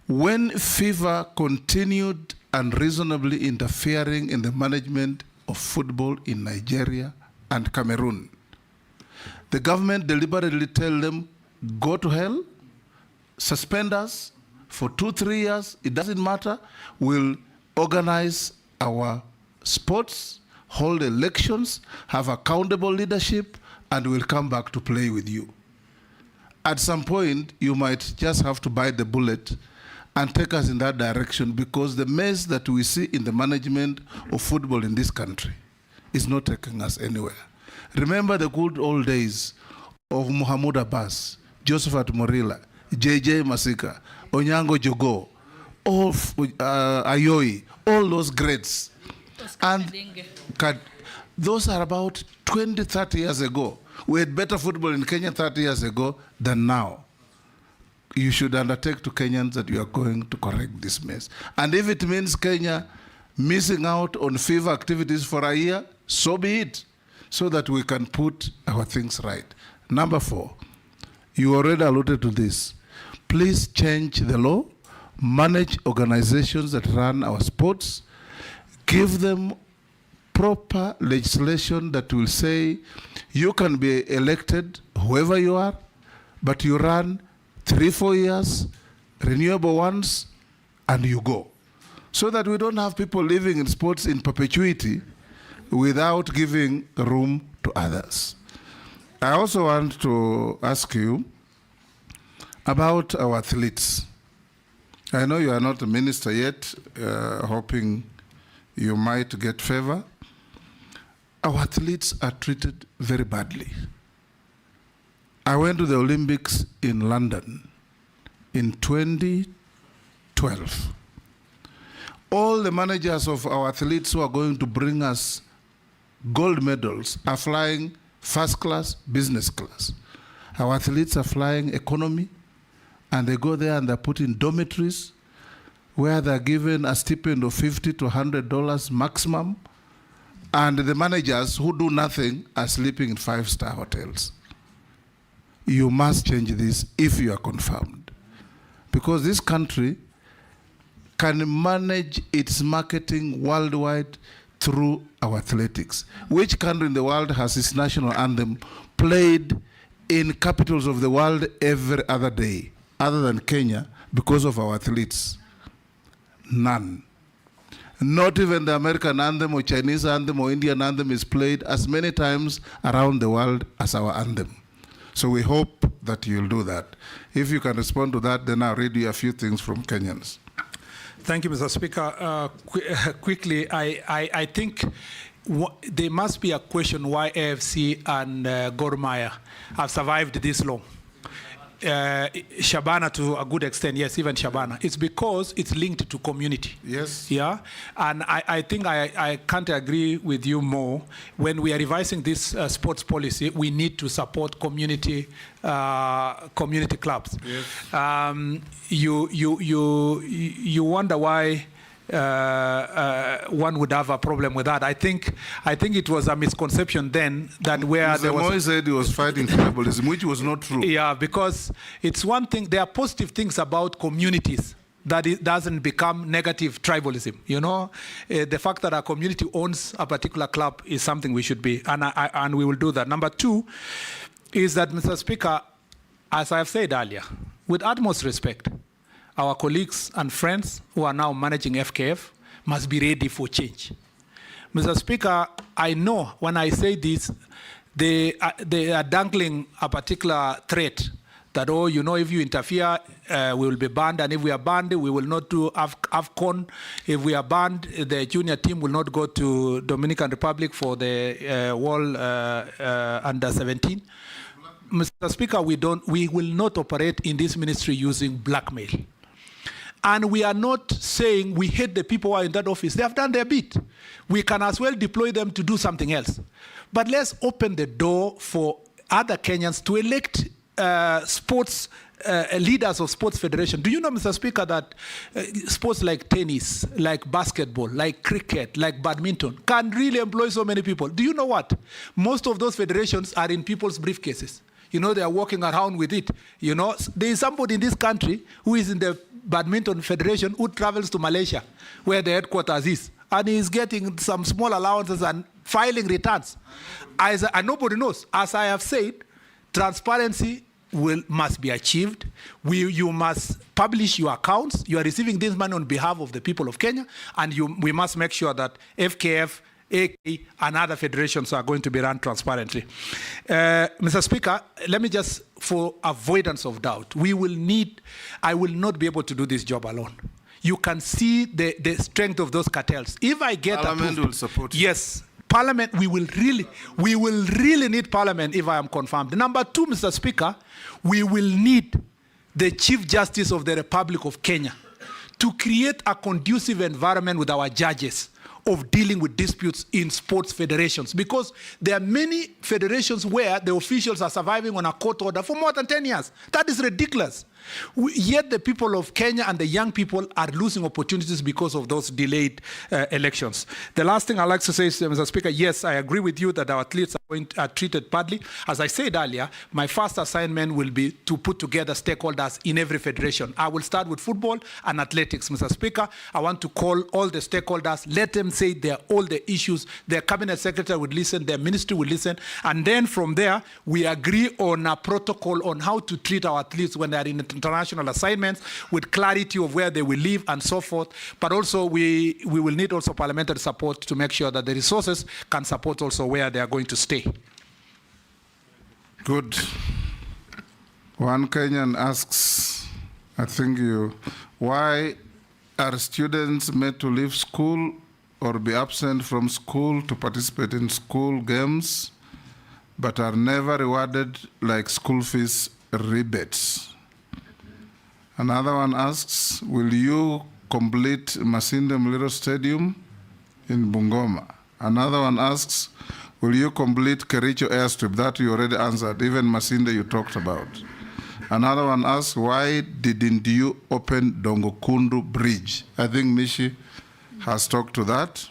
when FIFA continued unreasonably interfering in the management of football in Nigeria and Cameroon, the government deliberately tell them, go to hell, suspend us for 2-3 years, it doesn't matter, we'll organize our sports, hold elections, have accountable leadership, and we'll come back to play with you. At some point, you might just have to bite the bullet and take us in that direction, because the mess that we see in the management of football in this country is not taking us anywhere. Remember the good old days of Muhammad Abbas, Josephat Morila, JJ Masika, Onyango Jogo, all Ayoi, all those greats. And those are about 20, 30 years ago. We had better football in Kenya 30 years ago than now. You should undertake to Kenyans that you are going to correct this mess. And if it means Kenya missing out on FIFA activities for a year, so be it, so that we can put our things right. Number 4, you already alluded to this. Please change the law, manage organizations that run our sports, give them proper legislation that will say you can be elected, whoever you are, but you run 3-4 years, renewable ones, and you go. So that we don't have people living in sports in perpetuity without giving room to others. I also want to ask you about our athletes. I know you are not a minister yet, hoping you might get favor. Our athletes are treated very badly. I went to the Olympics in London in 2012. All the managers of our athletes who are going to bring us gold medals are flying first class, business class. Our athletes are flying economy, and they go there and they're put in dormitories where they're given a stipend of $50 to $100 maximum, and the managers who do nothing are sleeping in 5-star hotels. You must change this if you are confirmed, because this country can manage its marketing worldwide through our athletics. Which country in the world has its national anthem played in capitals of the world every other day, other than Kenya, because of our athletes? None. Not even the American anthem or Chinese anthem or Indian anthem is played as many times around the world as our anthem. So we hope that you'll do that. If you can respond to that, then I'll read you a few things from Kenyans. Thank you, Mr. Speaker. Quickly, I think there must be a question why AFC and Gor Mahia have survived this long. Shabana to a good extent, yes, even Shabana. It's because it's linked to community. Yes. Yeah, and I think I can't agree with you more. When we are revising this sports policy, we need to support community clubs. Yes. You wonder why one would have a problem with that. I think it was a misconception then that where there was. Moy said he was fighting tribalism, which was not true. Yeah, because it's one thing. There are positive things about communities that it doesn't become negative tribalism. You know, the fact that a community owns a particular club is something we should be, and we will do that. Number 2 is that, Mr. Speaker, as I have said earlier, with utmost respect, our colleagues and friends who are now managing FKF must be ready for change. Mr. Speaker, I know when I say this, they are dangling a particular threat that, oh, you know, if you interfere, we will be banned, and if we are banned, we will not do AFCON. If we are banned, the junior team will not go to Dominican Republic for the World Under 17. Mr. Speaker, we will not operate in this ministry using blackmail. And we are not saying we hate the people who are in that office. They have done their bit. We can as well deploy them to do something else. But let's open the door for other Kenyans to elect sports leaders of sports federation. Do you know, Mr. Speaker, that sports like tennis, like basketball, like cricket, like badminton can really employ so many people? Do you know what? Most of those federations are in people's briefcases. You know, they are walking around with it. You know, there is somebody in this country who is in the badminton federation who travels to Malaysia, where the headquarters is, and he is getting some small allowances and filing returns. And nobody knows. As I have said, transparency must be achieved. You must publish your accounts. You are receiving this money on behalf of the people of Kenya, and we must make sure that FKF, AK, and other federations are going to be run transparently. Mr. Speaker, let me just, for avoidance of doubt, I will not be able to do this job alone. You can see the strength of those cartels. If I get Parliament approved, will support you. Yes. Parliament, we will really need Parliament if I am confirmed. Number two, Mr. Speaker, we will need the Chief Justice of the Republic of Kenya to create a conducive environment with our judges of dealing with disputes in sports federations, because there are many federations where the officials are surviving on a court order for more than 10 years. That is ridiculous. Yet the people of Kenya and the young people are losing opportunities because of those delayed elections. The last thing I'd like to say is, Mr. Speaker, yes, I agree with you that our athletes are treated badly. As I said earlier, my first assignment will be to put together stakeholders in every federation. I will start with football and athletics, Mr. Speaker. I want to call all the stakeholders, let them say all the issues. Their cabinet secretary would listen, their ministry would listen, and then from there, we agree on a protocol on how to treat our athletes when they are in international assignments, with clarity of where they will live and so forth. But also we will need also parliamentary support to make sure that the resources can support also where they are going to stay. Good. One Kenyan asks, I think why are students made to leave school or be absent from school to participate in school games, but are never rewarded like school fees rebates? Another one asks, will you complete Masinde Muliro Stadium in Bungoma? Another one asks, will you complete Kericho Airstrip? That you already answered, even Masinde you talked about. Another one asks, why didn't you open Dongokundu Bridge? I think Nishi has talked to that.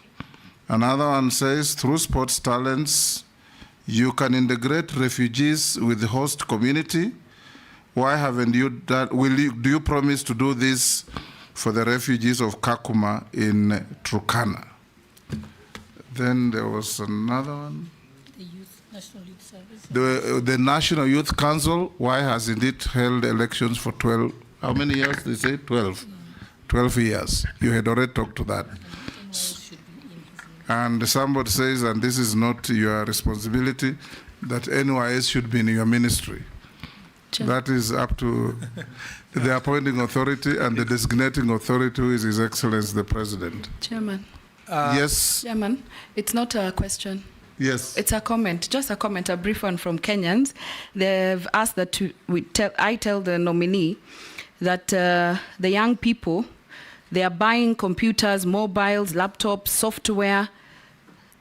Another one says, through sports talents, you can integrate refugees with the host community. Why haven't you done, do you promise to do this for the refugees of Kakuma in Turkana? Then there was another one. The National Youth Service. The National Youth Council, why hasn't it held elections for 12, how many years they say? 12. 12 years. You had already talked to that. And somebody says, and this is not your responsibility, that NYS should be in your ministry. That is up to the appointing authority and the designating authority, who is His Excellency the President. Chairman. Yes. Chairman, it's not a question. Yes. It's a comment, just a comment, a brief one from Kenyans. They've asked that I tell the nominee that the young people, they are buying computers, mobiles, laptops, software.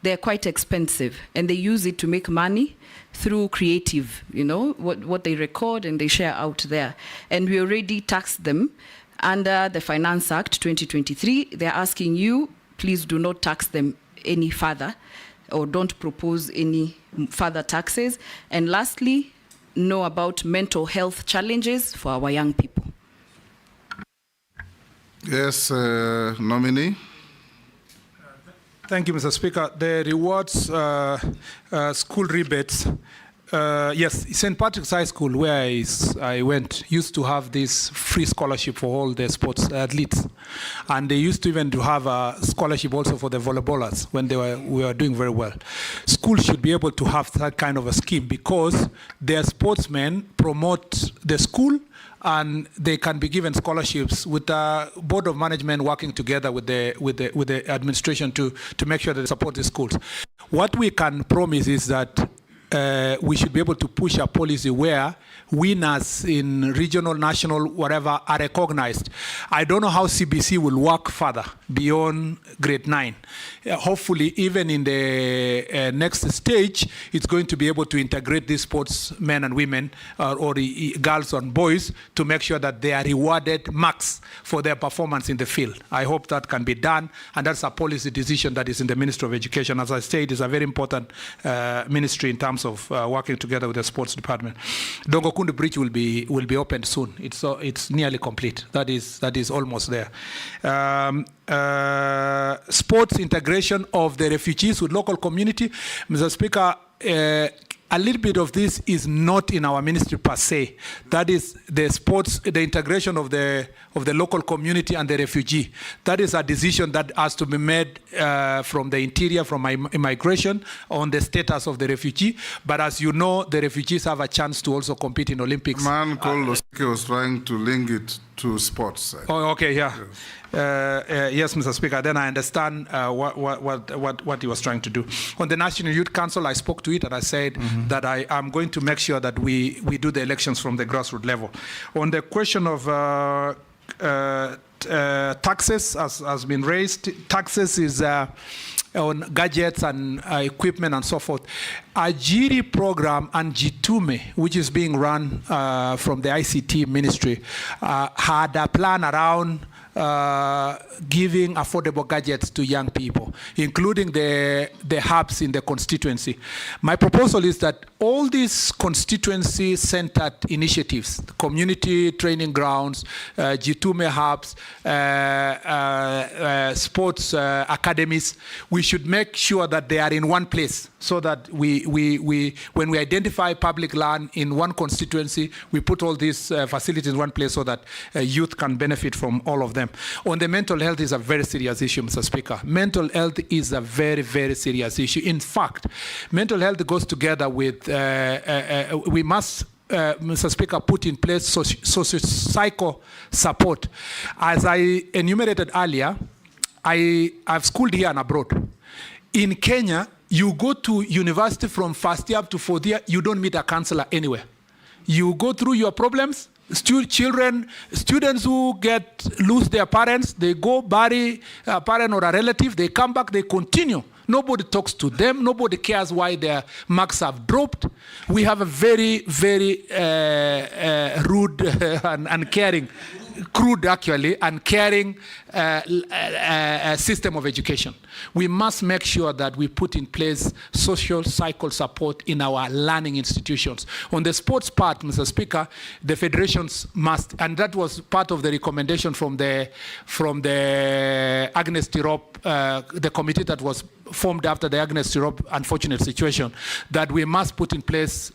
They're quite expensive, and they use it to make money through creative, you know, what they record and they share out there. And we already taxed them under the Finance Act 2023. They're asking you, please do not tax them any further, or don't propose any further taxes. And lastly, know about mental health challenges for our young people. Yes, nominee. Thank you, Mr. Speaker. The rewards, school rebates, yes, St. Patrick's High School, where I went, used to have this free scholarship for all the sports athletes. And they used to even to have a scholarship also for the volleyballers when we were doing very well. Schools should be able to have that kind of a scheme, because their sportsmen promote the school, and they can be given scholarships with the board of management working together with the administration to make sure that they support the schools. What we can promise is that we should be able to push a policy where winners in regional, national, whatever, are recognized. I don't know how CBC will work further beyond grade 9. Hopefully, even in the next stage, it's going to be able to integrate these sports, men and women, or girls and boys, to make sure that they are rewarded max for their performance in the field. I hope that can be done, and that's a policy decision that is in the Ministry of Education. As I said, it's a very important ministry in terms of working together with the sports department. Dongokundu Bridge will be opened soon. It's nearly complete. That is almost there. Sports integration of the refugees with local community. Mr. Speaker, a little bit of this is not in our ministry per se. That is the sports, the integration of the local community and the refugee. That is a decision that has to be made from the interior, from immigration, on the status of the refugee. But as you know, the refugees have a chance to also compete in Olympics. Man called Losike was trying to link it to sports. Oh, okay, yeah. Yes, Mr. Speaker, then I understand what he was trying to do. On the National Youth Council, I spoke to it and I said that I am going to make sure that we do the elections from the grassroots level. On the question of taxes, as has been raised, taxes is on gadgets and equipment and so forth. A GIRI program and Jitume, which is being run from the ICT ministry, had a plan around giving affordable gadgets to young people, including the hubs in the constituency. My proposal is that all these constituency-centered initiatives, community training grounds, Jitume hubs, sports academies, we should make sure that they are in one place, so that when we identify public land in one constituency, we put all these facilities in one place so that youth can benefit from all of them. On the mental health is a very serious issue, Mr. Speaker. Mental health is a very, very serious issue. In fact, mental health goes together with, we must, Mr. Speaker, put in place socio-psycho support. As I enumerated earlier, I've schooled here and abroad. In Kenya, you go to university from first year up to fourth year, you don't meet a counselor anywhere. You go through your problems. Students who lose their parents, they go bury a parent or a relative, they come back, they continue. Nobody talks to them. Nobody cares why their marks have dropped. We have a very, very rude and uncaring, crude actually, uncaring system of education. We must make sure that we put in place social cycle support in our learning institutions. On the sports part, Mr. Speaker, the federations must, and that was part of the recommendation from the Agnes Tirop, the committee that was formed after the Agnes Tirop unfortunate situation, that we must put in place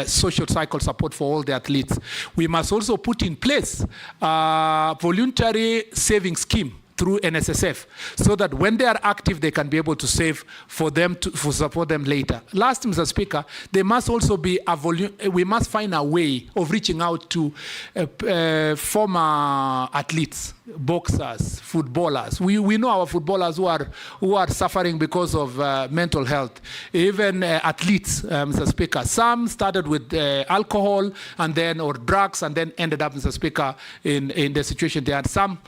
social cycle support for all the athletes. We must also put in place a voluntary saving scheme through NSSF, so that when they are active, they can be able to save for them to support them later. Last, Mr. Speaker, there must also be we must find a way of reaching out to former athletes, boxers, footballers. We know our footballers who are suffering because of mental health. Even athletes, Mr. Speaker. Some started with alcohol and then or drugs and then ended up, Mr. Speaker, in the situation they had. Some.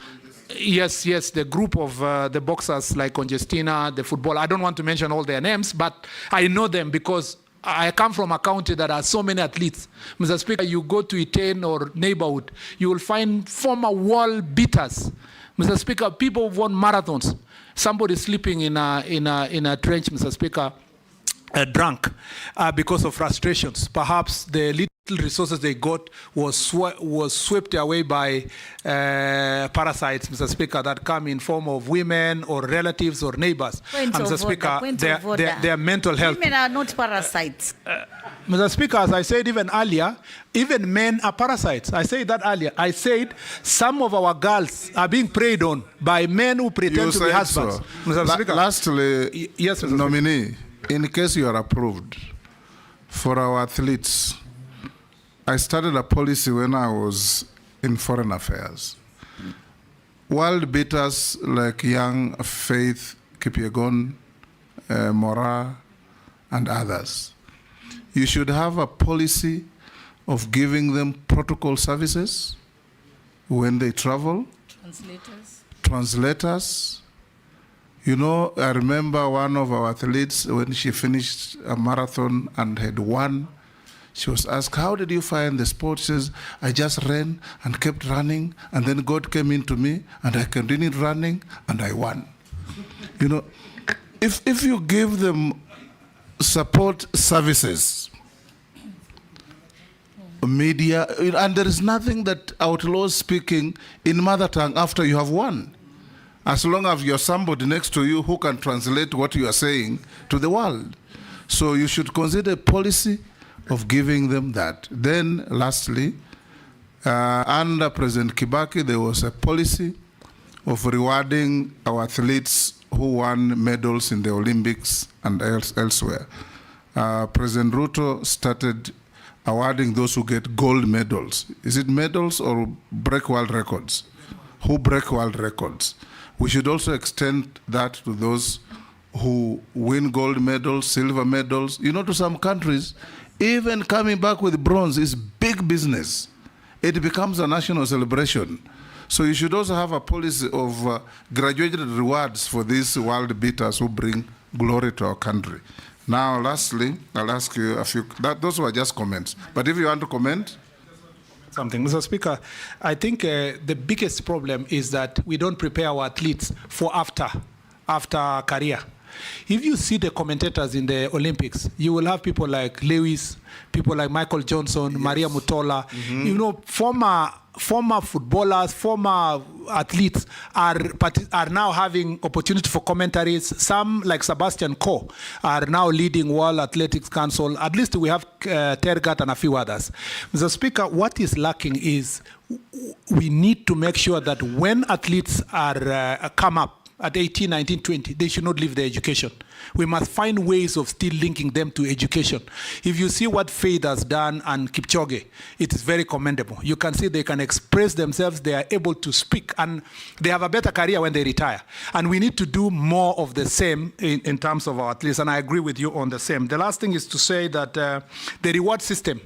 Yes, the group of the boxers like Congestina, the football, I don't want to mention all their names, but I know them because I come from a county that has so many athletes. Mr. Speaker, you go to Iten or neighborhood, you will find former world beaters. Mr. Speaker, people who won marathons. Somebody sleeping in a trench, Mr. Speaker, drunk because of frustrations. Perhaps the little resources they got was swept away by parasites, Mr. Speaker, that come in form of women or relatives or neighbors. Mr. Speaker, their mental health. Women are not parasites. Mr. Speaker, as I said even earlier, even men are parasites. I said that earlier. I said some of our girls are being preyed on by men who pretend to be husbands. So. Mr. Speaker. Lastly, yes, Mr. nominee, in case you are approved, for our athletes, I started a policy when I was in foreign affairs. World beaters like young Faith Kipyegon, Mora, and others. You should have a policy of giving them protocol services when they travel. Translators. You know, I remember one of our athletes, when she finished a marathon and had won, she was asked, how did you find the sport? She says, I just ran and kept running, and then God came into me, and I continued running, and I won. You know, if you give them support services, media, and there is nothing that outlaws speaking in mother tongue after you have won, as long as you're somebody next to you who can translate what you are saying to the world. So you should consider policy of giving them that. Then lastly, under President Kibaki, there was a policy of rewarding our athletes who won medals in the Olympics and elsewhere. President Ruto started awarding those who get gold medals. Is it medals or break world records? Who break world records? We should also extend that to those who win gold medals, silver medals. You know, to some countries, even coming back with bronze is big business. It becomes a national celebration. So you should also have a policy of graduated rewards for these world beaters who bring glory to our country. Now, lastly, I'll ask you a few, those were just comments. But if you want to comment. Something. Mr. Speaker, I think the biggest problem is that we don't prepare our athletes for after career. If you see the commentators in the Olympics, you will have people like Lewis, people like Michael Johnson, yes. Maria Mutola, you know, former footballers, former athletes are now having opportunity for commentaries. Some, like Sebastian Coe, are now leading World Athletics Council. At least we have Tergat and a few others. Mr. Speaker, what is lacking is we need to make sure that when athletes are come up at 18, 19, 20, they should not leave their education. We must find ways of still linking them to education. If you see what Faith has done and Kipchoge, it is very commendable. You can see they can express themselves, they are able to speak, and they have a better career when they retire. And we need to do more of the same in terms of our athletes, and I agree with you on the same. The last thing is to say that the reward system,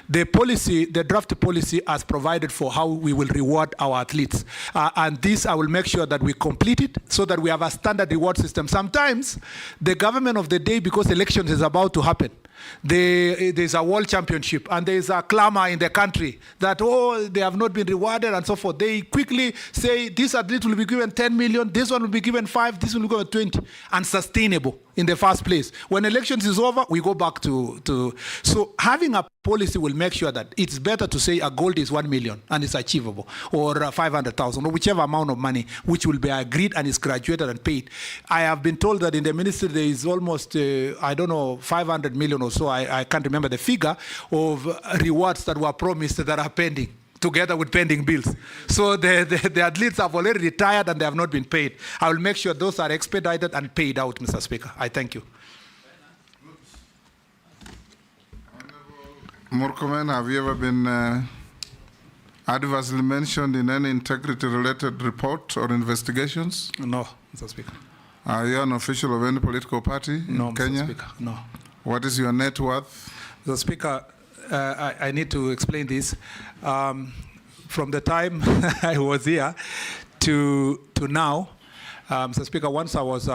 the draft policy has provided for how we will reward our athletes. And this, I will make sure that we complete it so that we have a standard reward system. Sometimes, the government of the day, because elections is about to happen, there's a world championship and there's a clamor in the country that, oh, they have not been rewarded and so forth. They quickly say this athlete will be given 10 million, this one will be given 5, this will be given 20. Unsustainable in the first place. When elections is over, we go back to so having a policy will make sure that it's better to say a gold is 1 million and it's achievable, or 500,000, or whichever amount of money which will be agreed and is graduated and paid. I have been told that in the ministry there is almost, I don't know, 500 million or so, I can't remember the figure, of rewards that were promised that are pending, together with pending bills. So the athletes have already retired and they have not been paid. I will make sure those are expedited and paid out, Mr. Speaker. I thank you. Murkomen, have you ever been adversely mentioned in any integrity-related report or investigations? No, Mr. Speaker. Are you an official of any political party in Kenya? Mr. Speaker, no. What is your net worth? Mr. Speaker, I need to explain this. From the time I was here to now, Mr. Speaker, once I was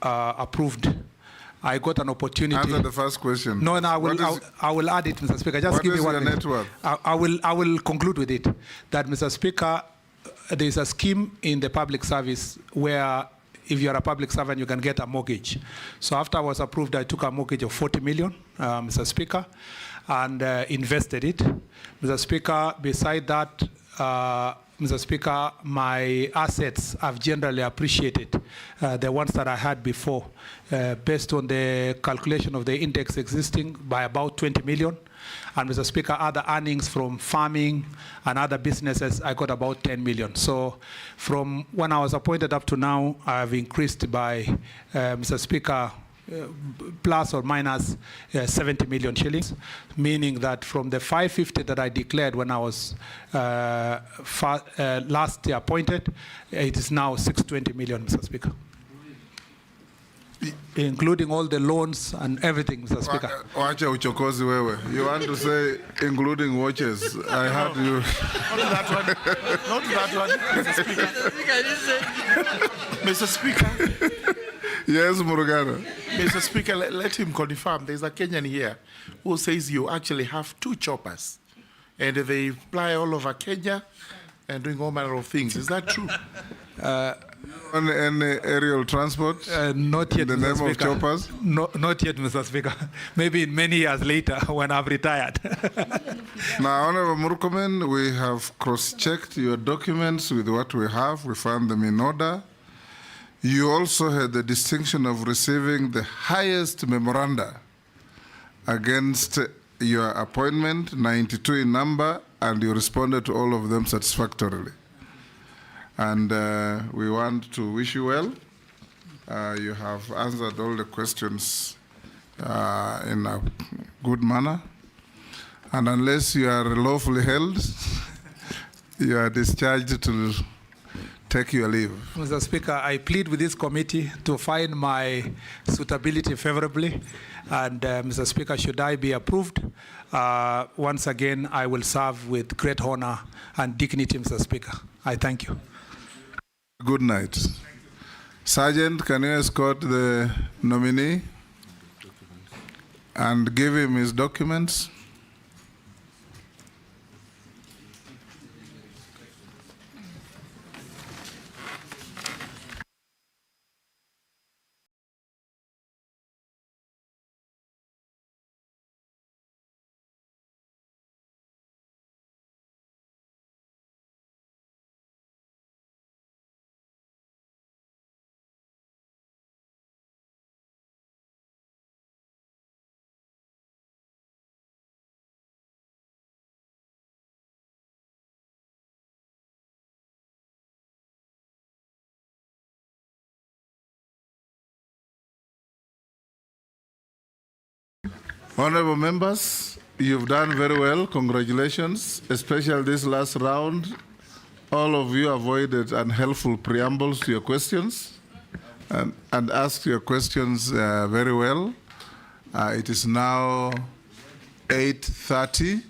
approved, I got an opportunity. Answer the first question. No, I will add it, Mr. Speaker. Just give me 1 minute. What is your net worth? I will conclude with it. That, Mr. Speaker, there is a scheme in the public service where if you are a public servant, you can get a mortgage. So after I was approved, I took a mortgage of 40 million, Mr. Speaker, and invested it. Mr. Speaker, beside that, Mr. Speaker, my assets have generally appreciated, the ones that I had before, based on the calculation of the index existing, by about 20 million. And Mr. Speaker, other earnings from farming and other businesses, I got about 10 million. So from when I was appointed up to now, I've increased by, Mr. Speaker, plus or minus 70 million shillings, meaning that from the 550 that I declared when I was last appointed, it is now 620 million, Mr. Speaker. including all the loans and everything, Mr. Speaker. Wacha uchokozi wewe. You want to say including watches. I heard you. Not that one. Not that one, Mr. Speaker. Mr. Speaker. Yes, Murugana. Mr. Speaker, let him confirm. There's a Kenyan here who says you actually have 2 choppers, and they fly all over Kenya and doing all manner of things. Is that true? On any aerial transport? Not yet, in the Mr. name Speaker. of choppers? No, not yet, Mr. Speaker. Maybe in many years later when I've retired. Now, Honorable Murkomen, we have cross-checked your documents with what we have. We found them in order. You also had the distinction of receiving the highest memoranda against your appointment, 92 in number, and you responded to all of them satisfactorily. And we want to wish you well. You have answered all the questions in a good manner. And unless you are lawfully held, you are discharged to take your leave. Mr. Speaker, I plead with this committee to find my suitability favorably. And Mr. Speaker, should I be approved, once again, I will serve with great honor and dignity, Mr. Speaker. I thank you. Good night. Sergeant, can you escort the nominee and give him his documents? Honorable members, you've done very well. Congratulations, especially this last round. All of you avoided unhelpful preambles to your questions and asked your questions very well. It is now 8:30.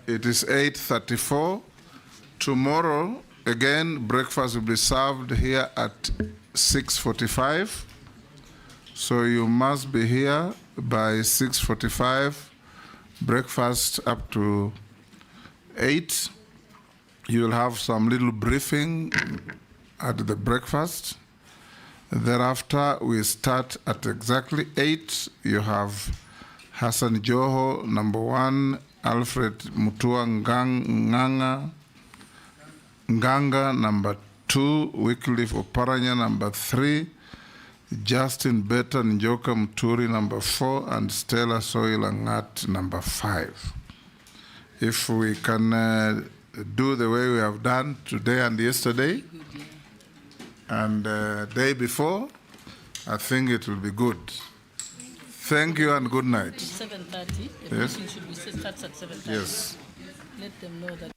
It is 8:34. Tomorrow, again, breakfast will be served here at 6:45. So you must be here by 6:45. Breakfast up to 8. You will have some little briefing at the breakfast. Thereafter, we start at exactly 8. You have Hassan Joho, number 1, Alfred Mutua Nganga, number 2, Wycliffe Oparanya, number 3, Justin Beta Njoka Muturi, number 4, and Stella Soilangat, number 5. If we can do the way we have done today and yesterday, and day before, I think it will be good. Thank you and good night. It's 7:30. The Yes. meeting should be starts at 7:30. Yes. Let them know that.